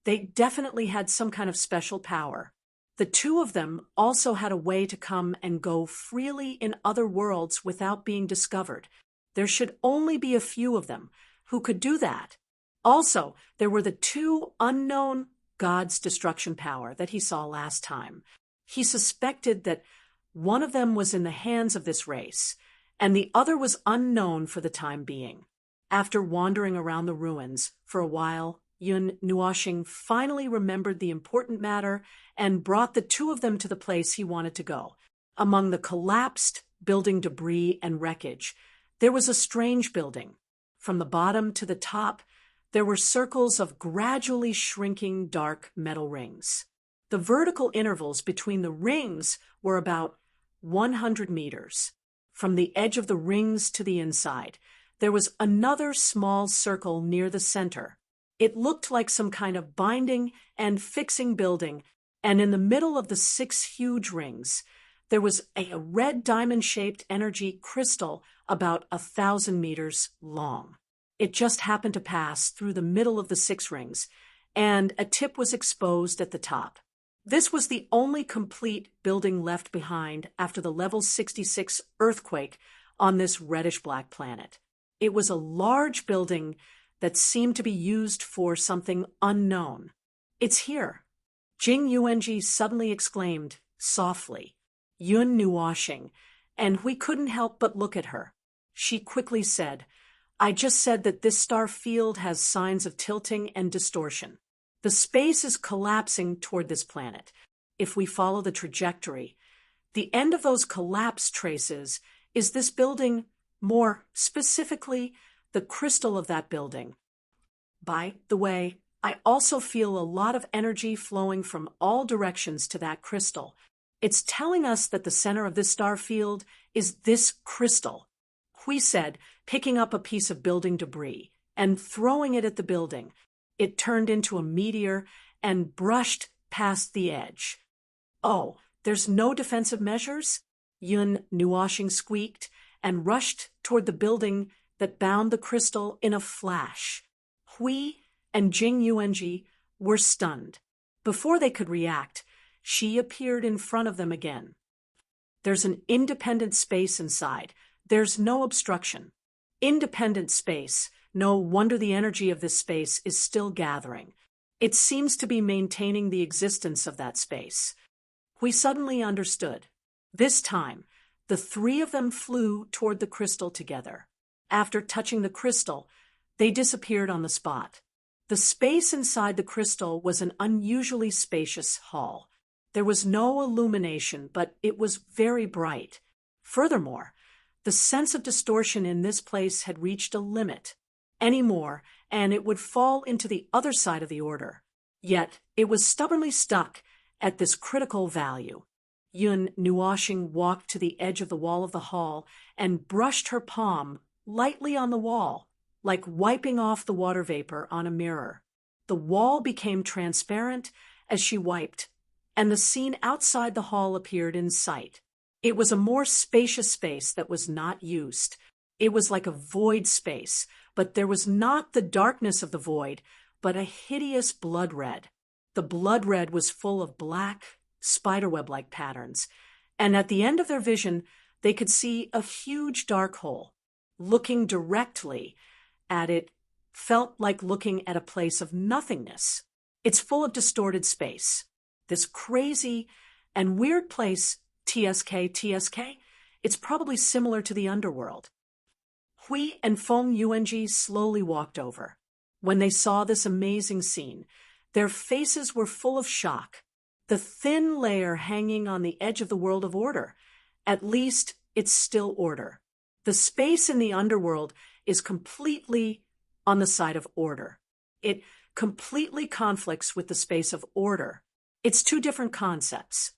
they definitely had some kind of special power. The two of them also had a way to come and go freely in other worlds without being discovered. There should only be a few of them who could do that. Also, there were the two unknown gods' destruction power that he saw last time. He suspected that one of them was in the hands of this race, and the other was unknown for the time being. After wandering around the ruins for a while, Yun Nuoxing finally remembered the important matter and brought the two of them to the place he wanted to go. Among the collapsed building debris and wreckage, there was a strange building. From the bottom to the top, there were circles of gradually shrinking dark metal rings. The vertical intervals between the rings were about 100 meters. From the edge of the rings to the inside, there was another small circle near the center. It looked like some kind of binding and fixing building, and in the middle of the 6 huge rings, there was a red diamond-shaped energy crystal about 1,000 meters long. It just happened to pass through the middle of the 6 rings, and a tip was exposed at the top. This was the only complete building left behind after the level 66 earthquake on this reddish-black planet. It was a large building that seemed to be used for something unknown. "It's here," Jing Yuanji suddenly exclaimed, softly. Yun Nuoxing, and we couldn't help but look at her. She quickly said, "I just said that this star field has signs of tilting and distortion. The space is collapsing toward this planet. If we follow the trajectory, the end of those collapse traces is this building, more specifically, the crystal of that building. By the way, I also feel a lot of energy flowing from all directions to that crystal. It's telling us that the center of this star field is this crystal," Hui said, picking up a piece of building debris and throwing it at the building. It turned into a meteor and brushed past the edge. "Oh, there's no defensive measures?" Yun Nuoxing squeaked and rushed toward the building that bound the crystal in a flash. Hui and Jing Yuanji were stunned. Before they could react, she appeared in front of them again. "There's an independent space inside. There's no obstruction." Independent space. No wonder the energy of this space is still gathering. It seems to be maintaining the existence of that space. We suddenly understood. This time, the 3 of them flew toward the crystal together. After touching the crystal, they disappeared on the spot. The space inside the crystal was an unusually spacious hall. There was no illumination, but it was very bright. Furthermore, the sense of distortion in this place had reached a limit. Any more, and it would fall into the other side of the order. Yet, it was stubbornly stuck at this critical value. Yun Nuoxing walked to the edge of the wall of the hall and brushed her palm lightly on the wall, like wiping off the water vapor on a mirror. The wall became transparent as she wiped, and the scene outside the hall appeared in sight. It was a more spacious space that was not used. It was like a void space, but there was not the darkness of the void, but a hideous blood red. The blood red was full of black, spiderweb-like patterns, and at the end of their vision, they could see a huge dark hole. Looking directly at it felt like looking at a place of nothingness. It's full of distorted space. This crazy and weird place, TSK, it's probably similar to the underworld. Hui and Feng Yuanji slowly walked over. When they saw this amazing scene, their faces were full of shock. The thin layer hanging on the edge of the world of order. At least, it's still order. The space in the underworld is completely on the side of order. It completely conflicts with the space of order. It's two different concepts.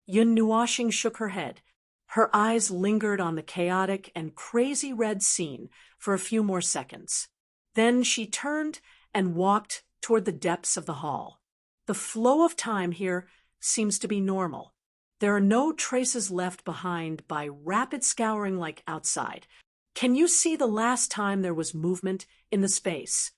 Yun Nuoxing shook her head. Her eyes lingered on the chaotic and crazy red scene for a few more seconds. Then she turned and walked toward the depths of the hall. The flow of time here seems to be normal. There are no traces left behind by rapid scouring like outside. Can you see the last time there was movement in the space?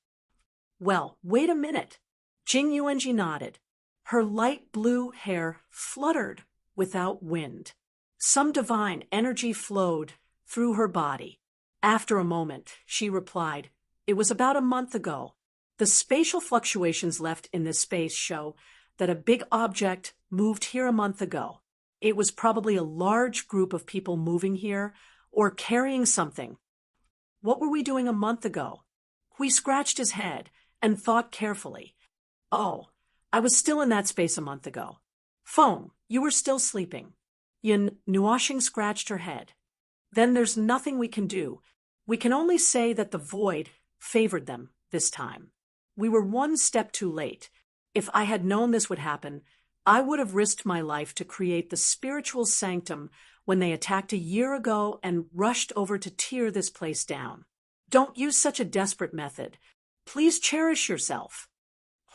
Well, wait a minute. Jing Yuanji nodded. Her light blue hair fluttered without wind. Some divine energy flowed through her body. After a moment, she replied, "It was about a month ago. The spatial fluctuations left in this space show that a big object moved here a month ago. It was probably a large group of people moving here or carrying something." "What were we doing a month ago?" Hui scratched his head and thought carefully. "Oh, I was still in that space a month ago." "Phone, you were still sleeping." Yun Nuoxing scratched her head. "Then there's nothing we can do. We can only say that the void favored them this time. We were one step too late. If I had known this would happen, I would have risked my life to create the spiritual sanctum when they attacked a year ago and rushed over to tear this place down. Don't use such a desperate method. Please cherish yourself."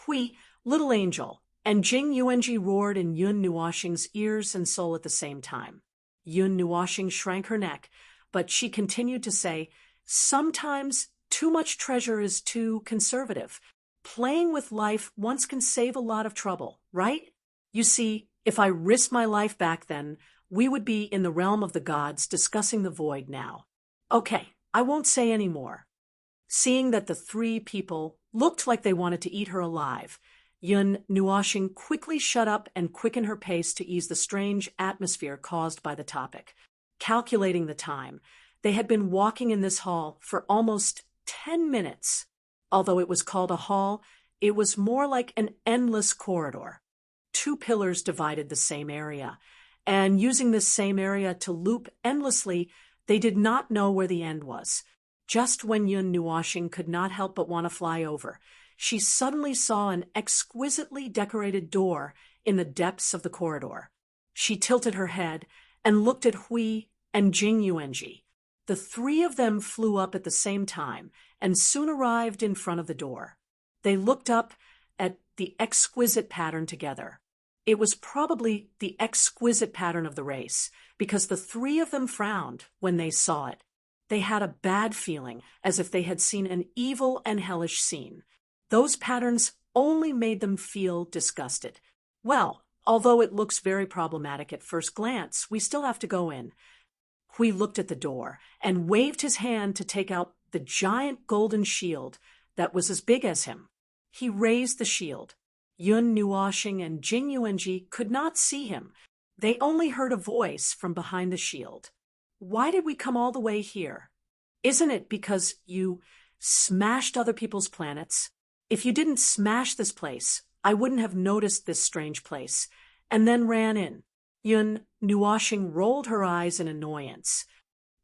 Hui, little angel, and Jing Yuanji roared in Yun Nuoxing's ears and soul at the same time. Yun Nuoxing shrank her neck, but she continued to say, "Sometimes too much treasure is too conservative. Playing with life once can save a lot of trouble, right? You see, if I risked my life back then, we would be in the realm of the gods discussing the void now. Okay, I won't say any more." Seeing that the three people looked like they wanted to eat her alive, Yun Nuoxing quickly shut up and quickened her pace to ease the strange atmosphere caused by the topic. Calculating the time, they had been walking in this hall for almost 10 minutes. Although it was called a hall, it was more like an endless corridor. Two pillars divided the same area, and using this same area to loop endlessly, they did not know where the end was. Just when Yun Nuoxing could not help but want to fly over, she suddenly saw an exquisitely decorated door in the depths of the corridor. She tilted her head and looked at Hui and Jing Yuanji. The three of them flew up at the same time and soon arrived in front of the door. They looked up at the exquisite pattern together. It was probably the exquisite pattern of the race, because the three of them frowned when they saw it. They had a bad feeling, as if they had seen an evil and hellish scene. Those patterns only made them feel disgusted. "Well, although it looks very problematic at first glance, we still have to go in." Hui looked at the door and waved his hand to take out the giant golden shield that was as big as him. He raised the shield. Yun Nuoxing and Jing Yuanji could not see him. They only heard a voice from behind the shield. "Why did we come all the way here? Isn't it because you smashed other people's planets? If you didn't smash this place, I wouldn't have noticed this strange place, and then ran in." Yun Nuoxing rolled her eyes in annoyance.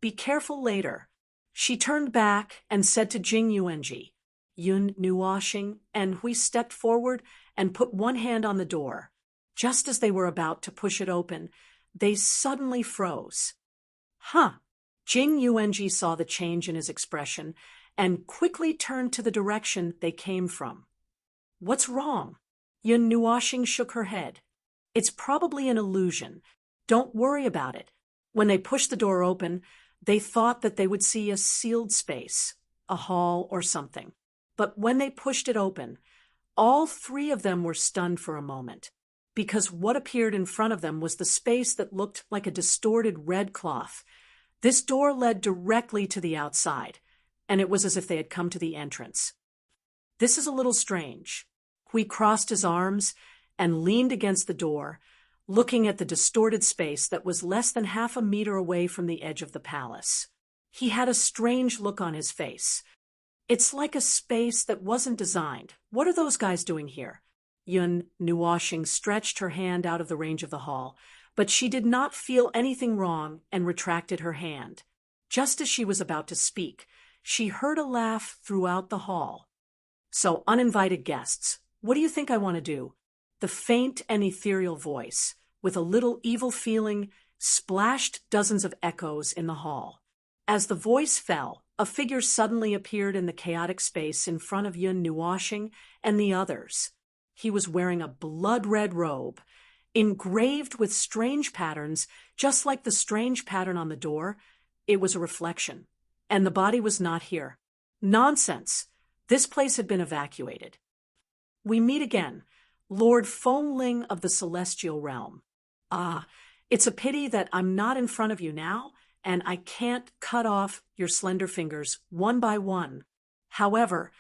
"Be careful later." She turned back and said to Jing Yuanji. Yun Nuoxing and Hui stepped forward and put one hand on the door. Just as they were about to push it open, they suddenly froze. "Huh." Jing Yuanji saw the change in his expression and quickly turned to the direction they came from. "What's wrong?" Yun Nuoxing shook her head. "It's probably an illusion. Don't worry about it." When they pushed the door open, they thought that they would see a sealed space, a hall or something. But when they pushed it open, all three of them were stunned for a moment, because what appeared in front of them was the space that looked like a distorted red cloth. This door led directly to the outside, and it was as if they had come to the entrance. "This is a little strange." Hui crossed his arms and leaned against the door, looking at the distorted space that was less than half a meter away from the edge of the palace. He had a strange look on his face. "It's like a space that wasn't designed. What are those guys doing here?" Yun Nuoxing stretched her hand out of the range of the hall, but she did not feel anything wrong and retracted her hand. Just as she was about to speak, she heard a laugh throughout the hall. So, uninvited guests, what do you think I want to do? The faint and ethereal voice, with a little evil feeling, splashed dozens of echoes in the hall. As the voice fell, a figure suddenly appeared in the chaotic space in front of Yun Nuoshing and the others. He was wearing a blood-red robe, engraved with strange patterns, just like the strange pattern on the door. It was a reflection, and the body was not here. Nonsense! This place had been evacuated. We meet again, Lord Fengling of the Celestial Realm. Ah, it's a pity that I'm not in front of you now, and I can't cut off your slender fingers one by one. However,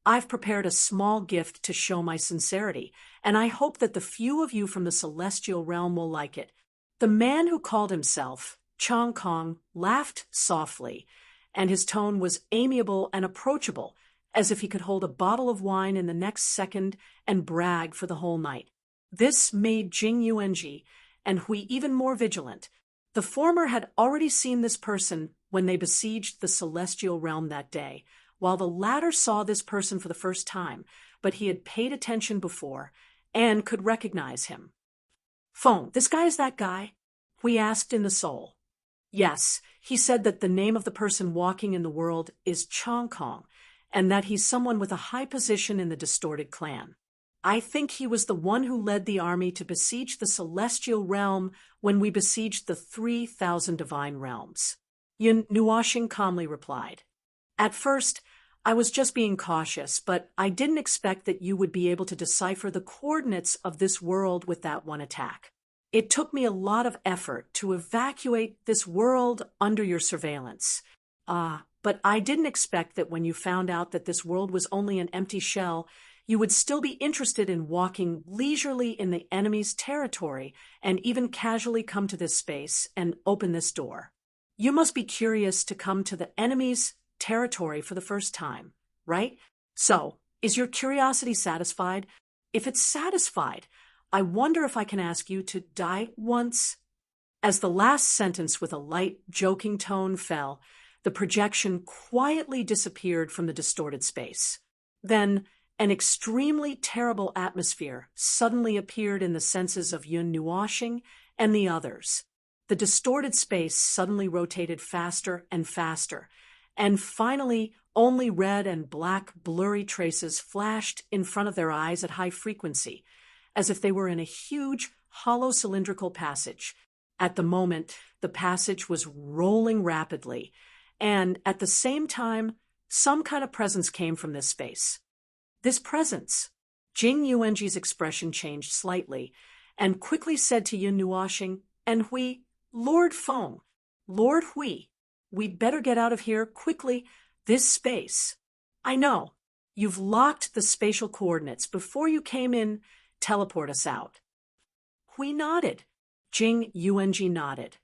I've prepared a small gift to show my sincerity, and I hope that the few of you from the Celestial Realm will like it. The man who called himself Chong Kong laughed softly, and his tone was amiable and approachable, as if he could hold a bottle of wine in the next second and brag for the whole night. This made Jing Yuanji and Hui even more vigilant. The former had already seen this person when they besieged the Celestial Realm that day, while the latter saw this person for the first time, but he had paid attention before and could recognize him. "Feng, this guy is that guy?" Hui asked in the soul. Yes, he said that the name of the person walking in the world is Chong Kong, and that he's someone with a high position in the distorted clan. I think he was the one who led the army to besiege the Celestial Realm when we besieged the 3,000 divine realms. Yun Nuoshing calmly replied. At first, I was just being cautious, but I didn't expect that you would be able to decipher the coordinates of this world with that one attack. It took me a lot of effort to evacuate this world under your surveillance. But I didn't expect that when you found out that this world was only an empty shell, you would still be interested in walking leisurely in the enemy's territory and even casually come to this space and open this door. You must be curious to come to the enemy's territory for the first time, right? So, is your curiosity satisfied? If it's satisfied, I wonder if I can ask you to die once? As the last sentence with a light, joking tone fell, the projection quietly disappeared from the distorted space. Then, an extremely terrible atmosphere suddenly appeared in the senses of Yun Nuoshing and the others. The distorted space suddenly rotated faster and faster, and finally only red and black blurry traces flashed in front of their eyes at high frequency, as if they were in a huge, hollow cylindrical passage. At the moment, the passage was rolling rapidly, and at the same time, some kind of presence came from this space. This presence. Jing Yuanji's expression changed slightly, and quickly said to Yun Nuoshing and Hui, Lord Feng, Lord Hui, we'd better get out of here quickly, this space. I know, you've locked the spatial coordinates. Before you came in, teleport us out. Hui nodded. Jing Yuanji nodded,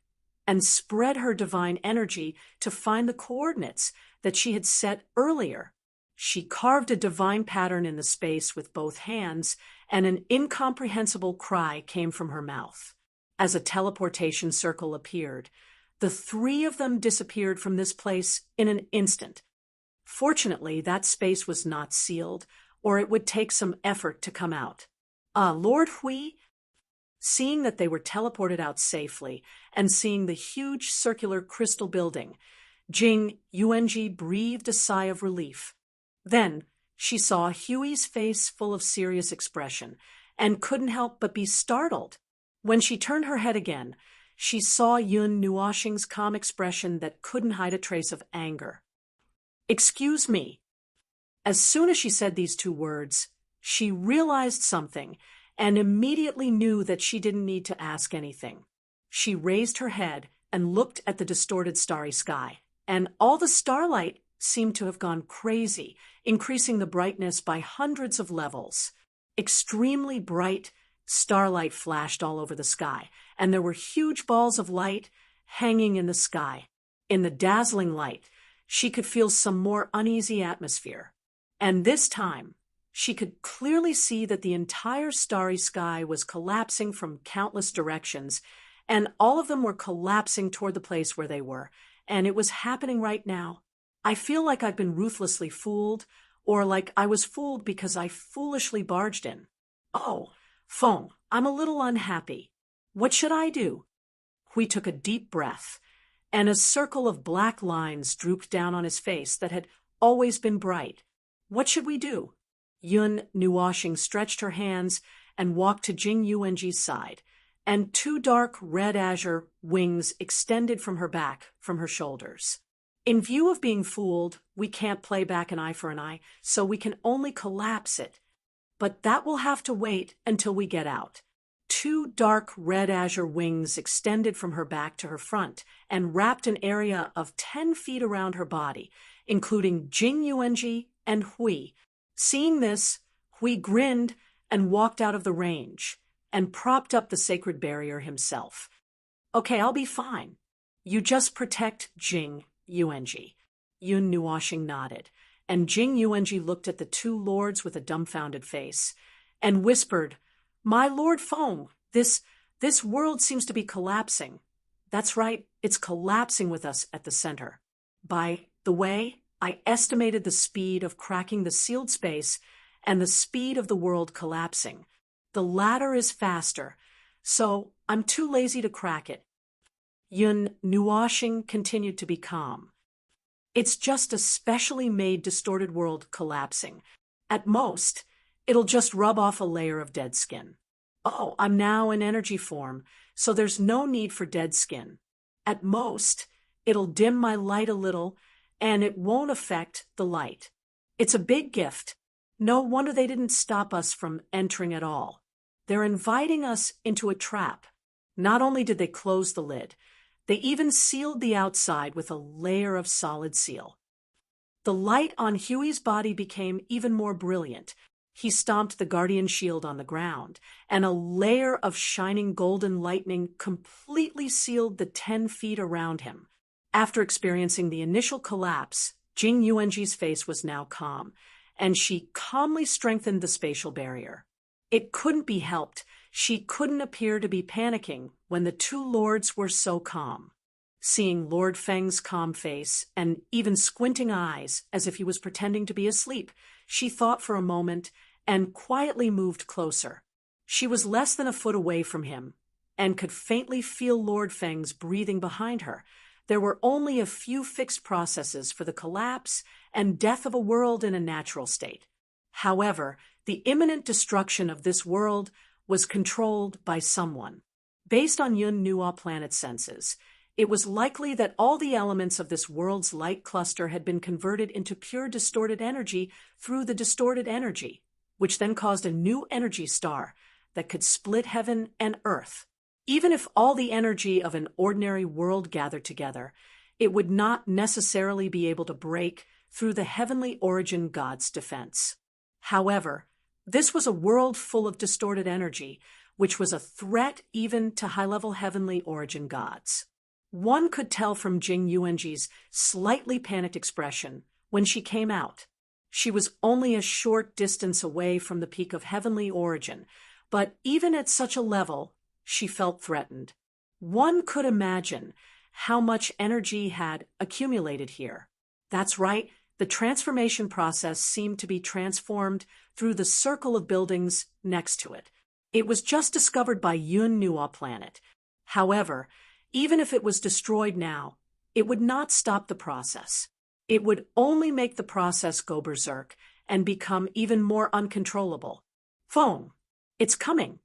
and spread her divine energy to find the coordinates that she had set earlier. She carved a divine pattern in the space with both hands, and an incomprehensible cry came from her mouth. As a teleportation circle appeared, the three of them disappeared from this place in an instant. Fortunately, that space was not sealed, or it would take some effort to come out. Lord Hui, seeing that they were teleported out safely, and seeing the huge circular crystal building, Jing Yuanji breathed a sigh of relief. Then she saw Huey's face full of serious expression, and couldn't help but be startled. When she turned her head again, she saw Yun Nuoshing's calm expression that couldn't hide a trace of anger. Excuse me. As soon as she said these two words, she realized something, and immediately knew that she didn't need to ask anything. She raised her head and looked at the distorted starry sky, and all the starlight seemed to have gone crazy, increasing the brightness by hundreds of levels. Extremely bright starlight flashed all over the sky, and there were huge balls of light hanging in the sky. In the dazzling light, she could feel some more uneasy atmosphere. And this time, she could clearly see that the entire starry sky was collapsing from countless directions, and all of them were collapsing toward the place where they were, and it was happening right now. I feel like I've been ruthlessly fooled, or like I was fooled because I foolishly barged in. Oh, Feng, I'm a little unhappy. What should I do? Hui took a deep breath, and a circle of black lines drooped down on his face that had always been bright. What should we do? Yun Nuoxing stretched her hands and walked to Jing Yuanji's side, and two dark red azure wings extended from her back, from her shoulders. In view of being fooled, we can't play back an eye for an eye, so we can only collapse it. But that will have to wait until we get out. Two dark red azure wings extended from her back to her front and wrapped an area of 10 feet around her body, including Jing Yuanji and Hui. Seeing this, Hui grinned and walked out of the range and propped up the sacred barrier himself. Okay, I'll be fine. You just protect Jing Yuanji. Yun Nuoxing nodded, and Jing Yuanji looked at the two lords with a dumbfounded face and whispered, My Lord Feng, this world seems to be collapsing. That's right, it's collapsing with us at the center. By the way, I estimated the speed of cracking the sealed space and the speed of the world collapsing. The latter is faster, so I'm too lazy to crack it. Yun Nuoxing continued to be calm. It's just a specially made distorted world collapsing. At most, it'll just rub off a layer of dead skin. Oh, I'm now in energy form, so there's no need for dead skin. At most, it'll dim my light a little, and it won't affect the light. It's a big gift. No wonder they didn't stop us from entering at all. They're inviting us into a trap. Not only did they close the lid, they even sealed the outside with a layer of solid seal. The light on Huey's body became even more brilliant. He stomped the guardian shield on the ground, and a layer of shining golden lightning completely sealed the 10 feet around him. After experiencing the initial collapse, Jing Yuanji's face was now calm, and she calmly strengthened the spatial barrier. It couldn't be helped. She couldn't appear to be panicking when the two lords were so calm. Seeing Lord Feng's calm face and even squinting eyes as if he was pretending to be asleep, she thought for a moment and quietly moved closer. She was less than a foot away from him and could faintly feel Lord Feng's breathing behind her. There were only a few fixed processes for the collapse and death of a world in a natural state. However, the imminent destruction of this world was controlled by someone. Based on Yun Nuo planet's senses, it was likely that all the elements of this world's light cluster had been converted into pure distorted energy through the distorted energy, which then caused a new energy star that could split heaven and earth. Even if all the energy of an ordinary world gathered together, it would not necessarily be able to break through the heavenly origin god's defense. However, this was a world full of distorted energy, which was a threat even to high-level heavenly origin gods. One could tell from Jing Yuanji's slightly panicked expression when she came out. She was only a short distance away from the peak of heavenly origin, but even at such a level, she felt threatened. One could imagine how much energy had accumulated here. That's right, the transformation process seemed to be transformed through the circle of buildings next to it. It was just discovered by Yun Nuo planet. However, even if it was destroyed now, it would not stop the process. It would only make the process go berserk and become even more uncontrollable. Feng, it's coming.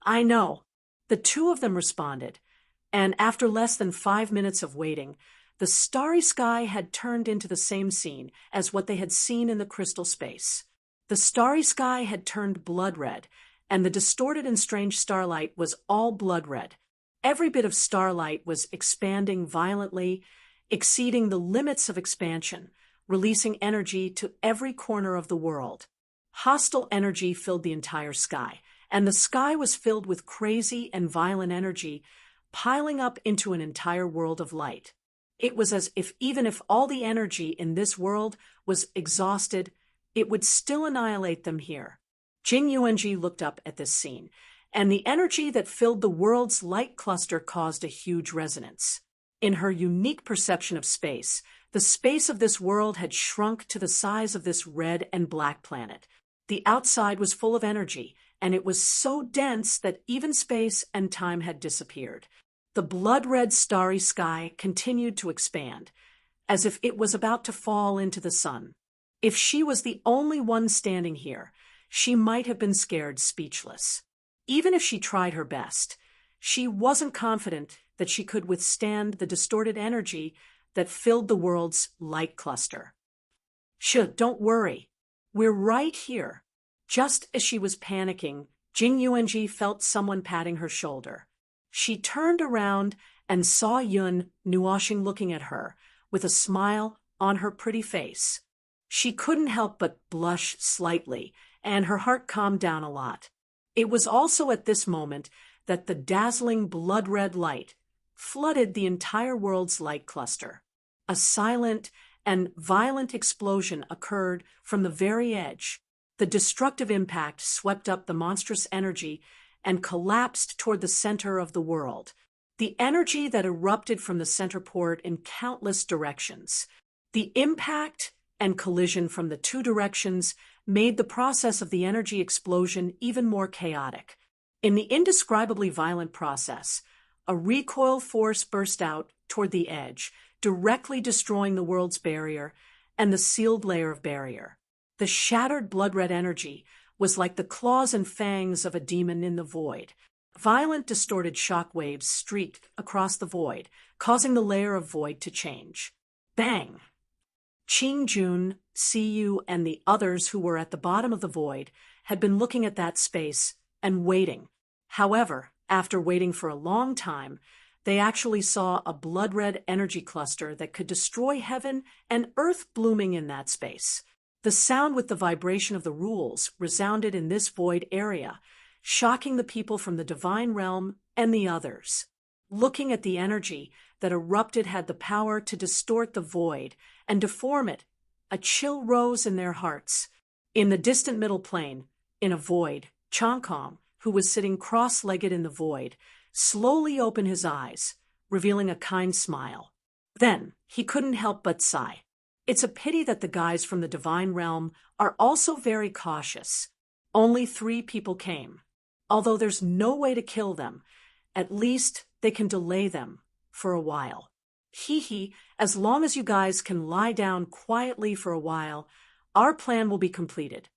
I know. The two of them responded, and after less than 5 minutes of waiting, the starry sky had turned into the same scene as what they had seen in the crystal space. The starry sky had turned blood red, and the distorted and strange starlight was all blood red. Every bit of starlight was expanding violently, exceeding the limits of expansion, releasing energy to every corner of the world. Hostile energy filled the entire sky, and the sky was filled with crazy and violent energy, piling up into an entire world of light. It was as if even if all the energy in this world was exhausted, it would still annihilate them here. Jing Yuanji looked up at this scene, and the energy that filled the world's light cluster caused a huge resonance. In her unique perception of space, The space of this world had shrunk to the size of this red and black planet. The outside was full of energy, and it was so dense that even space and time had disappeared. The blood-red starry sky continued to expand, as if it was about to fall into the sun. If she was the only one standing here, she might have been scared speechless. Even if she tried her best, she wasn't confident that she could withstand the distorted energy that filled the world's light cluster. Don't worry. We're right here." Just as she was panicking, Jing Yuanji felt someone patting her shoulder. She turned around and saw Yun Nuoxing looking at her, with a smile on her pretty face. She couldn't help but blush slightly, and her heart calmed down a lot. It was also at this moment that the dazzling blood-red light flooded the entire world's light cluster. A silent and violent explosion occurred from the very edge. The destructive impact swept up the monstrous energy and collapsed toward the center of the world. The energy that erupted from the center poured in countless directions. The impact and collision from the two directions made the process of the energy explosion even more chaotic. In the indescribably violent process, a recoil force burst out toward the edge, directly destroying the world's barrier and the sealed layer of barrier. The shattered blood-red energy was like the claws and fangs of a demon in the void. Violent, distorted shock waves streaked across the void, causing the layer of void to change. Bang! Qing Jun, Siyu, and the others who were at the bottom of the void had been looking at that space and waiting. However, after waiting for a long time, they actually saw a blood-red energy cluster that could destroy heaven and earth blooming in that space. The sound with the vibration of the rules resounded in this void area, shocking the people from the divine realm and the others. Looking at the energy that erupted had the power to distort the void and deform it, a chill rose in their hearts. In the distant middle plane, in a void, Changkong, who was sitting cross-legged in the void, slowly opened his eyes, revealing a kind smile. Then he couldn't help but sigh. It's a pity that the guys from the divine realm are also very cautious. Only 3 people came. Although there's no way to kill them, at least they can delay them for a while. Hee, as long as you guys can lie down quietly for a while, our plan will be completed.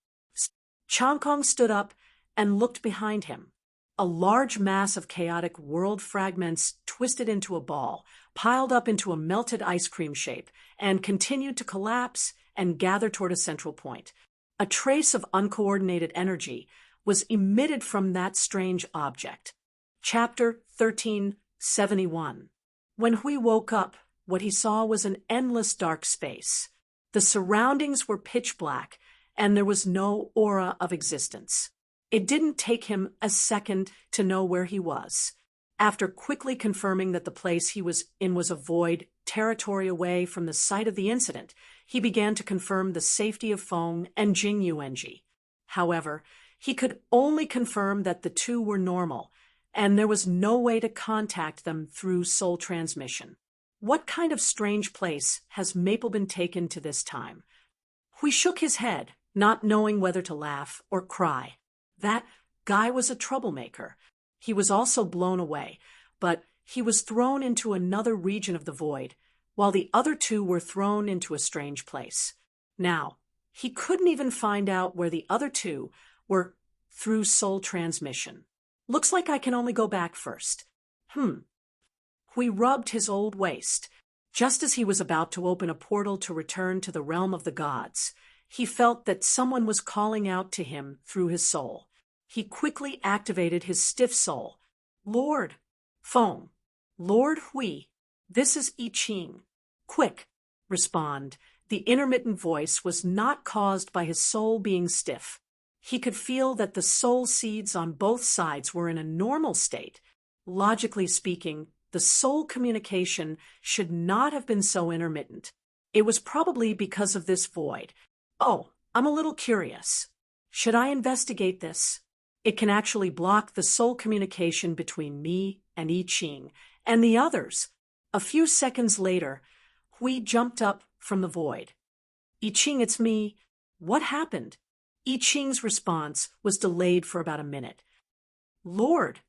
Changkong stood up and looked behind him. A large mass of chaotic world fragments twisted into a ball, piled up into a melted ice cream shape, and continued to collapse and gather toward a central point. A trace of uncoordinated energy was emitted from that strange object. Chapter 1371. When Hui woke up, what he saw was an endless dark space. The surroundings were pitch black, and there was no aura of existence. It didn't take him a second to know where he was. After quickly confirming that the place he was in was a void, territory away from the site of the incident, he began to confirm the safety of Feng and Jing Yuanji. However, he could only confirm that the two were normal, and there was no way to contact them through soul transmission. What kind of strange place has Maple been taken to this time? Hui shook his head, not knowing whether to laugh or cry. That guy was a troublemaker. He was also blown away, but he was thrown into another region of the void, while the other 2 were thrown into a strange place. Now, he couldn't even find out where the other 2 were through soul transmission. Looks like I can only go back first. Hui rubbed his old waist. Just as he was about to open a portal to return to the realm of the gods, he felt that someone was calling out to him through his soul. He quickly activated his stiff soul. "Lord Feng, Lord Hui, this is I Ching. Quick, respond." The intermittent voice was not caused by his soul being stiff. He could feel that the soul seeds on both sides were in a normal state. Logically speaking, the soul communication should not have been so intermittent. It was probably because of this void. "Oh, I'm a little curious. Should I investigate this? It can actually block the soul communication between me and I Ching and the others." A few seconds later, Hui jumped up from the void. I Ching, it's me. What happened? I Ching's response was delayed for about a minute. Lord,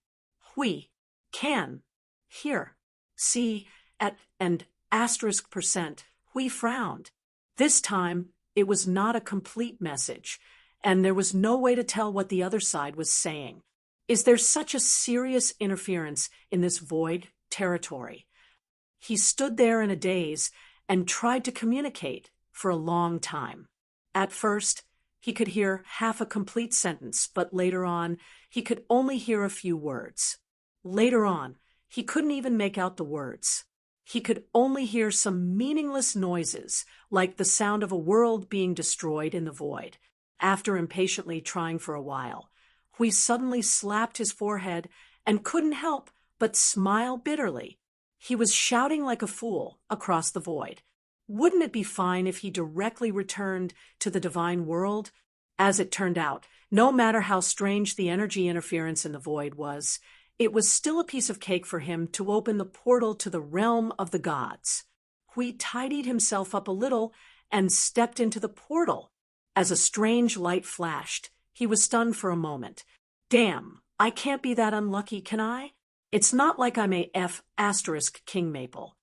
we can hear, see, at and %, we frowned. This time, it was not a complete message, and there was no way to tell what the other side was saying. Is there such a serious interference in this void territory? He stood there in a daze and tried to communicate for a long time. At first, he could hear half a complete sentence, but later on, he could only hear a few words. Later on, he couldn't even make out the words. He could only hear some meaningless noises, like the sound of a world being destroyed in the void. After impatiently trying for a while, Hui suddenly slapped his forehead and couldn't help but smile bitterly. He was shouting like a fool across the void. Wouldn't it be fine if he directly returned to the divine world? As it turned out, no matter how strange the energy interference in the void was, it was still a piece of cake for him to open the portal to the realm of the gods. Hui tidied himself up a little and stepped into the portal. As a strange light flashed, he was stunned for a moment. Damn, I can't be that unlucky, can I? It's not like I'm a F** King Maple.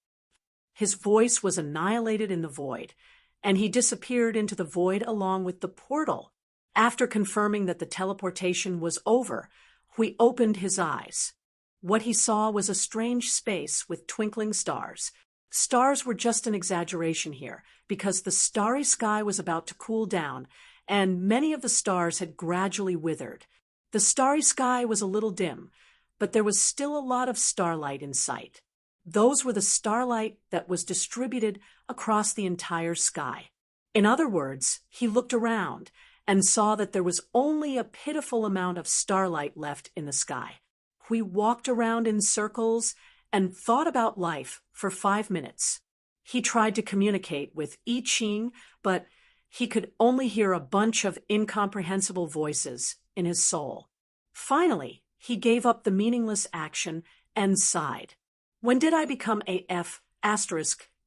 His voice was annihilated in the void, and he disappeared into the void along with the portal. After confirming that the teleportation was over, Hui opened his eyes. What he saw was a strange space with twinkling stars. Stars were just an exaggeration here, because the starry sky was about to cool down, and many of the stars had gradually withered. The starry sky was a little dim, but there was still a lot of starlight in sight. Those were the starlight that was distributed across the entire sky. In other words, he looked around and saw that there was only a pitiful amount of starlight left in the sky. Hui walked around in circles and thought about life for 5 minutes. He tried to communicate with I Ching, but he could only hear a bunch of incomprehensible voices in his soul. Finally, he gave up the meaningless action and sighed. When did I become a F**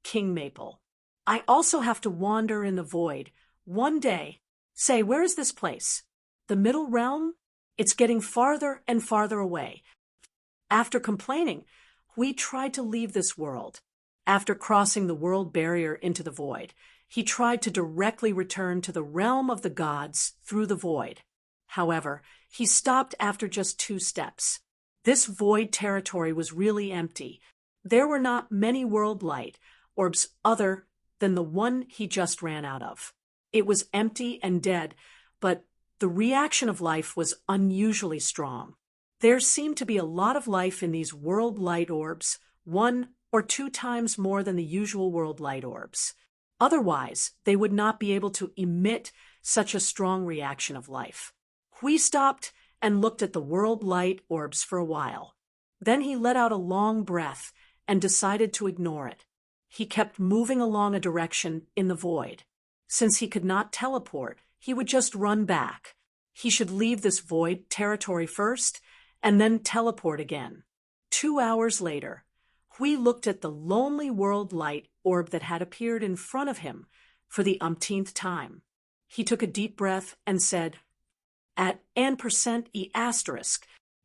King Maple? I also have to wander in the void. One day. Say, where is this place? The middle realm? It's getting farther and farther away. After complaining, we tried to leave this world. After crossing the world barrier into the void, he tried to directly return to the realm of the gods through the void. However, he stopped after just 2 steps. This void territory was really empty. There were not many world light orbs other than the one he just ran out of. It was empty and dead, but the reaction of life was unusually strong. There seemed to be a lot of life in these world light orbs, 1 or 2 times more than the usual world light orbs. Otherwise, they would not be able to emit such a strong reaction of life. Hui stopped and looked at the world light orbs for a while. Then he let out a long breath and decided to ignore it. He kept moving along a direction in the void. Since he could not teleport, he would just run back. He should leave this void territory first and then teleport again. 2 hours later, Hui looked at the lonely world light orb that had appeared in front of him for the umpteenth time. He took a deep breath and said, at %E*,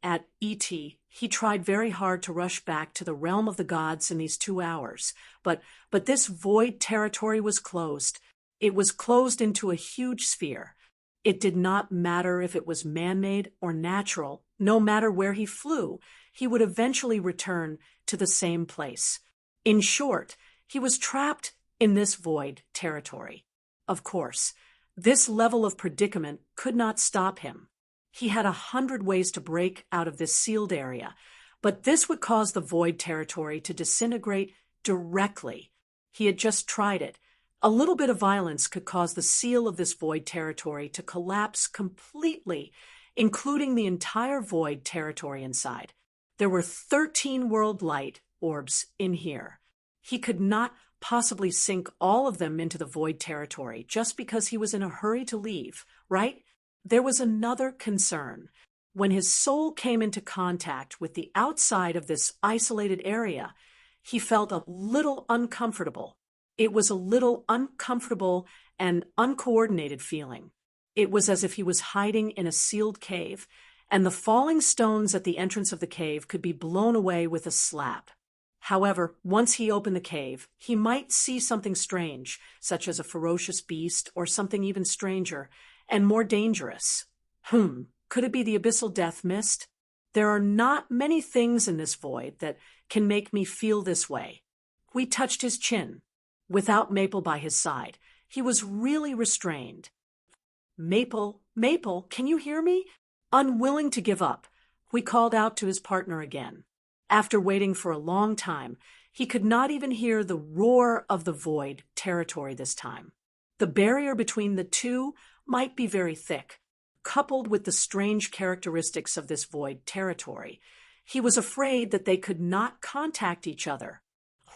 at ET, he tried very hard to rush back to the realm of the gods in these 2 hours, but this void territory was closed. It was closed into a huge sphere. It did not matter if it was man-made or natural. No matter where he flew, he would eventually return to the same place. In short, he was trapped in this void territory. Of course, this level of predicament could not stop him. He had 100 ways to break out of this sealed area, but this would cause the void territory to disintegrate directly. He had just tried it. A little bit of violence could cause the seal of this void territory to collapse completely, including the entire void territory inside. There were 13 world light orbs in here. He could not possibly sink all of them into the void territory just because he was in a hurry to leave, right? There was another concern. When his soul came into contact with the outside of this isolated area, he felt a little uncomfortable. It was a little uncomfortable and uncoordinated feeling. It was as if he was hiding in a sealed cave, and the falling stones at the entrance of the cave could be blown away with a slap. However, once he opened the cave, he might see something strange, such as a ferocious beast or something even stranger and more dangerous. Could it be the abyssal death mist? There are not many things in this void that can make me feel this way. We touched his chin. Without Maple by his side, he was really restrained. Maple, can you hear me? Unwilling to give up, we called out to his partner again. After waiting for a long time, he could not even hear the roar of the void territory this time. The barrier between the two might be very thick. Coupled with the strange characteristics of this void territory, he was afraid that they could not contact each other.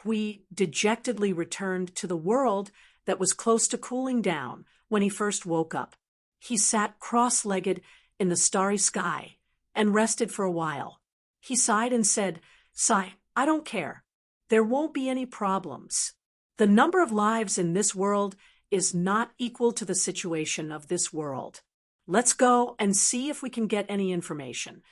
We dejectedly returned to the world that was close to cooling down when he first woke up. He sat cross-legged in the starry sky and rested for a while. He sighed and said, "Sigh, I don't care. There won't be any problems. The number of lives in this world is not equal to the situation of this world. Let's go and see if we can get any information."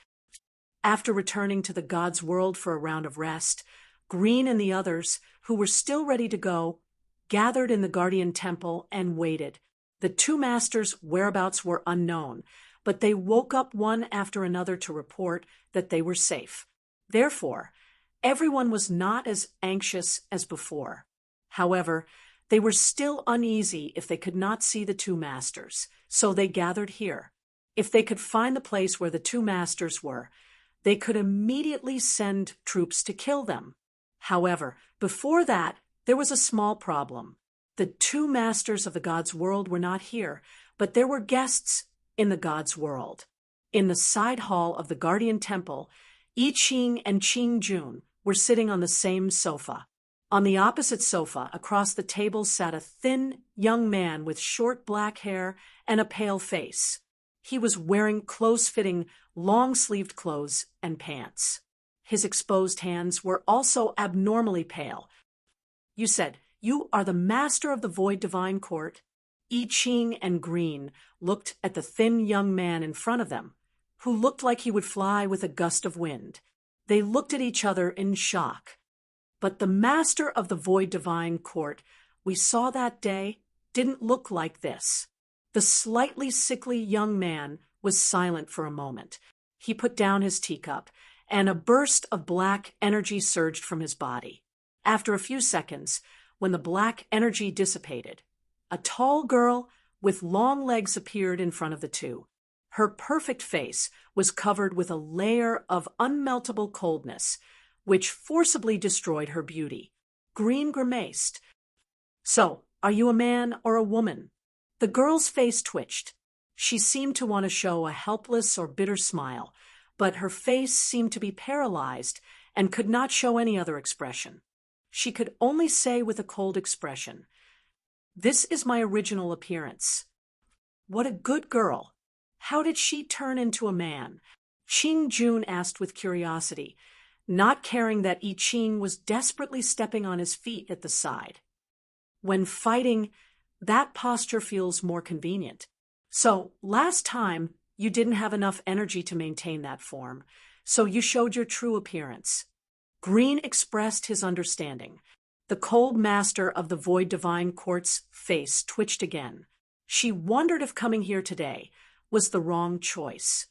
After returning to the God's world for a round of rest, Green and the others, who were still ready to go, gathered in the Guardian Temple and waited. The two masters' whereabouts were unknown, but they woke up one after another to report that they were safe. Therefore, everyone was not as anxious as before. However, they were still uneasy if they could not see the two masters, so they gathered here. If they could find the place where the two masters were, they could immediately send troops to kill them. However, before that, there was a small problem. The two masters of the God's world were not here, but there were guests in the God's world. In the side hall of the Guardian Temple, I Ching and Ching Jun were sitting on the same sofa. On the opposite sofa, across the table, sat a thin young man with short black hair and a pale face. He was wearing close-fitting, long-sleeved clothes and pants. His exposed hands were also abnormally pale. "You said, you are the master of the Void Divine Court?" I Ching and Green looked at the thin young man in front of them, who looked like he would fly with a gust of wind. They looked at each other in shock. But the master of the Void Divine Court we saw that day didn't look like this. The slightly sickly young man was silent for a moment. He put down his teacup, and a burst of black energy surged from his body. After a few seconds, when the black energy dissipated, a tall girl with long legs appeared in front of the two. Her perfect face was covered with a layer of unmeltable coldness, which forcibly destroyed her beauty. Green grimaced. "So, are you a man or a woman?" The girl's face twitched. She seemed to want to show a helpless or bitter smile, but her face seemed to be paralyzed and could not show any other expression. She could only say with a cold expression, "This is my original appearance." "What a good girl! How did she turn into a man?" Ching Jun asked with curiosity, not caring that I Ching was desperately stepping on his feet at the side. "When fighting, that posture feels more convenient. So, last time, you didn't have enough energy to maintain that form, so you showed your true appearance." Green expressed his understanding. The cold master of the Void Divine Court's face twitched again. She wondered if coming here today was the wrong choice.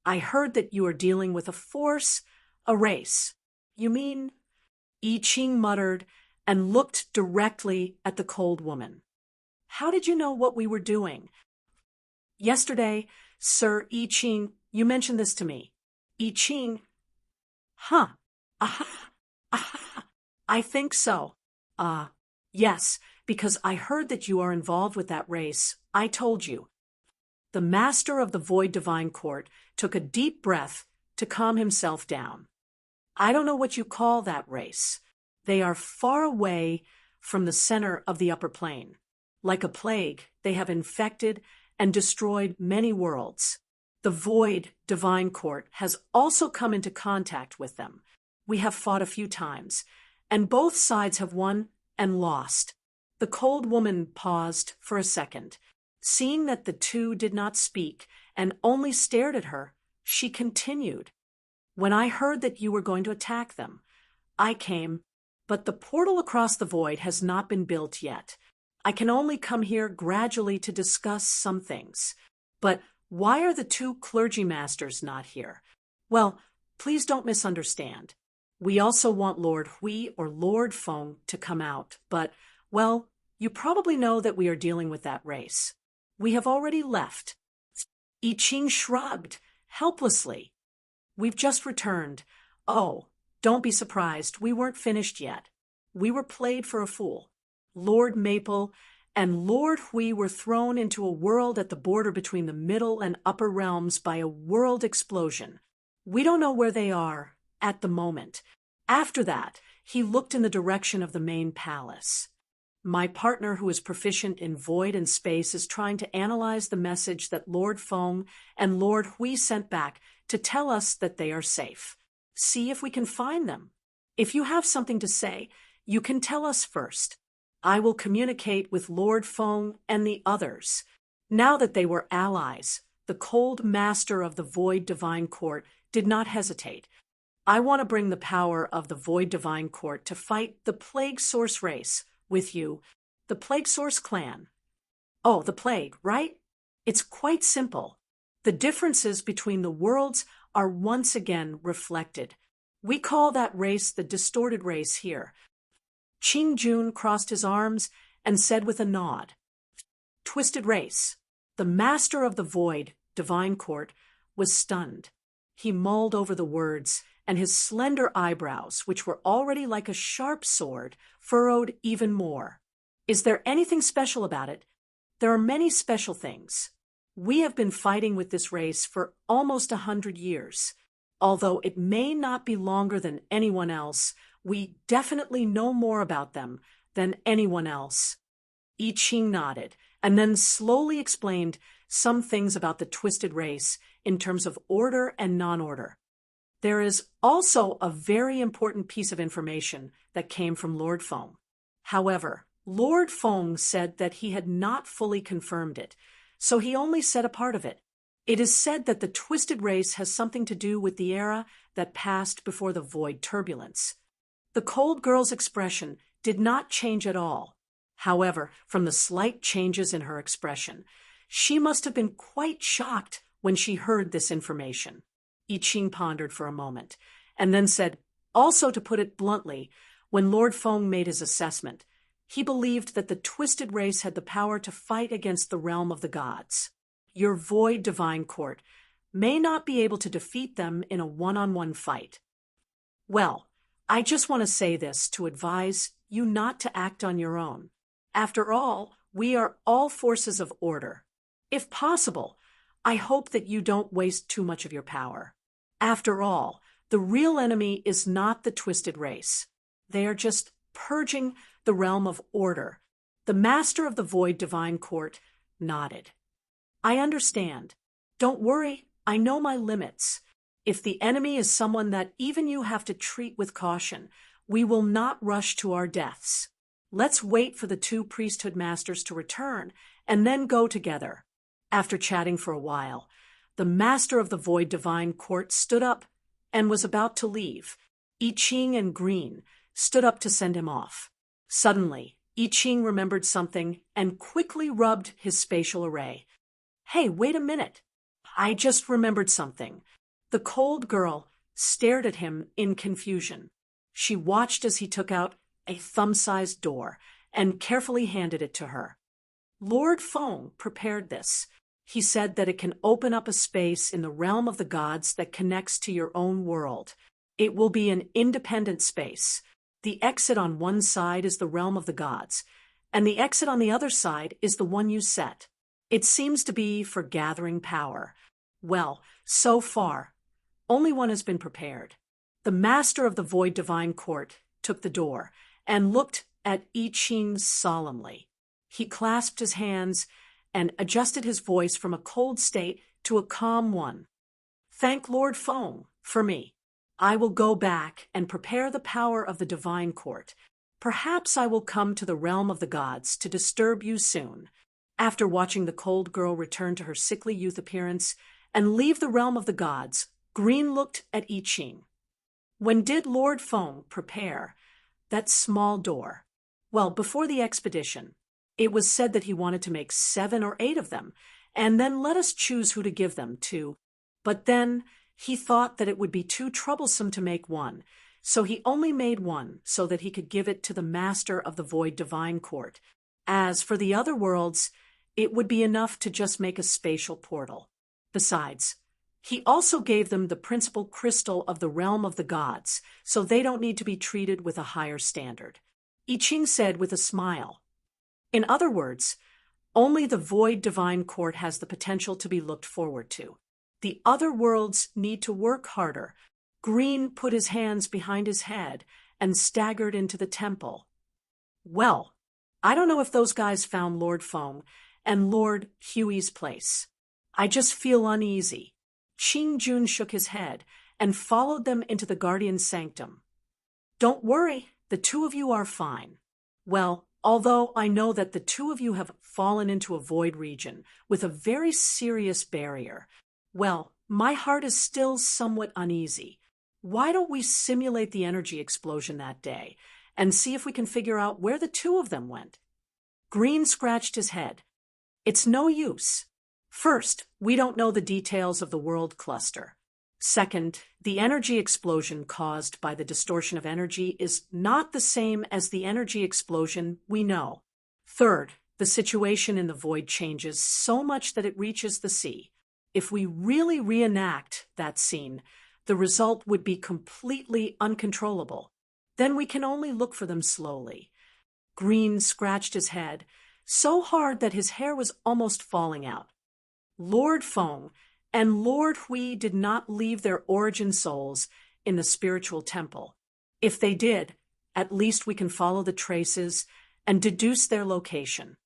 "I heard that you are dealing with a force, a race." "You mean?" I Ching muttered and looked directly at the cold woman. "How did you know what we were doing?" "Yesterday, Sir I Ching, you mentioned this to me." I Ching. "Huh. Aha. Aha. I think so." Yes, because I heard that you are involved with that race. I told you." The master of the Void Divine Court took a deep breath to calm himself down. "I don't know what you call that race. They are far away from the center of the upper plane. Like a plague, they have infected and destroyed many worlds. The Void Divine Court has also come into contact with them. We have fought a few times, and both sides have won and lost. The cold woman paused for a second. Seeing that the two did not speak and only stared at her, she continued. When I heard that you were going to attack them, I came, but the portal across the void has not been built yet. I can only come here gradually to discuss some things. But why are the two clergy masters not here? Well, please don't misunderstand. We also want Lord Hui or Lord Feng to come out, but, well, you probably know that we are dealing with that race. We have already left. I Ching shrugged, helplessly. We've just returned. Oh, don't be surprised, we weren't finished yet. We were played for a fool. Lord Maple and Lord Hui were thrown into a world at the border between the middle and upper realms by a world explosion. We don't know where they are at the moment. After that, he looked in the direction of the main palace. My partner, who is proficient in void and space, is trying to analyze the message that Lord Feng and Lord Hui sent back to tell us that they are safe. See if we can find them. If you have something to say, you can tell us first. I will communicate with Lord Feng and the others. Now that they were allies, the cold master of the Void Divine Court did not hesitate. I want to bring the power of the Void Divine Court to fight the Plague Source race with you, the Plague Source clan. Oh, the plague, right? It's quite simple. The differences between the worlds are once again reflected. We call that race the distorted race here. Qing Jun crossed his arms and said with a nod, Twisted race. The master of the Void Divine Court was stunned. He mulled over the words, and his slender eyebrows, which were already like a sharp sword, furrowed even more. Is there anything special about it? There are many special things. We have been fighting with this race for almost 100 years. Although it may not be longer than anyone else, we definitely know more about them than anyone else. I Ching nodded, and then slowly explained some things about the twisted race in terms of order and non-order. There is also a very important piece of information that came from Lord Feng. However, Lord Feng said that he had not fully confirmed it, so he only said a part of it. It is said that the twisted race has something to do with the era that passed before the void turbulence. The cold girl's expression did not change at all. However, from the slight changes in her expression, she must have been quite shocked when she heard this information. I Ching pondered for a moment, and then said, also to put it bluntly, when Lord Feng made his assessment, he believed that the twisted race had the power to fight against the realm of the gods. Your Void Divine Court may not be able to defeat them in a one-on-one fight. Well, I just want to say this to advise you not to act on your own. After all, we are all forces of order. If possible, I hope that you don't waste too much of your power. After all, the real enemy is not the twisted race. They are just purging the realm of order. The master of the Void Divine Court nodded. I understand. Don't worry, I know my limits. If the enemy is someone that even you have to treat with caution, we will not rush to our deaths. Let's wait for the two priesthood masters to return and then go together. After chatting for a while, the master of the Void Divine Court stood up and was about to leave. I Ching and Green stood up to send him off. Suddenly, I Ching remembered something and quickly rubbed his spatial array. Hey, wait a minute. I just remembered something. The cold girl stared at him in confusion. She watched as he took out a thumb-sized door and carefully handed it to her. Lord Feng prepared this. He said that it can open up a space in the realm of the gods that connects to your own world. It will be an independent space. The exit on one side is the realm of the gods, and the exit on the other side is the one you set. It seems to be for gathering power. Well, so far, only one has been prepared. The master of the Void Divine Court took the door and looked at I Ching solemnly. He clasped his hands and adjusted his voice from a cold state to a calm one. Thank Lord Feng for me. I will go back and prepare the power of the Divine Court. Perhaps I will come to the realm of the gods to disturb you soon. After watching the cold girl return to her sickly youth appearance and leave the realm of the gods, Green looked at I Ching. When did Lord Feng prepare that small door? Well, before the expedition. It was said that he wanted to make 7 or 8 of them, and then let us choose who to give them to. But then he thought that it would be too troublesome to make one, so he only made one so that he could give it to the master of the Void Divine Court. As for the other worlds, it would be enough to just make a spatial portal. Besides, he also gave them the principal crystal of the realm of the gods, so they don't need to be treated with a higher standard. I Ching said with a smile. In other words, only the Void Divine Court has the potential to be looked forward to. The other worlds need to work harder. Green put his hands behind his head and staggered into the temple. Well, I don't know if those guys found Lord Feng and Lord Huey's place. I just feel uneasy. Qing Jun shook his head and followed them into the guardian's sanctum. Don't worry, the 2 of you are fine. Well, although I know that the 2 of you have fallen into a void region with a very serious barrier, well, my heart is still somewhat uneasy. Why don't we simulate the energy explosion that day and see if we can figure out where the 2 of them went? Green scratched his head. It's no use. First, we don't know the details of the world cluster. Second, the energy explosion caused by the distortion of energy is not the same as the energy explosion we know. Third, the situation in the void changes so much that it reaches the sea. If we really reenact that scene, the result would be completely uncontrollable. Then we can only look for them slowly. Green scratched his head, so hard that his hair was almost falling out. Lord Feng and Lord Hui did not leave their origin souls in the spiritual temple. If they did, at least we can follow the traces and deduce their location.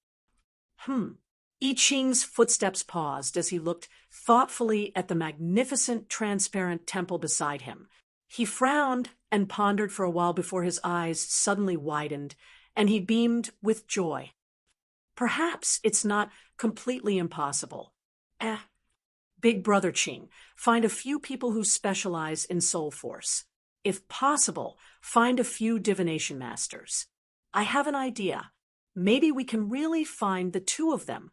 I Ching's footsteps paused as he looked thoughtfully at the magnificent transparent temple beside him. He frowned and pondered for a while before his eyes suddenly widened, and he beamed with joy. Perhaps it's not completely impossible. Big Brother Qing, find a few people who specialize in soul force. If possible, find a few divination masters. I have an idea. Maybe we can really find the 2 of them.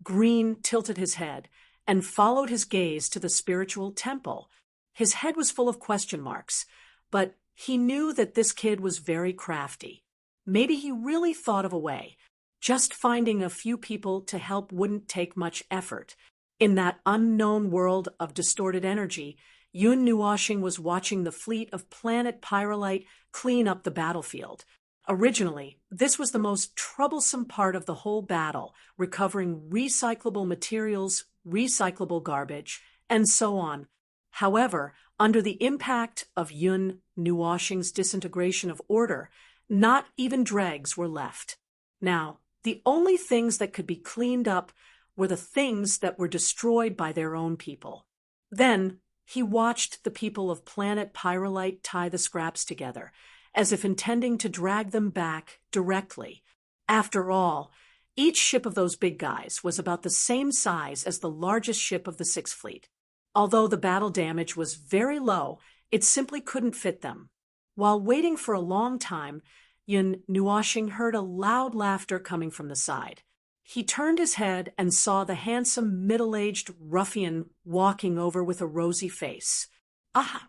Green tilted his head and followed his gaze to the spiritual temple. His head was full of question marks, but he knew that this kid was very crafty. Maybe he really thought of a way. Just finding a few people to help wouldn't take much effort. In that unknown world of distorted energy, Yun Nuoxing was watching the fleet of planet Pyrolite clean up the battlefield. Originally, this was the most troublesome part of the whole battle, recovering recyclable materials, recyclable garbage, and so on. However, under the impact of Yun Nuoxing's disintegration of order, not even dregs were left. Now, the only things that could be cleaned up were the things that were destroyed by their own people. Then, he watched the people of planet Pyrolite tie the scraps together, as if intending to drag them back directly. After all, each ship of those big guys was about the same size as the largest ship of the Sixth Fleet. Although the battle damage was very low, it simply couldn't fit them. While waiting for a long time, Yun Nuoxing heard a loud laughter coming from the side. He turned his head and saw the handsome middle-aged ruffian walking over with a rosy face.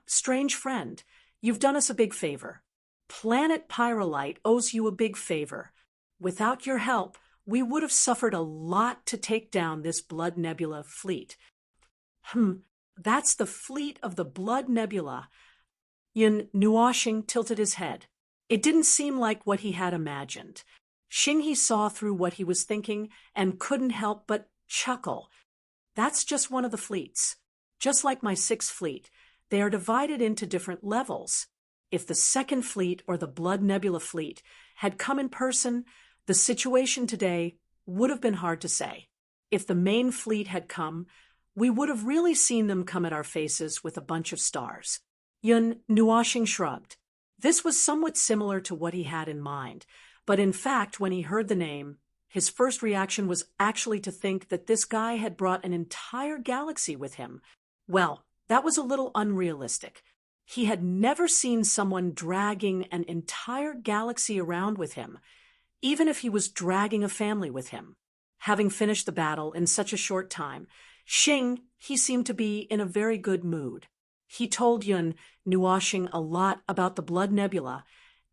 Strange friend, you've done us a big favor. Planet Pyrolite owes you a big favor. Without your help, we would have suffered a lot to take down this Blood Nebula fleet. That's the fleet of the Blood Nebula. Yun Nuoxing tilted his head. It didn't seem like what he had imagined. Xinghe saw through what he was thinking and couldn't help but chuckle. That's just one of the fleets. Just like my Sixth Fleet, they are divided into different levels. If the Second Fleet or the Blood Nebula fleet had come in person, the situation today would have been hard to say. If the main fleet had come, we would have really seen them come at our faces with a bunch of stars. Yun Nuoxing shrugged. This was somewhat similar to what he had in mind, but in fact, when he heard the name, his first reaction was actually to think that this guy had brought an entire galaxy with him. Well, that was a little unrealistic. He had never seen someone dragging an entire galaxy around with him, even if he was dragging a family with him. Having finished the battle in such a short time, he seemed to be in a very good mood. He told Yun Nuoxing a lot about the Blood Nebula,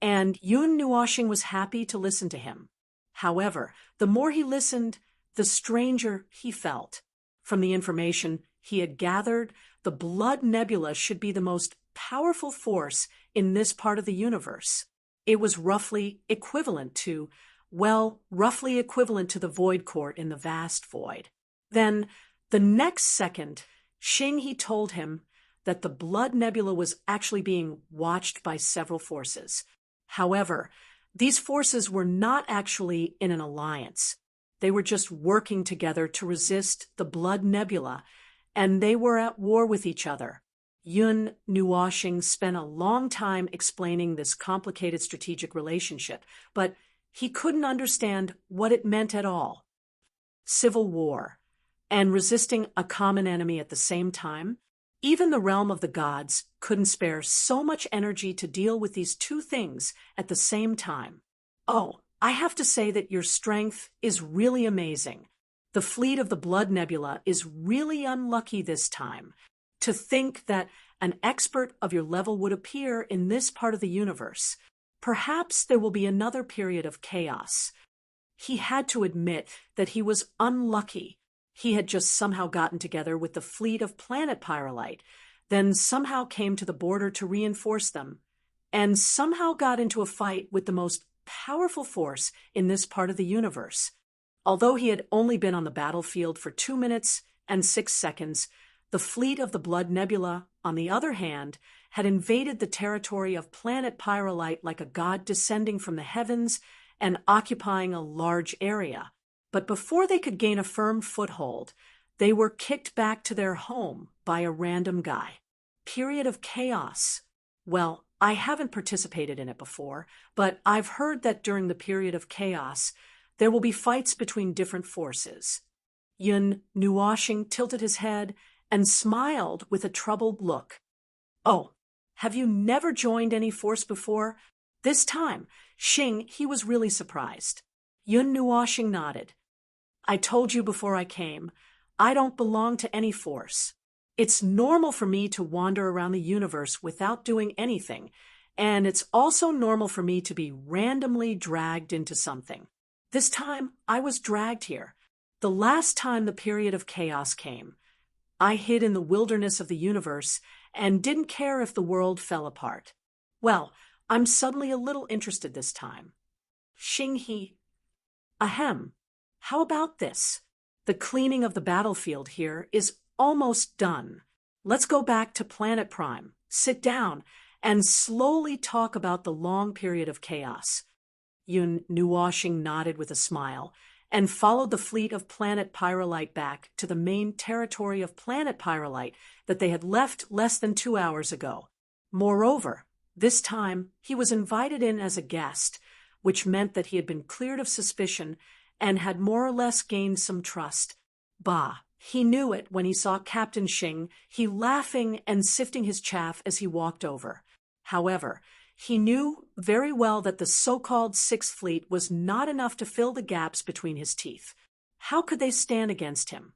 and Yun Nuoxing was happy to listen to him. However, the more he listened, the stranger he felt. From the information he had gathered, the Blood Nebula should be the most powerful force in this part of the universe. It was roughly equivalent to the Void Court in the vast void. Then, the next second, he told him that the Blood Nebula was actually being watched by several forces. However, these forces were not actually in an alliance. They were just working together to resist the Blood Nebula, and they were at war with each other. Yun Nuoxing spent a long time explaining this complicated strategic relationship, but he couldn't understand what it meant at all. Civil war, and resisting a common enemy at the same time. Even the realm of the gods couldn't spare so much energy to deal with these two things at the same time. Oh, I have to say that your strength is really amazing. The fleet of the Blood Nebula is really unlucky this time. To think that an expert of your level would appear in this part of the universe. Perhaps there will be another period of chaos. He had to admit that he was unlucky. He had just somehow gotten together with the fleet of planet Pyrolite, then somehow came to the border to reinforce them, and somehow got into a fight with the most powerful force in this part of the universe. Although he had only been on the battlefield for 2 minutes and 6 seconds, the fleet of the Blood Nebula, on the other hand, had invaded the territory of planet Pyrolite like a god descending from the heavens and occupying a large area. But before they could gain a firm foothold, they were kicked back to their home by a random guy. Period of chaos. Well, I haven't participated in it before, but I've heard that during the period of chaos, there will be fights between different forces. Yun Nuoxing tilted his head and smiled with a troubled look. Oh, have you never joined any force before? This time, he was really surprised. Yun Nuoxing nodded. I told you before I came, I don't belong to any force. It's normal for me to wander around the universe without doing anything, and it's also normal for me to be randomly dragged into something. This time, I was dragged here. The last time the period of chaos came, I hid in the wilderness of the universe and didn't care if the world fell apart. Well, I'm suddenly a little interested this time. Ahem. How about this? The cleaning of the battlefield here is almost done. Let's go back to Planet Prime, sit down, and slowly talk about the long period of chaos. Yun Nuoxing nodded with a smile and followed the fleet of planet Pyrolite back to the main territory of planet Pyrolite that they had left less than 2 hours ago. Moreover, this time he was invited in as a guest, which meant that he had been cleared of suspicion and had more or less gained some trust. He knew it when he saw Captain he laughing and sifting his chaff as he walked over. However, he knew very well that the so-called Sixth Fleet was not enough to fill the gaps between his teeth. How could they stand against him?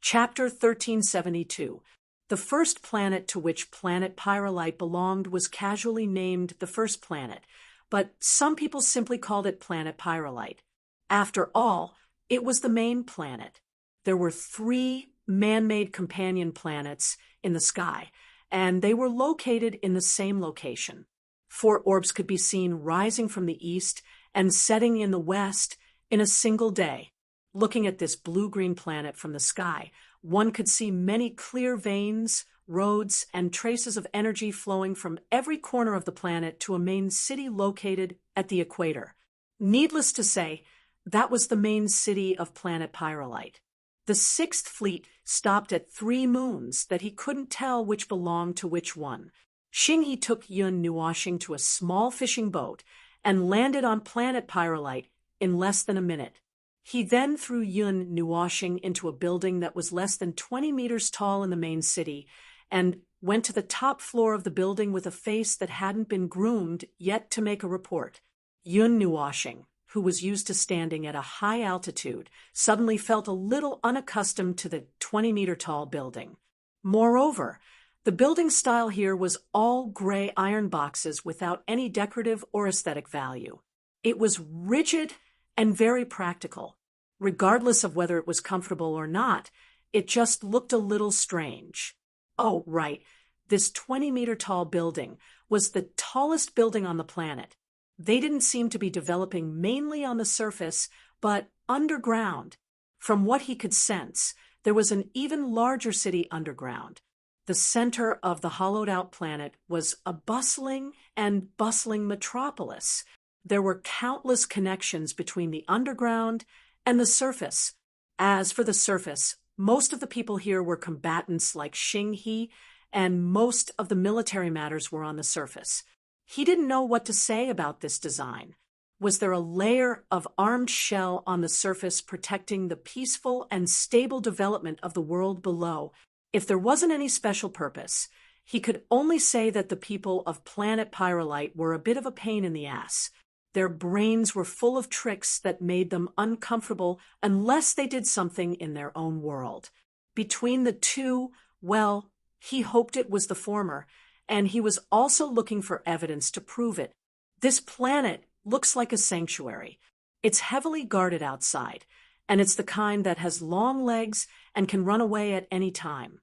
Chapter 1372. The first planet to which planet Pyrolite belonged was casually named the First Planet, but some people simply called it planet Pyrolite. After all, it was the main planet. There were 3 man-made companion planets in the sky, and they were located in the same location. 4 orbs could be seen rising from the east and setting in the west in a single day. Looking at this blue-green planet from the sky, one could see many clear veins, roads, and traces of energy flowing from every corner of the planet to a main city located at the equator. Needless to say, that was the main city of planet Pyrolite. The Sixth Fleet stopped at 3 moons that he couldn't tell which belonged to which one. Xinghe took Yun Nuoxing to a small fishing boat and landed on planet Pyrolite in less than a minute. He then threw Yun Nuoxing into a building that was less than 20 meters tall in the main city and went to the top floor of the building with a face that hadn't been groomed yet to make a report. Yun Nuoxing, who was used to standing at a high altitude, suddenly felt a little unaccustomed to the 20-meter-tall building. Moreover, the building style here was all gray iron boxes without any decorative or aesthetic value. It was rigid and very practical. Regardless of whether it was comfortable or not, it just looked a little strange. Oh, right, this 20-meter-tall building was the tallest building on the planet. They didn't seem to be developing mainly on the surface, but underground. From what he could sense, there was an even larger city underground. The center of the hollowed-out planet was a bustling metropolis. There were countless connections between the underground and the surface. As for the surface, most of the people here were combatants like Xinghe, and most of the military matters were on the surface. He didn't know what to say about this design. Was there a layer of armed shell on the surface protecting the peaceful and stable development of the world below? If there wasn't any special purpose, he could only say that the people of planet Pyrolite were a bit of a pain in the ass. Their brains were full of tricks that made them uncomfortable unless they did something in their own world. Between the two, well, he hoped it was the former, and he was also looking for evidence to prove it. This planet looks like a sanctuary. It's heavily guarded outside, and it's the kind that has long legs and can run away at any time.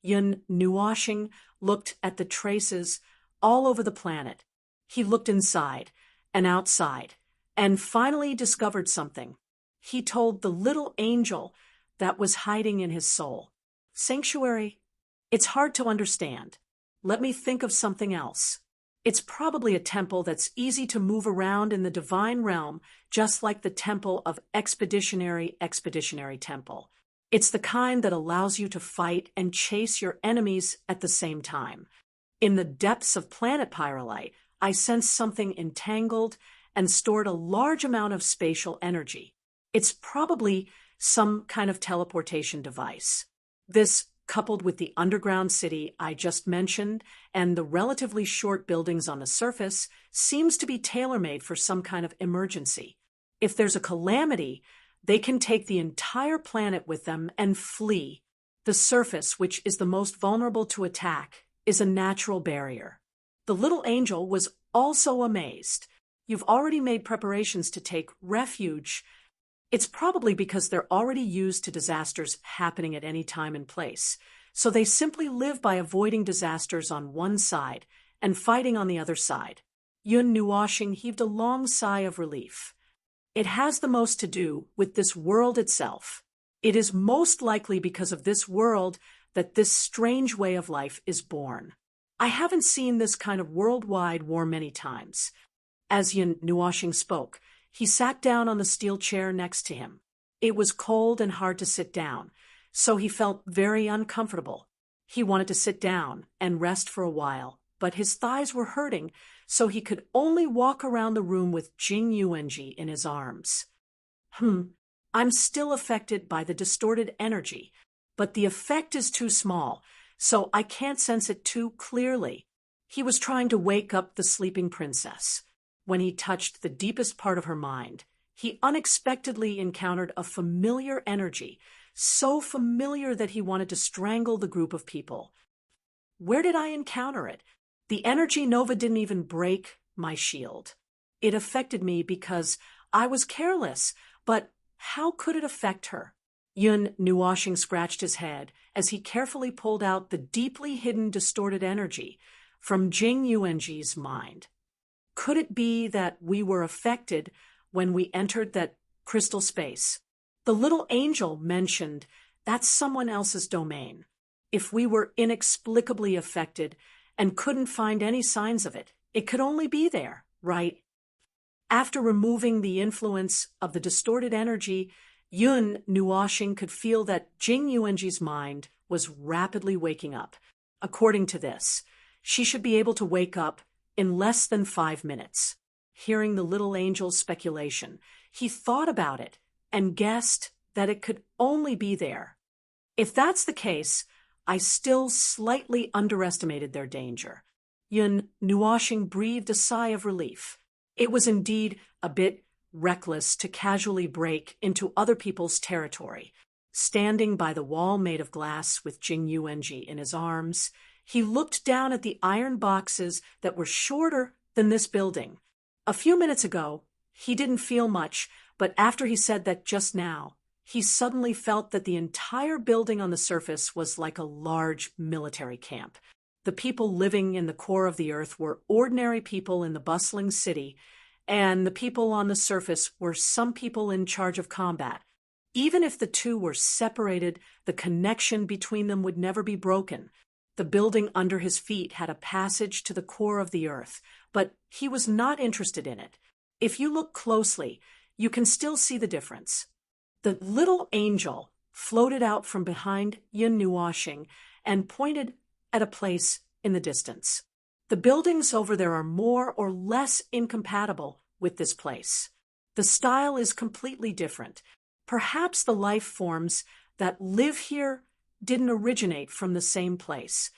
Yun Nuoxing looked at the traces all over the planet. He looked inside and outside, and finally discovered something. He told the little angel that was hiding in his soul. Sanctuary? It's hard to understand. Let me think of something else. It's probably a temple that's easy to move around in the divine realm, just like the temple of Expeditionary Temple. It's the kind that allows you to fight and chase your enemies at the same time. In the depths of planet Pyrolite, I sensed something entangled and stored a large amount of spatial energy. It's probably some kind of teleportation device. This, coupled with the underground city I just mentioned and the relatively short buildings on the surface, seems to be tailor-made for some kind of emergency. If there's a calamity, they can take the entire planet with them and flee. The surface, which is the most vulnerable to attack, is a natural barrier. The little angel was also amazed. You've already made preparations to take refuge. It's probably because they're already used to disasters happening at any time and place, so they simply live by avoiding disasters on one side and fighting on the other side. Yun Nuoxing heaved a long sigh of relief. It has the most to do with this world itself. It is most likely because of this world that this strange way of life is born. I haven't seen this kind of worldwide war many times. As Yun Nuoxing spoke, he sat down on the steel chair next to him. It was cold and hard to sit down, so he felt very uncomfortable. He wanted to sit down and rest for a while, but his thighs were hurting, so he could only walk around the room with Jing Yuanji in his arms. I'm still affected by the distorted energy, but the effect is too small, so I can't sense it too clearly. He was trying to wake up the sleeping princess. When he touched the deepest part of her mind, he unexpectedly encountered a familiar energy, so familiar that he wanted to strangle the group of people. Where did I encounter it? The energy nova didn't even break my shield. It affected me because I was careless, but how could it affect her? Yun Nuoxing scratched his head as he carefully pulled out the deeply hidden distorted energy from Jing Yuanji's mind. Could it be that we were affected when we entered that crystal space? The little angel mentioned that's someone else's domain. If we were inexplicably affected and couldn't find any signs of it, it could only be there, right? After removing the influence of the distorted energy, Yun Nuoxing could feel that Jing Yuanji's mind was rapidly waking up. According to this, She should be able to wake up in less than 5 minutes. Hearing the little angel's speculation, he thought about it and guessed that it could only be there. If that's the case, I still slightly underestimated their danger. Yun Nuoshing breathed a sigh of relief. It was indeed a bit reckless to casually break into other people's territory. Standing by the wall made of glass with Jing Yuanji in his arms, he looked down at the iron boxes that were shorter than this building. A few minutes ago, he didn't feel much, but after he said that just now, he suddenly felt that the entire building on the surface was like a large military camp. The people living in the core of the earth were ordinary people in the bustling city, and the people on the surface were some people in charge of combat. Even if the two were separated, the connection between them would never be broken. The building under his feet had a passage to the core of the earth, but he was not interested in it. If you look closely, you can still see the difference. The little angel floated out from behind Yun Nuoshing and pointed at a place in the distance. The buildings over there are more or less incompatible with this place. The style is completely different. Perhaps the life forms that live here didn't originate from the same place.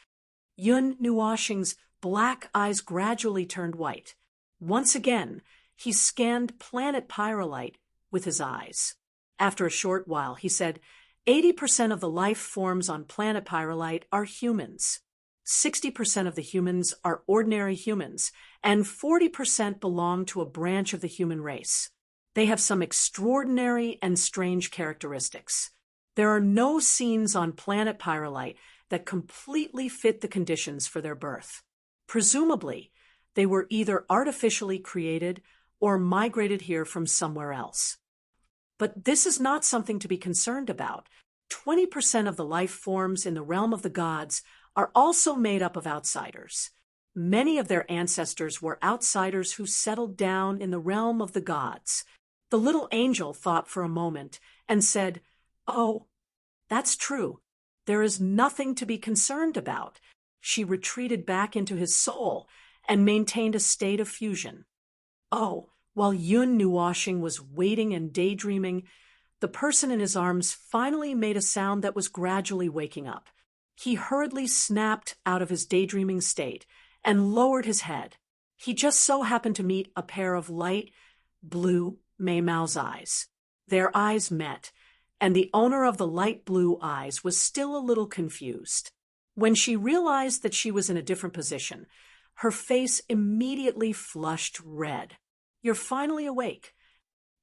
Yun Nuoshing's black eyes gradually turned white. Once again, he scanned planet Pyrolite with his eyes. After a short while, he said, 80% of the life forms on planet Pyrolite are humans. 60% of the humans are ordinary humans, and 40% belong to a branch of the human race. They have some extraordinary and strange characteristics. There are no scenes on planet Pyrolite that completely fit the conditions for their birth. Presumably, they were either artificially created or migrated here from somewhere else. But this is not something to be concerned about. 20% of the life forms in the realm of the gods are also made up of outsiders. Many of their ancestors were outsiders who settled down in the realm of the gods. The little angel thought for a moment and said, "Oh, that's true. There is nothing to be concerned about." She retreated back into his soul and maintained a state of fusion. Oh, while Yun Nuoshing was waiting and daydreaming, the person in his arms finally made a sound that was gradually waking up. He hurriedly snapped out of his daydreaming state and lowered his head. He just so happened to meet a pair of light blue Mei Mao's eyes. Their eyes met, and the owner of the light blue eyes was still a little confused. When she realized that she was in a different position, her face immediately flushed red. "You're finally awake."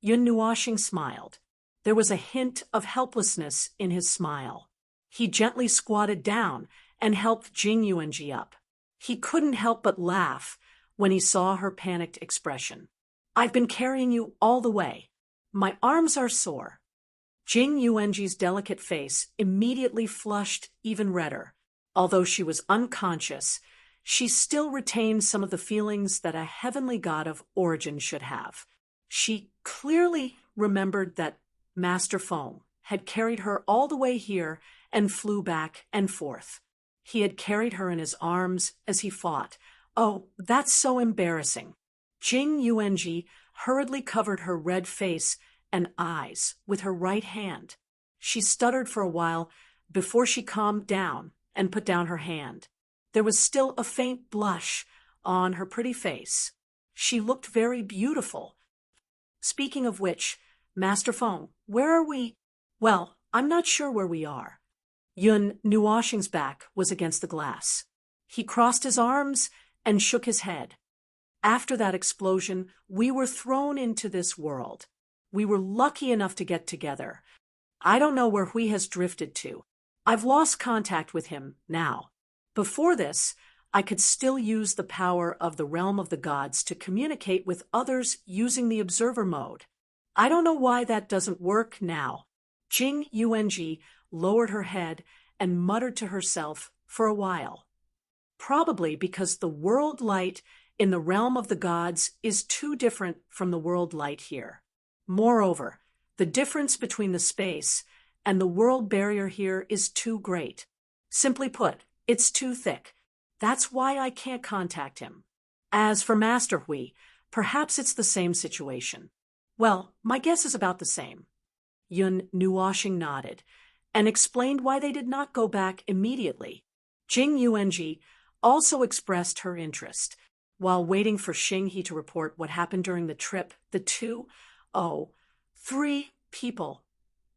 Yun Nuoshing smiled. There was a hint of helplessness in his smile. He gently squatted down and helped Jing Yuanji up. He couldn't help but laugh when he saw her panicked expression. "I've been carrying you all the way. My arms are sore." Jing Yuanji's delicate face immediately flushed even redder. Although she was unconscious, she still retained some of the feelings that a heavenly god of origin should have. She clearly remembered that Master Feng had carried her all the way here and flew back and forth. He had carried her in his arms as he fought. Oh, that's so embarrassing. Jing Yuanji hurriedly covered her red face and eyes with her right hand. She stuttered for a while before she calmed down and put down her hand. There was still a faint blush on her pretty face. She looked very beautiful. "Speaking of which, Master Feng, where are we?" "Well, I'm not sure where we are." Yun Nuoshing's back was against the glass. He crossed his arms and shook his head. "After that explosion, we were thrown into this world. We were lucky enough to get together. I don't know where Hui has drifted to. I've lost contact with him now. Before this, I could still use the power of the realm of the gods to communicate with others using the observer mode. I don't know why that doesn't work now." Jing Yuanji lowered her head and muttered to herself for a while. Probably because the world light in the realm of the gods is too different from the world light here. Moreover, the difference between the space and the world barrier here is too great. Simply put, it's too thick. That's why I can't contact him. As for Master Hui, perhaps it's the same situation. Well, my guess is about the same. Yun Nuoshing nodded and explained why they did not go back immediately. Jing Yuanji also expressed her interest. While waiting for Xing He to report what happened during the trip, the three people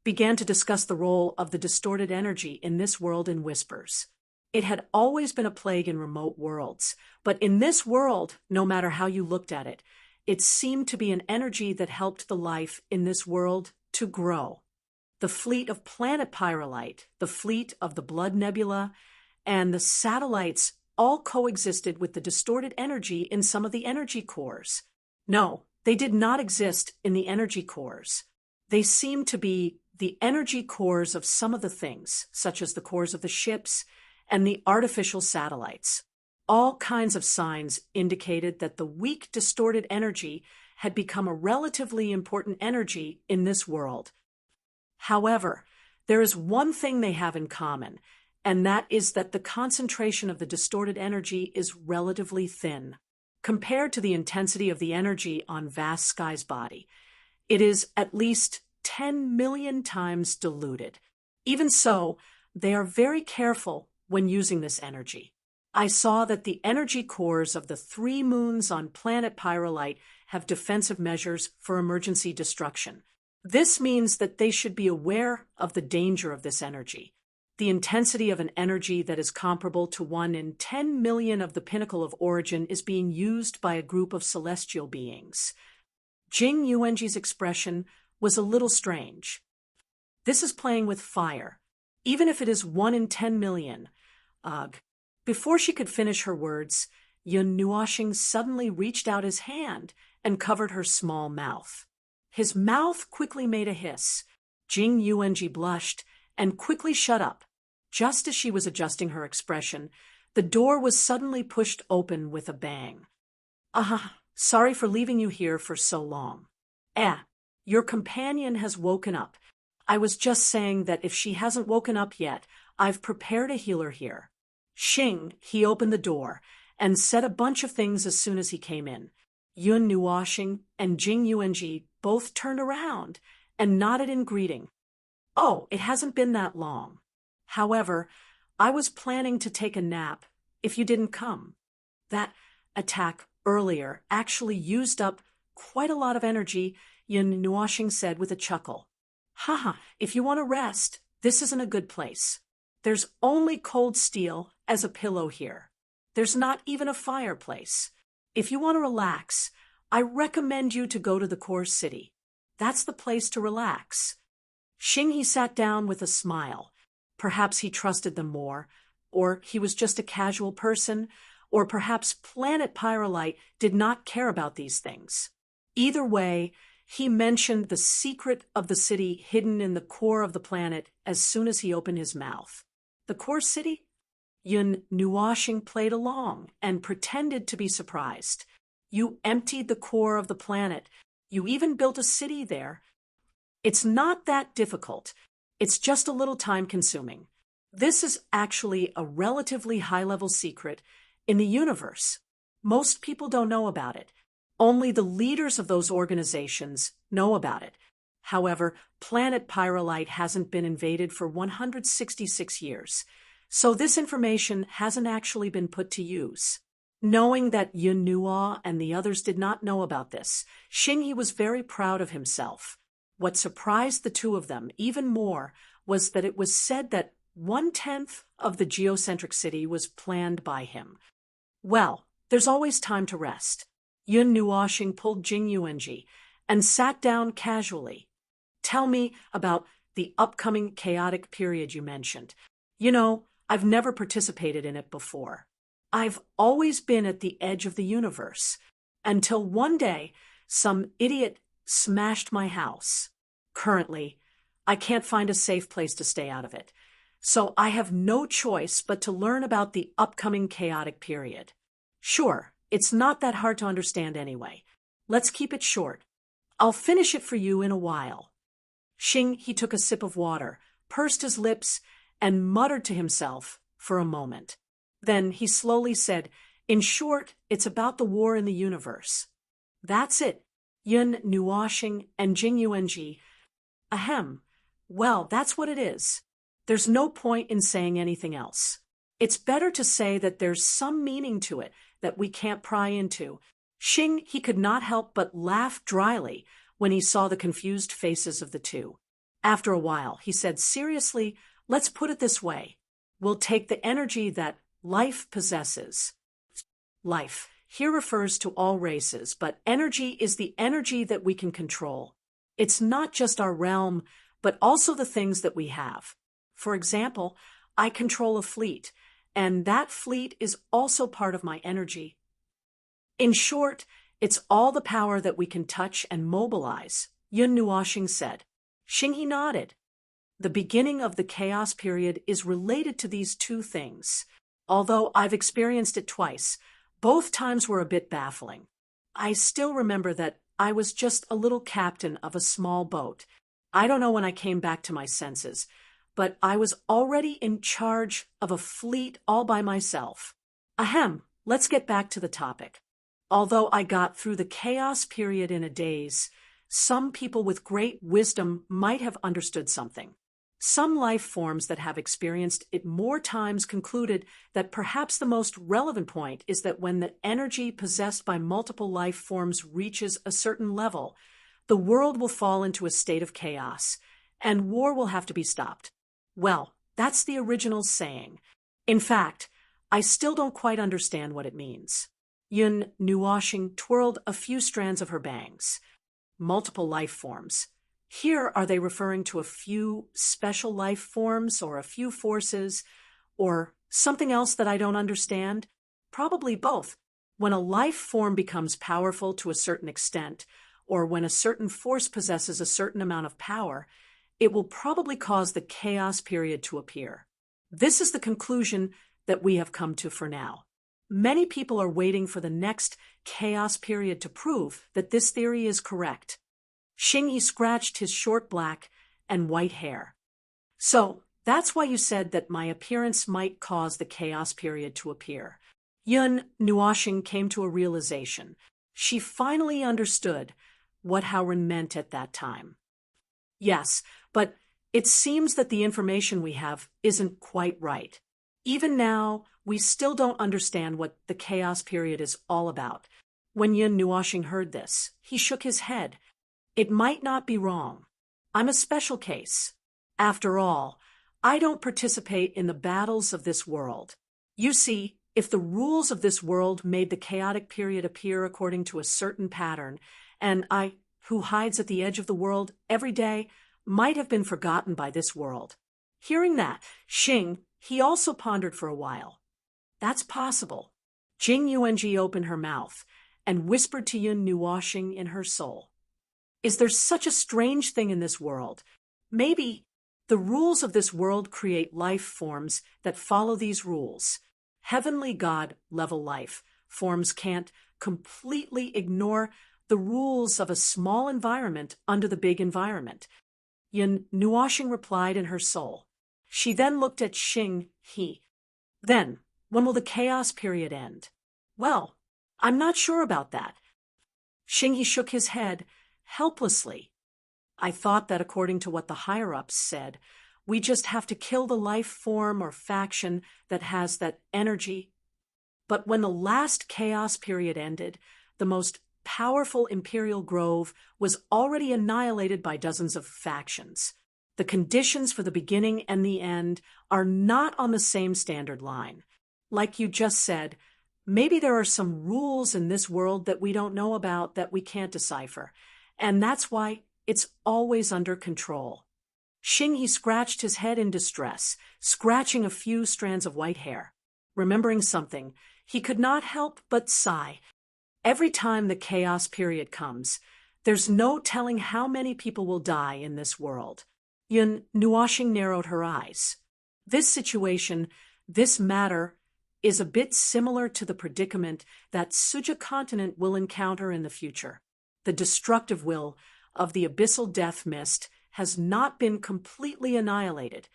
began to discuss the role of the distorted energy in this world in whispers. It had always been a plague in remote worlds, but in this world, no matter how you looked at it, it seemed to be an energy that helped the life in this world to grow. The fleet of planet Pyrolite, the fleet of the Blood Nebula, and the satellites all coexisted with the distorted energy in some of the energy cores. No, they did not exist in the energy cores. They seemed to be the energy cores of some of the things, such as the cores of the ships and the artificial satellites. All kinds of signs indicated that the weak, distorted energy had become a relatively important energy in this world. However, there is one thing they have in common, and that is that the concentration of the distorted energy is relatively thin. Compared to the intensity of the energy on vast sky's body, it is at least 10 million times diluted. Even so, they are very careful when using this energy. I saw that the energy cores of the 3 moons on planet Pyrolite have defensive measures for emergency destruction. This means that they should be aware of the danger of this energy. The intensity of an energy that is comparable to 1 in 10 million of the pinnacle of origin is being used by a group of celestial beings. Jing Yuanji's expression was a little strange. This is playing with fire, even if it is 1 in 10 million. Ugh. Before she could finish her words, Yun Nuoshing suddenly reached out his hand and covered her small mouth. His mouth quickly made a hiss. Jing Yuanji blushed and quickly shut up. Just as she was adjusting her expression, the door was suddenly pushed open with a bang. Sorry for leaving you here for so long. Your companion has woken up. I was just saying that if she hasn't woken up yet, I've prepared a healer here. Xing, he opened the door and said a bunch of things as soon as he came in. Yun Nuoshing and Jing Yuanji both turned around and nodded in greeting. Oh, it hasn't been that long. However, I was planning to take a nap if you didn't come. That attack earlier actually used up quite a lot of energy, Yun Nuoshing said with a chuckle. If you want to rest, this isn't a good place. There's only cold steel as a pillow here. There's not even a fireplace. If you want to relax, I recommend you to go to the core city. That's the place to relax. Xing He sat down with a smile. Perhaps he trusted them more, or he was just a casual person, or perhaps planet Pyrolite did not care about these things. Either way, he mentioned the secret of the city hidden in the core of the planet as soon as he opened his mouth. The core city? Yun Nuoshing played along and pretended to be surprised. You emptied the core of the planet. You even built a city there. It's not that difficult. It's just a little time-consuming. This is actually a relatively high-level secret in the universe. Most people don't know about it. Only the leaders of those organizations know about it. However, planet Pyrolite hasn't been invaded for 166 years, so this information hasn't actually been put to use. Knowing that Yun Nuo and the others did not know about this, Xing He was very proud of himself. What surprised the two of them even more was that it was said that 1/10 of the geocentric city was planned by him. Well, there's always time to rest. Yun Nuoshing pulled Jing Yuanji and sat down casually. Tell me about the upcoming chaotic period you mentioned. You know, I've never participated in it before. I've always been at the edge of the universe, until one day some idiot smashed my house. Currently, I can't find a safe place to stay out of it, so I have no choice but to learn about the upcoming chaotic period. Sure, it's not that hard to understand anyway. Let's keep it short. I'll finish it for you in a while. Xing He took a sip of water, pursed his lips, and muttered to himself for a moment. Then he slowly said, "In short, it's about the war in the universe." "That's it. Yun Nuoshing and Jing Yuanji. Ahem. Well, that's what it is. There's no point in saying anything else. It's better to say that there's some meaning to it that we can't pry into." He could not help but laugh dryly when he saw the confused faces of the two. After a while, he said seriously, "Let's put it this way. We'll take the energy that life possesses." Life here refers to all races, but energy is the energy that we can control. It's not just our realm, but also the things that we have. For example, I control a fleet, and that fleet is also part of my energy. In short, it's all the power that we can touch and mobilize, Yun Nuoshing said. Xinghe nodded. The beginning of the chaos period is related to these two things. Although I've experienced it twice, both times were a bit baffling. I still remember that I was just a little captain of a small boat. I don't know when I came back to my senses, but I was already in charge of a fleet all by myself. Ahem, let's get back to the topic. Although I got through the chaos period in a daze, some people with great wisdom might have understood something. Some life forms that have experienced it more times concluded that perhaps the most relevant point is that when the energy possessed by multiple life forms reaches a certain level, the world will fall into a state of chaos, and war will have to be stopped. Well, that's the original saying. In fact, I still don't quite understand what it means. Yun Nuoshing twirled a few strands of her bangs. Multiple life forms. Here, are they referring to a few special life forms or a few forces or something else that I don't understand? Probably both. When a life form becomes powerful to a certain extent, or when a certain force possesses a certain amount of power, it will probably cause the chaos period to appear. This is the conclusion that we have come to for now. Many people are waiting for the next chaos period to prove that this theory is correct. Xinghe scratched his short black and white hair. "So, that's why you said that my appearance might cause the chaos period to appear." Yun Nuoshing came to a realization. She finally understood what Howren meant at that time. "Yes, but it seems that the information we have isn't quite right. Even now, we still don't understand what the chaos period is all about." When Yun Nuoshing heard this, he shook his head. "It might not be wrong. I'm a special case. After all, I don't participate in the battles of this world. You see, if the rules of this world made the chaotic period appear according to a certain pattern, and I, who hides at the edge of the world every day, might have been forgotten by this world." Hearing that, he also pondered for a while. "That's possible." Jing Yuanji opened her mouth and whispered to Yun Nuoshing in her soul. "Is there such a strange thing in this world? Maybe the rules of this world create life forms that follow these rules. Heavenly God-level life forms can't completely ignore the rules of a small environment under the big environment." Yun Nuoshing replied in her soul. She then looked at Xinghe. "Then, when will the chaos period end?" "Well, I'm not sure about that." Xinghe shook his head helplessly. "I thought that according to what the higher-ups said, we just have to kill the life form or faction that has that energy. But when the last chaos period ended, the most powerful Imperial Grove was already annihilated by dozens of factions. The conditions for the beginning and the end are not on the same standard line. Like you just said, maybe there are some rules in this world that we don't know about that we can't decipher, and that's why it's always under control." Xinghe scratched his head in distress, scratching a few strands of white hair. Remembering something, he could not help but sigh. Every time the chaos period comes, there's no telling how many people will die in this world. Yun Nuoshing narrowed her eyes. This situation, this matter, is a bit similar to the predicament that Suja continent will encounter in the future. The destructive will of the abyssal death mist has not been completely annihilated.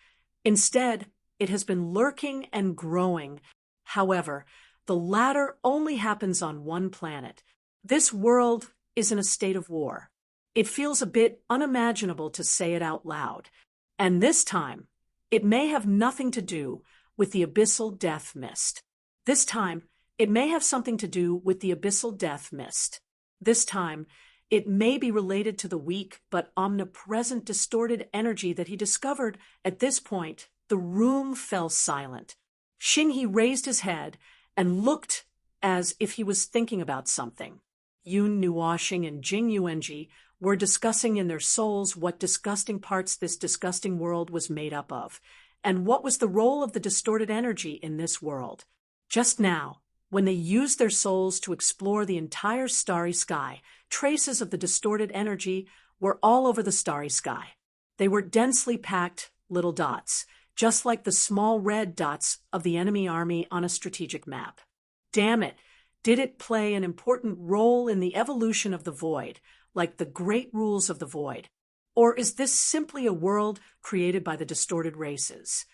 Instead, it has been lurking and growing, However, the latter only happens on one planet. This world is in a state of war. It feels a bit unimaginable to say it out loud. And this time, it may have nothing to do with the abyssal death mist. This time, it may have something to do with the abyssal death mist. This time, it may be related to the weak but omnipresent distorted energy that he discovered. At this point, the room fell silent. Xinghe raised his head and looked as if he was thinking about something. Yun Nuoxing and Jing Yuanji were discussing in their souls what disgusting parts this disgusting world was made up of, and what was the role of the distorted energy in this world. Just now, when they used their souls to explore the entire starry sky, traces of the distorted energy were all over the starry sky. They were densely packed little dots, just like the small red dots of the enemy army on a strategic map. Damn it, did it play an important role in the evolution of the void, like the great rules of the void? Or is this simply a world created by the distorted races?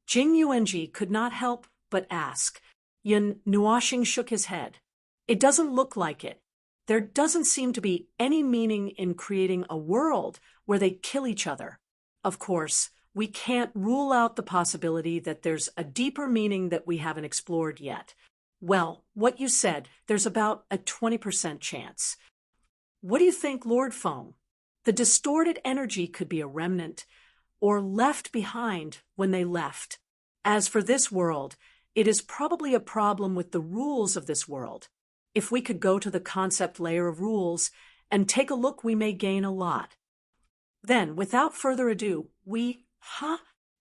Jing Yuanji could not help but ask. Yun Nuoxing shook his head. It doesn't look like it. There doesn't seem to be any meaning in creating a world where they kill each other. Of course, we can't rule out the possibility that there's a deeper meaning that we haven't explored yet. Well, what you said, there's about a 20% chance. What do you think, Lord Feng? The distorted energy could be a remnant, or left behind when they left. As for this world, it is probably a problem with the rules of this world. If we could go to the concept layer of rules and take a look, we may gain a lot. Then, without further ado,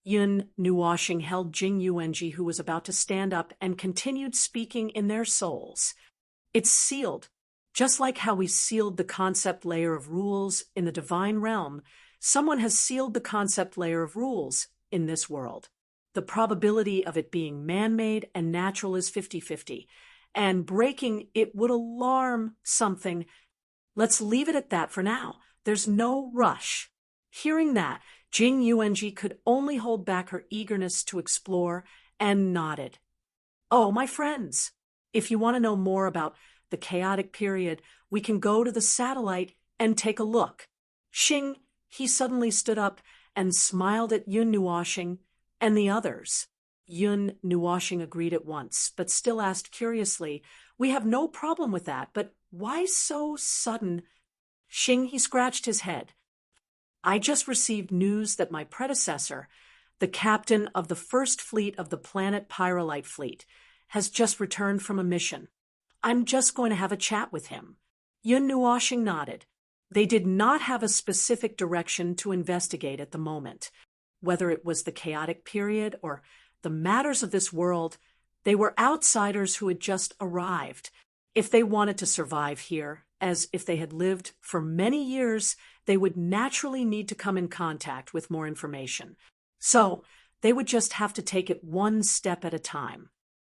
Yun Nuoxing held Jing Yuanji, who was about to stand up, and continued speaking in their souls. It's sealed. Just like how we sealed the concept layer of rules in the divine realm, someone has sealed the concept layer of rules in this world. The probability of it being man-made and natural is 50-50, and breaking it would alarm something. Let's leave it at that for now. There's no rush. Hearing that, Jing Yuanji could only hold back her eagerness to explore and nodded. Oh, my friends, if you want to know more about the chaotic period, we can go to the satellite and take a look. He suddenly stood up and smiled at Yun Nuoxing and the others. Yun Nuoxing agreed at once, but still asked curiously, "We have no problem with that, but why so sudden?" He scratched his head. "I just received news that my predecessor, the captain of the first fleet of the planet Pyrolite Fleet, has just returned from a mission. I'm just going to have a chat with him." Yun Nuoxing nodded. They did not have a specific direction to investigate at the moment. Whether it was the chaotic period or the matters of this world, they were outsiders who had just arrived. If they wanted to survive here, as if they had lived for many years, they would naturally need to come in contact with more information. So they would just have to take it one step at a time.